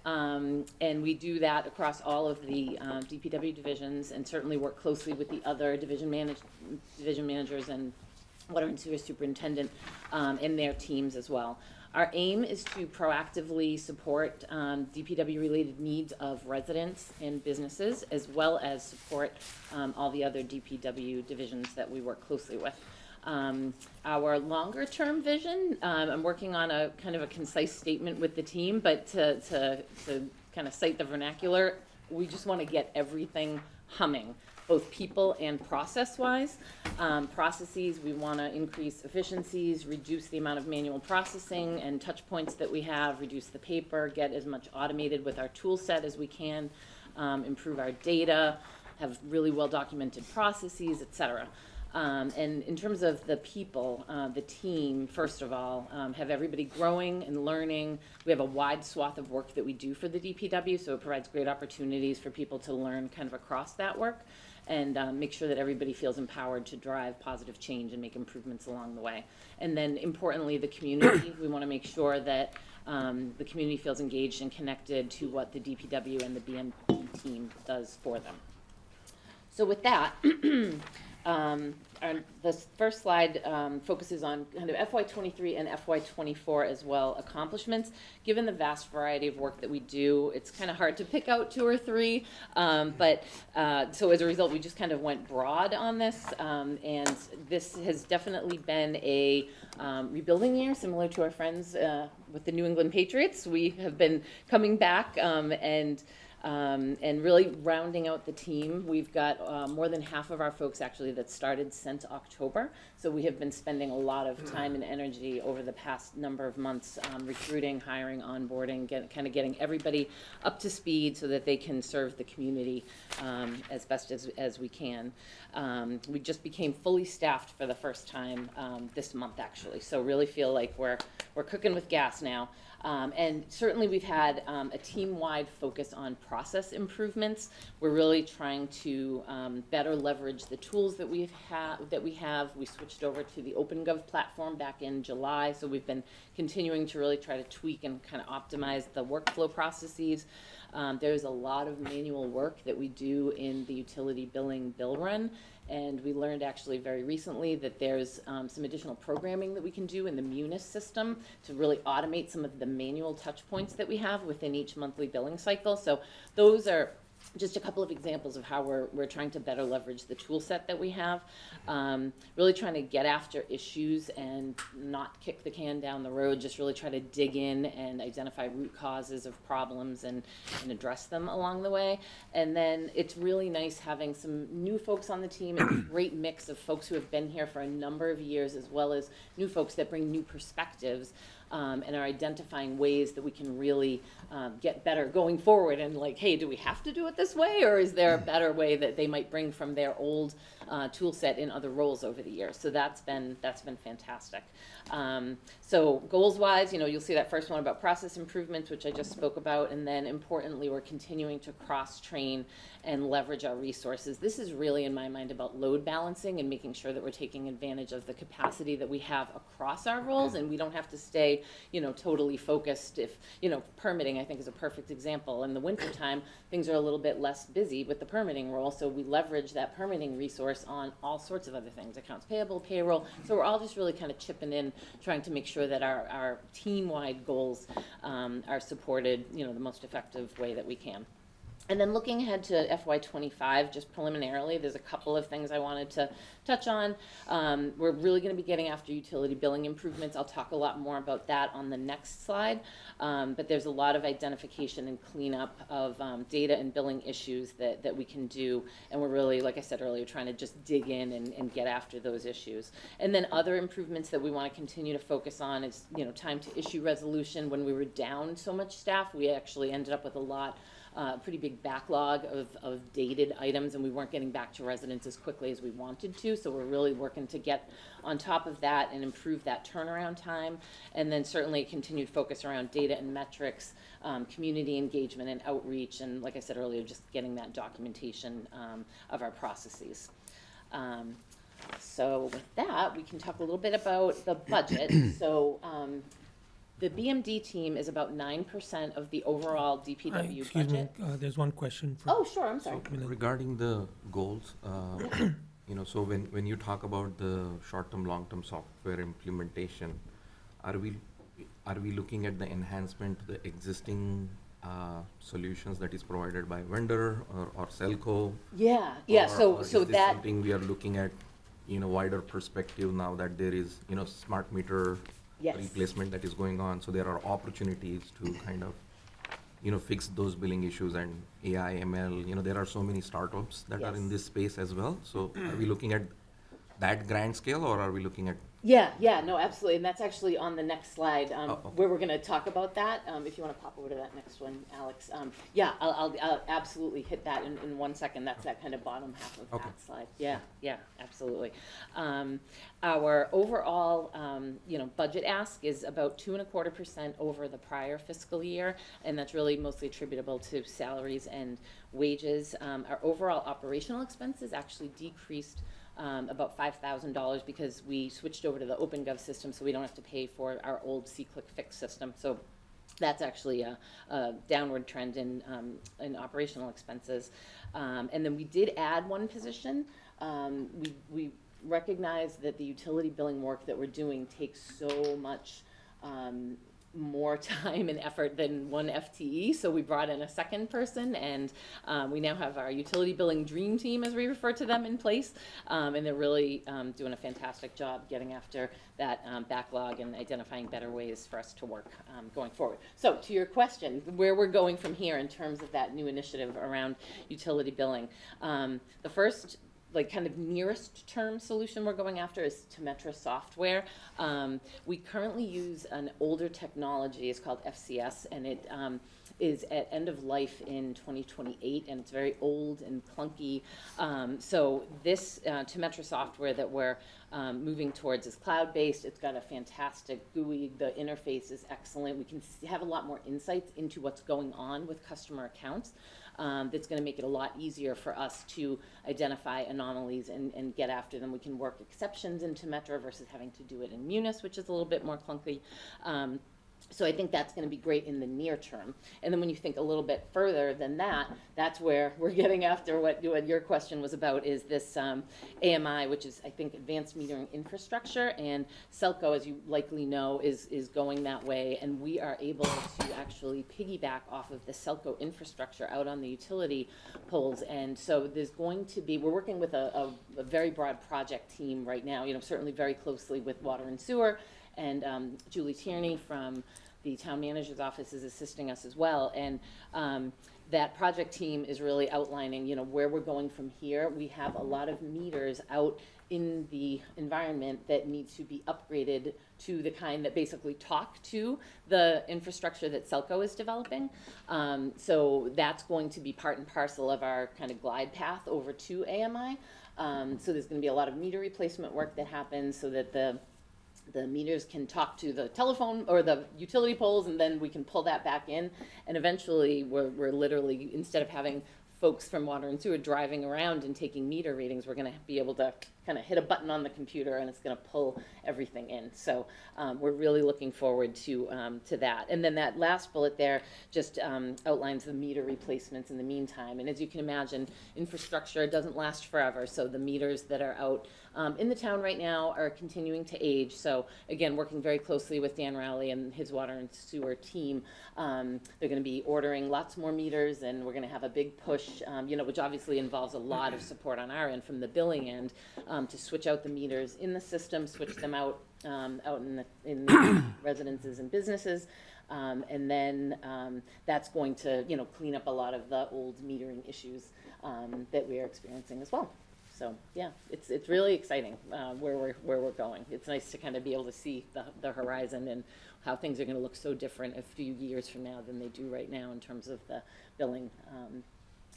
And we do that across all of the DPW divisions, and certainly work closely with the other division managers and water and sewer superintendent and their teams as well. Our aim is to proactively support DPW-related needs of residents and businesses, as well as support all the other DPW divisions that we work closely with. Our longer-term vision, I'm working on a kind of a concise statement with the team, but to kind of cite the vernacular, we just want to get everything humming, both people and process-wise. Processes, we want to increase efficiencies, reduce the amount of manual processing and touch points that we have, reduce the paper, get as much automated with our tool set as we can, improve our data, have really well-documented processes, et cetera. And in terms of the people, the team, first of all, have everybody growing and learning. We have a wide swath of work that we do for the DPW, so it provides great opportunities for people to learn kind of across that work, and make sure that everybody feels empowered to drive positive change and make improvements along the way. And then importantly, the community, we want to make sure that the community feels engaged and connected to what the DPW and the BMP team does for them. So with that, the first slide focuses on kind of FY23 and FY24 as well accomplishments. Given the vast variety of work that we do, it's kind of hard to pick out 2 or 3, so as a result, we just kind of went broad on this, and this has definitely been a rebuilding year, similar to our friends with the New England Patriots. We have been coming back and really rounding out the team. We've got more than half of our folks actually that started since October. So we have been spending a lot of time and energy over the past number of months recruiting, hiring, onboarding, kind of getting everybody up to speed so that they can serve the community as best as we can. We just became fully staffed for the first time this month actually. So really feel like we're cooking with gas now. And certainly we've had a team-wide focus on process improvements. We're really trying to better leverage the tools that we have. We switched over to the OpenGov platform back in July, so we've been continuing to really try to tweak and kind of optimize the workflow processes. There's a lot of manual work that we do in the utility billing bill run. And we learned actually very recently that there's some additional programming that we can do in the Munis system to really automate some of the manual touch points that we have within each monthly billing cycle. So those are just a couple of examples of how we're trying to better leverage the tool set that we have. Really trying to get after issues and not kick the can down the road, just really try to dig in and identify root causes of problems and address them along the way. And then it's really nice having some new folks on the team, and a great mix of folks who have been here for a number of years, as well as new folks that bring new perspectives. And are identifying ways that we can really get better going forward, and like, hey, do we have to do it this way, or is there a better way that they might bring from their old tool set in other roles over the years? So that's been fantastic. So goals wise, you'll see that first one about process improvements, which I just spoke about, and then importantly, we're continuing to cross-train and leverage our resources. This is really, in my mind, about load balancing and making sure that we're taking advantage of the capacity that we have across our roles, and we don't have to stay, totally focused. If, permitting, I think, is a perfect example. In the wintertime, things are a little bit less busy with the permitting role, so we leverage that permitting resource on all sorts of other things, accounts payable, payroll. So we're all just really kind of chipping in, trying to make sure that our team-wide goals are supported, the most effective way that we can. And then looking ahead to FY25, just preliminarily, there's a couple of things I wanted to touch on. We're really going to be getting after utility billing improvements. I'll talk a lot more about that on the next slide. But there's a lot of identification and cleanup of data and billing issues that we can do. And we're really, like I said earlier, trying to just dig in and get after those issues. And then other improvements that we want to continue to focus on is, time to issue resolution. When we were down so much staff, we actually ended up with a lot a pretty big backlog of dated items, and we weren't getting back to residents as quickly as we wanted to. So we're really working to get on top of that and improve that turnaround time. And then certainly a continued focus around data and metrics, community engagement and outreach, and like I said earlier, just getting that documentation of our processes. So with that, we can talk a little bit about the budget. So the BMD team is about 9% of the overall DPW Excuse me, budget. there's one question. Oh, sure, I'm sorry. Regarding the goals, so when you talk about the short-term, long-term software implementation, are we looking at the enhancement to the existing solutions that is provided by vendor or Selco? Yeah. Or is So this that something we are looking at, wider perspective now that there is, smart meter Yes. replacement that is going on, so there are opportunities to kind of, fix those billing issues and AI, ML, there are so many startups that are in Yes. this space as well. So are we looking at that grand scale, or are we looking at? Yeah, no, absolutely, and that's actually on the next slide, okay. where we're gonna talk about that, if you wanna pop over to that next one, Alex. Yeah, I'll absolutely hit that in 1 second, that's that kind of bottom half of Okay. that slide. Yeah, absolutely. Our overall, budget ask is about 2.25% over the prior fiscal year, and that's really mostly attributable to salaries and wages. Our overall operational expenses actually decreased about $5,000 because we switched over to the OpenGov system, so we don't have to pay for our old C-Click Fix system. So that's actually a downward trend in operational expenses. And then we did add one position. We recognize that the utility billing work that we're doing takes so much more time and effort than one FTE, so we brought in a second person, and we now have our utility billing dream team, as we refer to them, in place, and they're really doing a fantastic job getting after that backlog and identifying better ways for us to work going forward. So to your question, where we're going from here in terms of that new initiative around utility billing, the first kind of nearest term solution we're going after is Temetra software. We currently use an older technology, it's called FCS, and it is at end of life in 2028, and it's very old and clunky. So this Temetra software that we're moving towards is cloud-based. It's got a fantastic GUI. The interface is excellent. We can have a lot more insights into what's going on with customer accounts. That's going to make it a lot easier for us to identify anomalies and get after them. We can work exceptions into Temetra versus having to do it in Munis, which is a little bit more clunky. So I think that's going to be great in the near term. And then when you think a little bit further than that, that's where we're getting after what your question was about, is this AMI, which is, I think, Advanced Metering Infrastructure. And Selco, as you likely know, is going that way. And we are able to actually piggyback off of the Selco infrastructure out on the utility poles. And so there's going to be, we're working with a very broad project team right now, certainly very closely with Water and Sewer. And Julie Tierney from the town manager's office is assisting us as well. And that project team is really outlining, where we're going from here. We have a lot of meters out in the environment that need to be upgraded to the kind that basically talk to the infrastructure that Selco is developing. So that's going to be part and parcel of our kind of glide path over to AMI. So there's going to be a lot of meter replacement work that happens so that the meters can talk to the telephone or the utility poles, and then we can pull that back in. And eventually, we're literally, instead of having folks from Water and Sewer driving around and taking meter readings, we're going to be able to kind of hit a button on the computer, and it's going to pull everything in. So we're really looking forward to that. And then that last bullet there just outlines the meter replacements in the meantime. And as you can imagine, infrastructure doesn't last forever. So the meters that are out in the town right now are continuing to age. So again, working very closely with Dan Rowley and his Water and Sewer team, they're going to be ordering lots more meters, and we're going to have a big push, which obviously involves a lot of support on our end from the billing end, to switch out the meters in the system, switch them out in the residences and businesses, and then that's going to clean up a lot of the old metering issues that we are experiencing as well. So, yeah, it's really exciting, where we're going. It's nice to kind of be able to see the horizon and how things are gonna look so different a few years from now than they do right now in terms of the billing.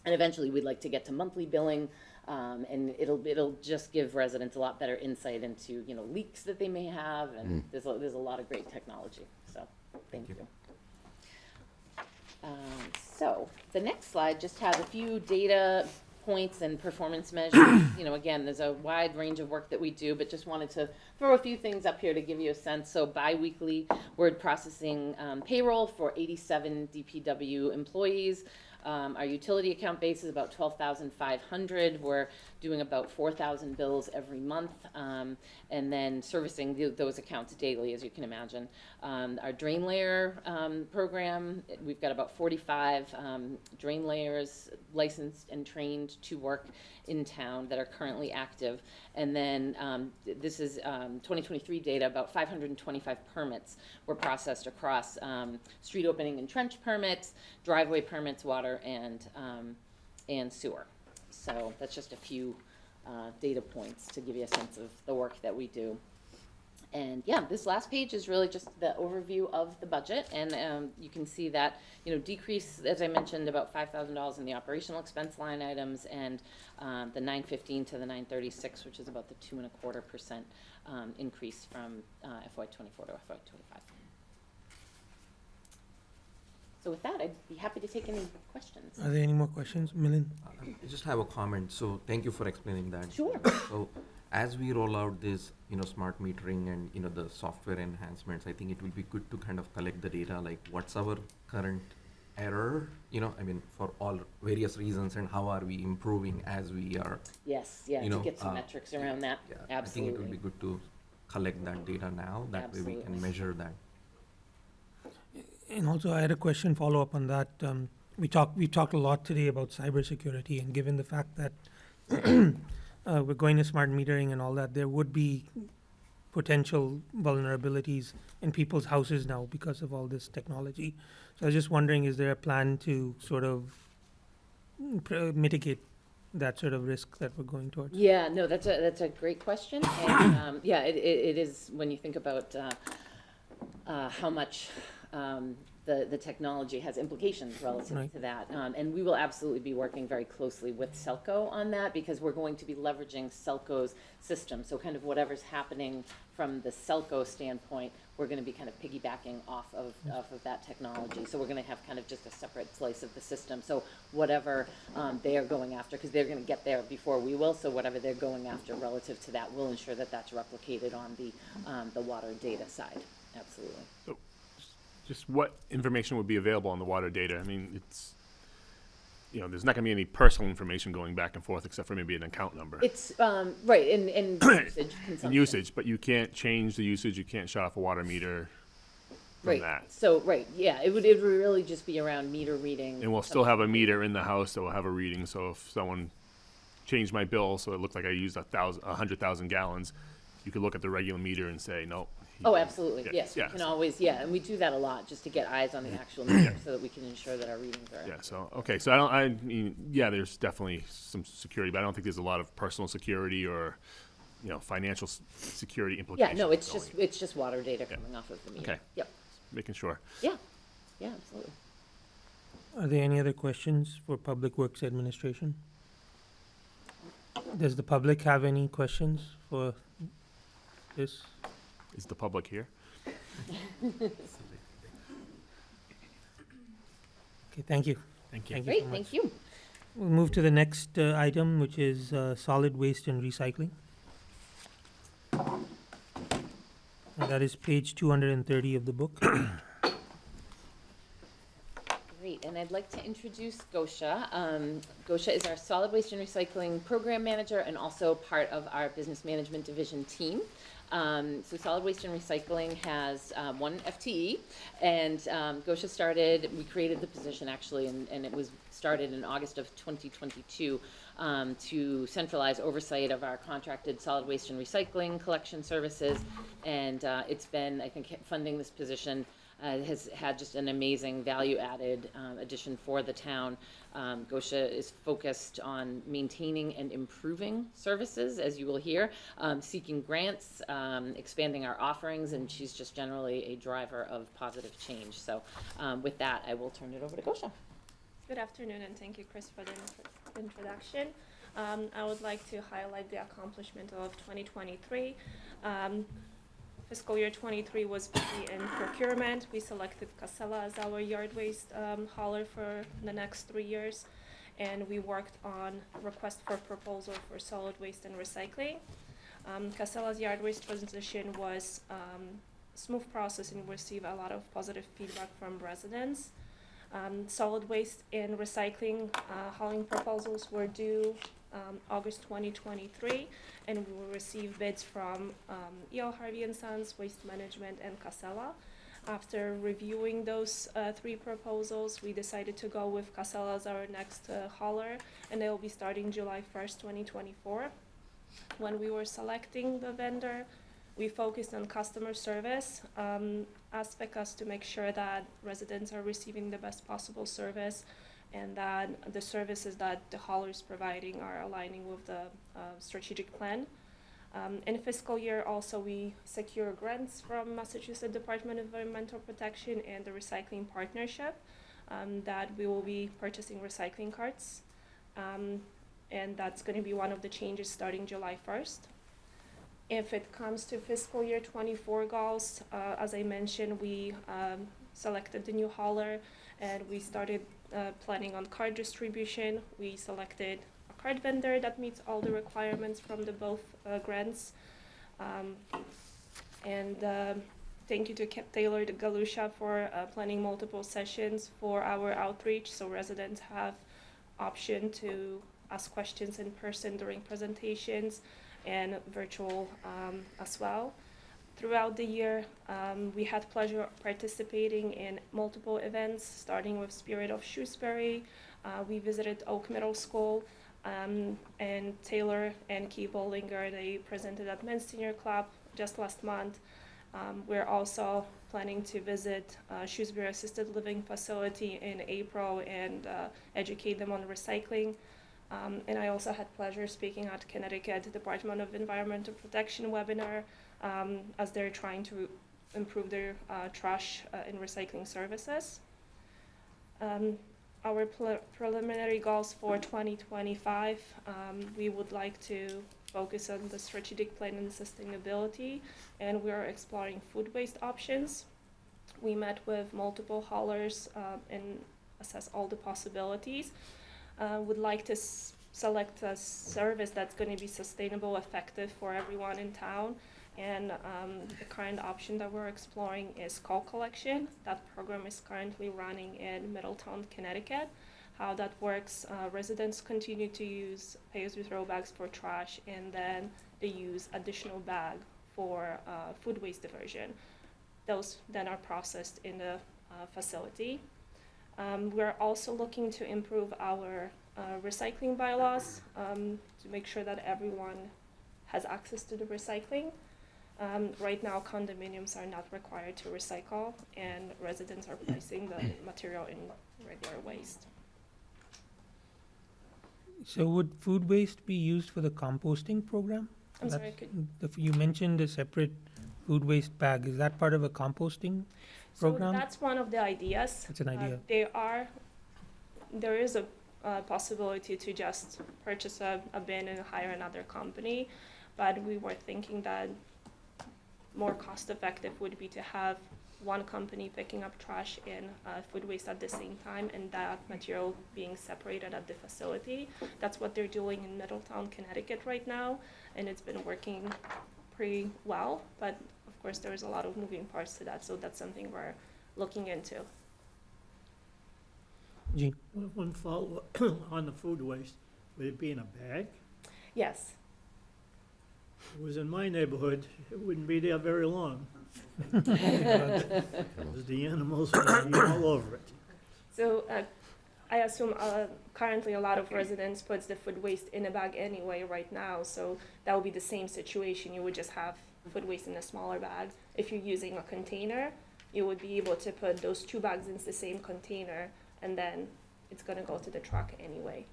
And eventually, we'd like to get to monthly billing, and it'll just give residents a lot better insight into, you know, leaks that they may have, and there's a lot of great technology, so, thank you. So, the next slide just has a few data points and performance measures. You know, again, there's a wide range of work that we do, but just wanted to throw a few things up here to give you a sense. So bi-weekly, we're processing payroll for 87 DPW employees. Our utility account base is about 12,500. We're doing about 4,000 bills every month, and then servicing those accounts daily, as you can imagine. Our drain layer program, we've got about 45 drain layers licensed and trained to work in town that are currently active. And then this is 2023 data, about 525 permits were processed across street opening and trench permits, driveway permits, water, and sewer. So that's just a few data points to give you a sense of the work that we do. And yeah, this last page is really just the overview of the budget, and you can see that, you know, decrease, as I mentioned, about $5,000 in the operational expense line items, and the 915 to the 936, which is about the 2.25% increase from FY24 to FY25. So with that, I'd be happy to take any questions. Are there any more questions? Milind? I just have a comment, so thank you for explaining that. Sure. So as we roll out this, you know, smart metering and, you know, the software enhancements, I think it will be good to kind of collect the data, like what's our current error, you know, I mean, for all various reasons, and how are we improving as we are. Yes, yeah, you to know, get some metrics around that. Yeah, Absolutely. I think it would be good to collect that data now, that way we can Absolutely. measure that. And also, I had a question follow up on that. We talked a lot today about cybersecurity, and given the fact that we're going to smart metering and all that, there would be potential vulnerabilities in people's houses now because of all this technology. So I was just wondering, is there a plan to sort of mitigate that sort of risk that we're going towards? Yeah, no, that's a great question, and yeah, it is when you think about how much the technology has implications relative Right. to that, and we will absolutely be working very closely with Selco on that, because we're going to be leveraging Selco's system. So kind of whatever's happening from the Selco standpoint, we're going to be kind of piggybacking off of that technology. So we're going to have kind of just a separate slice of the system. So whatever they are going after, because they're going to get there before we will, so whatever they're going after relative to that, we'll ensure that that's replicated on the water data side. Absolutely. So, just what information would be available on the water data? I mean, it's, you know, there's not gonna be any personal information going back and forth except for maybe an account number. It's, right, in usage, consumption. Usage, but you can't change the usage, you can't shut off a water meter from Right, that. so, right, yeah, it would really just be around meter reading. And we'll still have a meter in the house that will have a reading, so if someone changed my bill, so it looked like I used 100,000 gallons, you could look at the regular meter and say, no. Oh, absolutely, Yeah, yes, we yeah, can so- always, yeah, and we do that a lot, just to get eyes on the actual meter, so that we can ensure that our readings are. Yeah, so, okay, so I mean, yeah, there's definitely some security, but I don't think there's a lot of personal security or, you know, financial security Yeah, implications. no, it's going. just water data coming off of the meter. Okay. Yep, Making sure. yeah, absolutely. Are there any other questions for Public Works Administration? Does the public have any questions for this? Is the public here? Okay, thank you. Thank you. Great, so thank much. you. We'll move to the next item, which is solid waste and recycling. And that is page 230 of the book. Great, and I'd like to introduce Gosha. Gosha is our solid waste and recycling program manager and also part of our business management division team. So solid waste and recycling has one FTE, and Gosha we created the position actually, and it was started in August of 2022 to centralize oversight of our contracted solid waste and recycling collection services, and it's been, I think, funding this position has had just an amazing value-added addition for the town. Gosha is focused on maintaining and improving services, as you will hear, seeking grants, expanding our offerings, and she's just generally a driver of positive change. So with that, I will turn it over to Gosha. Good afternoon, and thank you, Chris, for the introduction. I would like to highlight the accomplishment of 2023. Fiscal year 23 was busy in procurement. We selected Casella as our yard waste hauler for the next 3 years, and we worked on request for proposal for solid waste and recycling. Casella's yard waste transition was a smooth process and received a lot of positive feedback from residents. Solid waste and recycling hauling proposals were due August 2023, and we will receive bids from E.L. Harvey & Sons, Waste Management, and Casella. After reviewing those 3 proposals, we decided to go with Casella as our next hauler, and they will be starting July 1st, 2024. When we were selecting the vendor, we focused on customer service aspect as to make sure that residents are receiving the best possible service and that the services that the hauler is providing are aligning with the strategic plan. In fiscal year also, we secure grants from Massachusetts Department of Environmental Protection and the Recycling Partnership that we will be purchasing recycling carts. And that's going to be one of the changes starting July 1st. If it comes to fiscal year 24 goals, as I mentioned, we selected the new hauler and we started planning on card distribution. We selected a card vendor that meets all the requirements from the both grants. Thank you to Taylor Galusha for planning multiple sessions for our outreach, so residents have option to ask questions in person during presentations and virtual as well. Throughout the year, we had pleasure participating in multiple events, starting with Spirit of Shrewsbury. We visited Oak Middle School, and Taylor and Key Bollinger, they presented at Men's Senior Club just last month. We're also planning to visit Shrewsbury Assisted Living Facility in April and educate them on recycling. And I also had pleasure speaking at Connecticut Department of Environmental Protection webinar as they're trying to improve their trash and recycling services. Our preliminary goals for 2025, we would like to focus on the strategic plan and sustainability, and we are exploring food waste options. We met with multiple haulers and assess all the possibilities. Would like to select a service that's going to be sustainable, effective for everyone in town. And the current option that we're exploring is call collection. That program is currently running in Middletown, Connecticut. How that works, residents continue to use pay-as-you-throw bags for trash, and then they use additional bag for food waste diversion. Those then are processed in the facility. We're also looking to improve our recycling bylaws to make sure that everyone has access to the recycling. Right now, condominiums are not required to recycle, and residents are placing the material in regular waste. So would food waste be used for the composting program? I'm sorry, You mentioned a separate food waste bag. Is that part of a composting program? So that's one of the ideas. It's an idea. There is a possibility to just purchase a bin and hire another company, but we were thinking that more cost effective would be to have one company picking up trash and food waste at the same time, and that material being separated at the facility. That's what they're doing in Middletown, Connecticut right now, and it's been working pretty well, but of course there's a lot of moving parts to that, so that's something we're looking into. Gene? One follow-up on the food waste, would it be in a bag? Yes. If it was in my neighborhood, it wouldn't be there very long. Because the animals would be all over it. So I assume currently a lot of residents puts the food waste in a bag anyway right now, so that would be the same situation. You would just have food waste in a smaller bag. If you're using a container, you would be able to put those 2 bags in the same container, and then it's gonna go to the truck anyway.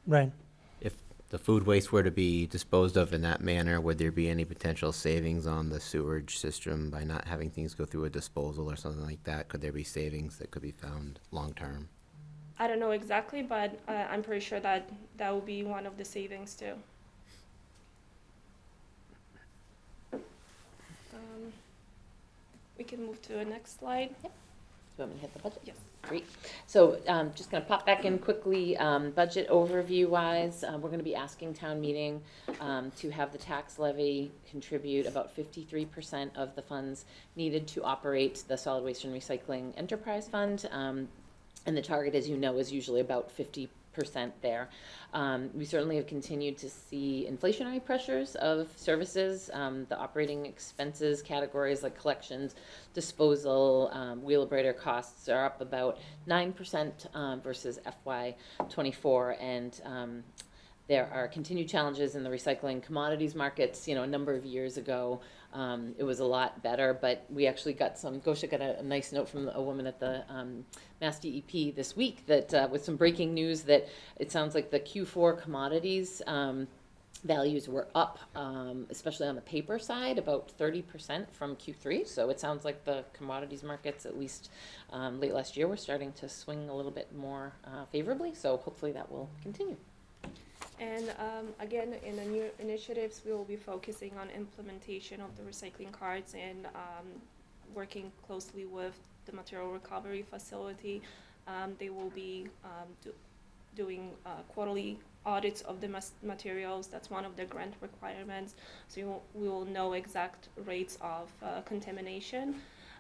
Right. If the food waste were to be disposed of in that manner, would there be any potential savings on the sewerage system by not having things go through a disposal or something like that? Could there be savings that could be found long-term? I don't know exactly, but I'm pretty sure that that will be one of the savings too. We can move to the next slide. Do you want me to hit the budget? Yes. Great. So just going to pop back in quickly, budget overview wise, we're going to be asking town meeting to have the tax levy contribute about 53% of the funds needed to operate the solid waste and recycling enterprise fund. And the target, as you know, is usually about 50% there. We certainly have continued to see inflationary pressures of services. The operating expenses categories like collections, disposal, wheelabrator costs are up about 9% versus FY24, and there are continued challenges in the recycling commodities markets. You know, a number of years ago, it was a lot better, but we actually got Gosha got a nice note from a woman at the Mass DEP this week that with some breaking news that it sounds like the Q4 commodities values were up, especially on the paper side, about 30% from Q3. So it sounds like the commodities markets, at least late last year, were starting to swing a little bit more favorably. So hopefully that will continue. And again, in the new initiatives, we will be focusing on implementation of the recycling cards and working closely with the material recovery facility. They will be doing quarterly audits of the materials. That's one of the grant requirements. So we will know exact rates of contamination.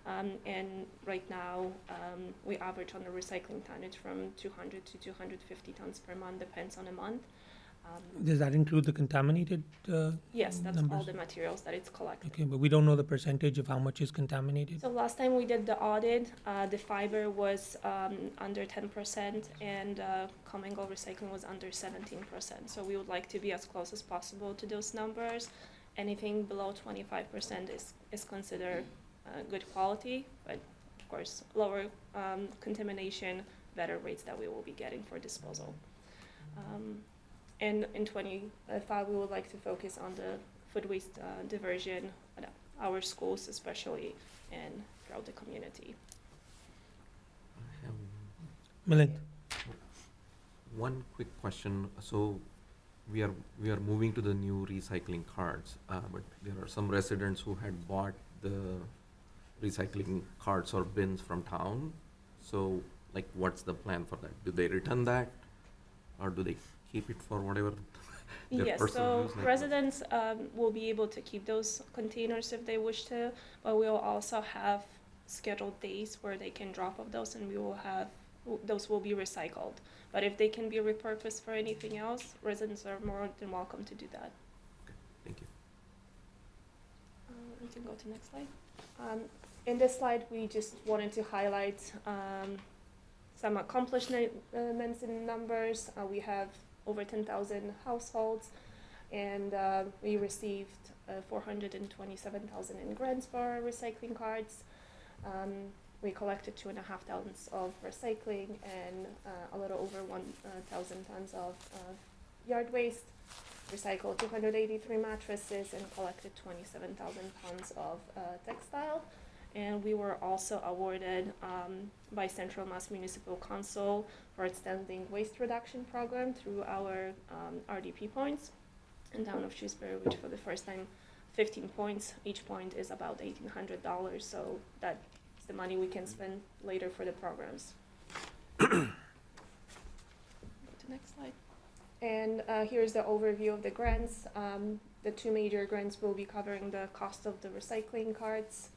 And right now, we average on the recycling tonnage from 200 to 250 tons per month, depends on a month. Does that include the contaminated Yes, that's numbers? all the materials that it's collected. Okay, but we don't know the percentage of how much is contaminated? So last time we did the audit, the fiber was under 10% and commingle recycling was under 17%. So we would like to be as close as possible to those numbers. Anything below 25% is considered good quality, but of course, lower contamination, better rates that we will be getting for disposal. And in 25, we would like to focus on the food waste diversion at our schools, especially, and throughout the community. Milind. One quick question. So we are moving to the new recycling cards, but there are some residents who had bought the recycling cards or bins from town. So like, what's the plan for that? Do they return that, or do they keep it for whatever their Yes, personal so use? Like residents will be able to keep those containers if they wish to, but we'll also have scheduled days where they can drop off those, and we will have those will be recycled. But if they can be repurposed for anything else, residents are more than welcome to do that. Okay, thank you. We can go to the next slide. In this slide, we just wanted to highlight some accomplishments in numbers. We have over 10,000 households, and we received 427,000 in grants for our recycling cards. We collected 2,500 tons of recycling and a little over 1,000 tons of yard waste. Recycled 283 mattresses and collected 27,000 tons of textile. And we were also awarded by Central Mass Municipal Council for outstanding waste reduction program through our RDP points in town of Shrewsbury, which for the first time, 15 points. Each point is about $1,800, so that's the money we can spend later for the programs. Go to next slide. And here's the overview of the grants. The two major grants will be covering the cost of the recycling cards.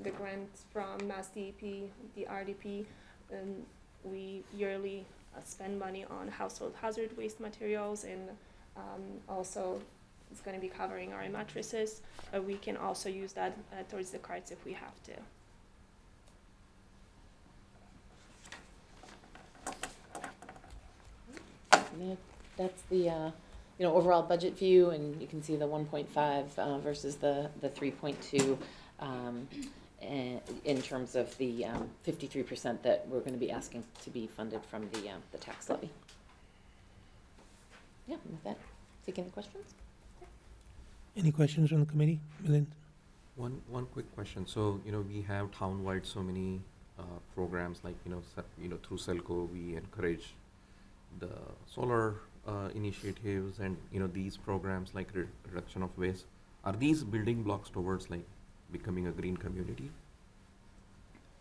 The grants from Mass DEP, the RDP, and we yearly spend money on household hazard waste materials, and also it's going to be covering our mattresses. We can also use that towards the cards if we have to. Yeah, that's the overall budget view, and you can see the 1.5 versus the 3.2 in terms of the 53% that we're going to be asking to be funded from the tax levy. Yeah, and with that, take any questions? Any questions from the committee? Milind? One quick question. So, we have townwide so many programs like, through Selco, we encourage the solar initiatives and, these programs like reduction of waste. Are these building blocks towards like becoming a green community?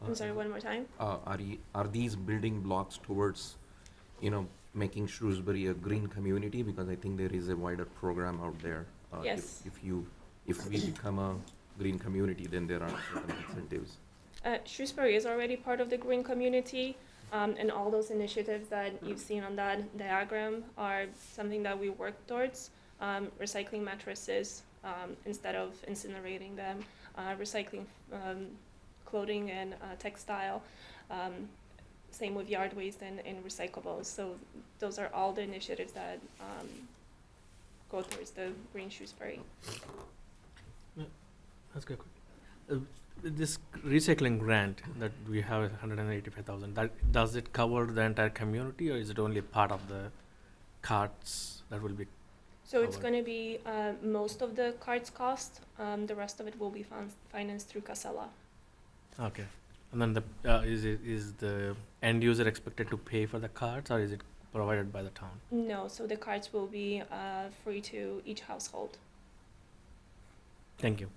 I'm sorry, one more time? Are these building blocks towards, making Shrewsbury a green community? Because I think there is a wider program out there. Yes. If we become a green community, then there are certain incentives. Shrewsbury is already part of the green community, and all those initiatives that you've seen on that diagram are something that we work towards. Recycling mattresses instead of incinerating them, recycling clothing and textile, same with yard waste and recyclables. So those are all the initiatives that go towards the green Shrewsbury. That's good. This recycling grant that we have 185,000, does it cover the entire community, or is it only part of the carts that will be? So it's going to be most of the carts cost. The rest of it will be financed through Casella. Okay. And then is the end user expected to pay for the carts, or is it provided by the town? No, so the carts will be free to each household. Thank you.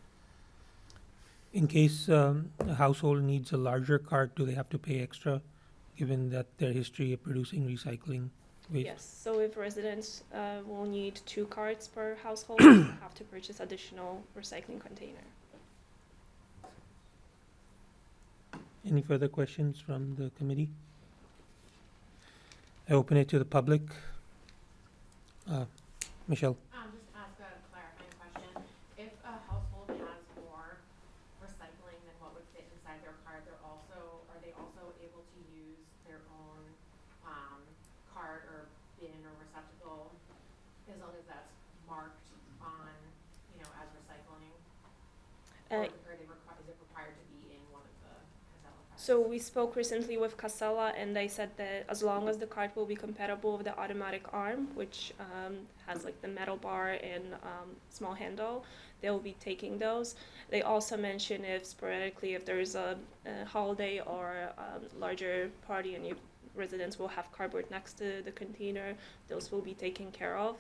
In case a household needs a larger cart, do they have to pay extra, given that their history of producing recycling waste? Yes, so if residents will need 2 carts per household, they have to purchase additional recycling container. Any further questions from the committee? I open it to the public. Michelle? Just ask a clarifying question. If a household has more recycling than what would fit inside their cart, are they also able to use their own cart or bin or receptacle as long as that's marked on, as recycling? Or is it required to be in one of the Casella carts? So we spoke recently with Casella, and they said that as long as the cart will be compatible with the automatic arm, which has like the metal bar and small handle, they will be taking those. They also mentioned if sporadically, if there's a holiday or a larger party and residents will have cardboard next to the container, those will be taken care of.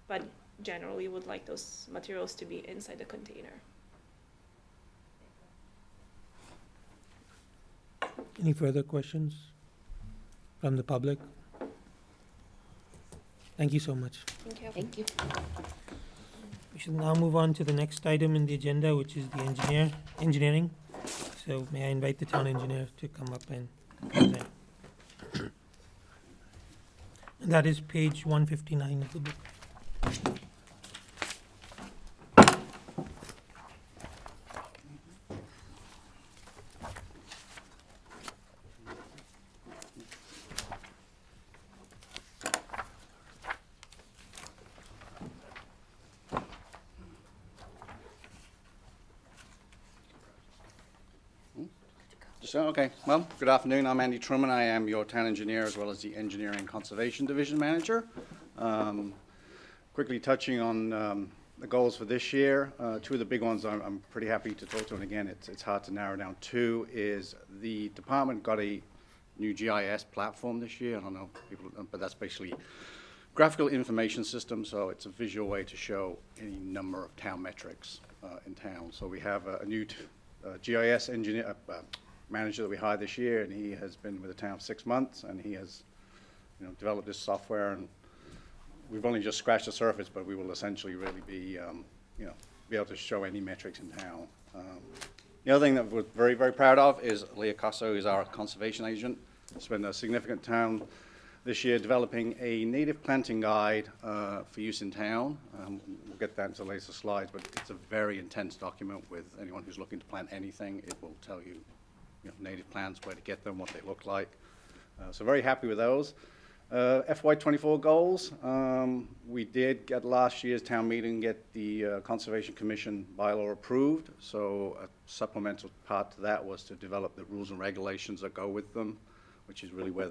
But generally would like those materials to be inside the container. Any further questions from the public? Thank you so much. Thank you. Thank you. We shall now move on to the next item in the agenda, which is the engineering. So may I invite the town engineer to come up and present. And that is page 159 of the book. Okay, well, good afternoon. I'm Andy Truman. I am your town engineer as well as the Engineering and Conservation Division Manager. Quickly touching on the goals for this year. 2 of the big ones I'm pretty happy to talk to, and again, it's hard to narrow down 2, is the department got a new GIS platform this year. I don't know if people, but that's basically graphical information system, so it's a visual way to show any number of town metrics in town. So we have a new GIS engineer, manager that we hired this year, and he has been with the town 6 months, and he has developed this software, and we've only just scratched the surface, but we will essentially really be be able to show any metrics in town. The other thing that we're very, very proud of is Leah Cosso, who's our conservation agent. Spent a significant time this year developing a native planting guide for use in town. We'll get that into later slides, but it's a very intense document with anyone who's looking to plant anything. It will tell you native plants, where to get them, what they look like. So very happy with those. FY '24 goals, we did get last year's town meeting, get the Conservation Commission bylaw approved. So a supplemental part to that was to develop the rules and regulations that go with them, which is really where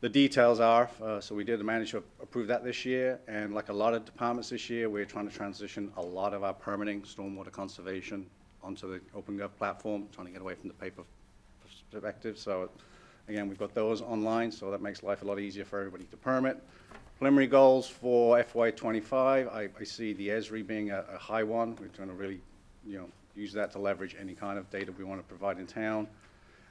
the details are. So we did manage to approve that this year. And like a lot of departments this year, we're trying to transition a lot of our permitting, stormwater conservation onto the OpenGov platform, trying to get away from the paper perspective. So again, we've got those online, so that makes life a lot easier for everybody to permit. Preliminary goals for FY '25, I see the ESRI being a high one. We're trying to really, use that to leverage any kind of data we want to provide in town.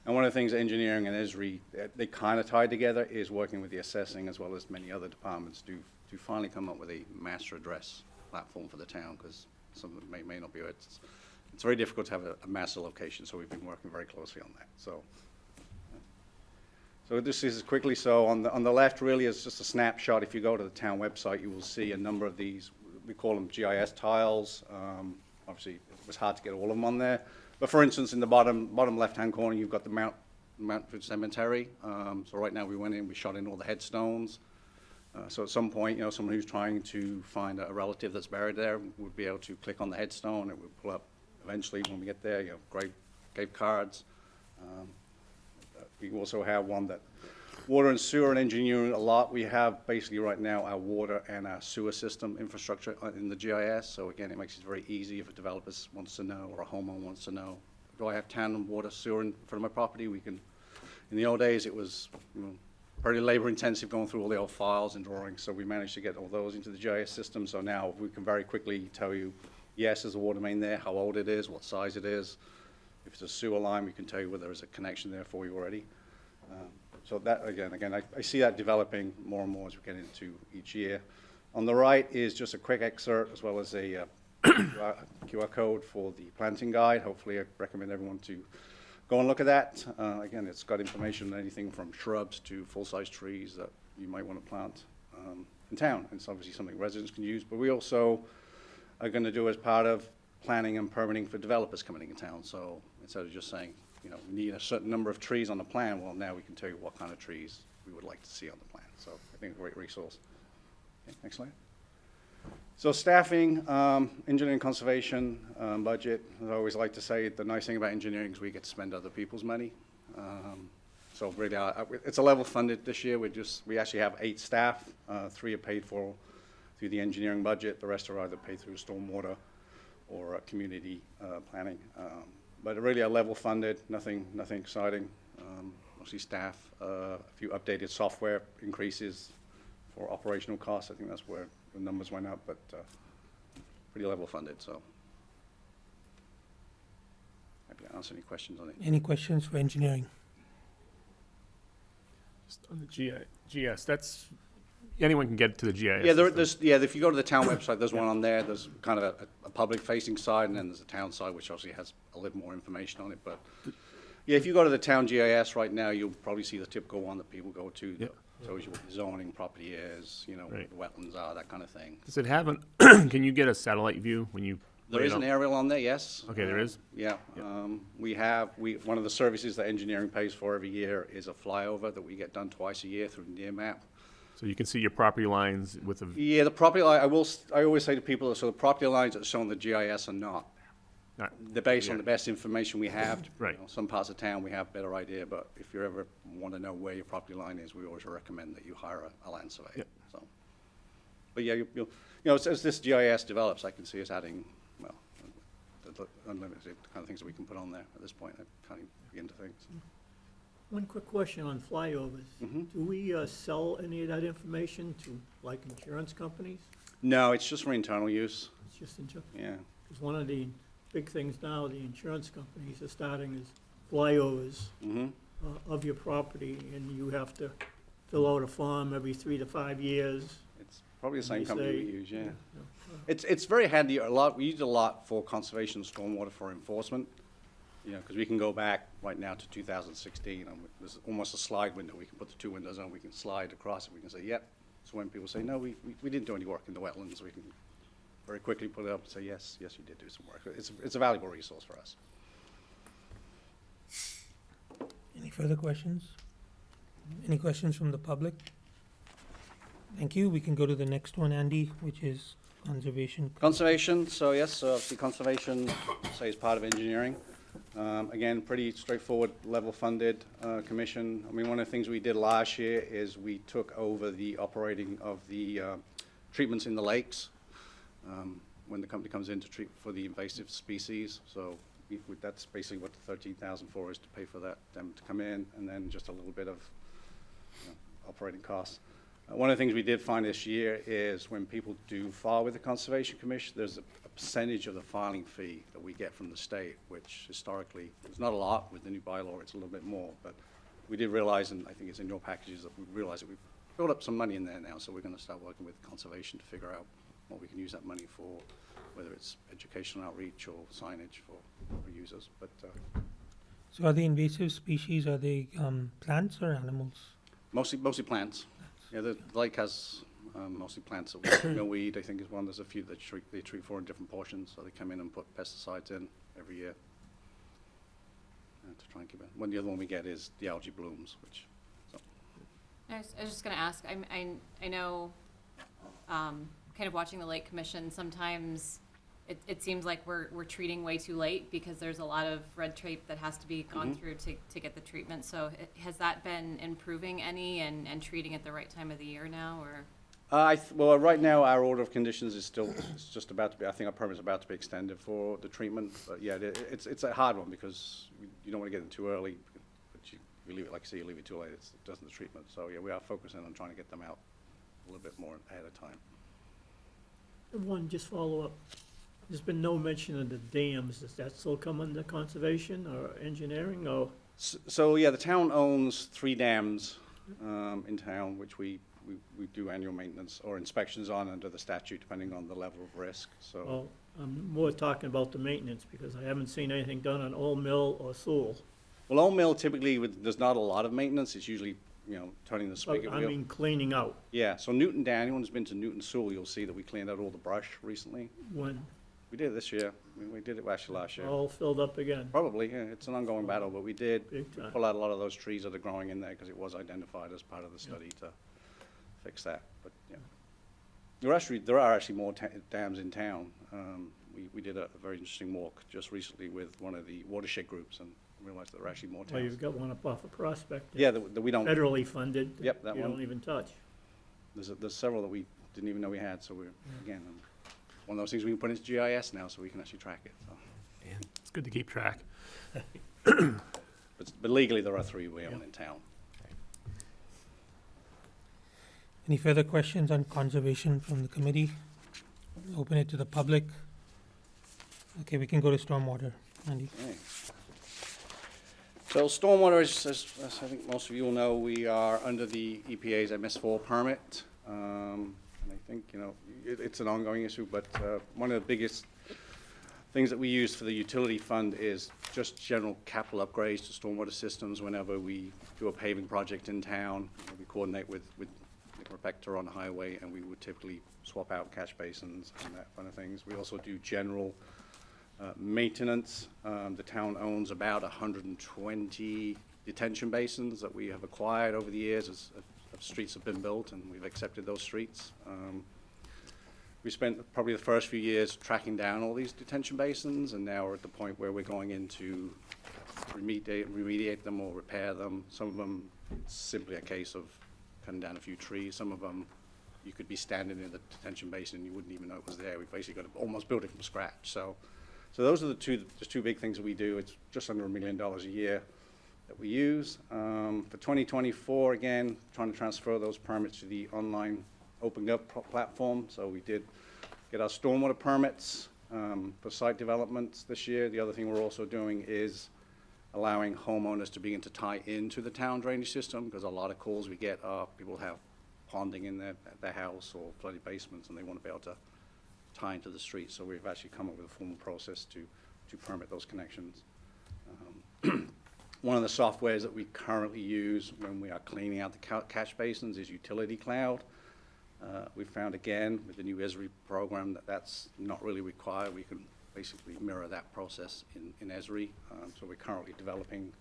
And one of the things engineering and ESRI, they kind of tied together, is working with the assessing as well as many other departments to finally come up with a master address platform for the town, because some of it may not be. It's very difficult to have a master location, so we've been working very closely on that. So this is quickly, so on the left really is just a snapshot. If you go to the town website, you will see a number of these, we call them GIS tiles. Obviously, it was hard to get all of them on there. But for instance, in the bottom left-hand corner, you've got the Mountford Cemetery. So right now we went in, we shot in all the headstones. So at some point, someone who's trying to find a relative that's buried there would be able to click on the headstone. It would pull up eventually when we get there, grave cards. We also have one that water and sewer and engineering a lot. We have basically right now our water and our sewer system infrastructure in the GIS. So again, it makes it very easy if a developer wants to know or a homeowner wants to know, do I have town water, sewer in front of my property? We can, in the old days, it was pretty labor intensive going through all the old files and drawings. So we managed to get all those into the GIS system. So now we can very quickly tell you, yes, there's a water main there, how old it is, what size it is. If it's a sewer line, we can tell you whether there's a connection there for you already. So that, again, I see that developing more and more as we get into each year. On the right is just a quick excerpt as well as a QR code for the planting guide. Hopefully, I recommend everyone to go and look at that. Again, it's got information on anything from shrubs to full-size trees that you might want to plant in town. It's obviously something residents can use, but we also are going to do as part of planning and permitting for developers coming in town. So instead of just saying, we need a certain number of trees on the plan, well, now we can tell you what kind of trees we would like to see on the plan. So I think a great resource. Okay, next slide. So staffing, engineering conservation, budget. As I always like to say, the nice thing about engineering is we get to spend other people's money. So really, it's a level funded this year. We actually have 8 staff. 3 are paid for through the engineering budget. The rest are either paid through stormwater or community planning. But really a level funded, nothing exciting. Mostly staff, a few updated software increases for operational costs. I think that's where the numbers went up, but pretty level funded, so. Happy to answer any questions on it. Any questions for engineering? Just on the GIS, that's, anyone can get to the GIS. Yeah, if you go to the town website, there's one on there. There's kind of a public-facing side, and then there's a town side, which obviously has a little more information on it. But yeah, if you go to the town GIS right now, you'll probably see the typical one that people go to. Yep. So what the zoning, property is, Right. what the wetlands are, that kind of thing. Does it have can you get a satellite view when you? There is an aerial on there, yes. Okay, there is? Yeah. One of the services that engineering pays for every year is a flyover that we get done twice a year through Near Map. So you can see your property lines with a. Yeah, the property line, I always say to people, so the property lines that are shown in the GIS are not. They're based on the best information we have. Right. Some parts of town, we have a better idea, but if you ever want to know where your property line is, we always recommend that you hire a land surveyor. Yep. So, but yeah, as this GIS develops, I can see us adding, the unlimited kind of things that we can put on there at this point. I can't even begin to think. So. One quick question on flyovers. Mm-hmm. Do we sell any of that information to, like, insurance companies? No, it's just for internal use. It's just insurance? Yeah. Because one of the big things now, the insurance companies are starting is flyovers of your property, and you have to fill out a form every 3 to 5 years. It's probably the same company we use, yeah. Yeah. It's very handy. We use it a lot for conservation and stormwater for enforcement. Because we can go back right now to 2016, and there's almost a slide window. We can put the 2 windows on, we can slide across it, we can say, yep. So when people say, no, we didn't do any work in the wetlands, we can very quickly put it up and say, yes, you did do some work. It's a valuable resource for us. Any further questions? Any questions from the public? Thank you. We can go to the next one, Andy, which is conservation. Conservation, so yes, so obviously conservation, say, is part of engineering. Again, pretty straightforward, level-funded commission. I mean, one of the things we did last year is we took over the operating of the treatments in the lakes when the company comes in to treat for the invasive species. So that's basically what the $13,004 is, to pay for that, them to come in, and then just a little bit of operating costs. One of the things we did find this year is when people do file with the Conservation Commission, there's a percentage of the filing fee that we get from the state, which historically is not a lot. With the new bylaw, it's a little bit more. But we did realize, and I think it's in your packages, that we realized that we've built up some money in there now, so we're going to start working with Conservation to figure out what we can use that money for, whether it's educational outreach or signage for users. But So are they invasive species? Are they plants or animals? mostly plants. Yeah, the lake has mostly plants. Millweed, I think, is one. There's a few that they treat for in different portions, so they come in and put pesticides in every year to try and keep it. The other one we get is the algae blooms, which. So. I was just going to ask. I know, kind of watching the Lake Commission. Sometimes it seems like we're treating way too late because there's a lot of red tape that has to be gone through to get the treatment. So has that been improving any and treating at the right time of the year now, or? Well, right now our order of conditions is still just about to be. I think our permit's about to be extended for the treatment. But yeah, it's a hard one because you don't want to get it too early. But you leave it, like I say, you leave it too late, it doesn't the treatment. So yeah, we are focusing on trying to get them out a little bit more ahead of time. One, just follow up. There's been no mention of the dams. Does that still come under conservation or engineering, or? So yeah, the town owns 3 dams in town, which we do annual maintenance or inspections on under the statute, depending on the level of risk. So. Well, I'm more talking about the maintenance, because I haven't seen anything done on Old Mill or Sewell. Well, Old Mill typically, there's not a lot of maintenance. It's usually, turning the spigot I wheel. mean cleaning out. Yeah, so Newton Dam, anyone's been to Newton Sewell, you'll see that we cleaned out all the brush recently. When? We did it this year. We did it actually last year. All filled up again. Probably, yeah. It's an ongoing battle, but we did Big time. pull out a lot of those trees that are growing in there because it was identified as part of the study to fix that. But yeah, there are actually more dams in town. We did a very interesting walk just recently with one of the watershed groups and realized there are actually more Well, towns. you've got one up off of Prospect. Yeah, that we don't. Federally funded. Yep, that You one. don't even touch. There's several that we didn't even know we had. So we're again one of those things we can put into GIS now, so we can actually track it. So. It's good to keep track. But legally, there are 3 we own in town. Any further questions on conservation from the committee? Open it to the public. Okay, we can go to stormwater. Andy? Okay. So stormwater, as I think most of you will know, we are under the EPA's MS4 permit. And I think, it's an ongoing issue, but one of the biggest things that we use for the utility fund is just general capital upgrades to stormwater systems. Whenever we do a paving project in town, we coordinate with Rebecca on the highway, and we would typically swap out catch basins and that kind of things. We also do general maintenance. The town owns about 120 detention basins that we have acquired over the years as streets have been built, and we've accepted those streets. We spent probably the first few years tracking down all these detention basins, and now we're at the point where we're going in to remediate them or repair them. Some of them, it's simply a case of cutting down a few trees. Some of them, you could be standing in the detention basin and you wouldn't even know it was there. We've basically got to almost build it from scratch. So those are the two big things that we do. It's just under $1 million a year that we use. For 2024, again, trying to transfer those permits to the online opened up platform. So we did get our stormwater permits for site developments this year. The other thing we're also doing is allowing homeowners to begin to tie into the town drainage system, because a lot of calls we get are people have ponding in their house or flooded basements, and they want to be able to tie into the street. So we've actually come up with a formal process to permit those connections. One of the softwares that we currently use when we are cleaning out the catch basins is Utility Cloud. We found again with the new Esri program that's not really required. We can basically mirror that process in Esri. So we're currently developing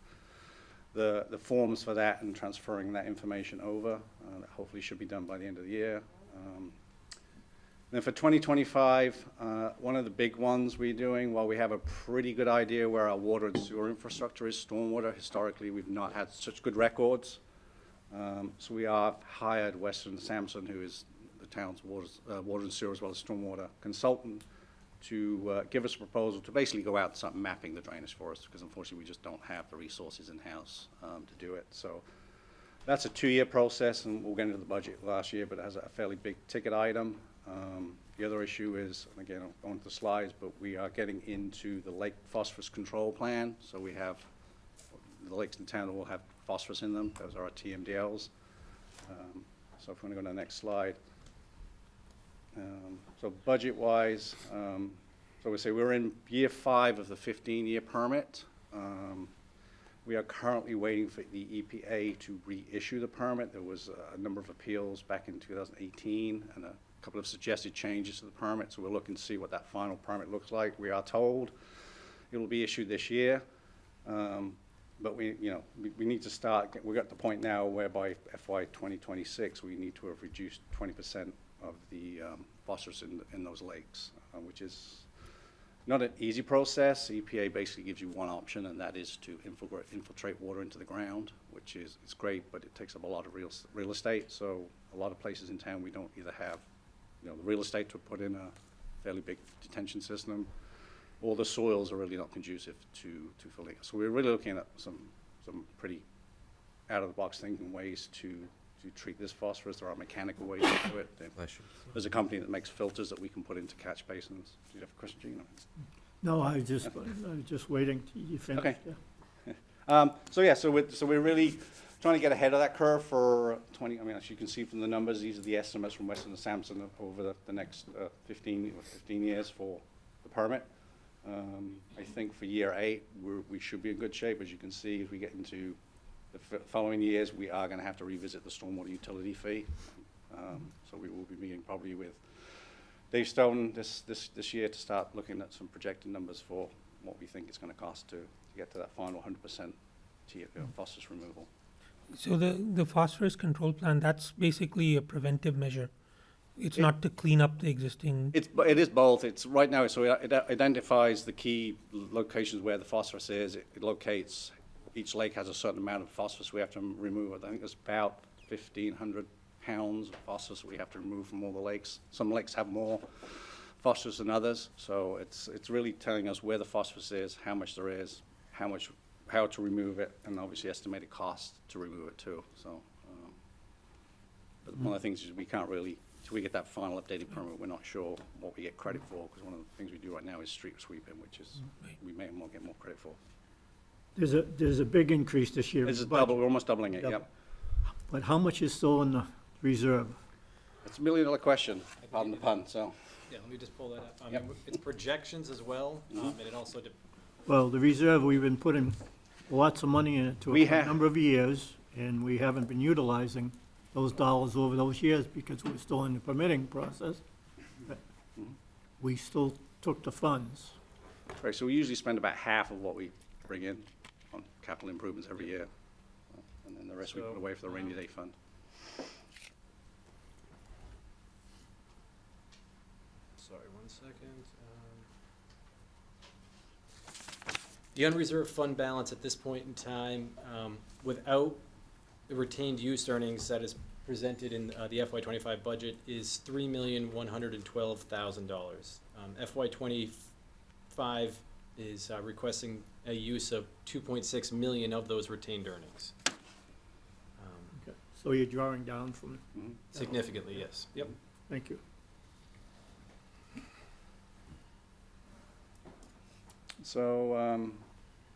the forms for that and transferring that information over. That hopefully should be done by the end of the year. Then for 2025, one of the big ones we're doing, while we have a pretty good idea where our water and sewer infrastructure is, stormwater, historically, we've not had such good records. So we are hired Western Sampson, who is the town's water and sewer as well as stormwater consultant, to give us a proposal to basically go out and start mapping the drainage for us, because unfortunately we just don't have the resources in-house to do it. So that's a 2-year process, and we'll get into the budget last year, but it has a fairly big ticket item. The other issue is, and again, I'll go into the slides, but we are getting into the lake phosphorus control plan. So we have the lakes in town that will have phosphorus in them. Those are our TMDLs. So if we want to go to the next slide. So budget-wise, so we say we're in year 5 of the 15-year permit. We are currently waiting for the EPA to reissue the permit. There was a number of appeals back in 2018 and a couple of suggested changes to the permit, so we're looking to see what that final permit looks like. We are told it will be issued this year, but we need to start. We're at the point now whereby FY 2026 we need to have reduced 20% of the phosphorus in those lakes, which is not an easy process. EPA basically gives you one option, and that is to infiltrate water into the ground, which is it's great, but it takes up a lot of real estate. So a lot of places in town we don't either have the real estate to put in a fairly big detention system, or the soils are really not conducive to filling it. So we're really looking at some pretty out-of-the-box thinking ways to treat this phosphorus. There are mechanical ways to do it. There's a company that makes filters that we can put into catch basins. Do you have a question, Gino? No, I was just waiting till you finish. Okay. Yeah. So we're really trying to get ahead of that curve for 20. I mean, as you can see from the numbers, these are the estimates from Western and Sampson over the next 15 years for the permit. I think for year 8, we should be in good shape. As you can see, as we get into the following years, we are going to have to revisit the stormwater utility fee. So we will be meeting probably with Dave Stone this year to start looking at some projected numbers for what we think it's going to cost to get to that final 100% phosphorus removal. So the phosphorus control plan, that's basically a preventive measure. It's not to clean up the existing. It is both. It's right now. So it identifies the key locations where the phosphorus is. It locates. Each lake has a certain amount of phosphorus we have to remove. I think there's about 1,500 pounds of phosphorus we have to remove from all the lakes. Some lakes have more phosphorus than others. So it's really telling us where the phosphorus is, how much there is, how to remove it, and obviously estimated cost to remove it too. So, but one of the things is we can't really, till we get that final updated permit, we're not sure what we get credit for, because one of the things we do right now is street sweeping, which is we may get more credit for. There's a big increase this year. It's double. We're almost doubling it. Yep. But how much is still in the reserve? It's $1 million question. Pardon the pun. So. Yeah, let me just pull that up. Yep. It's projections as well, and it also. Well, the reserve, we've been putting lots of money in it to a number of years, and we haven't been utilizing those dollars over those years because we're still in the permitting process. But we still took the funds. Right, so we usually spend about half of what we bring in on capital improvements every year, and then the rest we put away for the rainy day fund. Sorry, 1 second. The unreserved fund balance at this point in time, without the retained use earnings that is presented in the FY25 budget, is $3,112,000. FY25 is requesting a use of $2.6 million of those retained earnings. Okay. So you're drawing down from Significantly, yes. Yep. Thank you. So a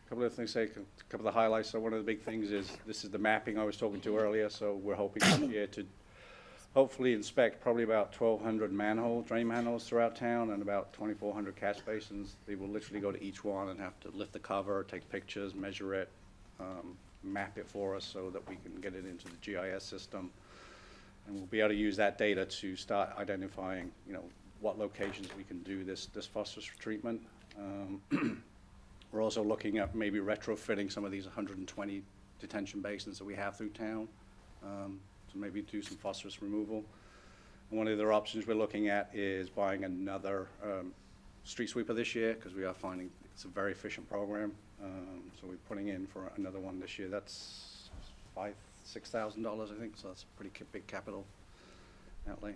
couple of things, a couple of the highlights. So one of the big things is this is the mapping I was talking to earlier. So we're hoping this year to hopefully inspect probably about 1,200 drain manholes throughout town and about 2,400 catch basins. They will literally go to each one and have to lift the cover, take pictures, measure it, map it for us so that we can get it into the GIS system. And we'll be able to use that data to start identifying, what locations we can do this phosphorus treatment. We're also looking at maybe retrofitting some of these 120 detention basins that we have through town, to maybe do some phosphorus removal. And one of the other options we're looking at is buying another street sweeper this year, because we are finding it's a very efficient program. So we're putting in for another one this year. That's $6,000, I think, so that's a pretty big capital outlay.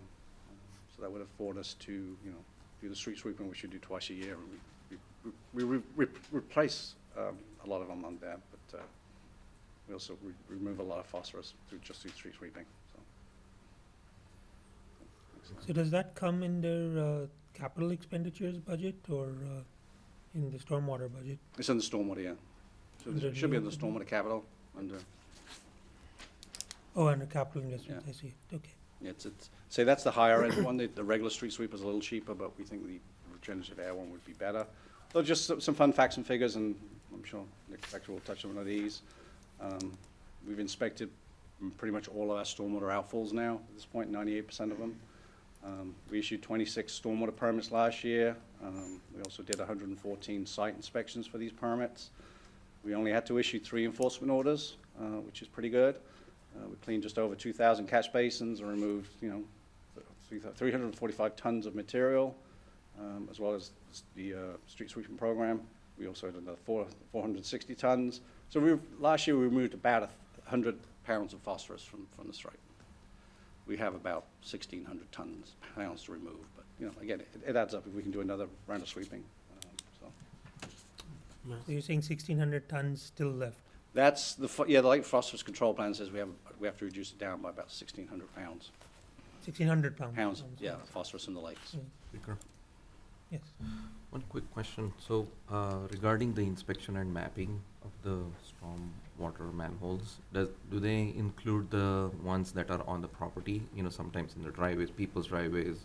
So that would afford us to, you know, do the street sweeping, which we do twice a year. And we replace a lot of them on that, but we also remove a lot of phosphorus through street sweeping. So does that come in their capital expenditures budget or in the stormwater budget? It's in the stormwater, yeah. So Under it should be in the- the stormwater capital under. Oh, under capital investment, Yeah. I see, okay. It's say that's the higher end one. The regular street sweeper's a little cheaper, but we think the regenerative air one would be better. So just some fun facts and figures, and I'm sure Nick Spector will touch on one of these. We've inspected pretty much all of our stormwater outfalls now at this point, 98% of them. We issued 26 stormwater permits last year. We also did 114 site inspections for these permits. We only had to issue 3 enforcement orders, which is pretty good. We cleaned just over 2,000 catch basins and removed, you know, 345 tons of material, as well as the street sweeping program. We also had another 460 tons. So last year we removed about 100 pounds of phosphorus from the site. We have about 1,600 pounds to remove, but, you know, again, it adds up if we can do another round of sweeping, so. So you're saying 1,600 tons still left? That's the Lake Phosphorus Control Plan says we have to reduce it down by about 1,600 pounds. 1,600 pounds? Yeah, phosphorus in the lakes. Speaker. Yes. One quick question. So, regarding the inspection and mapping of the storm water manholes, do they include the ones that are on the property? You know, sometimes in the driveways, people's driveways.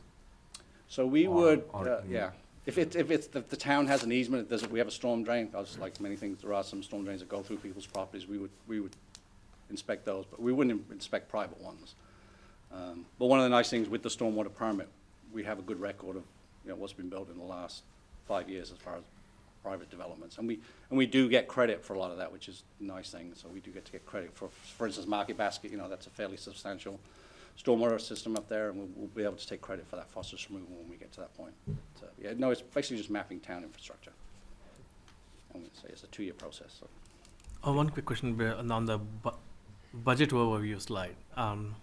So we Or- would, or- yeah, if the town has an easement, we have a storm drain, just like many things, there are some storm drains that go through people's properties, we would inspect those, but we wouldn't inspect private ones. But one of the nice things with the stormwater permit, we have a good record of, you know, what's been built in the last 5 years as far as private developments. And we do get credit for a lot of that, which is a nice thing. So we do get to get credit for instance, Market Basket, you know, that's a fairly substantial stormwater system up there, and we'll be able to take credit for that phosphorus removal when we get to that point. But, yeah, no, it's basically just mapping town infrastructure. And we say it's a 2-year process, so. One quick question on the budget overview slide.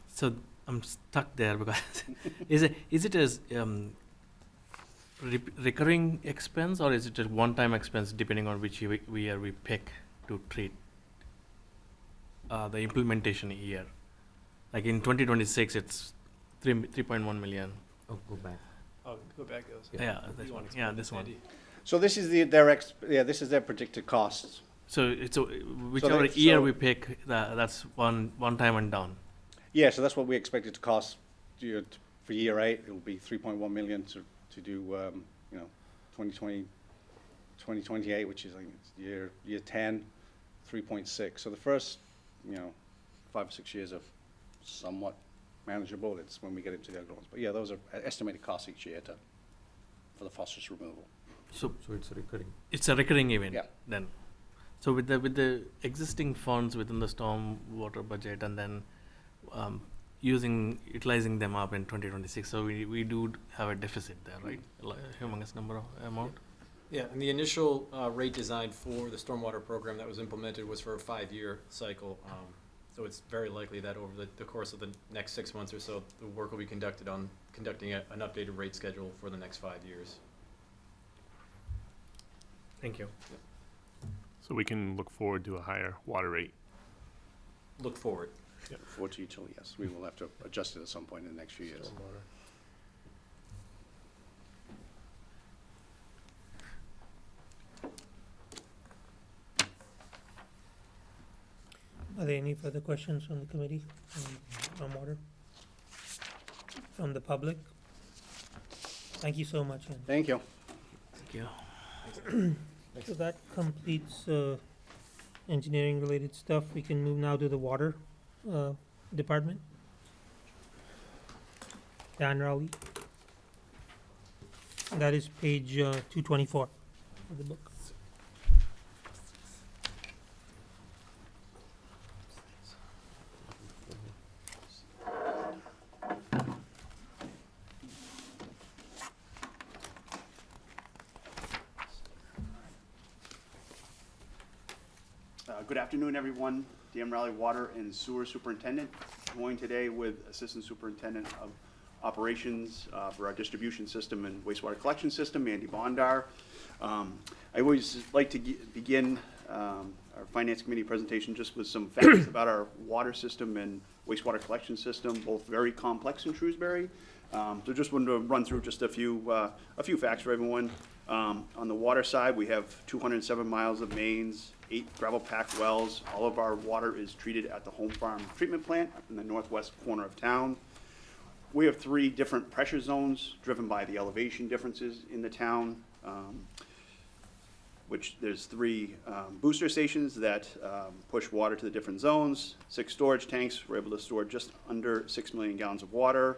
So I'm stuck there because is it as recurring expense, or is it a one-time expense depending on which year we pick to treat the implementation year? Like in 2026, it's 3.1 million. Oh, go back. Oh, go back those. Yeah, this one. Yeah, this one. So this is this is their predicted costs. So it's whichever year we pick, that's one time and done. Yeah, so that's what we expect it to cost for year 8. It'll be 3.1 million to do, you know, 2028, which is, I think it's year 10, 3.6. So the first, you know, 5 or 6 years are somewhat manageable. It's when we get into the other ones. But yeah, those are estimated costs each year for the phosphorus removal. So it's recurring. It's a recurring event. Yeah. Then, so with the existing funds within the storm water budget, and then utilizing them up in 2026, so we do have a deficit there, right? A humongous number of amount. Yeah, and the initial rate design for the stormwater program that was implemented was for a 5-year cycle. So it's very likely that over the course of the next 6 months or so, the work will be conducted on conducting an updated rate schedule for the next 5 years. Thank you. So we can look forward to a higher water rate. Look forward. Yep. Forward to utility, yes. We will have to adjust it at some point in the next few years. Are there any further questions from the committee on water? From the public? Thank you so much. Andy. Thank you. Thank you. So that completes engineering-related stuff. We can move now to the water department. Dan Rowley. That is page 224 of the book. Good afternoon, everyone. Dan Raleigh, Water and Sewer Superintendent, joined today with Assistant Superintendent of Operations for our distribution system and wastewater collection system, Andy Bondar. I always like to begin our Finance Committee presentation just with some facts about our water system and wastewater collection system, both very complex in Shrewsbury. So just wanted to run through just a few facts for everyone. On the water side, we have 207 miles of mains, 8 gravel packed wells. All of our water is treated at the Home Farm Treatment Plant in the northwest corner of town. We have 3 different pressure zones driven by the elevation differences in the town, which there's 3 booster stations that push water to the different zones, 6 storage tanks. We're able to store just under 6 million gallons of water,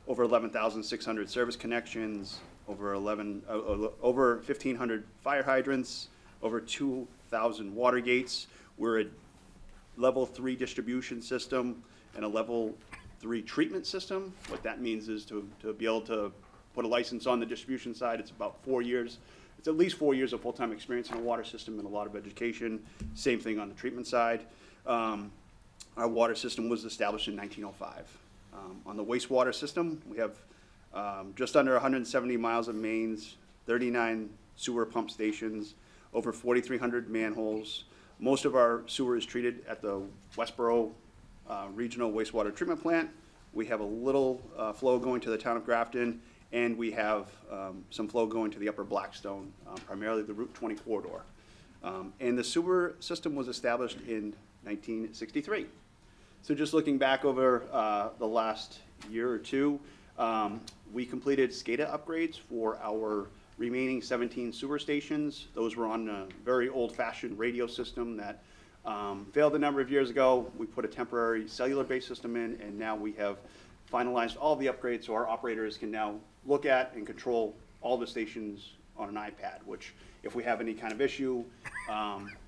over 11,600 service connections, over 1,500 fire hydrants, over 2,000 water gates. We're a level 3 distribution system and a level 3 treatment system. What that means is to be able to put a license on the distribution side, it's about 4 years. It's at least 4 years of full-time experience in a water system and a lot of education. Same thing on the treatment side. Our water system was established in 1905. On the wastewater system, we have just under 170 miles of mains, 39 sewer pump stations, over 4,300 manholes. Most of our sewer is treated at the Westboro Regional Wastewater Treatment Plant. We have a little flow going to the town of Grafton, and we have some flow going to the upper Blackstone, primarily the Route 20 corridor. And the sewer system was established in 1963. So just looking back over the last year or two, we completed SCADA upgrades for our remaining 17 sewer stations. Those were on a very old-fashioned radio system that failed a number of years ago. We put a temporary cellular-based system in, and now we have finalized all the upgrades so our operators can now look at and control all the stations on an iPad, which if we have any kind of issue,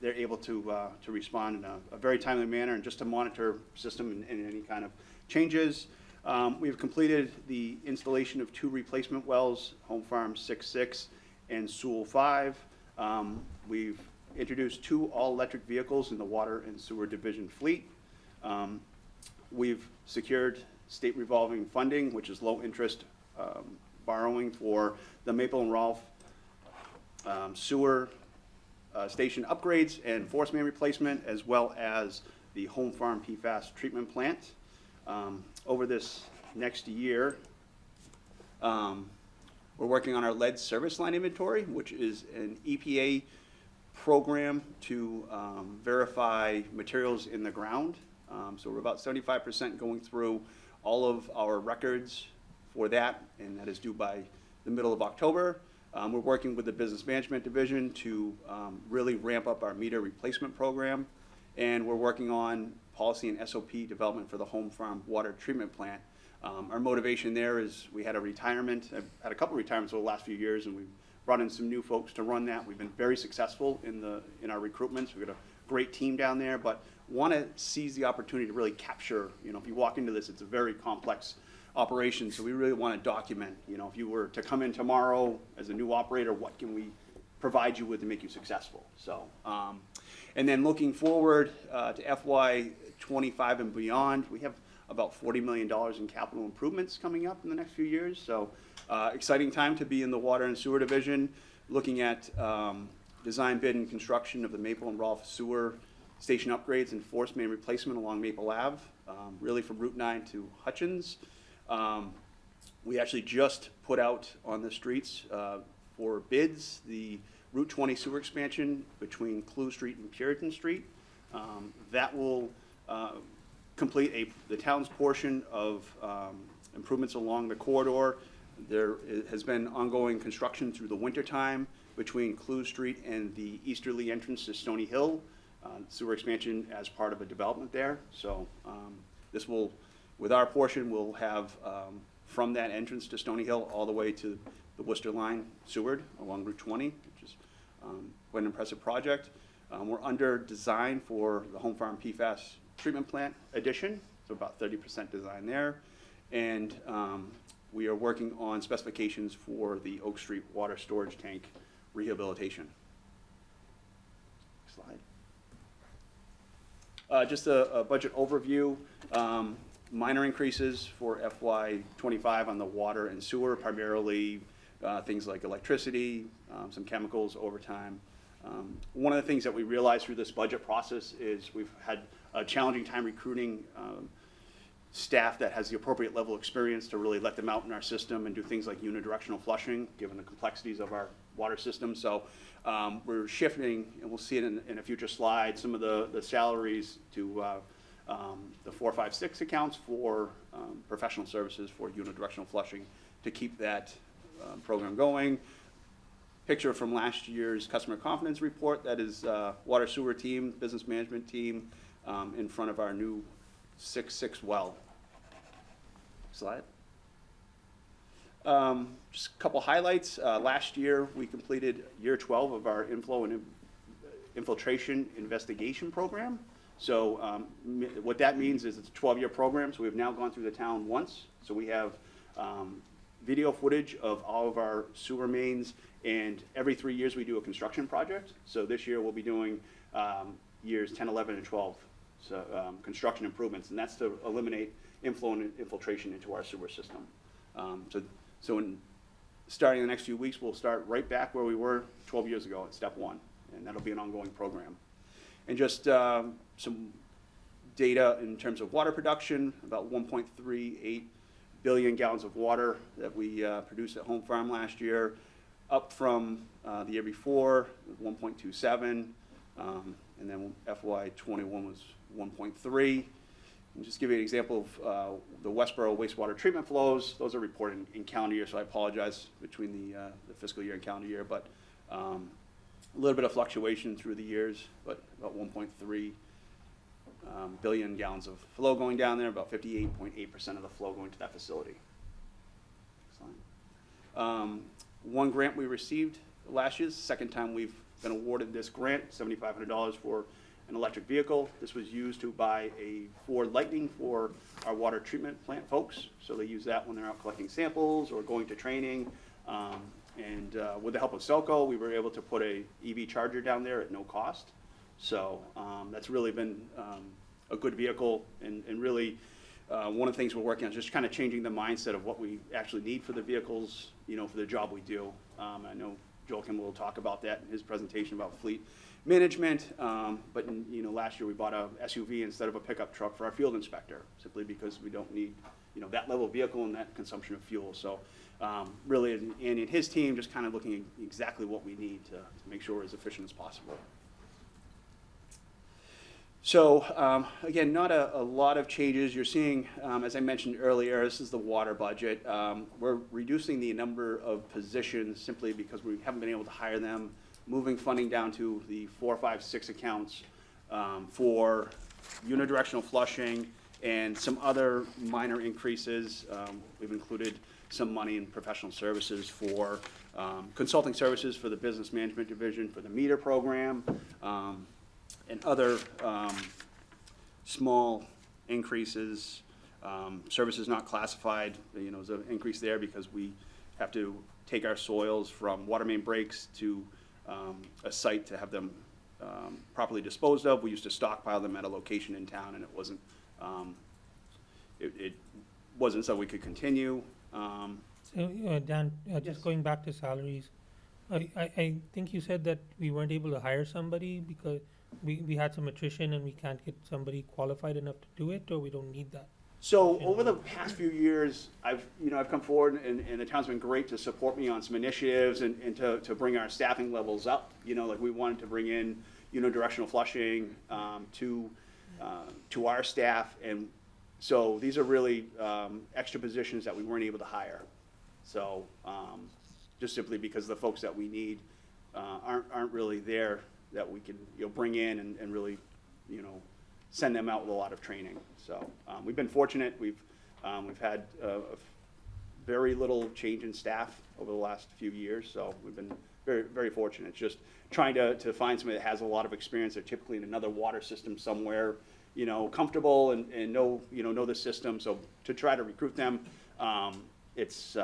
they're able to respond in a very timely manner and just to monitor system and any kind of changes. We've completed the installation of 2 replacement wells, Home Farm 6-6 and Sewell 5. We've introduced 2 all-electric vehicles in the water and sewer division fleet. We've secured state revolving funding, which is low-interest borrowing for the Maple and Rolfe sewer station upgrades and force main replacement, as well as the Home Farm PFAS treatment plant. Over this next year, we're working on our lead service line inventory, which is an EPA program to verify materials in the ground. So we're about 75% going through all of our records for that, and that is due by the middle of October. We're working with the Business Management Division to really ramp up our meter replacement program, and we're working on policy and SOP development for the Home Farm water treatment plant. Our motivation there is we had a retirement. I've had a couple retirements over the last few years, and we've brought in some new folks to run that. We've been very successful in our recruitments. We've got a great team down there, but want to seize the opportunity to really capture, if you walk into this, it's a very complex operation, so we really want to document, if you were to come in tomorrow as a new operator, what can we provide you with to make you successful? So, and then looking forward to FY '25 and beyond, we have about $40 million in capital improvements coming up in the next few years. So, exciting time to be in the water and sewer division, looking at design, bid, and construction of the Maple and Rolfe sewer station upgrades and force main replacement along Maple Ave, really from Route 9 to Hutchins. We actually just put out on the streets for bids the Route 20 sewer expansion between Clue Street and Puritan Street. That will complete the town's portion of improvements along the corridor. There has been ongoing construction through the wintertime between Clue Street and the easterly entrance to Stony Hill. Sewer expansion as part of a development there. So this will, with our portion, we'll have from that entrance to Stony Hill all the way to the Worcester line sewered along Route 20, which is quite an impressive project. We're under design for the Home Farm PFAS treatment plant addition, so about 30% design there. And we are working on specifications for the Oak Street water storage tank rehabilitation. Slide. Just a budget overview. Minor increases for FY '25 on the water and sewer, primarily things like electricity, some chemicals, overtime. One of the things that we realized through this budget process is we've had a challenging time recruiting staff that has the appropriate level of experience to really let them out in our system and do things like unidirectional flushing, given the complexities of our water system. So we're shifting, and we'll see it in a future slide, some of the salaries to the 4, 5, 6 accounts for professional services for unidirectional flushing to keep that program going. Picture from last year's customer confidence report, that is water sewer team, business management team in front of our new 6-6 well. Slide. Just a couple highlights. Last year, we completed year 12 of our inflow and infiltration investigation program. So what that means is it's a 12-year program, so we've now gone through the town once. So we have video footage of all of our sewer mains, and every 3 years we do a construction project. So this year we'll be doing years 10, 11, and 12, so construction improvements, and that's to eliminate inflow and infiltration into our sewer system. So starting in the next few weeks, we'll start right back where we were 12 years ago at step 1, and that'll be an ongoing program. And just some data in terms of water production, about 1.38 billion gallons of water that we produced at Home Farm last year, up from the year before, 1.27, and then FY '21 was 1.3. And just give you an example of the Westboro wastewater treatment flows. Those are reported in calendar year, so I apologize between the fiscal year and calendar year, but a little bit of fluctuation through the years, but about 1.3 billion gallons of flow going down there, about 58.8% of the flow going to that facility. One grant we received last year, second time we've been awarded this grant, $7,500 for an electric vehicle. This was used to buy a Ford Lightning for our water treatment plant folks. So they use that when they're out collecting samples or going to training. And with the help of Selco, we were able to put a EV charger down there at no cost. So that's really been a good vehicle, and really one of the things we're working on is just kind of changing the mindset of what we actually need for the vehicles, you know, for the job we do. I know Joel Kim will talk about that in his presentation about fleet management, but you know, last year we bought a SUV instead of a pickup truck for our field inspector, simply because we don't need, you know, that level of vehicle and that consumption of fuel. So really, Andy and his team just kind of looking at exactly what we need to make sure we're as efficient as possible. So again, not a lot of changes. You're seeing, as I mentioned earlier, this is the water budget. We're reducing the number of positions simply because we haven't been able to hire them, moving funding down to the 4, 5, 6 accounts for unidirectional flushing and some other minor increases. We've included some money in professional services for consulting services for the business management division, for the meter program, and other small increases. Services not classified, you know, there's an increase there because we have to take our soils from water main breaks to a site to have them properly disposed of. We used to stockpile them at a location in town, and it wasn't something we could continue. So, Dan, just going back to salaries, I think you said that we weren't able to hire somebody because we had some attrition and we can't get somebody qualified enough to do it, or we don't need that? So over the past few years, I've come forward, and the town's been great to support me on some initiatives and to bring our staffing levels up. You know, like we wanted to bring in unidirectional flushing to our staff, and so these are really extra positions that we weren't able to hire. So just simply because the folks that we need aren't really there that we can bring in and really send them out with a lot of training. So we've been fortunate. We've had very little change in staff over the last few years. So we've been very, very fortunate. It's just trying to find somebody that has a lot of experience. They're typically in another water system somewhere, comfortable and know the system. So to try to recruit them, it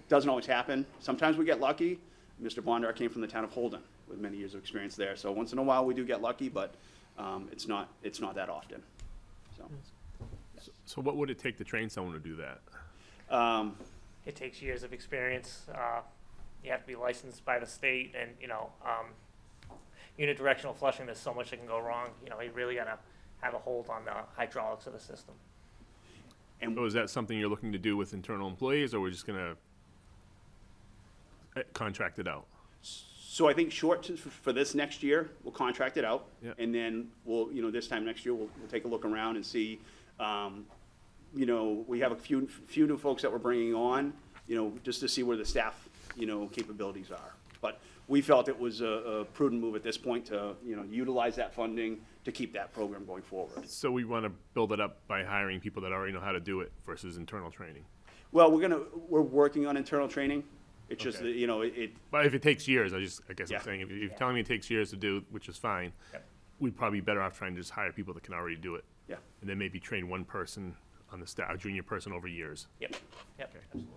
doesn't always happen. Sometimes we get lucky. Mr. Bondar came from the town of Holden with many years of experience there. So once in a while we do get lucky, but it's not that often, so. So what would it take to train someone to do that? It takes years of experience. You have to be licensed by the state, and unidirectional flushing, there's so much that can go wrong. You really gotta have a hold on the hydraulics of the system. And So is that something you're looking to do with internal employees, or we're just gonna contract it out? So I think for this next year, we'll contract it out. Yeah. And then we'll, this time next year, we'll take a look around and see, we have a few new folks that we're bringing on, just to see where the staff, capabilities are. But we felt it was a prudent move at this point to, utilize that funding to keep that program going forward. So we want to build it up by hiring people that already know how to do it versus internal training. Well, we're working on internal training. It's just, Okay. that, But if it takes years, I guess Yeah. I'm saying, if you're telling me it takes years to do, which is fine, Yep. we'd probably be better off trying to just hire people that can already do it. Yeah. And then maybe train one person on the staff, a junior person over years. Yep, absolutely.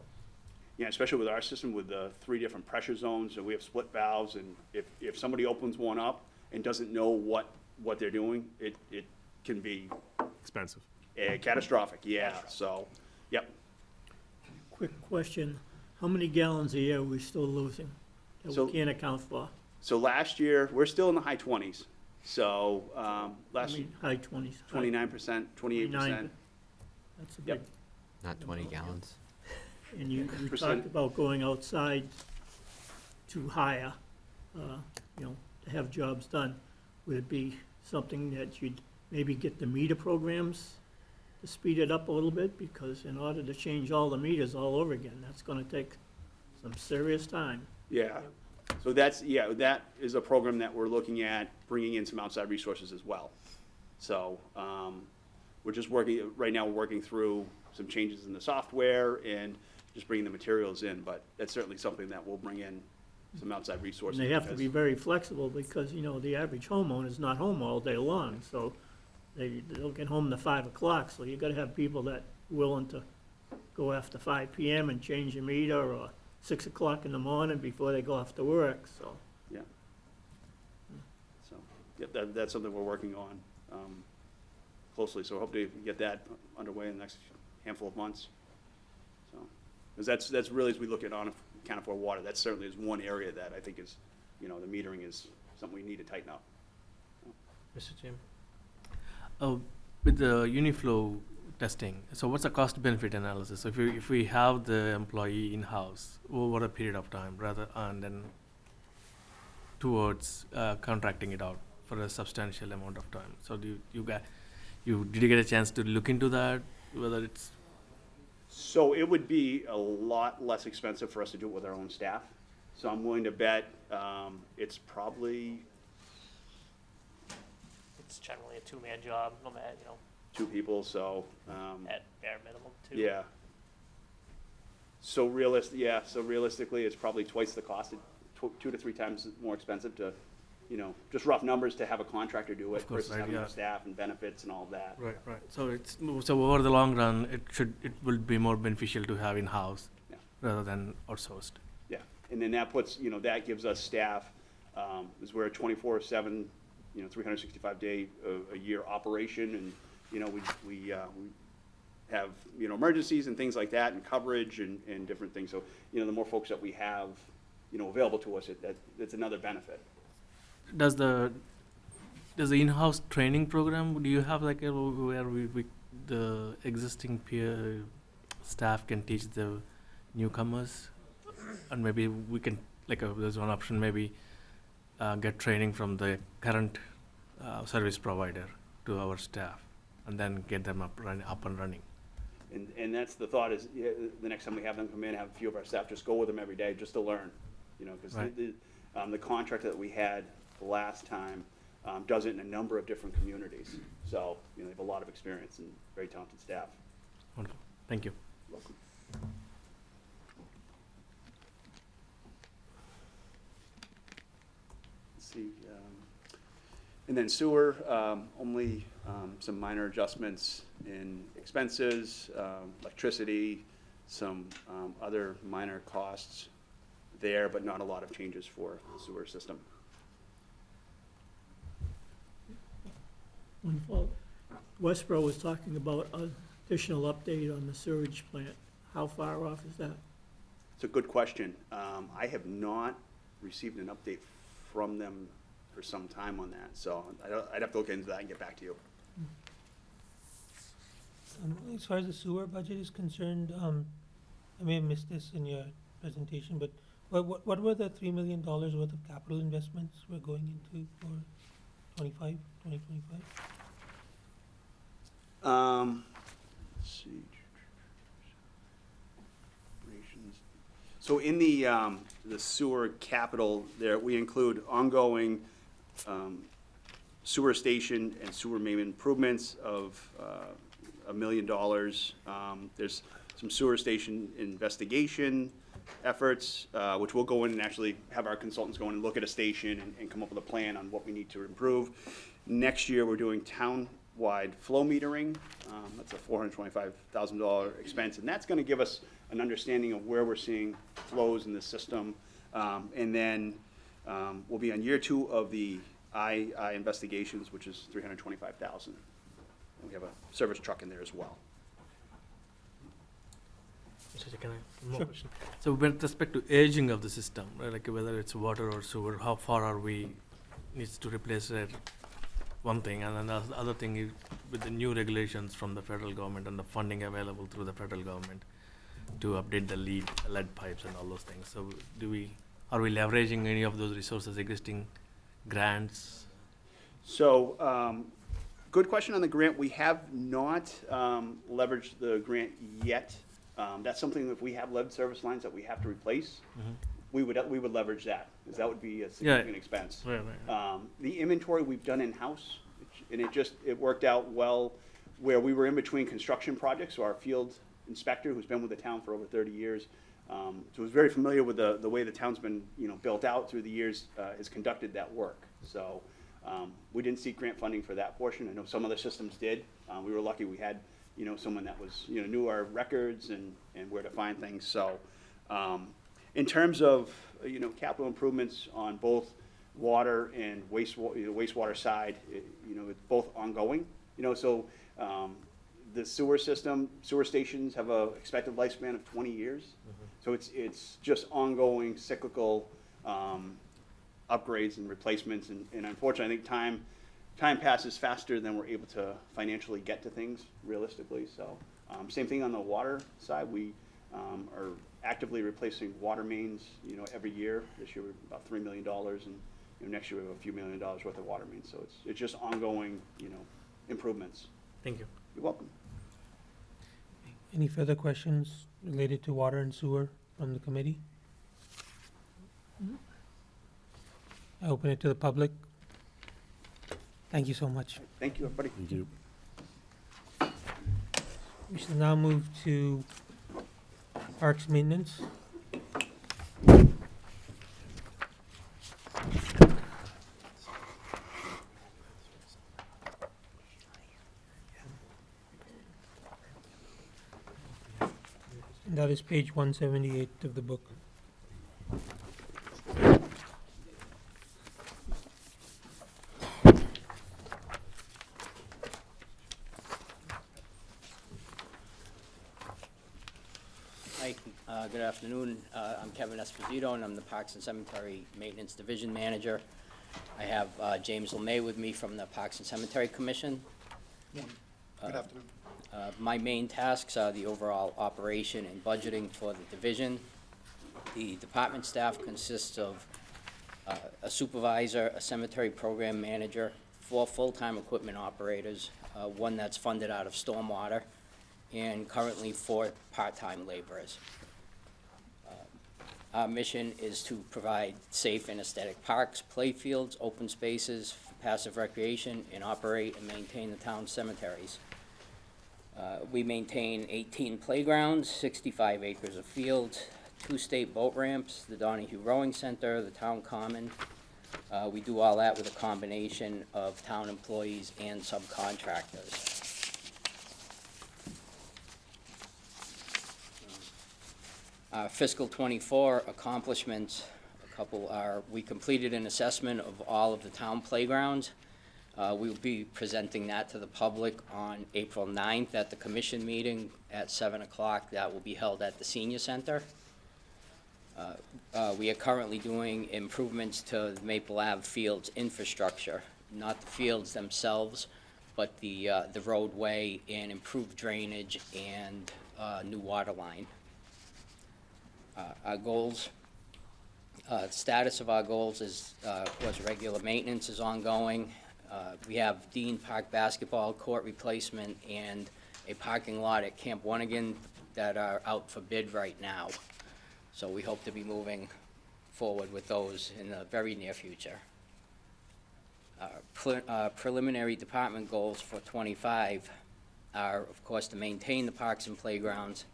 Yeah, especially with our system with the 3 different pressure zones, and we have split valves, and if somebody opens one up and doesn't know what they're doing, it can be Expensive. catastrophic, yeah, so, yep. Quick question, how many gallons a year are we still losing that So- we can't account for? So last year, we're still in the high 20s, so, I last, mean, high 20s. 29%, 28%. That's a Yep. big, Not 20 gallons. and you Percent. talked about going outside to hire, to have jobs done. Would it be something that you'd maybe get the meter programs to speed it up a little bit? Because in order to change all the meters all over again, that's gonna take some serious time. Yeah, so that is a program that we're looking at, bringing in some outside resources as well. So, we're just right now we're working through some changes in the software and just bringing the materials in, but that's certainly something that we'll bring in some outside resources. And they have to because- be very flexible because, the average homeowner is not home all day long, so they'll get home to 5 o'clock, so you gotta have people that willing to go after 5 PM and change a meter, or 6 o'clock in the morning before they go off to work, so. Yeah. So, that's something we're working on, closely, so hopefully we can get that underway in the next handful of months. So, because that's really, as we look at account for water, that certainly is one area that I think is, the metering is something we need to tighten up. Mr. Chairman. With the Uniflow testing, so what's the cost benefit analysis? So if we have the employee in-house over a period of time and then towards contracting it out for a substantial amount of time. So did you get a chance to look into that, whether it's? So it would be a lot less expensive for us to do it with our own staff. So I'm willing to bet, it's probably It's generally a 2-man job, no matter, 2 people, so, at bare minimum, 2. yeah. So realistically, it's probably twice the cost, 2 to 3 times more expensive to, just rough numbers, to have a contractor do it Of course, versus right, having yeah. the staff and benefits and all of that. Right. So over the long run, it will be more beneficial to have in-house Yeah. rather than outsourced. Yeah, and then that puts, that gives us staff, is we're a 24/7, 365-day a year operation, and, we have, emergencies and things like that, and coverage and different things. So, the more folks that we have, available to us, that's another benefit. Does the in-house training program, do you have like where the existing peer staff can teach the newcomers? And maybe we can, there's one option, maybe get training from the current service provider to our staff, and then get them up and running. And that's the thought is, the next time we have them come in, have a few of our staff just go with them every day just to learn, because Right. the contractor that we had the last time does it in a number of different communities. So, they have a lot of experience and very talented staff. Wonderful. Thank you. Welcome. Let's see, and then sewer, only some minor adjustments in expenses, electricity, some other minor costs there, but not a lot of changes for the sewer system. Westboro was talking about additional update on the sewage plant. How far off is that? It's a good question. I have not received an update from them for some time on that, so I'd have to look into that and get back to you. As far as the sewer budget is concerned, I may have missed this in your presentation, but what were the $3 million worth of capital investments we're going into for 2025? Let's see. So in the sewer capital there, we include ongoing sewer station and sewer main improvements of $1 million. There's some sewer station investigation efforts, which we'll go in and actually have our consultants go in and look at a station and come up with a plan on what we need to improve. Next year, we're doing town-wide flow metering. That's a $425,000 expense, and that's gonna give us an understanding of where we're seeing flows in the system. And then we'll be on year 2 of the I investigations, which is $325,000. We have a service truck in there as well. Mr. Chair, can I, one more question? So with respect to aging of the system, right, like whether it's water or sewer, how far are we, needs to replace it? One thing, and then the other thing is with the new regulations from the federal government and the funding available through the federal government to update the lead pipes and all those things. So are we leveraging any of those resources, existing grants? So, good question on the grant. We have not leveraged the grant yet. That's something that if we have lead service lines that we have to replace, we would leverage that, because that would be a significant expense. Right. The inventory we've done in-house, and it worked out well where we were in between construction projects, so our field inspector, who's been with the town for over 30 years, so was very familiar with the way the town's been, built out through the years, has conducted that work. So we didn't seek grant funding for that portion. I know some other systems did. We were lucky we had, someone that was, knew our records and where to find things. So in terms of, capital improvements on both water and wastewater side, it's both ongoing. So the sewer stations have a expected lifespan of 20 years. So it's just ongoing cyclical upgrades and replacements. And unfortunately, I think time passes faster than we're able to financially get to things realistically. So same thing on the water side. We are actively replacing water mains, every year. This year we're about $3 million, and next year we have a few $1 million worth of water mains. So it's just ongoing, improvements. Thank you. You're welcome. Any further questions related to water and sewer from the committee? I open it to the public. Thank you so much. Thank you, everybody. Thank you. We shall now move to parks maintenance. And that is page 178 of the book. Hi, good afternoon. I'm Kevin Esposito, and I'm the Parks and Cemetery Maintenance Division Manager. I have James LeMay with me from the Parks and Cemetery Commission. Good afternoon. My main tasks are the overall operation and budgeting for the division. The department staff consists of a supervisor, a cemetery program manager, 4 full-time equipment operators, one that's funded out of stormwater, and currently 4 part-time laborers. Our mission is to provide safe and aesthetic parks, playfields, open spaces, passive recreation, and operate and maintain the town's cemeteries. We maintain 18 playgrounds, 65 acres of fields, 2 state boat ramps, the Donahue Rowing Center, the town common. We do all that with a combination of town employees and subcontractors. Fiscal '24 accomplishments, a couple are, we completed an assessment of all of the town playgrounds. We'll be presenting that to the public on April 9th at the commission meeting at 7 o'clock. That will be held at the senior center. We are currently doing improvements to the Maple Ave Fields infrastructure, not the fields themselves, but the roadway and improved drainage and new water line. Our goals, status of our goals is, of course, regular maintenance is ongoing. We have Dean Park basketball court replacement and a parking lot at Camp Wonigan that are out for bid right now. So we hope to be moving forward with those in the very near future. Preliminary department goals for '25 are, of course, to maintain the parks and playgrounds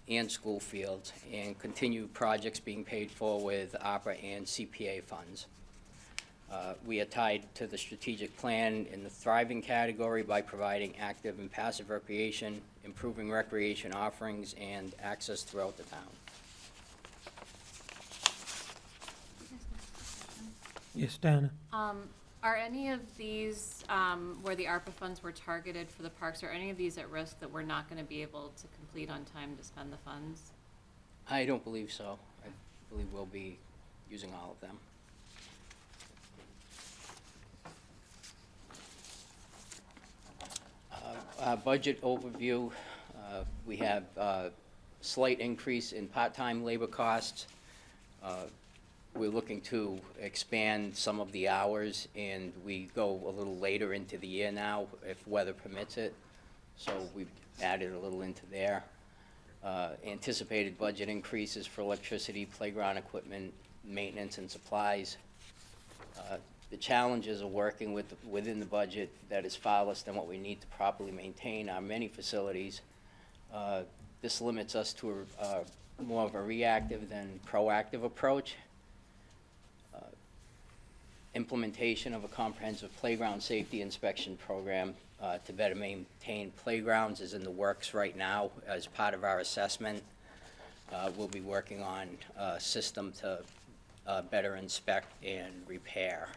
and school fields and continue projects being paid for with ARPA and CPA funds. We are tied to the strategic plan in the thriving category by providing active and passive recreation, improving recreation offerings, and access throughout the town. Yes, Diana. Are any of these, where the ARPA funds were targeted for the parks, are any of these at risk that we're not gonna be able to complete on time to spend the funds? I don't believe so. I believe we'll be using all of them. Budget overview, we have slight increase in part-time labor costs. We're looking to expand some of the hours, and we go a little later into the year now, if weather permits it. So we've added a little into there. Anticipated budget increases for electricity, playground equipment, maintenance, and supplies. The challenges of working within the budget that is far less than what we need to properly maintain our many facilities. This limits us to more of a reactive than proactive approach. Implementation of a comprehensive playground safety inspection program to better maintain playgrounds is in the works right now as part of our assessment. We'll be working on a system to better inspect and repair.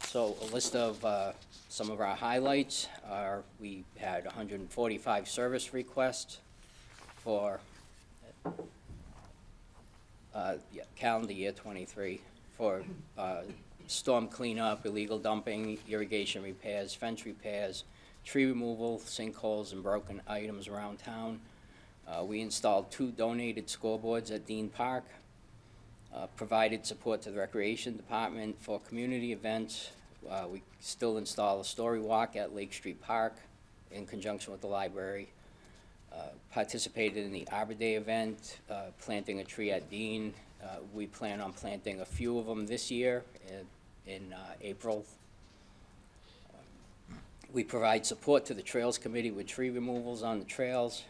So a list of some of our highlights are we had 145 service requests for calendar year 23 for storm cleanup, illegal dumping, irrigation repairs, fence repairs, tree removal, sinkholes, and broken items around town. We installed 2 donated scoreboards at Dean Park, provided support to the Recreation Department for community events. We still install a story walk at Lake Street Park in conjunction with the library. Participated in the Arbor Day event, planting a tree at Dean. We plan on planting a few of them this year in April. We provide support to the Trails Committee with tree removals on the trails,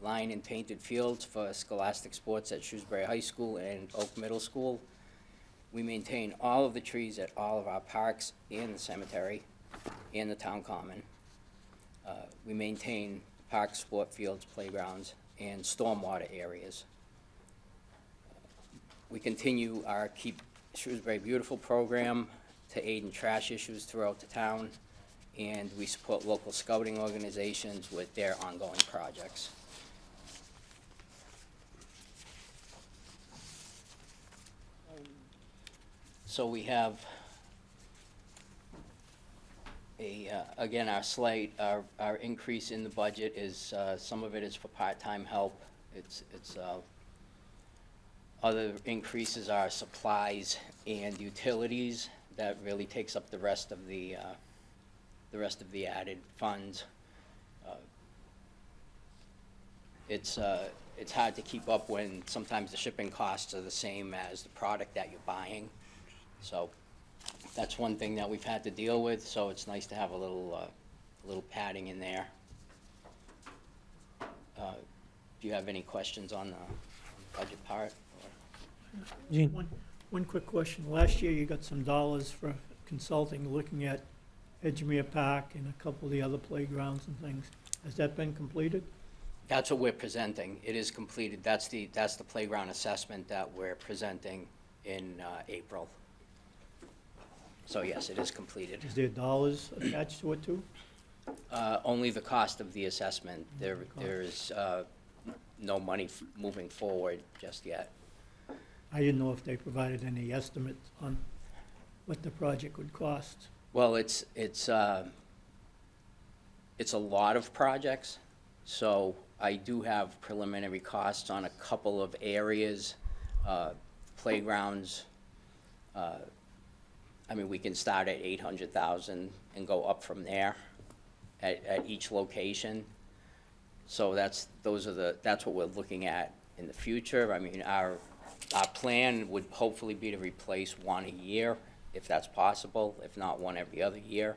line and painted fields for scholastic sports at Shrewsbury High School and Oak Middle School. We maintain all of the trees at all of our parks and the cemetery and the town common. We maintain parks, sport fields, playgrounds, and stormwater areas. We continue our Keep Shrewsbury Beautiful program to aid in trash issues throughout the town, and we support local scouting organizations with their ongoing projects. So we have again, our slate, our increase in the budget is, some of it is for part-time help. It's other increases are supplies and utilities. That really takes up the rest of the added funds. It's hard to keep up when sometimes the shipping costs are the same as the product that you're buying. So that's one thing that we've had to deal with, so it's nice to have a little padding in there. Do you have any questions on the budget part? Gene? One quick question. Last year, you got some dollars for consulting, looking at Edgemere Park and a couple of the other playgrounds and things. Has that been completed? That's what we're presenting. It is completed. That's the playground assessment that we're presenting in April. So yes, it is completed. Is there dollars attached to it too? Only the cost of the assessment. There is no money moving forward just yet. I didn't know if they provided any estimates on what the project would cost. Well, it's a lot of projects, so I do have preliminary costs on a couple of areas, playgrounds. I mean, we can start at 800,000 and go up from there at each location. So that's what we're looking at in the future. I mean, our plan would hopefully be to replace one a year, if that's possible, if not one every other year.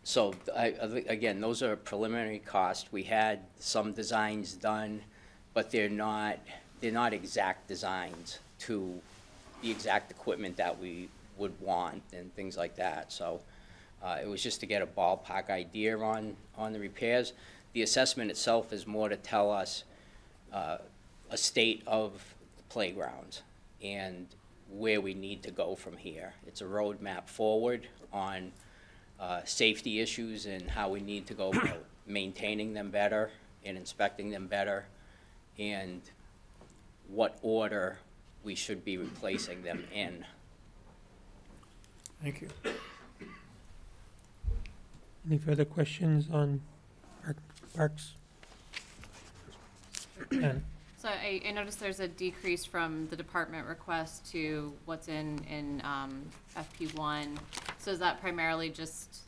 So again, those are preliminary costs. We had some designs done, but they're not exact designs to the exact equipment that we would want and things like that. So it was just to get a ballpark idea on the repairs. The assessment itself is more to tell us a state of the playgrounds and where we need to go from here. It's a roadmap forward on safety issues and how we need to go about maintaining them better and inspecting them better, and what order we should be replacing them in. Thank you. Any further questions on parks? Ann? So I noticed there's a decrease from the department request to what's in FP1. So is that primarily just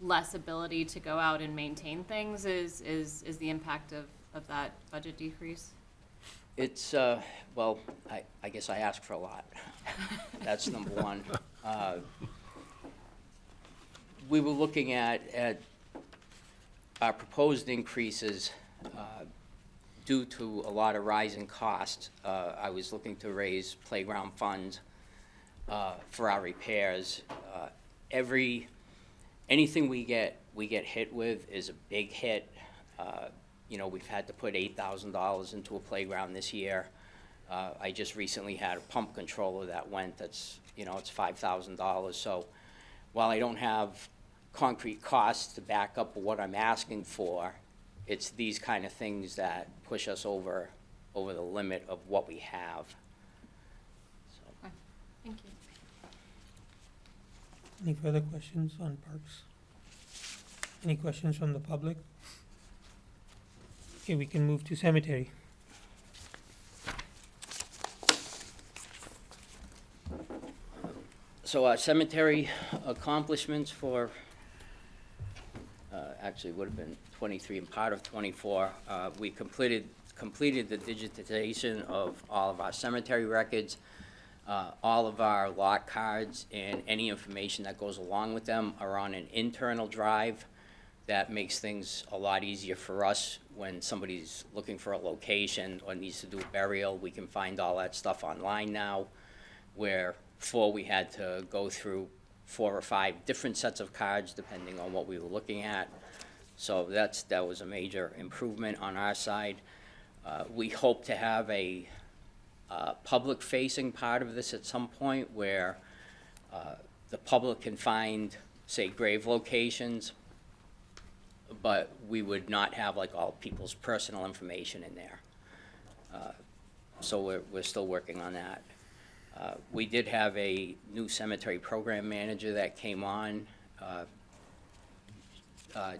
less ability to go out and maintain things is the impact of that budget decrease? It's, well, I guess I asked for a lot. That's number one. We were looking at our proposed increases due to a lot of rising costs. I was looking to raise playground funds for our repairs. Anything we get hit with is a big hit. You know, we've had to put $8,000 into a playground this year. I just recently had a pump controller that went, it's $5,000. So while I don't have concrete costs to back up what I'm asking for, it's these kind of things that push us over the limit of what we have. So. Thank you. Any further questions on parks? Any questions from the public? Okay, we can move to cemetery. So our cemetery accomplishments for, actually would have been 23 and part of 24, we completed the digitization of all of our cemetery records, all of our lot cards, and any information that goes along with them are on an internal drive. That makes things a lot easier for us when somebody's looking for a location or needs to do a burial. We can find all that stuff online now, where before we had to go through 4 or 5 different sets of cards depending on what we were looking at. So that was a major improvement on our side. We hope to have a public-facing part of this at some point where the public can find, say, grave locations, but we would not have like all people's personal information in there. So we're still working on that. We did have a new cemetery program manager that came on.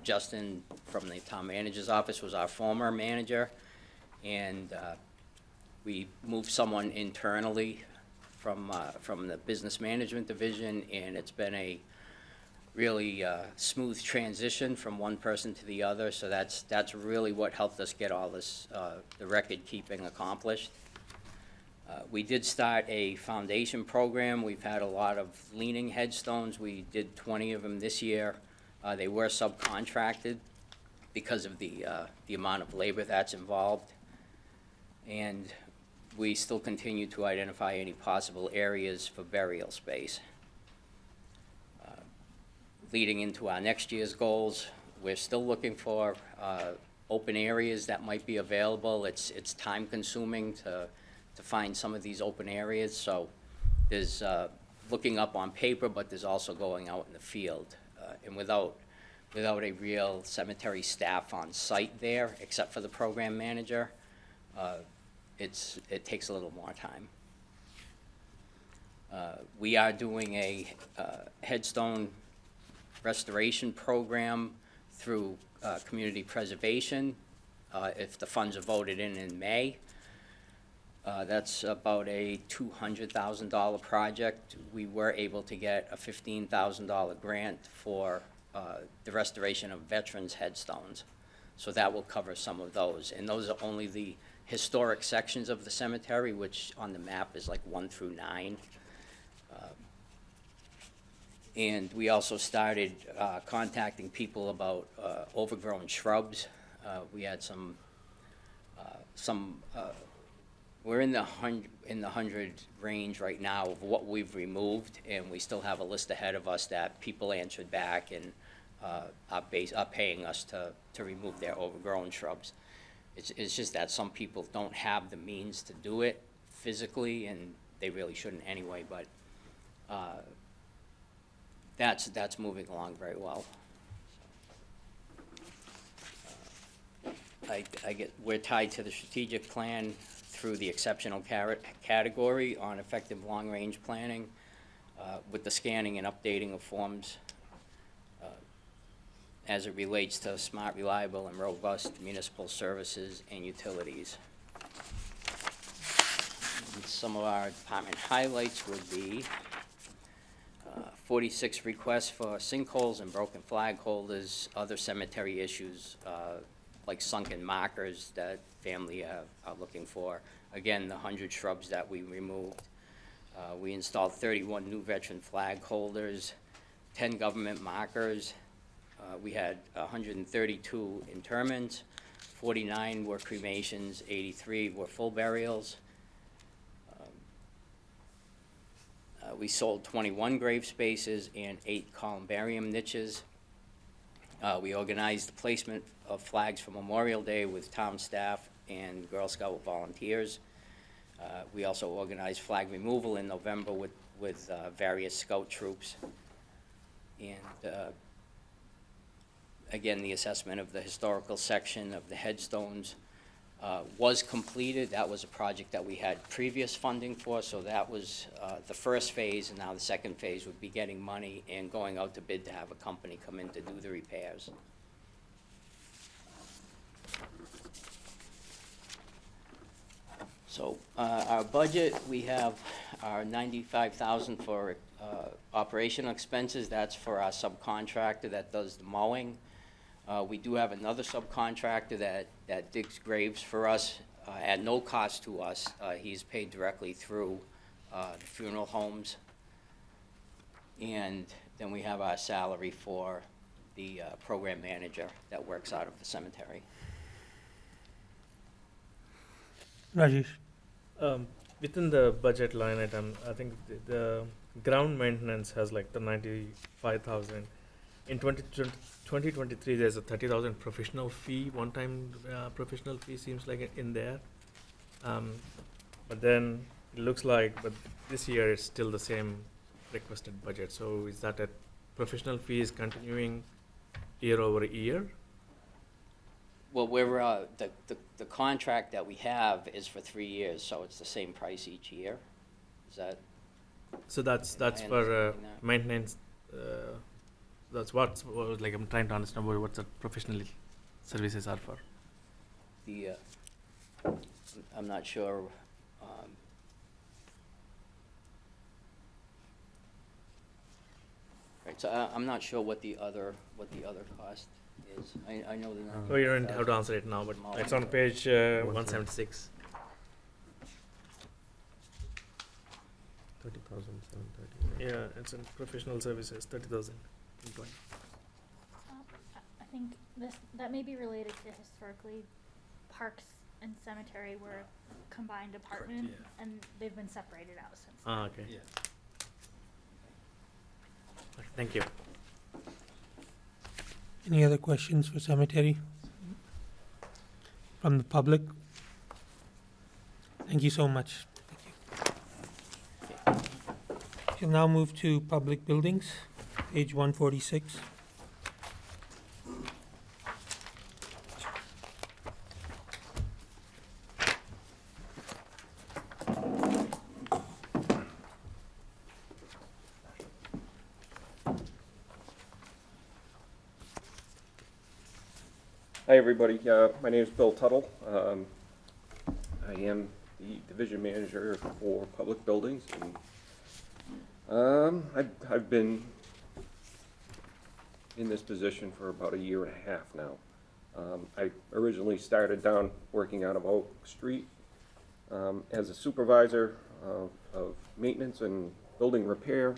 Justin from the town manager's office was our former manager, and we moved someone internally from the business management division, and it's been a really smooth transition from one person to the other. So that's really what helped us get all this the record keeping accomplished. We did start a foundation program. We've had a lot of leaning headstones. We did 20 of them this year. They were subcontracted because of the amount of labor that's involved. And we still continue to identify any possible areas for burial space. Leading into our next year's goals, We're still looking for open areas that might be available. It's time consuming to find some of these open areas, so there's looking up on paper, but there's also going out in the field. And without a real cemetery staff on site there, except for the program manager, it takes a little more time. We are doing a headstone restoration program through community preservation, if the funds are voted in May. That's about a $200,000 project. We were able to get a $15,000 grant for the restoration of veterans' headstones. So that will cover some of those. And those are only the historic sections of the cemetery, which on the map is like 1 through 9. And we also started contacting people about overgrown shrubs. We had we're in the 100 range right now of what we've removed, and we still have a list ahead of us that people answered back and are paying us to remove their overgrown shrubs. It's just that some people don't have the means to do it physically, and they really shouldn't anyway, but that's moving along very well. We're tied to the strategic plan through the exceptional category on effective long-range planning with the scanning and updating of forms as it relates to smart, reliable, and robust municipal services and utilities. And some of our department highlights would be 46 requests for sinkholes and broken flag holders, other cemetery issues like sunken markers that family are looking for. Again, the 100 shrubs that we removed. We installed 31 new veteran flag holders, 10 government markers. We had 132 interments, 49 were cremations, 83 were full burials. We sold 21 grave spaces and 8 columbarium niches. We organized the placement of flags for Memorial Day with town staff and Girl Scout volunteers. We also organized flag removal in November with various scout troops. And again, the assessment of the historical section of the headstones was completed. That was a project that we had previous funding for, so that was the first phase, and now the second phase would be getting money and going out to bid to have a company come in to do the repairs. So our budget, we have our $95,000 for operational expenses. That's for our subcontractor that does the mowing. We do have another subcontractor that digs graves for us at no cost to us. He's paid directly through the funeral homes. And then we have our salary for the program manager that works out of the cemetery. Rajesh? Within the budget line item, I think the ground maintenance has like the 95,000. In 2023, there's a 30,000 professional fee, one-time professional fee seems like in there. But then it looks like, but this year it's still the same requested budget. So is that a professional fee is continuing year over year? Well, we're, the contract that we have is for 3 years, so it's the same price each year. Is that? So that's I for understand that. maintenance. That's what like I'm trying to understand what the professional services are for. The, I'm not sure. Right, so I'm not sure what the other cost is. I know the number. Oh, you don't have to answer it now, but it's on page 176. 30,730. Yeah, it's in professional services, 30,000. I think that may be related to historically parks and cemetery were a combined department, and they've been separated out since. Ah, okay. Yeah. Okay, thank you. Any other questions for cemetery? From the public? Thank you so much. Thank you. We'll now move to public buildings, page 146. Hi, everybody. My name is Bill Tuttle. I am the division manager for public buildings. And, I've been in this position for about a year and a half now. I originally started down working out of Oak Street as a supervisor of maintenance and building repair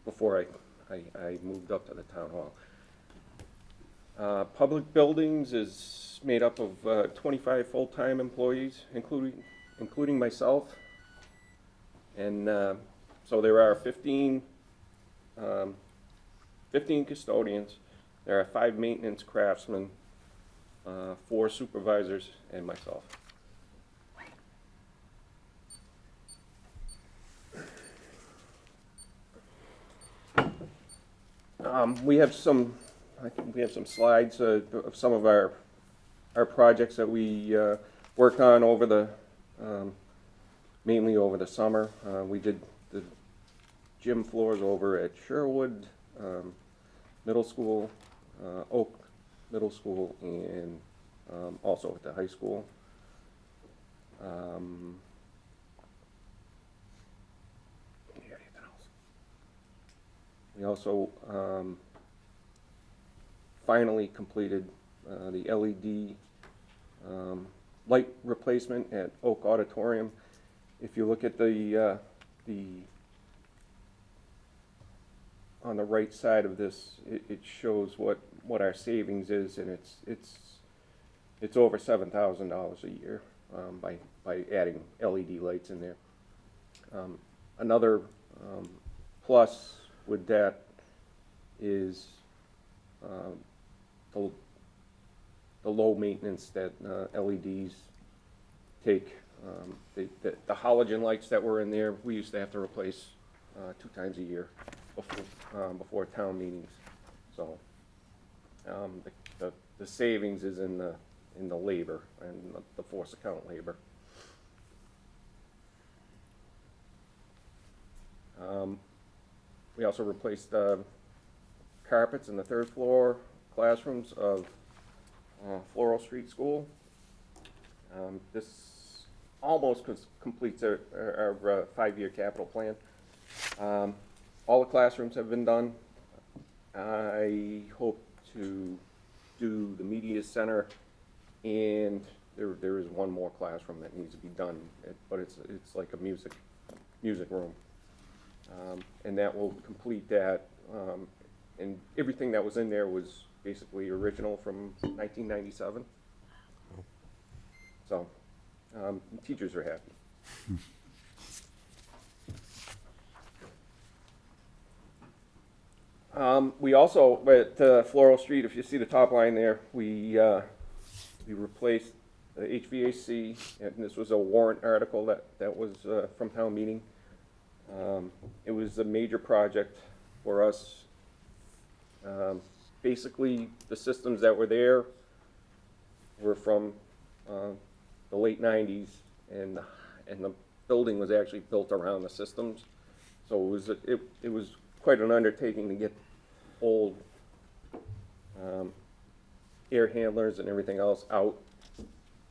before I moved up to the town hall. Public buildings is made up of 25 full-time employees, including myself. And so there are 15 custodians, there are 5 maintenance craftsmen, 4 supervisors, and myself. We have some slides of some of our projects that we worked on over the mainly over the summer. We did the gym floors over at Sherwood Middle School, Oak Middle School, and also at the high school. We also finally completed the LED light replacement at Oak Auditorium. If you look at the on the right side of this, it shows what our savings is, and it's over $7,000 a year by adding LED lights in there. Another plus with that is the low maintenance that LEDs take. The halogen lights that were in there, we used to have to replace 2 times a year before town meetings. So the savings is in the labor and the force account labor. We also replaced carpets in the 3rd floor classrooms of Floral Street School. This almost completes our 5-year capital plan. All the classrooms have been done. I hope to do the media center, and there is one more classroom that needs to be done, but it's like a music room. And that will complete that. And everything that was in there was basically original from 1997. So teachers are happy. We also, at Floral Street, if you see the top line there, we replaced the HVAC, and this was a warrant article that was from town meeting. It was a major project for us. Basically, the systems that were there were from the late 90s, and the building was actually built around the systems. So it was quite an undertaking to get old air handlers and everything else out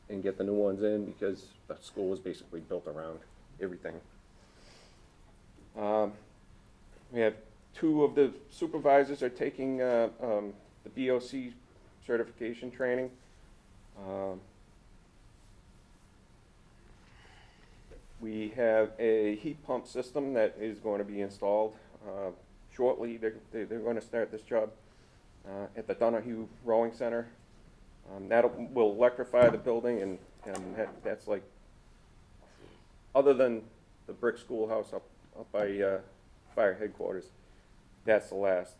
and get the new ones in, because the school was basically built around everything. We have 2 of the supervisors are taking the BOC certification training. We have a heat pump system that is going to be installed shortly. They're going to start this job at the Donahue Rowing Center. That will electrify the building, and that's like, other than the brick schoolhouse up by fire headquarters, that's the last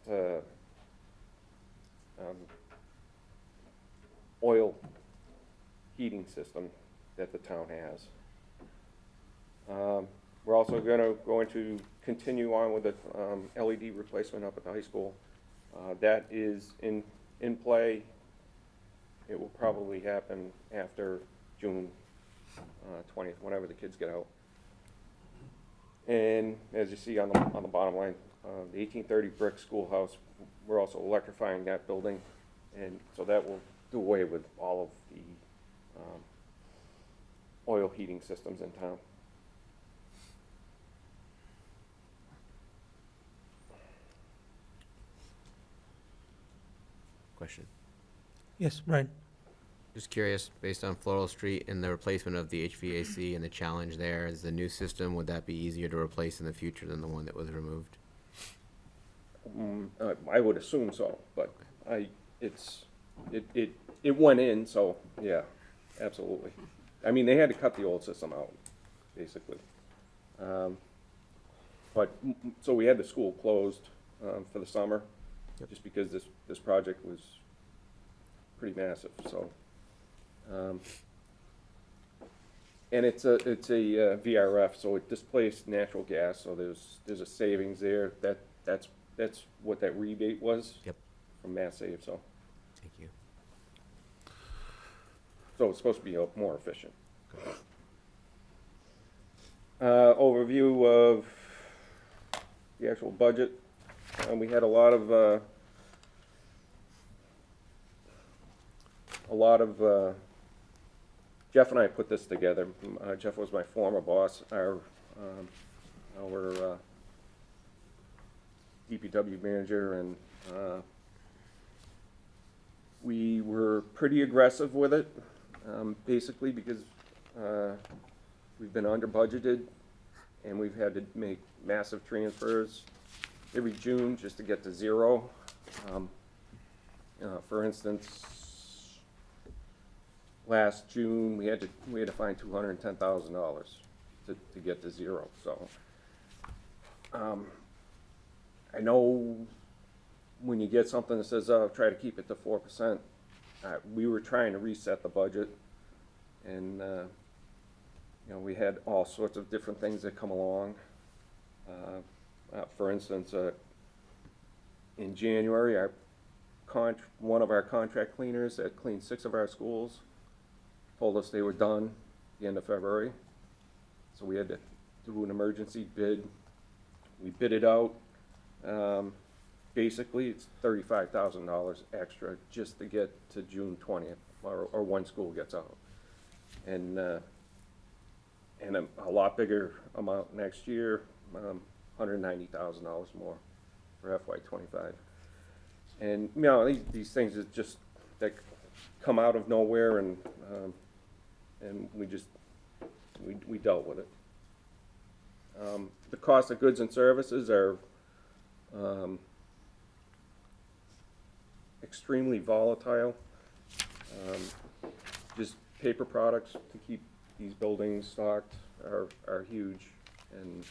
oil heating system that the town has. We're also going to continue on with the LED replacement up at the high school. That is in play. It will probably happen after June 20th, whenever the kids get out. And as you see on the bottom line, the 1830 brick schoolhouse, we're also electrifying that building, and so that will do away with all of the oil heating systems in town. Question. Yes, Brian. Just curious, based on Floral Street and the replacement of the HVAC and the challenge there, is the new system, would that be easier to replace in the future than the one that was removed? I would assume so, but it went in, so yeah, absolutely. I mean, they had to cut the old system out, basically. So we had the school closed for the summer, just because this project was pretty massive. So, and it's a VRF, so it displaced natural gas. So there's a savings there. That's what that rebate was. Yep. From Mass Save. So. Thank you. So it's supposed to be more efficient. Overview of the actual budget. We had a lot of Jeff and I put this together. Jeff was my former boss. Our DPW manager, and we were pretty aggressive with it, basically because we've been under budgeted, and we've had to make massive transfers every June just to get to zero. For instance, last June we had to find $210,000 to get to zero. So I know when you get something that says, "Oh, try to keep it to 4%," we were trying to reset the budget, and we had all sorts of different things that come along. For instance, in January, one of our contract cleaners that cleaned 6 of our schools told us they were done at the end of February. So we had to do an emergency bid. We bid it out. Basically, it's $35,000 extra just to get to June 20th, or one school gets out. And a lot bigger amount next year, $190,000 more for FY25. And these things are just that come out of nowhere, and we dealt with it. The cost of goods and services are extremely volatile. Just paper products to keep these buildings stocked are huge, and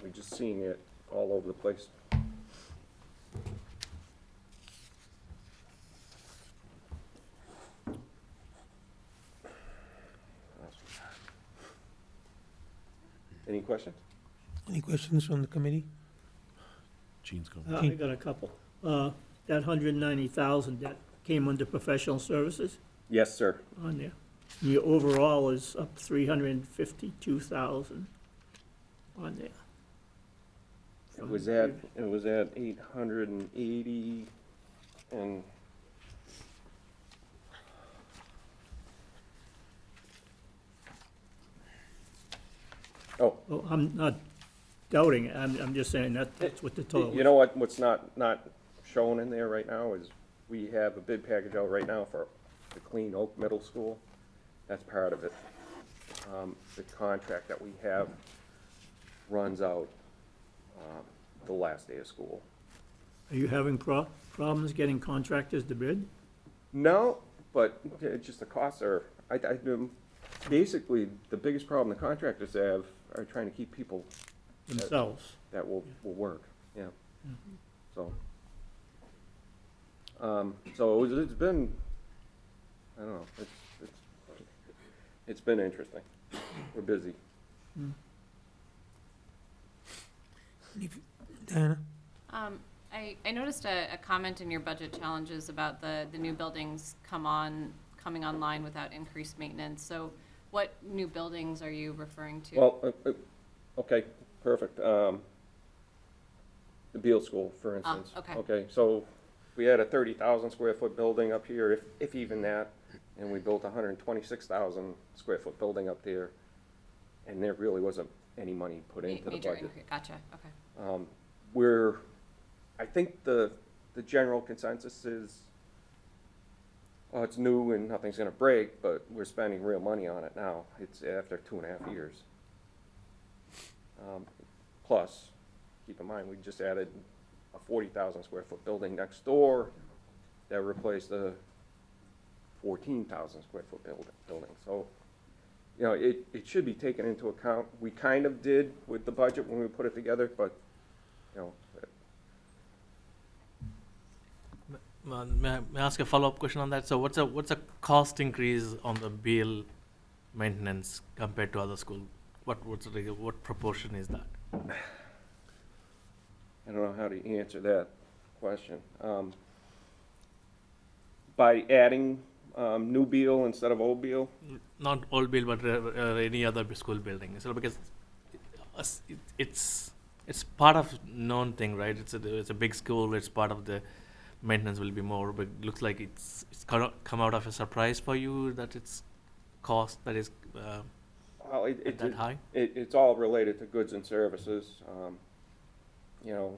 we're just seeing it all over the place. Any questions? Any questions from the committee? Gene's going. I got a couple. That 190,000, that came under professional services Yes, sir. on there. Your overall is up 352,000 on there. It was at 880, and Well, I'm not doubting it, I'm just saying that's what the total is. you know what's not shown in there right now is we have a bid package out right now for the Clean Oak Middle School. That's part of it. The contract that we have runs out the last day of school. Are you having problems getting contractors to bid? No, but just the costs are, basically, the biggest problem the contractors have are trying to keep people Themselves. that will work, yeah. So, So it's been, I don't know, it's been interesting. We're busy. Diana? I noticed a comment in your budget challenges about the new buildings coming online without increased maintenance. So what new buildings are you referring to? Well, okay, perfect. The Beal School, for instance. Okay. Okay, so we had a 30,000 square foot building up here, if even that, and we built a 126,000 square foot building up there, and there really wasn't any money put into the Major budget. increase, gotcha, okay. I think the general consensus is, oh, it's new and nothing's gonna break, but we're spending real money on it now. It's after 2.5 years. Plus, keep in mind, we just added a 40,000 square foot building next door that replaced a 14,000 square foot building. So, you know, it should be taken into account. We kind of did with the budget when we put it together, but, you know. May I ask a follow-up question on that? So what's a cost increase on the Beal maintenance compared to other school? What proportion is that? I don't know how to answer that question. By adding new Beal instead of old Beal? Not old Beal, but any other school building. So because it's part of known thing, right? It's a big school. It's part of the maintenance will be more, but it looks like it's come out of a surprise for you that it's cost that is Well, that high. It's all related to goods and services. You know,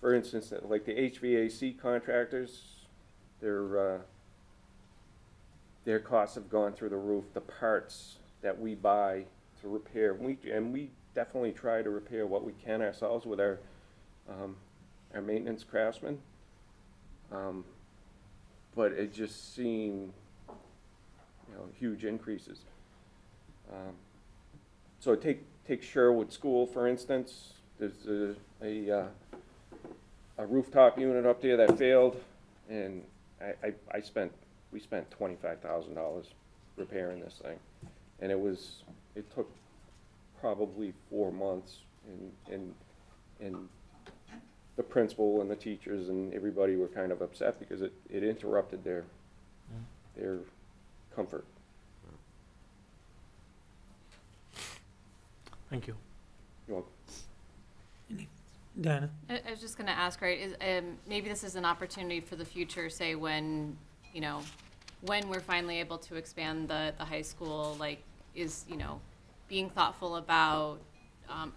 for instance, like the HVAC contractors, their costs have gone through the roof. The parts that we buy to repair, we definitely try to repair what we can ourselves with our maintenance craftsmen. But it just seemed, you know, huge increases. So take Sherwood School, for instance. There's a rooftop unit up there that failed, and we spent $25,000 repairing this thing, and it took probably 4 months, and the principal and the teachers and everybody were kind of upset because it interrupted their comfort. Thank you. You're welcome. Diana? I was just gonna ask, right, maybe this is an opportunity for the future, say when we're finally able to expand the high school, like, being thoughtful about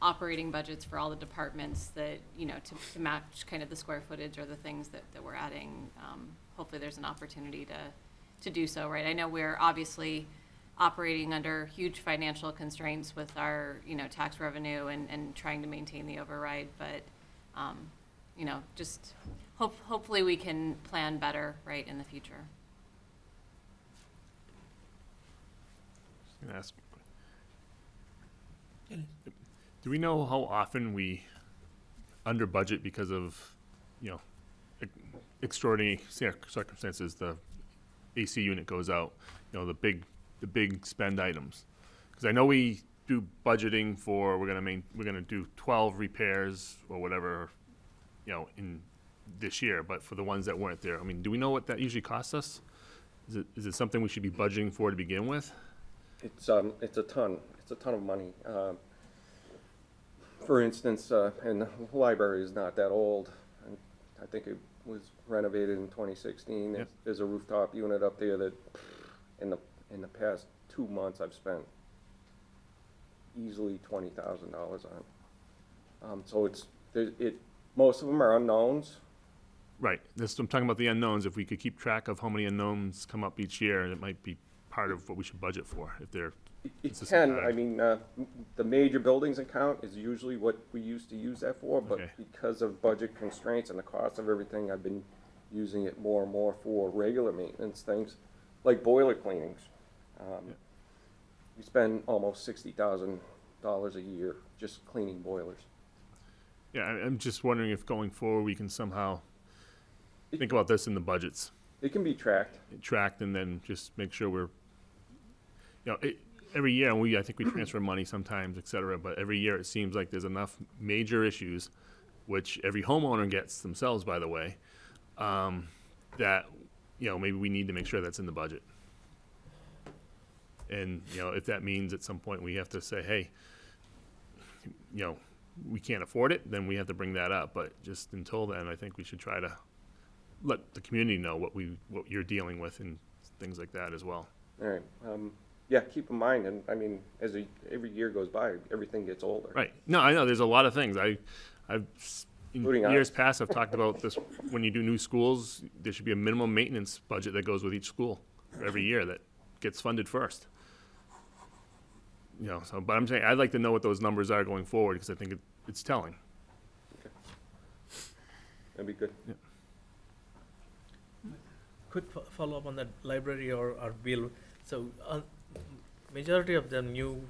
operating budgets for all the departments that, to match kind of the square footage or the things that we're adding. Hopefully there's an opportunity to do so, right? I know we're obviously operating under huge financial constraints with our, tax revenue and trying to maintain the override, but, just hopefully we can plan better, right, in the future. Do we know how often we under budget because of, extraordinary circumstances? The AC unit goes out, the big spend items. Because I know we do budgeting for we're gonna do 12 repairs or whatever, in this year. But for the ones that weren't there, I mean, do we know what that usually costs us? Is it something we should be budgeting for to begin with? It's a ton of money. For instance, and the library is not that old. I think it was renovated in 2016. Yep. There's a rooftop unit up there that in the past 2 months I've spent easily $20,000 on. So most of them are unknowns. Right. I'm talking about the unknowns. If we could keep track of how many unknowns come up each year, it might be part of what we should budget for. If they're It can. I mean, the major buildings account is usually what we used to use that for, but Okay. because of budget constraints and the cost of everything, I've been using it more and more for regular maintenance things, like boiler cleanings. We spend almost $60,000 a year just cleaning boilers. Yeah, I'm just wondering if going forward, we can somehow think about this in the budgets. It can be tracked. Tracked, and then just make sure we're, every year, I think we transfer money sometimes, et cetera, but every year it seems like there's enough major issues, which every homeowner gets themselves, by the way, that, maybe we need to make sure that's in the budget. And, if that means at some point we have to say, hey, we can't afford it, then we have to bring that up. But just until then, I think we should try to let the community know what you're dealing with and things like that as well. All right. Yeah, keep in mind, and I mean, every year goes by, everything gets older. Right. No, I know there's a lot of things. I've in Including years us. past, I've talked about this. When you do new schools, there should be a minimum maintenance budget that goes with each school every year that gets funded first. But I'm saying I'd like to know what those numbers are going forward because I think it's telling. That'd be good. Yeah. Quick follow-up on that library or bill. So, majority of the new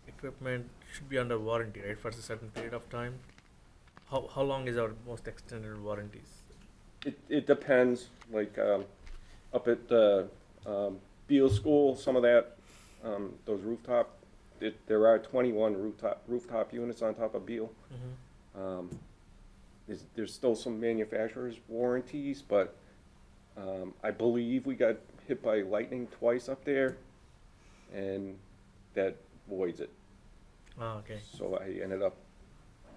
equipment should be under warranty, right, for a certain period of time? How long is our most extended warranties? It depends, like, up at the Beal School, some of that, those rooftop, there are 21 rooftop units on top of Beal. There's still some manufacturer's warranties, but I believe we got hit by lightning twice up there, and that voids it. Oh, okay. So I ended up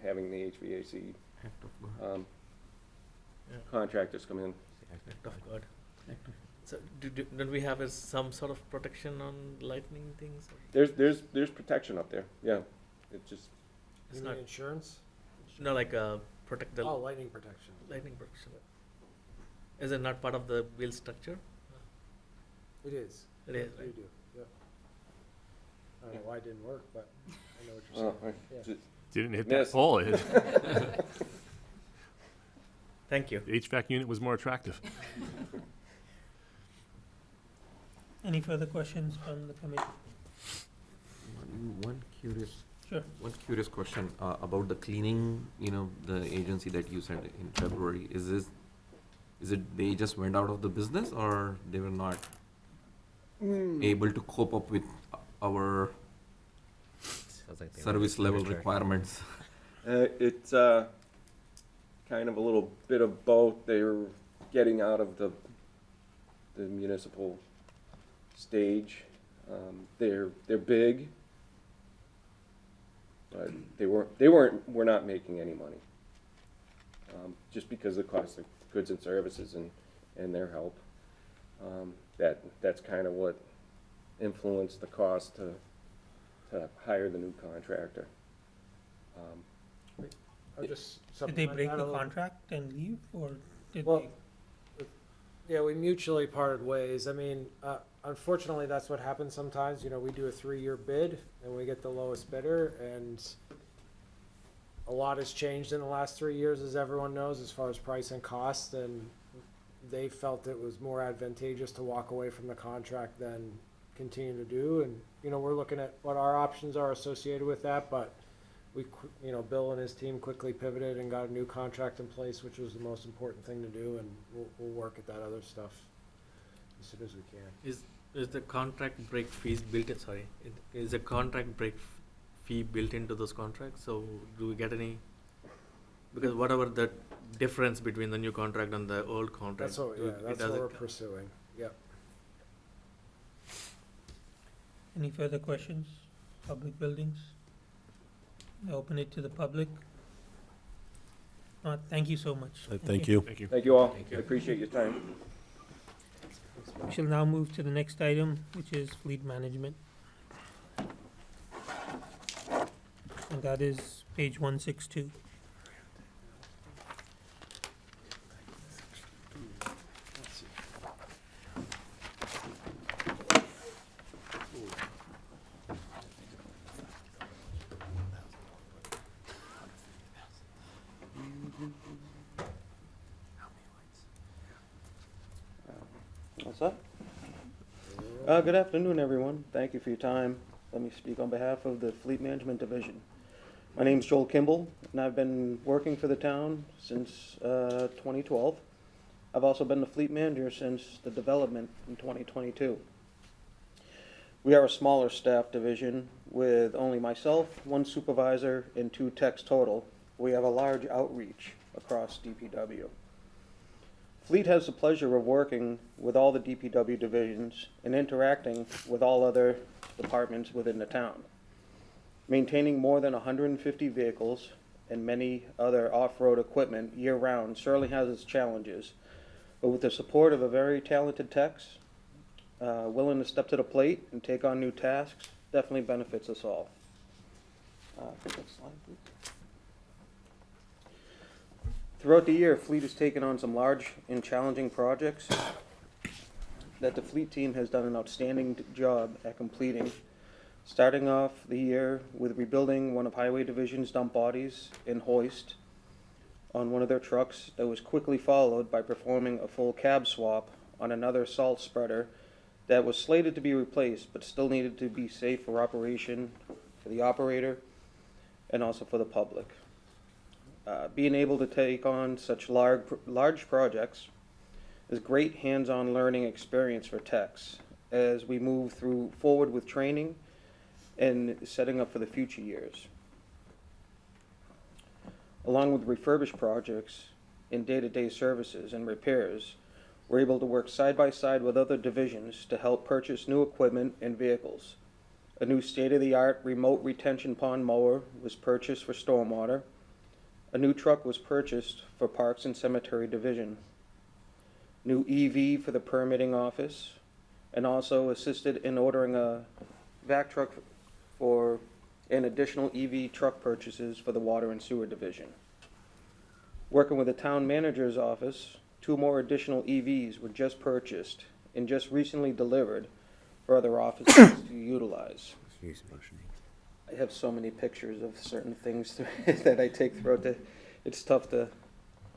having the HVAC contractors come in. Act of God. So, don't we have some sort of protection on lightning things? Or? There's protection up there. Yeah, it just. It's not insurance? No, like protect the. Oh, lightning protection. Lightning protection. Is it not part of the bill structure? It is. It is, We right? do, yeah. I don't know why it didn't work, but I know what you're saying. Yeah. Didn't hit Miss. that pole. Thank you. The HVAC unit was more attractive. Any further questions from the committee? One curious. Sure. One curious question about the cleaning. The agency that you said in February. Is it they just went out of the business, or they were not able to cope up with our service level requirements? It's kind of a little bit of both. They're getting out of the municipal stage. They're big, but we're not making any money. Just because of the cost of goods and services and their help. That's kind of what influenced the cost to hire the new contractor. I'll just Did they supplement break that a the little. contract and leave, or did Well, they? yeah, we mutually parted ways. I mean, unfortunately, that's what happens sometimes. We do a 3-year bid and we get the lowest bidder, and a lot has changed in the last 3 years, as everyone knows, as far as price and cost, and they felt it was more advantageous to walk away from the contract than continue to do. And, we're looking at what our options are associated with that, but Bill and his team quickly pivoted and got a new contract in place, which was the most important thing to do, and we'll work at that other stuff as soon as we can. Is the contract break fees built in? Sorry, is the contract break fee built into those contracts? So do we get any? Because whatever the difference between the new contract and the old contract, That's what we're pursuing, yep. Any further questions? Public buildings? I open it to the public. Thank you so much. Thank you. Thank you. Thank you all. I appreciate your time. We shall now move to the next item, which is fleet management. And that is page 162. What's up? Good afternoon, everyone. Thank you for your time. Let me speak on behalf of the Fleet Management Division. My name's Joel Kimball, and I've been working for the town since 2012. I've also been the fleet manager since the development in 2022. We are a smaller staff division with only myself, one supervisor, and 2 techs total. We have a large outreach across DPW. Fleet has the pleasure of working with all the DPW divisions and interacting with all other departments within the town. Maintaining more than 150 vehicles and many other off-road equipment year-round certainly has its challenges, but with the support of a very talented techs, willing to step to the plate and take on new tasks, definitely benefits us all. Next slide, please. Throughout the year, Fleet has taken on some large and challenging projects that the Fleet team has done an outstanding job at completing. Starting off the year with rebuilding one of Highway Division's dump bodies in hoist on one of their trucks that was quickly followed by performing a full cab swap on another salt spreader that was slated to be replaced but still needed to be safe for operation for the operator and also for the public. Being able to take on such large projects is great hands-on learning experience for techs as we move forward with training and setting up for the future years. Along with refurbished projects in day-to-day services and repairs, we're able to work side by side with other divisions to help purchase new equipment and vehicles. A new state-of-the-art remote retention pond mower was purchased for stormwater. A new truck was purchased for Parks and Cemetery Division. New EV for the permitting office, and also assisted in ordering a vac truck and additional EV truck purchases for the Water and Sewer Division. Working with the town manager's office, 2 more additional EVs were just purchased and just recently delivered for other offices to utilize. I have so many pictures of certain things that I take throughout it's tough to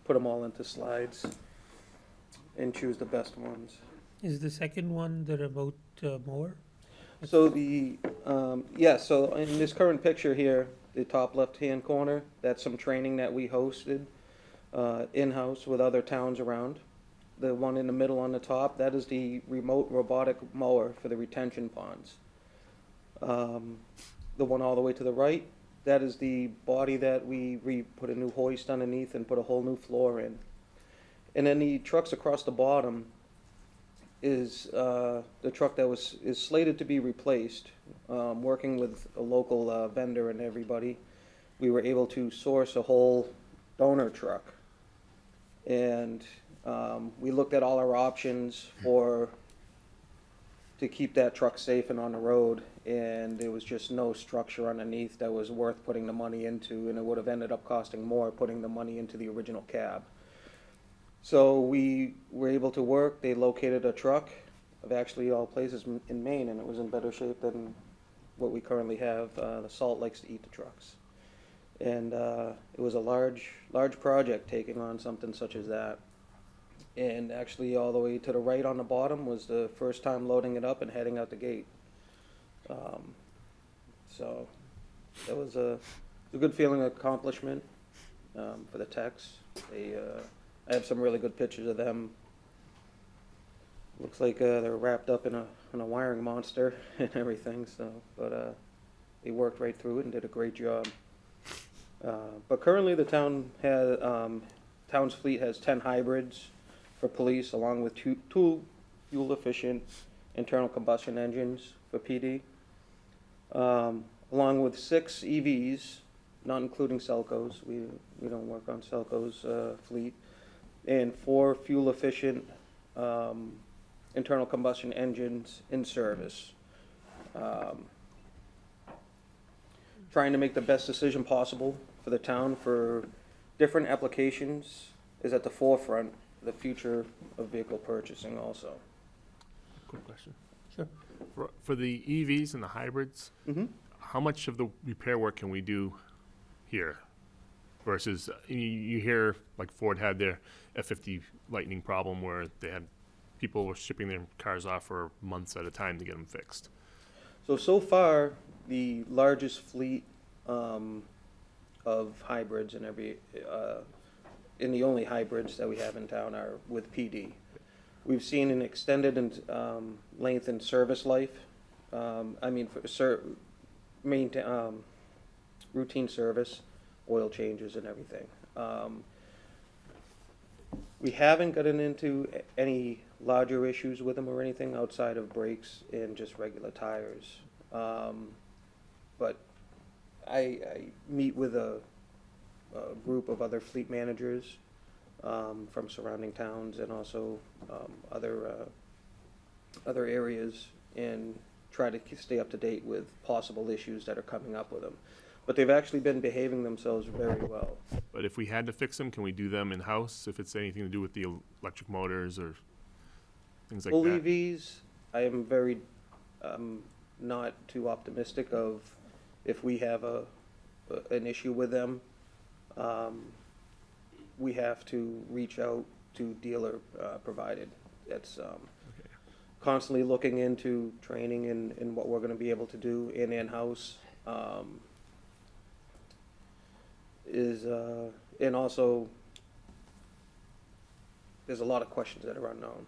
put them all into slides and choose the best ones. Is the second one the remote mower? So so in this current picture here, the top left-hand corner, that's some training that we hosted in-house with other towns around. The one in the middle on the top, that is the remote robotic mower for the retention ponds. The one all the way to the right, that is the body that we put a new hoist underneath and put a whole new floor in. And then the trucks across the bottom is the truck that is slated to be replaced. Working with a local vendor and everybody, we were able to source a whole donor truck. And we looked at all our options to keep that truck safe and on the road, and there was just no structure underneath that was worth putting the money into, and it would have ended up costing more putting the money into the original cab. So we were able to work. They located a truck of actually all places in Maine, and it was in better shape than what we currently have. The salt likes to eat the trucks. And it was a large project taking on something such as that. And actually all the way to the right on the bottom was the first time loading it up and heading out the gate. So that was a good feeling of accomplishment for the techs. I have some really good pictures of them. Looks like they're wrapped up in a wiring monster and everything. But they worked right through it and did a great job. But currently the town's fleet has 10 hybrids for police, along with 2 fuel-efficient internal combustion engines for PD, along with 6 EVs, not including Selco's. We don't work on Selco's fleet, and 4 fuel-efficient internal combustion engines in service. Trying to make the best decision possible for the town for different applications is at the forefront of the future of vehicle purchasing also. Quick question. Sure. For the EVs and the hybrids, how much of the repair work can we do here versus you hear like Ford had their F-50 Lightning problem where they had people were shipping their cars off for months at a time to get them fixed. So far, the largest fleet of hybrids in every, and the only hybrids that we have in town are with PD. We've seen an extended and lengthened service life. Routine service, oil changes and everything. We haven't gotten into any larger issues with them or anything outside of brakes and just regular tires. But I meet with a group of other fleet managers from surrounding towns and also other areas, and try to stay up to date with possible issues that are coming up with them. But they've actually been behaving themselves very well. But if we had to fix them, can we do them in-house if it's anything to do with the electric motors or things like Full that? EVs, I am very not too optimistic of if we have an issue with them. We have to reach out to dealer provided. It's constantly looking into training and what we're going to be able to do in-house. And also, there's a lot of questions that are unknown.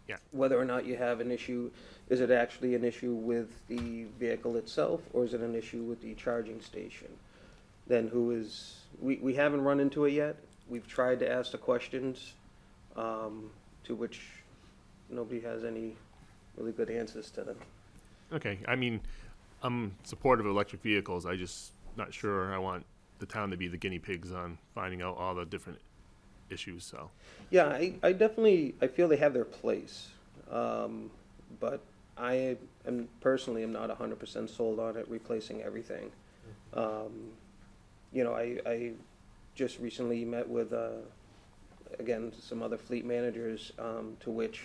Yeah. Whether or not you have an issue, is it actually an issue with the vehicle itself, or is it an issue with the charging station? Then we haven't run into it yet. We've tried to ask the questions, to which nobody has any really good answers to them. Okay, I mean, I'm supportive of electric vehicles. I just not sure I want the town to be the guinea pigs on finding out all the different issues, so. Yeah, I definitely, I feel they have their place. But I am personally am not 100% sold on it replacing everything. I just recently met with, again, some other fleet managers, to which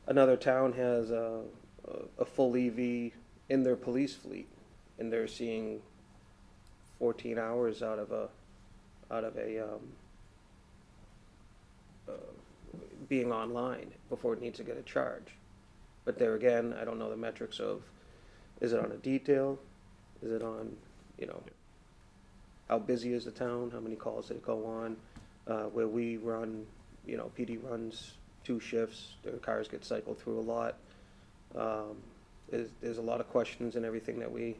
another town has a full EV in their police fleet, and they're seeing 14 hours out of a being online before it needs to get a charge. But there again, I don't know the metrics of, is it on a detail? Is it on, how busy is the town? How many calls did it go on? Where we run, PD runs 2 shifts, their cars get cycled through a lot. There's a lot of questions and everything that we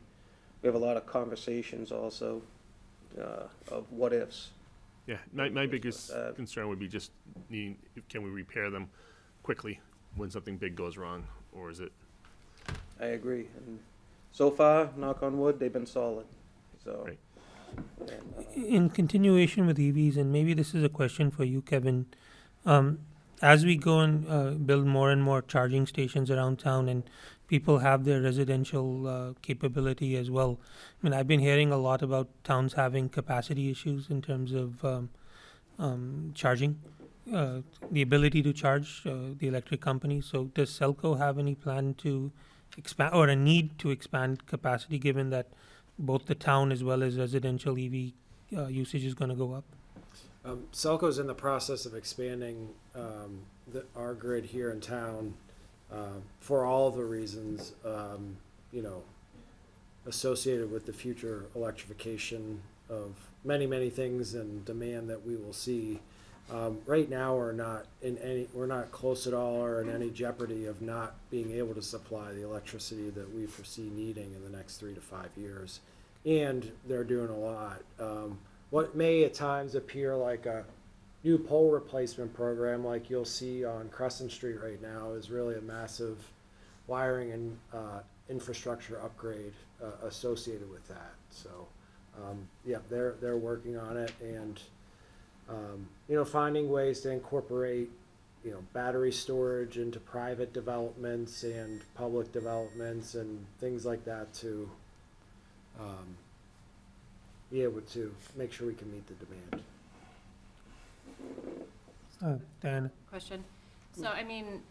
have a lot of conversations also of what ifs. Yeah, my biggest concern would be just can we repair them quickly when something big goes wrong, or is it? I agree, and so far, knock on wood, they've been solid, so. Right. In continuation with EVs, and maybe this is a question for you, Kevin, as we go and build more and more charging stations around town, and people have their residential capability as well. I mean, I've been hearing a lot about towns having capacity issues in terms of charging, the ability to charge the electric companies. So does Selco have any plan to expand or a need to expand capacity, given that both the town as well as residential EV usage is going to go up? Selco's in the process of expanding our grid here in town for all the reasons, associated with the future electrification of many, many things and demand that we will see. Right now, we're not close at all or in any jeopardy of not being able to supply the electricity that we foresee needing in the next 3 to 5 years. And they're doing a lot. What may at times appear like a new pole replacement program like you'll see on Crescent Street right now is really a massive wiring and infrastructure upgrade associated with that. So, they're working on it, and finding ways to incorporate battery storage into private developments and public developments and things like that to be able to make sure we can meet the demand. Diana? Question. So, I mean,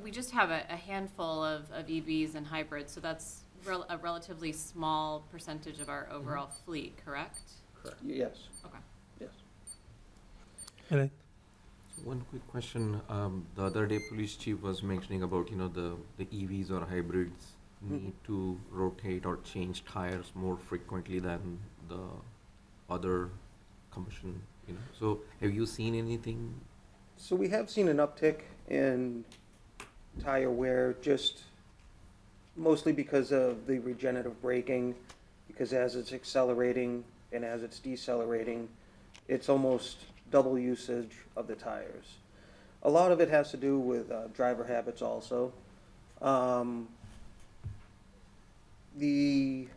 we just have a handful of EVs and hybrids, so that's a relatively small percentage of our overall fleet, correct? Correct. Yes. Okay. Yes. Hello. One quick question. The other day, police chief was mentioning about the EVs or hybrids need to rotate or change tires more frequently than the other combustion, you know. So have you seen anything? So we have seen an uptick in tire wear, just mostly because of the regenerative braking, because as it's accelerating and as it's decelerating, it's almost double usage of the tires. A lot of it has to do with driver habits also. The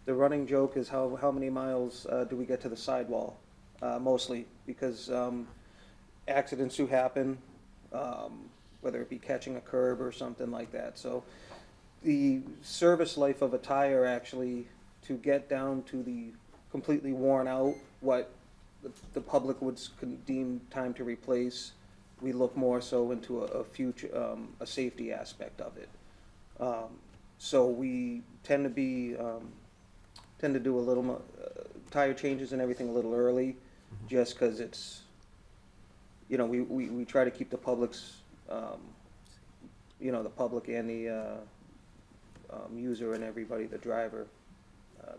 the running joke is how many miles do we get to the sidewall? Mostly because accidents do happen, whether it be catching a curb or something like that. So the service life of a tire actually, to get down to the completely worn out, what the public would deem time to replace, we look more so into a future, a safety aspect of it. So we tend to do a little tire changes and everything a little early, just because it's, you know, we try to keep the public's, you know, the public and the user and everybody, the driver,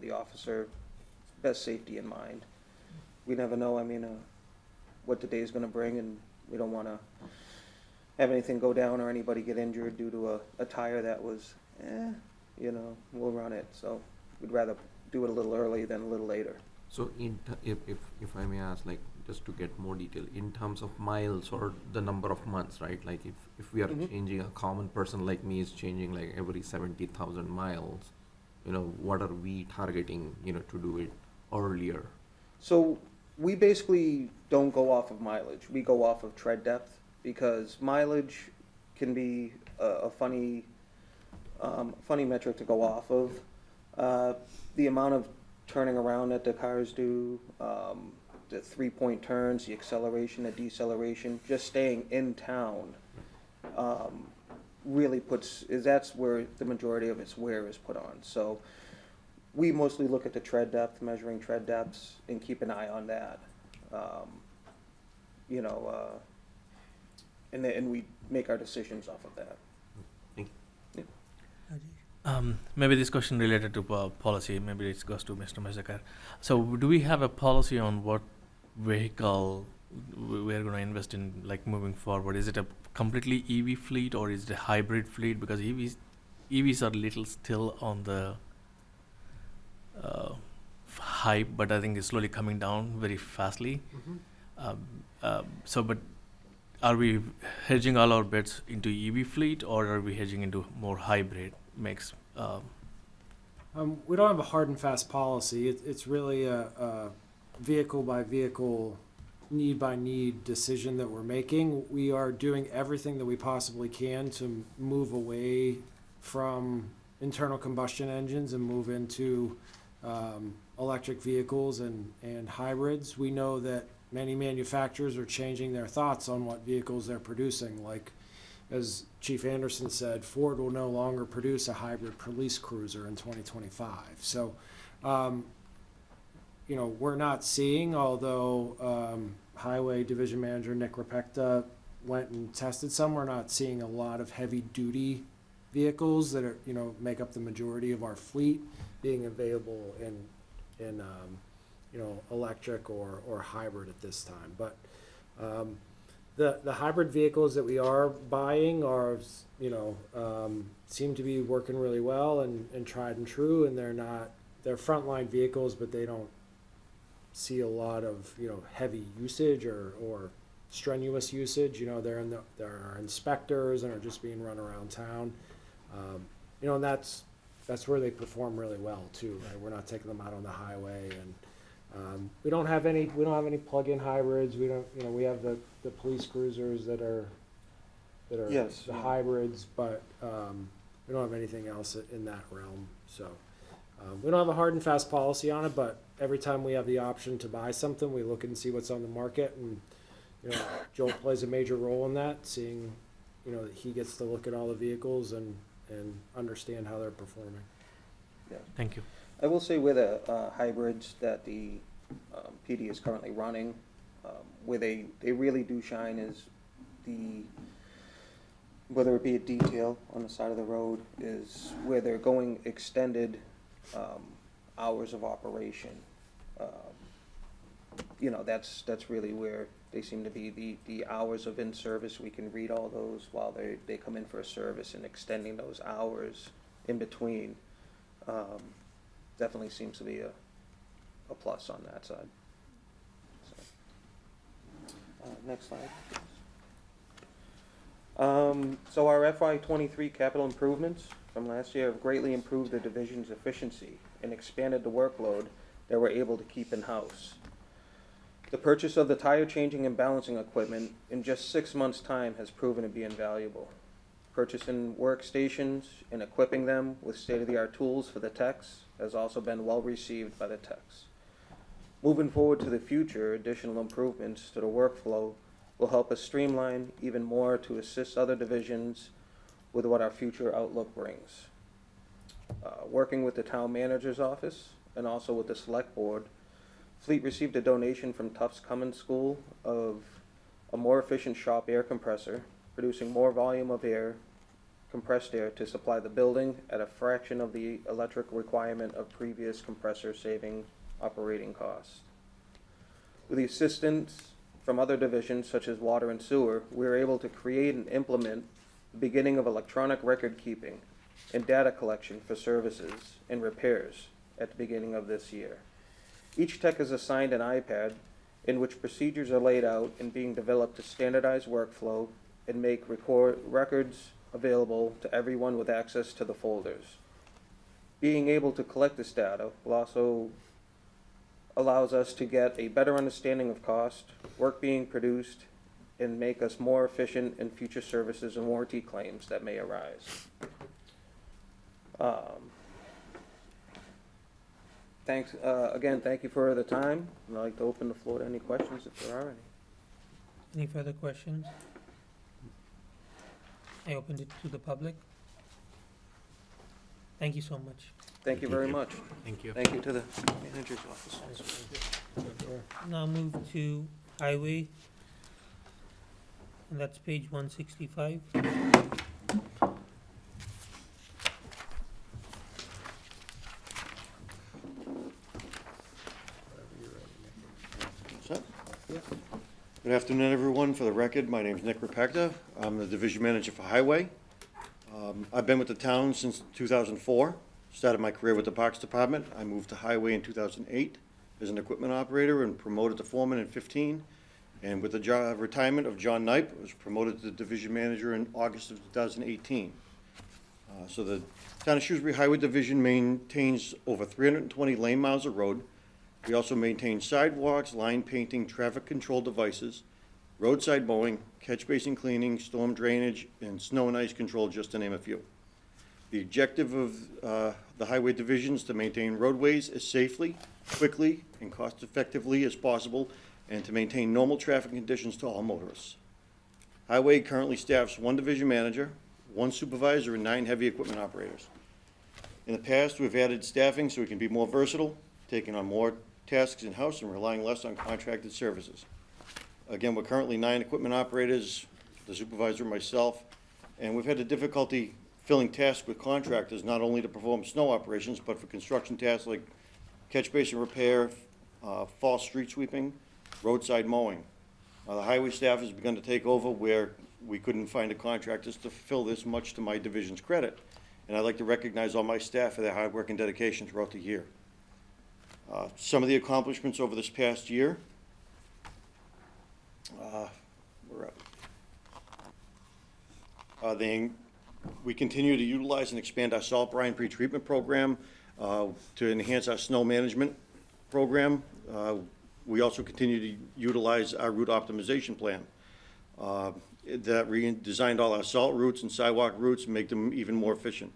the officer, best safety in mind. We never know, I mean, what the day is gonna bring, and we don't wanna have anything go down or anybody get injured due to a tire that was, you know, we'll run it. So we'd rather do it a little early than a little later. So if I may ask, like, just to get more detail, in terms of miles or the number of months, right? Like if we are changing, a common person like me is changing like every 70,000 miles, you know, what are we targeting, you know, to do it earlier? So we basically don't go off of mileage. We go off of tread depth, because mileage can be a funny metric to go off of. The amount of turning around that the cars do, the 3-point turns, the acceleration, the deceleration, just staying in town, really that's where the majority of its wear is put on. So we mostly look at the tread depth, measuring tread depths, and keep an eye on that. You know, and we make our decisions off of that. Thank you. Maybe this question related to policy, maybe it goes to Mr. Mazakar. So do we have a policy on what vehicle we're going to invest in, like, moving forward? Is it a completely EV fleet, or is it a hybrid fleet? Because EVs are little still on the hype, but I think it's slowly coming down very fastly. But are we hedging all our bets into EV fleet, or are we hedging into more hybrid mix? We don't have a hard and fast policy. It's really a vehicle by vehicle, need by need decision that we're making. We are doing everything that we possibly can to move away from internal combustion engines and move into electric vehicles and hybrids. We know that many manufacturers are changing their thoughts on what vehicles they're producing. Like, as Chief Anderson said, Ford will no longer produce a hybrid police cruiser in 2025. So, you know, we're not seeing, although Highway Division Manager Nick Rapekta went and tested some, we're not seeing a lot of heavy-duty vehicles that are, you know, make up the majority of our fleet being available in you know, electric or hybrid at this time. But the hybrid vehicles that we are buying are, you know, seem to be working really well and tried and true, and they're frontline vehicles, but they don't see a lot of, you know, heavy usage or strenuous usage. You know, there are inspectors and are just being run around town. You know, and that's where they perform really well too. Right? We're not taking them out on the highway, and we don't have any plug-in hybrids. We don't, you know, we have the police cruisers that are Yes, the yeah. hybrids, but we don't have anything else in that realm. So we don't have a hard and fast policy on it, but every time we have the option to buy something, we look and see what's on the market, and you know, Joel plays a major role in that, seeing, you know, that he gets to look at all the vehicles and understand how they're performing. Yeah. Thank you. I will say with the hybrids that the PD is currently running, where they really do shine is whether it be a detail on the side of the road, is where they're going extended hours of operation. You know, that's really where they seem to be, the hours of in-service. We can read all those while they come in for a service, and extending those hours in between definitely seems to be a plus on that side. So, next slide. So our FY '23 capital improvements from last year have greatly improved the division's efficiency and expanded the workload that we're able to keep in-house. The purchase of the tire changing and balancing equipment in just 6 months' time has proven to be invaluable. Purchasing workstations and equipping them with state-of-the-art tools for the techs has also been well received by the techs. Moving forward to the future, additional improvements to the workflow will help us streamline even more to assist other divisions with what our future outlook brings. Working with the town manager's office and also with the select board, Fleet received a donation from Tufts Commons School of a more efficient shop air compressor, producing more volume of air, compressed air, to supply the building at a fraction of the electric requirement of previous compressor, saving operating costs. With the assistance from other divisions such as water and sewer, we were able to create and implement the beginning of electronic record keeping and data collection for services and repairs at the beginning of this year. Each tech is assigned an iPad in which procedures are laid out and being developed to standardize workflow and make records available to everyone with access to the folders. Being able to collect this data will also allows us to get a better understanding of cost, work being produced, and make us more efficient in future services and warranty claims that may arise. Thanks, again, thank you for the time. I'd like to open the floor to any questions if there are any. Any further questions? I opened it to the public. Thank you so much. Thank you very much. Thank you. Thank you to the manager's office also. Now move to highway, and that's page 165. Good afternoon, everyone. For the record, my name is Nick Rapecta. I'm the division manager for Highway. I've been with the town since 2004. Started my career with the Parks Department. I moved to Highway in 2008 as an equipment operator and promoted to foreman in 15. And with the retirement of John Knipe, I was promoted to division manager in August of 2018. So the Town of Shrewsbury Highway Division maintains over 320 lane miles of road. We also maintain sidewalks, line painting, traffic control devices, roadside mowing, catch basin cleaning, storm drainage, and snow and ice control, just to name a few. The objective of the Highway Division is to maintain roadways as safely, quickly, and cost-effectively as possible, and to maintain normal traffic conditions to all motorists. Highway currently staffs 1 division manager, 1 supervisor, and 9 heavy equipment operators. In the past, we've added staffing so we can be more versatile, taking on more tasks in-house and relying less on contracted services. Again, we're currently 9 equipment operators, the supervisor, myself, and we've had the difficulty filling tasks with contractors, not only to perform snow operations, but for construction tasks like catch basin repair, fall street sweeping, roadside mowing. The highway staff has begun to take over where we couldn't find the contractors to fulfill this, much to my division's credit. And I'd like to recognize all my staff for their hard work and dedication throughout the year. Some of the accomplishments over this past year. We continue to utilize and expand our salt brine pretreatment program to enhance our snow management program. We also continue to utilize our route optimization plan that redesigned all our salt routes and sidewalk routes and make them even more efficient.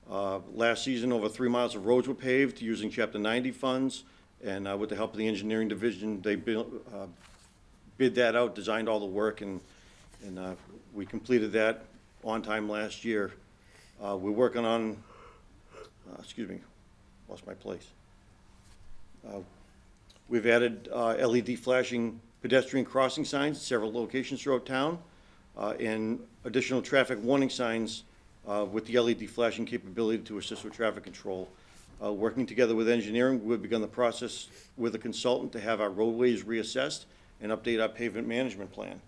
Last season, over 3 miles of roads were paved using Chapter 90 funds, and with the help of the engineering division, they bid that out, designed all the work, and we completed that on time last year. We're working on, lost my place. We've added LED flashing pedestrian crossing signs at several locations throughout town. and additional traffic warning signs with the LED flashing capability to assist with traffic control. Working together with engineering, we've begun the process with a consultant to have our roadways reassessed and update our pavement management plan.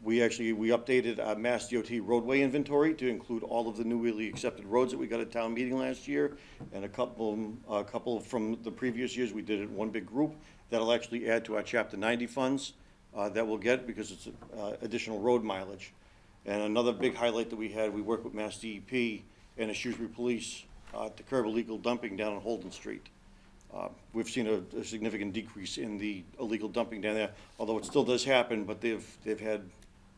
We updated our Mass DOT roadway inventory to include all of the newly accepted roads that we got at town meeting last year, and a couple from the previous years, we did it in one big group. That'll actually add to our Chapter 90 funds that we'll get because it's additional road mileage. And another big highlight that we had, we worked with Mass DEP and the Shrewsbury Police to curb illegal dumping down on Holden Street. We've seen a significant decrease in the illegal dumping down there, although it still does happen, but they've had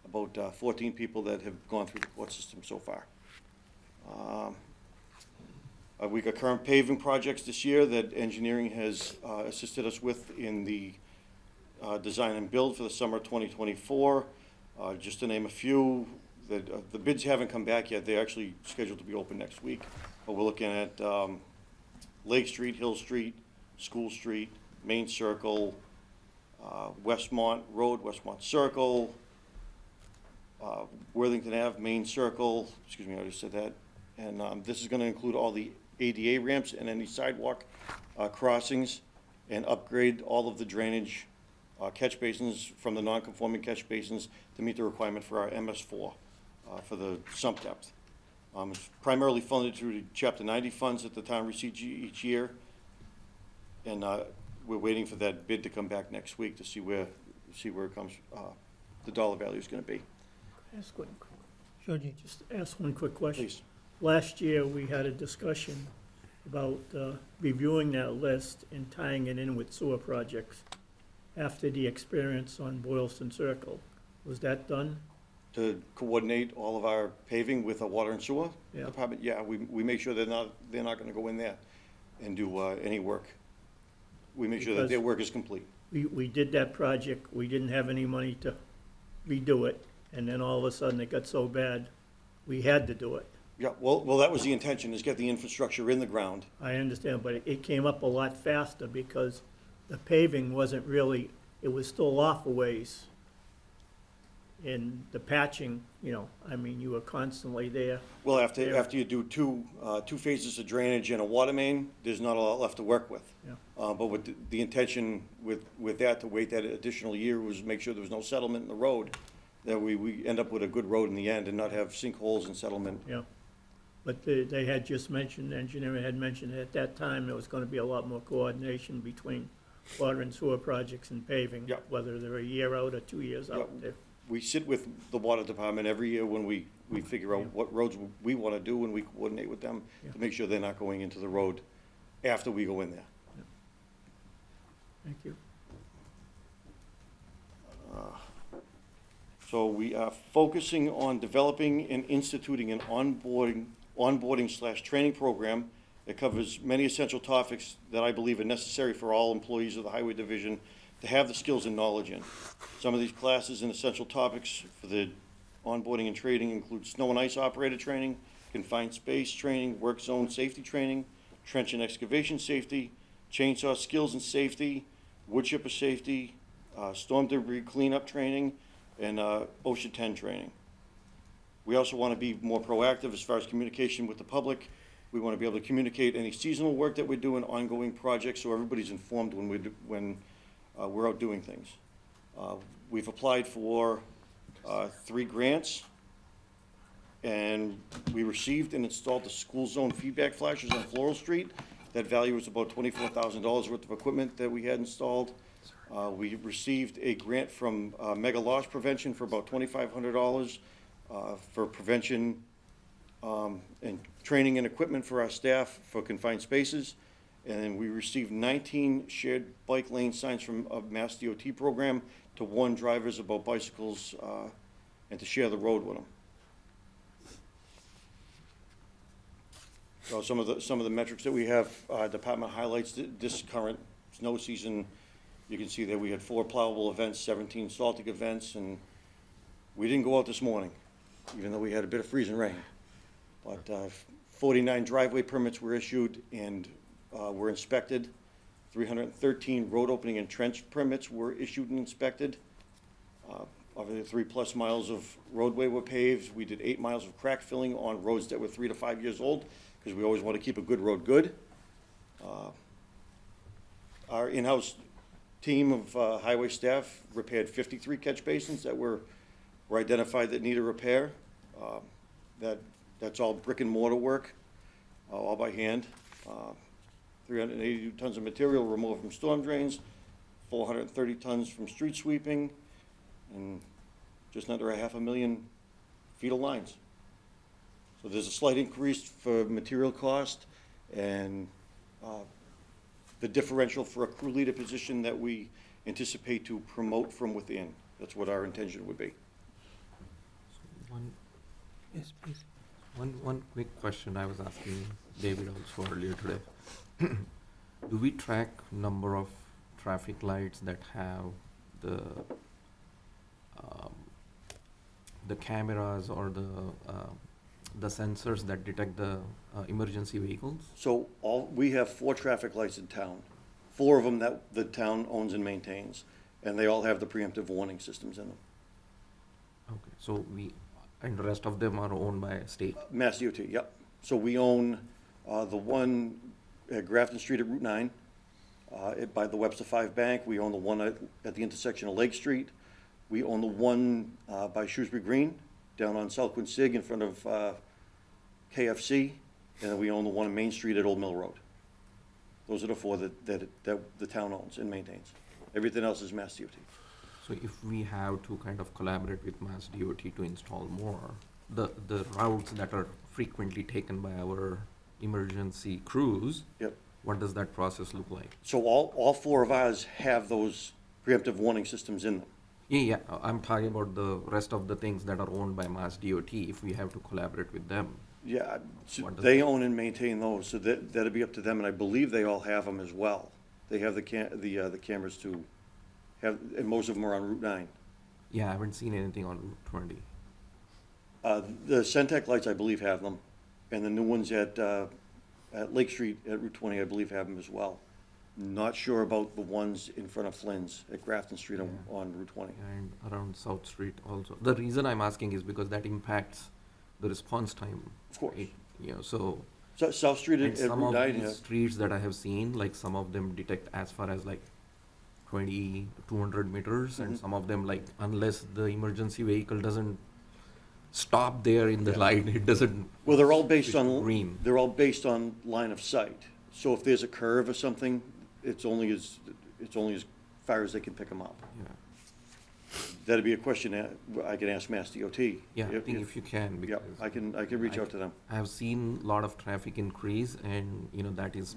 about 14 people that have gone through the court system so far. We got current paving projects this year that engineering has assisted us with in the design and build for the summer 2024. Just to name a few, the bids haven't come back yet. They're actually scheduled to be open next week. But we're looking at Lake Street, Hill Street, School Street, Main Circle, Westmont Road, Westmont Circle, Worthington Ave, Main Circle, excuse me, I already said that. And this is gonna include all the ADA ramps and any sidewalk crossings, and upgrade all of the drainage catch basins from the non-conforming catch basins to meet the requirement for our MS4 for the sump depth. It's primarily funded through the Chapter 90 funds that the town receives each year. And we're waiting for that bid to come back next week to see where it comes, the dollar value is gonna be. Ask one, just ask one quick question. Please. Last year, we had a discussion about reviewing that list and tying it in with sewer projects after the experience on Boylston Circle. Was that done? To coordinate all of our paving with a water and sewer Yeah. department, yeah, we make sure they're not gonna go in there and do any work. We make sure that their work is complete. We did that project, we didn't have any money to redo it, and then all of a sudden it got so bad, we had to do it. Yeah, well, that was the intention, is get the infrastructure in the ground. I understand, but it came up a lot faster because the paving wasn't really, it was still off a ways. And the patching, I mean, you were constantly there. Well, after you do two phases of drainage and a water main, there's not a lot left to work with. Yeah. But with the intention with that, to wait that additional year, was make sure there was no settlement in the road, that we end up with a good road in the end and not have sinkholes and settlement. Yeah, but they had just mentioned, engineering had mentioned at that time, there was gonna be a lot more coordination between water and sewer projects and paving. Yeah. Whether they're a year out or 2 years out. We sit with the water department every year when we figure out what roads we want to do, and we coordinate with them to make sure they're not going into the road after we go in there. Thank you. So we are focusing on developing and instituting an onboarding/training program that covers many essential topics that I believe are necessary for all employees of the Highway Division to have the skills and knowledge in. Some of these classes and essential topics for the onboarding and training include snow and ice operator training, confined space training, work zone safety training, trench and excavation safety, chainsaw skills and safety, wood chipper safety, storm debris cleanup training, and OSHA 10 training. We also want to be more proactive as far as communication with the public. We want to be able to communicate any seasonal work that we're doing, ongoing projects, so everybody's informed when we're out doing things. We've applied for 3 grants, and we received and installed the school zone feedback flashers on Floral Street. That value was about $24,000 worth of equipment that we had installed. We received a grant from Mega Loss Prevention for about $2,500 for prevention and training and equipment for our staff for confined spaces. And we received 19 shared bike lane signs from a Mass DOT program to warn drivers about bicycles and to share the road with them. So some of the metrics that we have, department highlights this current snow season. You can see that we had 4 plowable events, 17 salting events, and we didn't go out this morning, even though we had a bit of freezing rain. But 49 driveway permits were issued and were inspected. 313 road opening and trench permits were issued and inspected. Obviously, 3+ miles of roadway were paved. We did 8 miles of crack filling on roads that were 3 to 5 years old, because we always want to keep a good road good. Our in-house team of highway staff repaired 53 catch basins that were identified that needed repair. That's all brick and mortar work, all by hand. 382 tons of material removed from storm drains, 430 tons from street sweeping, and just under 500,000 feet of lines. So there's a slight increase for material cost, and the differential for a crew leader position that we anticipate to promote from within. That's what our intention would be. Yes, please. One quick question I was asking David also earlier today. Do we track number of traffic lights that have the cameras or the sensors that detect the emergency vehicles? So we have 4 traffic lights in town, 4 of them that the town owns and maintains, and they all have the preemptive warning systems in them. Okay, so and the rest of them are owned by state? Mass DOT, yep. So we own the one at Grafton Street at Route 9, by the Webster 5 Bank. We own the one at the intersection of Lake Street. We own the one by Shrewsbury Green, down on South Quincy in front of KFC. And then we own the one on Main Street at Old Mill Road. Those are the 4 that the town owns and maintains. Everything else is Mass DOT. So if we have to kind of collaborate with Mass DOT to install more, the routes that are frequently taken by our emergency crews, Yep. what does that process look like? So all 4 of ours have those preemptive warning systems in them. Yeah, I'm talking about the rest of the things that are owned by Mass DOT, if we have to collaborate with them. Yeah, so What does they that- own and maintain those, so that'd be up to them, and I believe they all have them as well. They have the cameras to have, and most of them are on Route 9. Yeah, I haven't seen anything on Route 20. The Centec lights, I believe, have them, and the new ones at Lake Street at Route 20, I believe, have them as well. Not sure about the ones in front of Flynn's at Grafton Street on Route 20. And around South Street also. The reason I'm asking is because that impacts the response time. Of course. Right? You know, so. So South Street And at some Route of 9, these streets that I have seen, like some of them detect as far as like 20, 200 meters, and Mhm. some of them like unless the emergency vehicle doesn't stop there in the light, it doesn't. Well, they're all based switch to on, green. they're all based on line of sight. So if there's a curve or something, it's only as far as they can pick them up. Yeah. That'd be a question I can ask Mass DOT. Yeah, I think if you can, Yeah, because I can reach out to them. I have seen a lot of traffic increase, and you know that is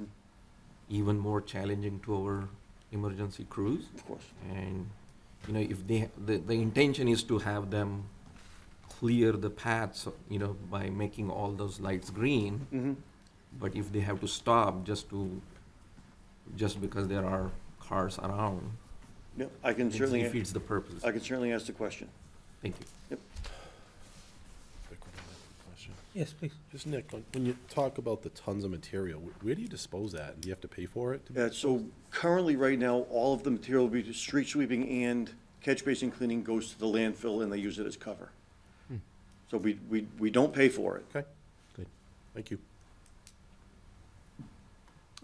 even more challenging to our emergency crews. Of course. And you know, if the intention is to have them clear the paths, you know, by making all those lights green. Mm-hmm. But if they have to stop just because there are cars around, Yep, I can it certainly, defeats the purpose. I can certainly ask the question. Thank you. Yep. Yes, please. Just Nick, when you talk about the tons of material, where do you dispose that? Do you have to pay for it? to be So currently, right now, all of the material, will be street sweeping and catch basin cleaning, goes to the landfill and they use it as cover. Hmm. So we don't pay for it. Okay, good. Thank you.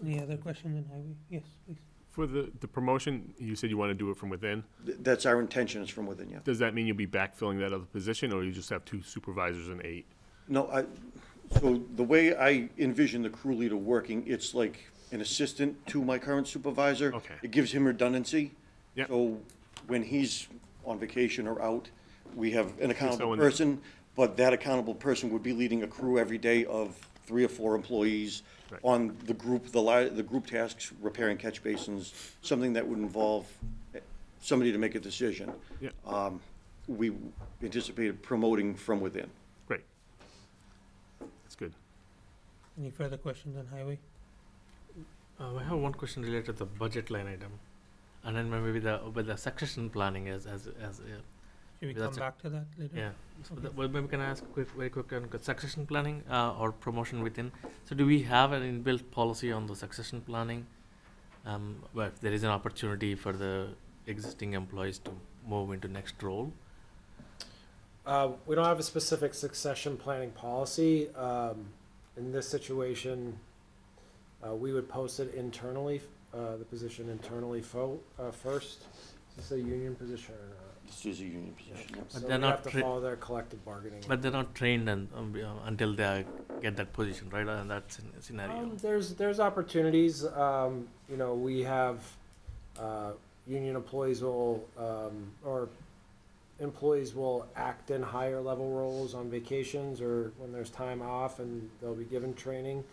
Any other questions on highway? Yes, please. For the promotion, you said you want to do it from within. That's our intention, is from within, yeah. Does that mean you'll be backfilling that other position, or you just have 2 supervisors and 8? No, so the way I envision the crew leader working, it's like an assistant to my current supervisor. Okay. It gives him redundancy. Yep. So when he's on vacation or out, we have an accountable someone- person, but that accountable person would be leading a crew every day of 3 or 4 employees Right. on the group tasks, repairing catch basins, something that would involve somebody to make a decision. Yeah. We anticipated promoting from within. Great. That's good. Any further questions on highway? I have one question related to the budget line item, and then maybe with the succession planning Should we That's come a- back to that later? yeah. So Okay. well, maybe can I ask very quick on succession planning or promotion within? So do we have an inbuilt policy on the succession planning? Where if there is an opportunity for the existing employees to move into next role, We don't have a specific succession planning policy. In this situation, we would post it internally, the position internally first. Is this a union position or not? This is a union position, yep. So But we they're not have to tra- follow their collective bargaining. But they're not trained until they get that position, right? In that scenario. There's opportunities. You know, we have union employees will or employees will act in higher level roles on vacations or when there's time off, and they'll be given training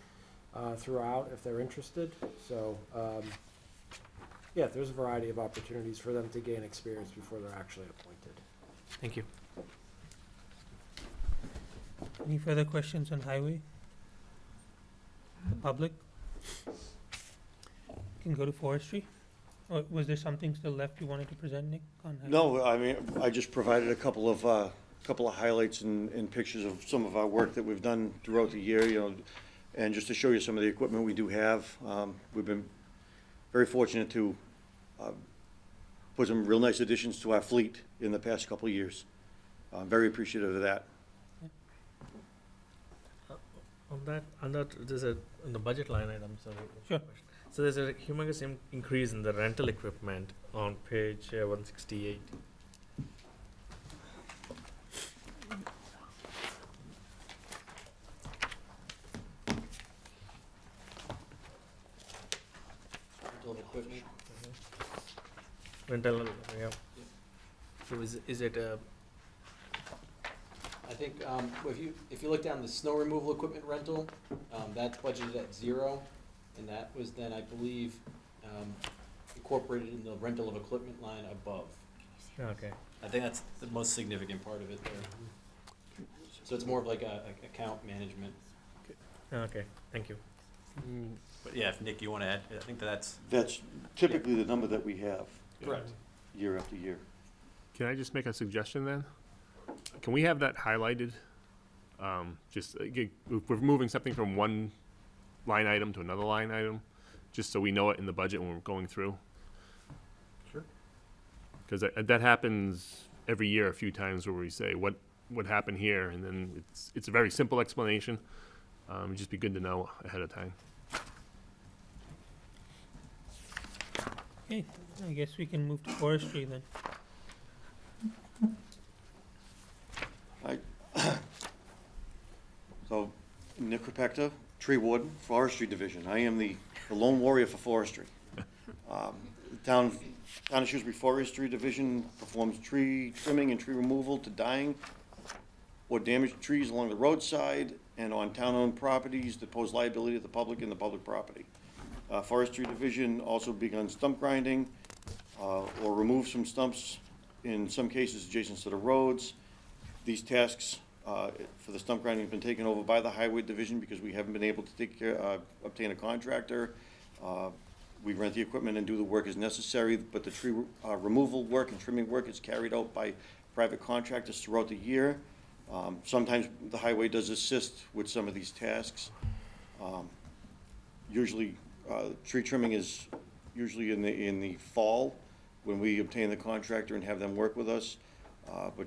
throughout if they're interested. So yeah, there's a variety of opportunities for them to gain experience before they're actually appointed. Thank you. Any further questions on highway? Public? Can go to forestry? Or was there something still left you wanted to present, Nick, on highway? No, I mean, I just provided a couple of highlights and pictures of some of our work that we've done throughout the year, you know, and just to show you some of the equipment we do have. We've been very fortunate to put some real nice additions to our fleet in the past couple of years. I'm very appreciative of that. On that, there's in the budget line item. Sorry. Sure. So there's a humongous increase in the rental equipment on page 168. Rental of equipment. Rental, yeah. So is it I think, if you look down the snow removal equipment rental, that's budgeted at 0, and that was then, I believe, incorporated in the rental of equipment line above. okay? I think that's the most significant part of it there. So it's more of like a account management. Okay, thank you. But yeah, if Nick, you want to add, I think that's. That's typically the number that we have. Correct. Year after year. Can I just make a suggestion then? Can we have that highlighted? If we're moving something from one line item to another line item, just so we know it in the budget when we're going through. Sure. Because that happens every year a few times where we say what happened here, and then it's a very simple explanation. It'd just be good to know ahead of time. Okay, I guess we can move to forestry then. So, Nick Repecta, Tree Warden, Forestry Division. I am the lone warrior for forestry. The Town of Shrewsbury Forestry Division performs tree trimming and tree removal to dying or damaged trees along the roadside and on town-owned properties that pose liability to the public and the public property. Forestry Division also begun stump grinding or removes some stumps, in some cases adjacent to the roads. These tasks for the stump grinding have been taken over by the Highway Division because we haven't been able to obtain a contractor. We rent the equipment and do the work as necessary, but the tree removal work and trimming work is carried out by private contractors throughout the year. Sometimes the highway does assist with some of these tasks. Usually, tree trimming is usually in the fall when we obtain the contractor and have them work with us. But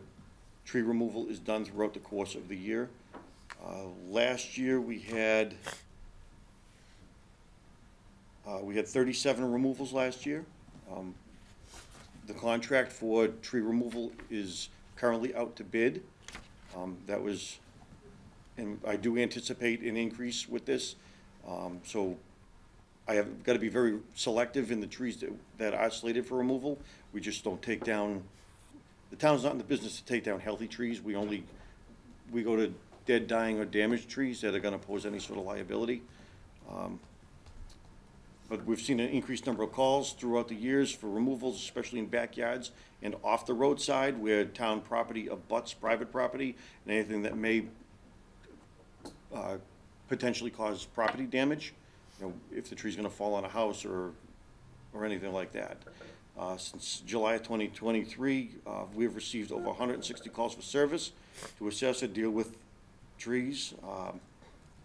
tree removal is done throughout the course of the year. Last year, we had 37 removals last year. The contract for tree removal is currently out to bid. And I do anticipate an increase with this. So I have got to be very selective in the trees that are slated for removal. We just don't take down, the town's not in the business to take down healthy trees. We go to dead, dying, or damaged trees that are going to pose any sort of liability. But we've seen an increased number of calls throughout the years for removals, especially in backyards and off the roadside where town property abuts private property, and anything that may potentially cause property damage. You know, if the tree's gonna fall on a house or anything like that. Since July of 2023, we've received over 160 calls for service to assess and deal with trees.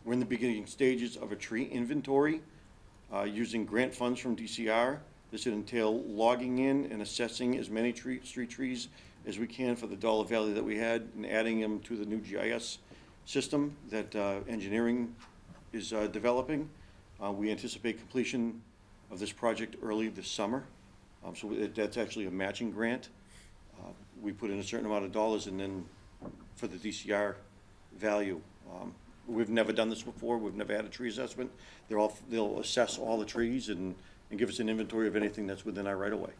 We're in the beginning stages of a tree inventory using grant funds from DCR. This would entail logging in and assessing as many street trees as we can for the dollar value that we had and adding them to the new GIS system that engineering is developing. We anticipate completion of this project early this summer. So that's actually a matching grant. We put in a certain amount of dollars and then for the DCR value. We've never done this before. We've never had a tree assessment. They'll assess all the trees and give us an inventory of anything that's within our right of way.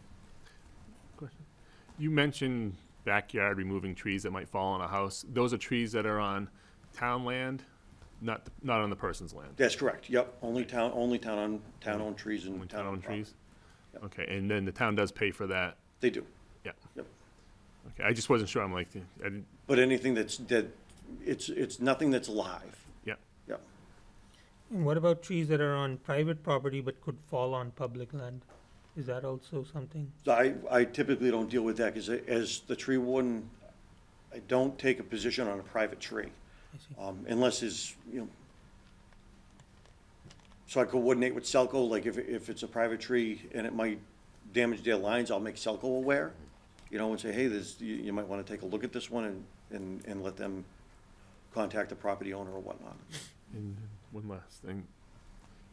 Question. You mentioned backyard removing trees that might fall on a house. Those are trees that are on town land, not on the person's land. That's correct. Yep. Only town-owned trees and Only town-owned town-owned trees? Yep. Okay, and then the town does pay for that? They do. Yeah. Yep. Okay, I just wasn't sure. I'm like, I didn't. But anything that's dead, it's nothing that's live. Yeah. Yep. And what about trees that are on private property but could fall on public land? Is that also something? So I typically don't deal with that because as the tree warden, I don't take a position on a private tree. Unless it's, so I coordinate with Selco, like if it's a private tree and it might damage their lines, I'll make Selco aware, and say, hey, you might want to take a look at this one and let them contact the property owner or whatnot. And one last thing.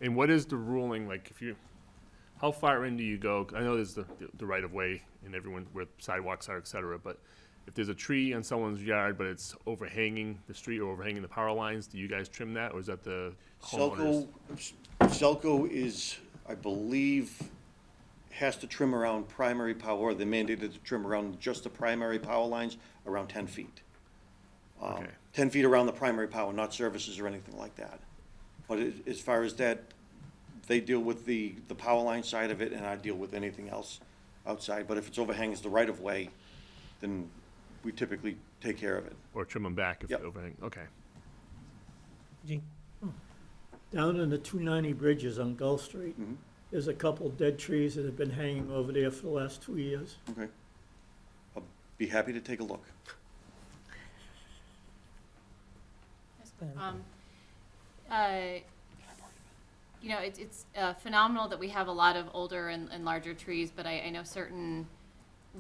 And what is the ruling, like how far in do you go? I know there's the right of way and everyone where sidewalks are, et cetera, but if there's a tree on someone's yard, but it's overhanging the street or overhanging the power lines, do you guys trim that or is that the homeowners? Selco is, I believe, has to trim around primary power, they're mandated to trim around just the primary power lines around 10 feet. Okay. 10 feet around the primary power, not services or anything like that. But as far as that, they deal with the power line side of it, and I deal with anything else outside. But if it's overhangs the right of way, then we typically take care of it. Or trim them back if Yep. they overhang, okay. Gee. Down in the 290 bridges on Gulf Street, there's a couple dead trees that have been hanging over there for the last 2 years. Okay. I'll be happy to take a look. It's phenomenal that we have a lot of older and larger trees, but I know certain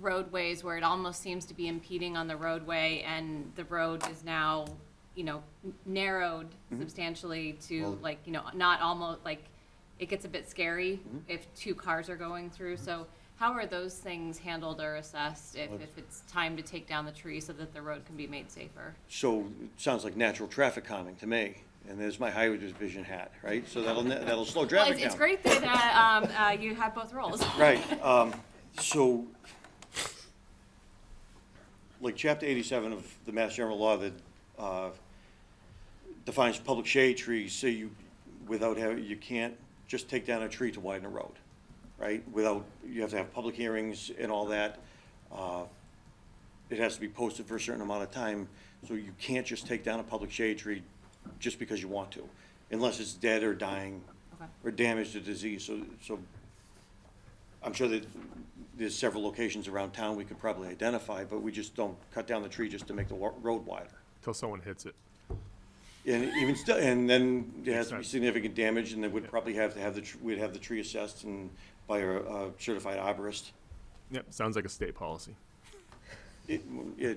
roadways where it almost seems to be impeding on the roadway, and the road is now, narrowed substantially to not almost, it gets a bit scary if two cars are going through. So how are those things handled or assessed if it's time to take down the tree so that the road can be made safer? So it sounds like natural traffic calming to me. And there's my highway division hat, right? So that'll slow traffic down. It's great that you have both roles. Right. So, like Chapter 87 of the Mass General Law that defines public shade trees, so you can't just take down a tree to widen a road, right? You have to have public hearings and all that. It has to be posted for a certain amount of time, so you can't just take down a public shade tree just because you want to, unless it's dead or dying or damaged or diseased. So I'm sure that there's several locations around town we could probably identify, but we just don't cut down the tree just to make the road wider. Till someone hits it. And even still, and then there has to be significant damage, and then we'd probably have to have we'd have the tree assessed and by a certified arborist. Yep, sounds like a state policy.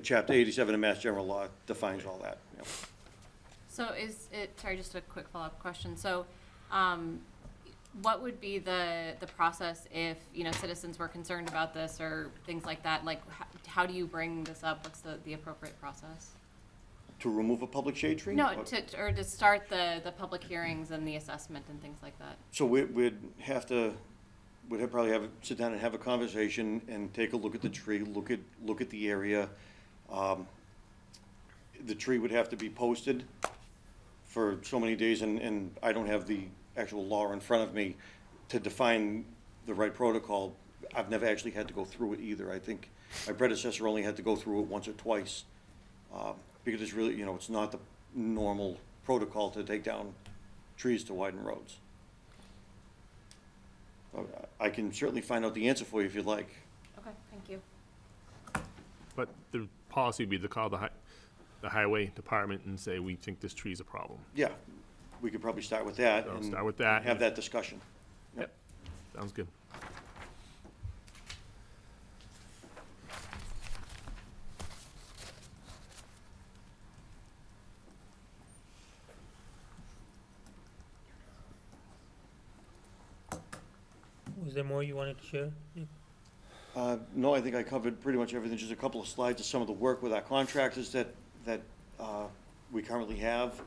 Chapter 87 of Mass General Law defines all that. Yep. So sorry, just a quick follow-up question. So, what would be the process if, citizens were concerned about this or things like that? Like, how do you bring this up? What's the appropriate process? To remove a public shade tree? No, to start the public hearings and the assessment and things like that. So we'd probably sit down and have a conversation and take a look at the tree, look at the area. The tree would have to be posted for so many days, and I don't have the actual law in front of me to define the right protocol. I've never actually had to go through it either. I think my predecessor only had to go through it once or twice, because it's really, it's not the normal protocol to take down trees to widen roads. I can certainly find out the answer for you if you'd like. Okay, thank you. But the policy would be to call the highway department and say, we think this tree's a problem. Yeah, we could probably start with that. So and start with that. Have that discussion. Yep, sounds good. Was there more you wanted to share? Nick? No, I think I covered pretty much everything. Just a couple of slides of some of the work with our contractors that we currently have.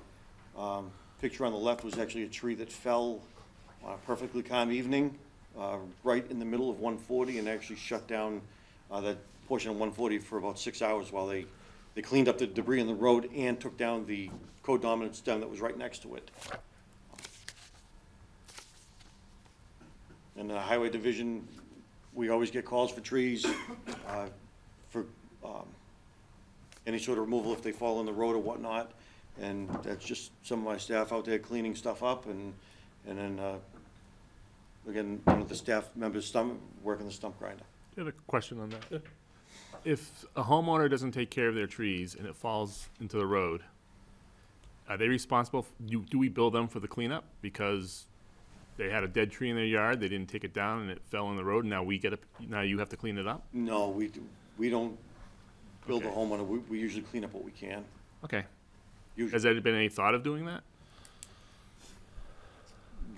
Picture on the left was actually a tree that fell on a perfectly calm evening, right in the middle of 140, and actually shut down that portion of 140 for about 6 hours while they cleaned up the debris in the road and took down the codominant stem that was right next to it. And the highway division, we always get calls for trees, for any sort of removal if they fall in the road or whatnot. And that's just some of my staff out there cleaning stuff up, and then, again, one of the staff members working the stump grinder. I had a question on that. If a homeowner doesn't take care of their trees and it falls into the road, are they responsible? Do we bill them for the cleanup because they had a dead tree in their yard, they didn't take it down, and it fell in the road, and now you have to clean it up? No, we don't bill the homeowner. We usually clean up what we can. Okay. Usually. Has there been any thought of doing that?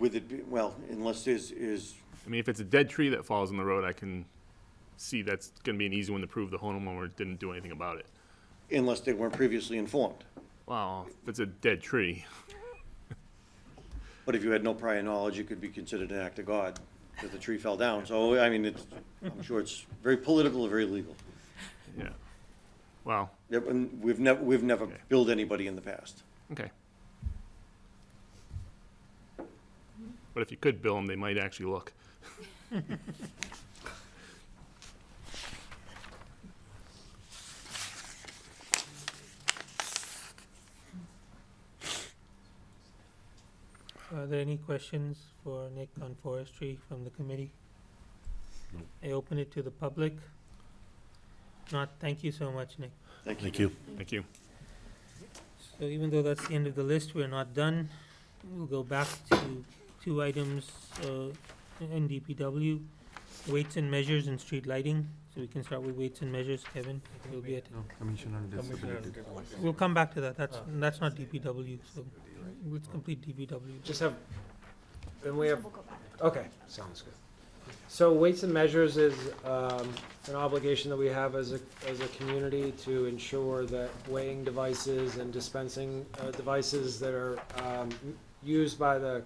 With it, well, unless there's I mean, if it's a dead tree that falls in the road, I can see that's going to be an easy one to prove the homeowner didn't do anything about it. Unless they weren't previously informed. Well, if it's a dead tree. But if you had no prior knowledge, it could be considered an act of God that the tree fell down. So, I mean, I'm sure it's very political and very legal. Yeah. Well. Yep, and we've never billed anybody in the past. Okay. But if you could bill them, they might actually look. Are there any questions for Nick on forestry from the committee? I open it to the public. Not, thank you so much, Nick. Thank you. Thank you. So even though that's the end of the list, we're not done. We'll go back to 2 items in DPW, weights and measures and street lighting. So we can start with weights and measures. Kevin, you'll be at. Commission on Disability. We'll come back to that. That's not DPW, so let's complete DPW. Just have, and we have, okay, sounds good. So weights and measures is an obligation that we have as a community to ensure that weighing devices and dispensing devices that are used by the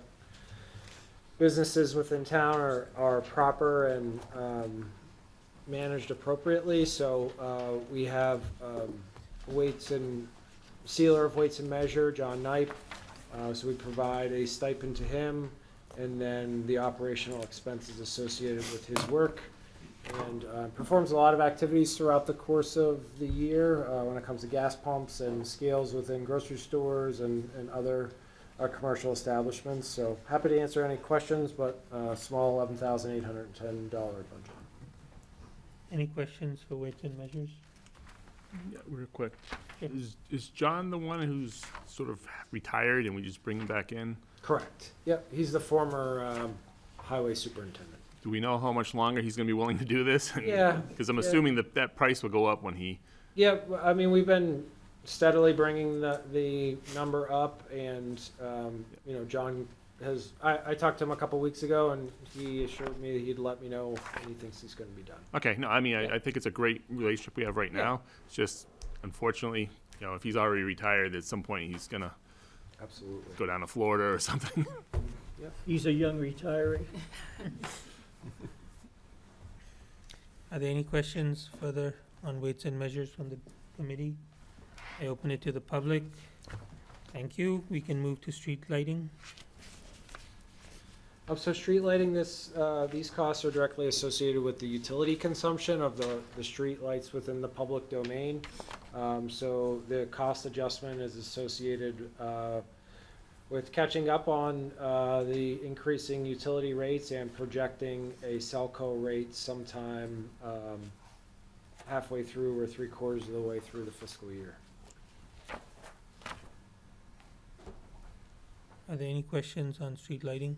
businesses within town are proper and managed appropriately. So we have weights and sealer of weights and measure, John Knipe. So we provide a stipend to him, and then the operational expenses associated with his work. And performs a lot of activities throughout the course of the year when it comes to gas pumps and scales within grocery stores and other commercial establishments. So happy to answer any questions, but small $11,810 budget. Any questions for weights and measures? Yeah, real quick. Is John the one who's sort of retired and we just bring him back in? Correct. Yep, he's the former highway superintendent. Do we know how much longer he's going to be willing to do this? Yeah. Because I'm assuming that price will go up when he. Yeah, I mean, we've been steadily bringing the number up, and you know, John has. I talked to him a couple weeks ago, and he assured me that he'd let me know when he thinks he's going to be done. Okay, no, I mean, I think it's a great relationship we have right now. It's just, unfortunately, you know, if he's already retired, at some point he's gonna absolutely go down to Florida or something. Yep. He's a young retiree. Are there any questions further on weights and measures from the committee? I open it to the public. Thank you. We can move to street lighting. So street lighting, these costs are directly associated with the utility consumption of the street lights within the public domain. So the cost adjustment is associated with catching up on the increasing utility rates and projecting a Cellco rate sometime halfway through or 3/4 of the way through the fiscal year. Are there any questions on street lighting?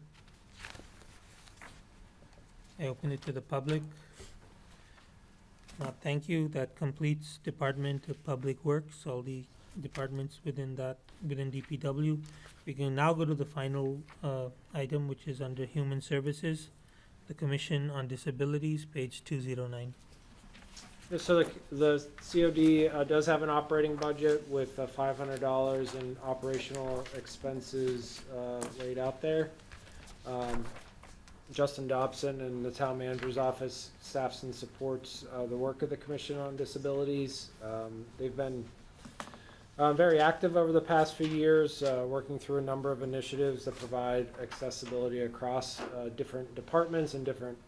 I open it to the public. Thank you. That completes Department of Public Works, all the departments within DPW. We can now go to the final item, which is under Human Services. the Commission on Disabilities, page 209. So the COD does have an operating budget with $500 in operational expenses laid out there. Justin Dobson and the town manager's office staffs and supports the work of the Commission on Disabilities. They've been very active over the past few years, working through a number of initiatives that provide accessibility across different departments and different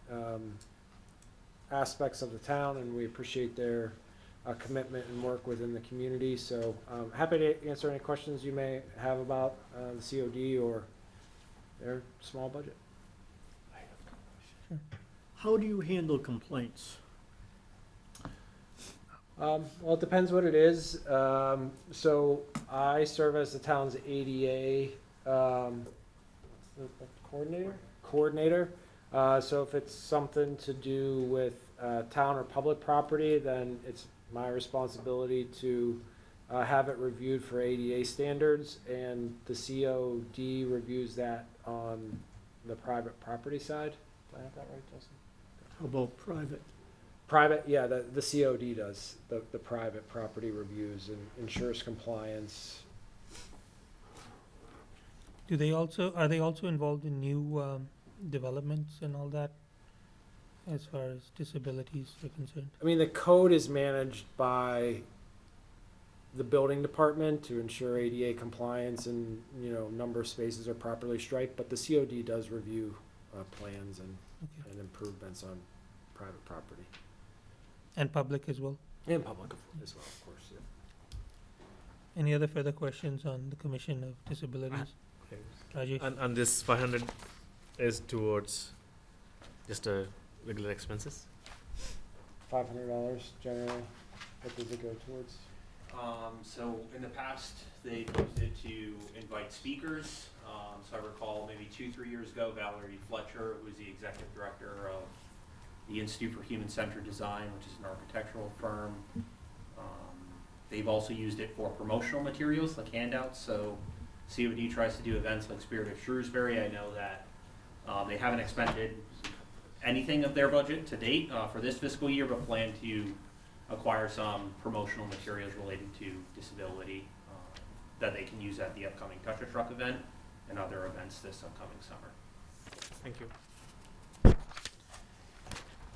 aspects of the town, and we appreciate their commitment and work within the community. So happy to answer any questions you may have about the COD or their small budget. How do you handle complaints? Well, it depends what it is. So I serve as the town's ADA coordinator. So if it's something to do with town or public property, then it's my responsibility to have it reviewed for ADA standards, and the COD reviews that on the private property side. Did I have that right, Justin? How about private? Private, yeah, the COD does the private property reviews and ensures compliance. Are they also involved in new developments and all that, as far as disabilities are concerned? I mean, the code is managed by the building department to ensure ADA compliance and, number of spaces are properly striped, but the COD does review plans and improvements on private property. And public as well? And public as well, of course, yeah. Any other further questions on the Commission of Disabilities? Rajesh? And this 500 is towards just regular expenses? $500 generally. What does it go towards? So in the past, they used it to invite speakers. So I recall maybe 2-3 years ago, Valerie Fletcher, who was the executive director of the Institute for Human-Centered Design, which is an architectural firm. They've also used it for promotional materials like handouts. So COD tries to do events like Spirit of Shrewsbury. I know that they haven't expended anything of their budget to date for this fiscal year, but plan to acquire some promotional materials related to disability that they can use at the upcoming Touch a Truck event and other events this upcoming summer. Thank you.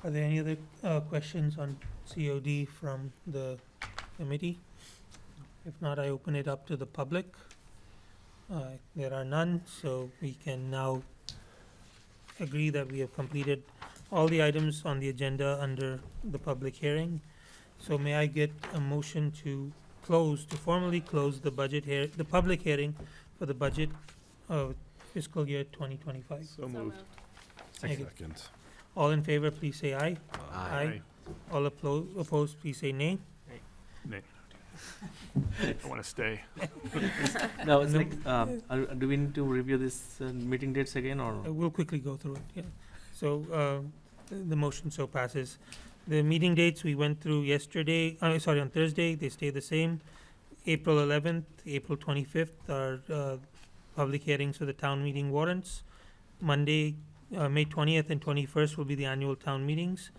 Are there any other questions on COD from the committee? If not, I open it up to the public. There are none, so we can now agree that we have completed all the items on the agenda under the public hearing. So may I get a motion to formally close the public hearing for the budget of fiscal year 2025? So moved. Second. All in favor, please say aye. Aye. All opposed, please say nay. Nay. I want to stay. No, it's like, do we need to review this meeting dates again, or? We'll quickly go through it, yeah. So, the motion so passes. The meeting dates we went through yesterday, on Thursday, they stay the same. April 11th, April 25th are public hearings for the town meeting warrants. Monday, May 20th and 21st will be the annual town meetings.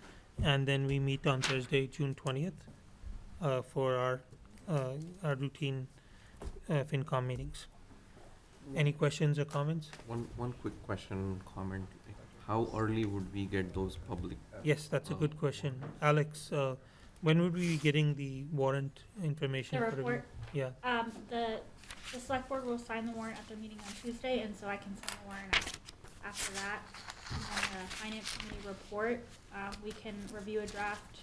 And then we meet on Thursday, June 20th, for our routine FinCom meetings. Any questions or comments? One quick question, comment. How early would we get those public? Yes, that's a good question. Alex, when would we be getting the warrant information? The for review? report? Yeah. The select board will sign the warrant at their meeting on Tuesday, and so I can sign the warrant after that. And then the finance committee report, we can review a draft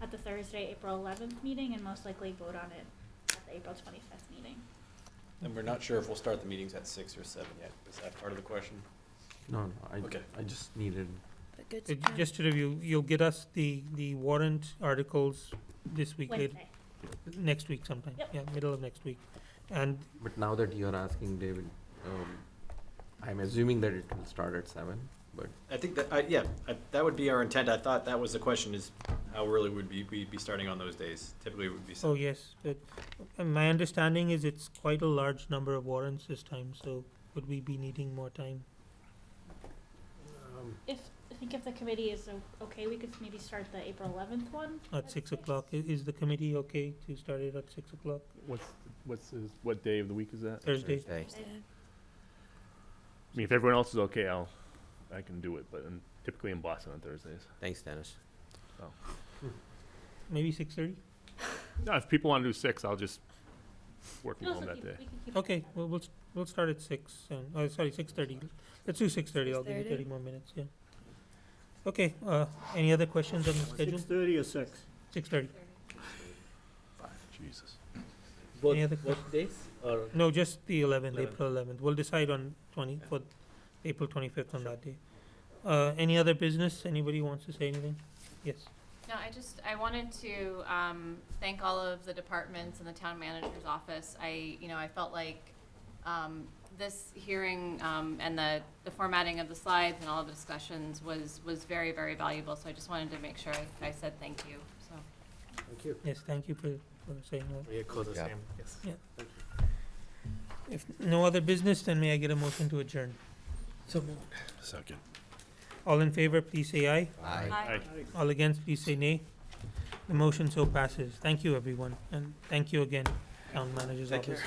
at the Thursday, April 11th meeting, and most likely vote on it at the April 25th meeting. And we're not sure if we'll start the meetings at 6 or 7 yet. Is that part of the question? No, Okay. I just needed. Just to review, you'll get us the warrant articles this week, Wednesday. next week sometime. Yep. Yeah, middle of next week. And But now that you're asking, David, I'm assuming that it will start at 7, but. I think that, that would be our intent. I thought that was the question, is how early would we be starting on those days? Typically, it would be. oh yes, but my understanding is it's quite a large number of warrants this time. So would we be needing more time? I think if the committee is okay, we could maybe start the April 11th one. At 6 o'clock. Is the committee okay to start it at 6 o'clock? What day of the week is that? Thursday. Thursday. I mean, if everyone else is okay, I can do it, but I'm typically in Boston on Thursdays. Thanks, Dennis. So. Maybe 6:30? No, if people want to do 6, I'll just work from No, home so that keep- day. we can keep- Okay, well, we'll start at 6, and, sorry, 6:30. Let's do 6:30, I'll give you 30 more minutes, yeah. Okay, any other questions on the schedule? 6:30 or 6? 6:30. Jesus. Any other Both days, or? No, just the 11th, 11th. April 11th. We'll decide on for April 25th on that day. Any other business? Anybody wants to say anything? Yes. No, I wanted to thank all of the departments and the town manager's office. I felt like this hearing and the formatting of the slides and all of the discussions was very, very valuable. So I just wanted to make sure I said thank you, so. Thank you. Yes, thank you for saying that. We echo the Yeah. same, yes. Yeah. If no other business, then may I get a motion to adjourn? So moved. Second. All in favor, please say aye. Aye. All against, please say nay. The motion so passes. Thank you, everyone, and thank you again, Town Manager's Office.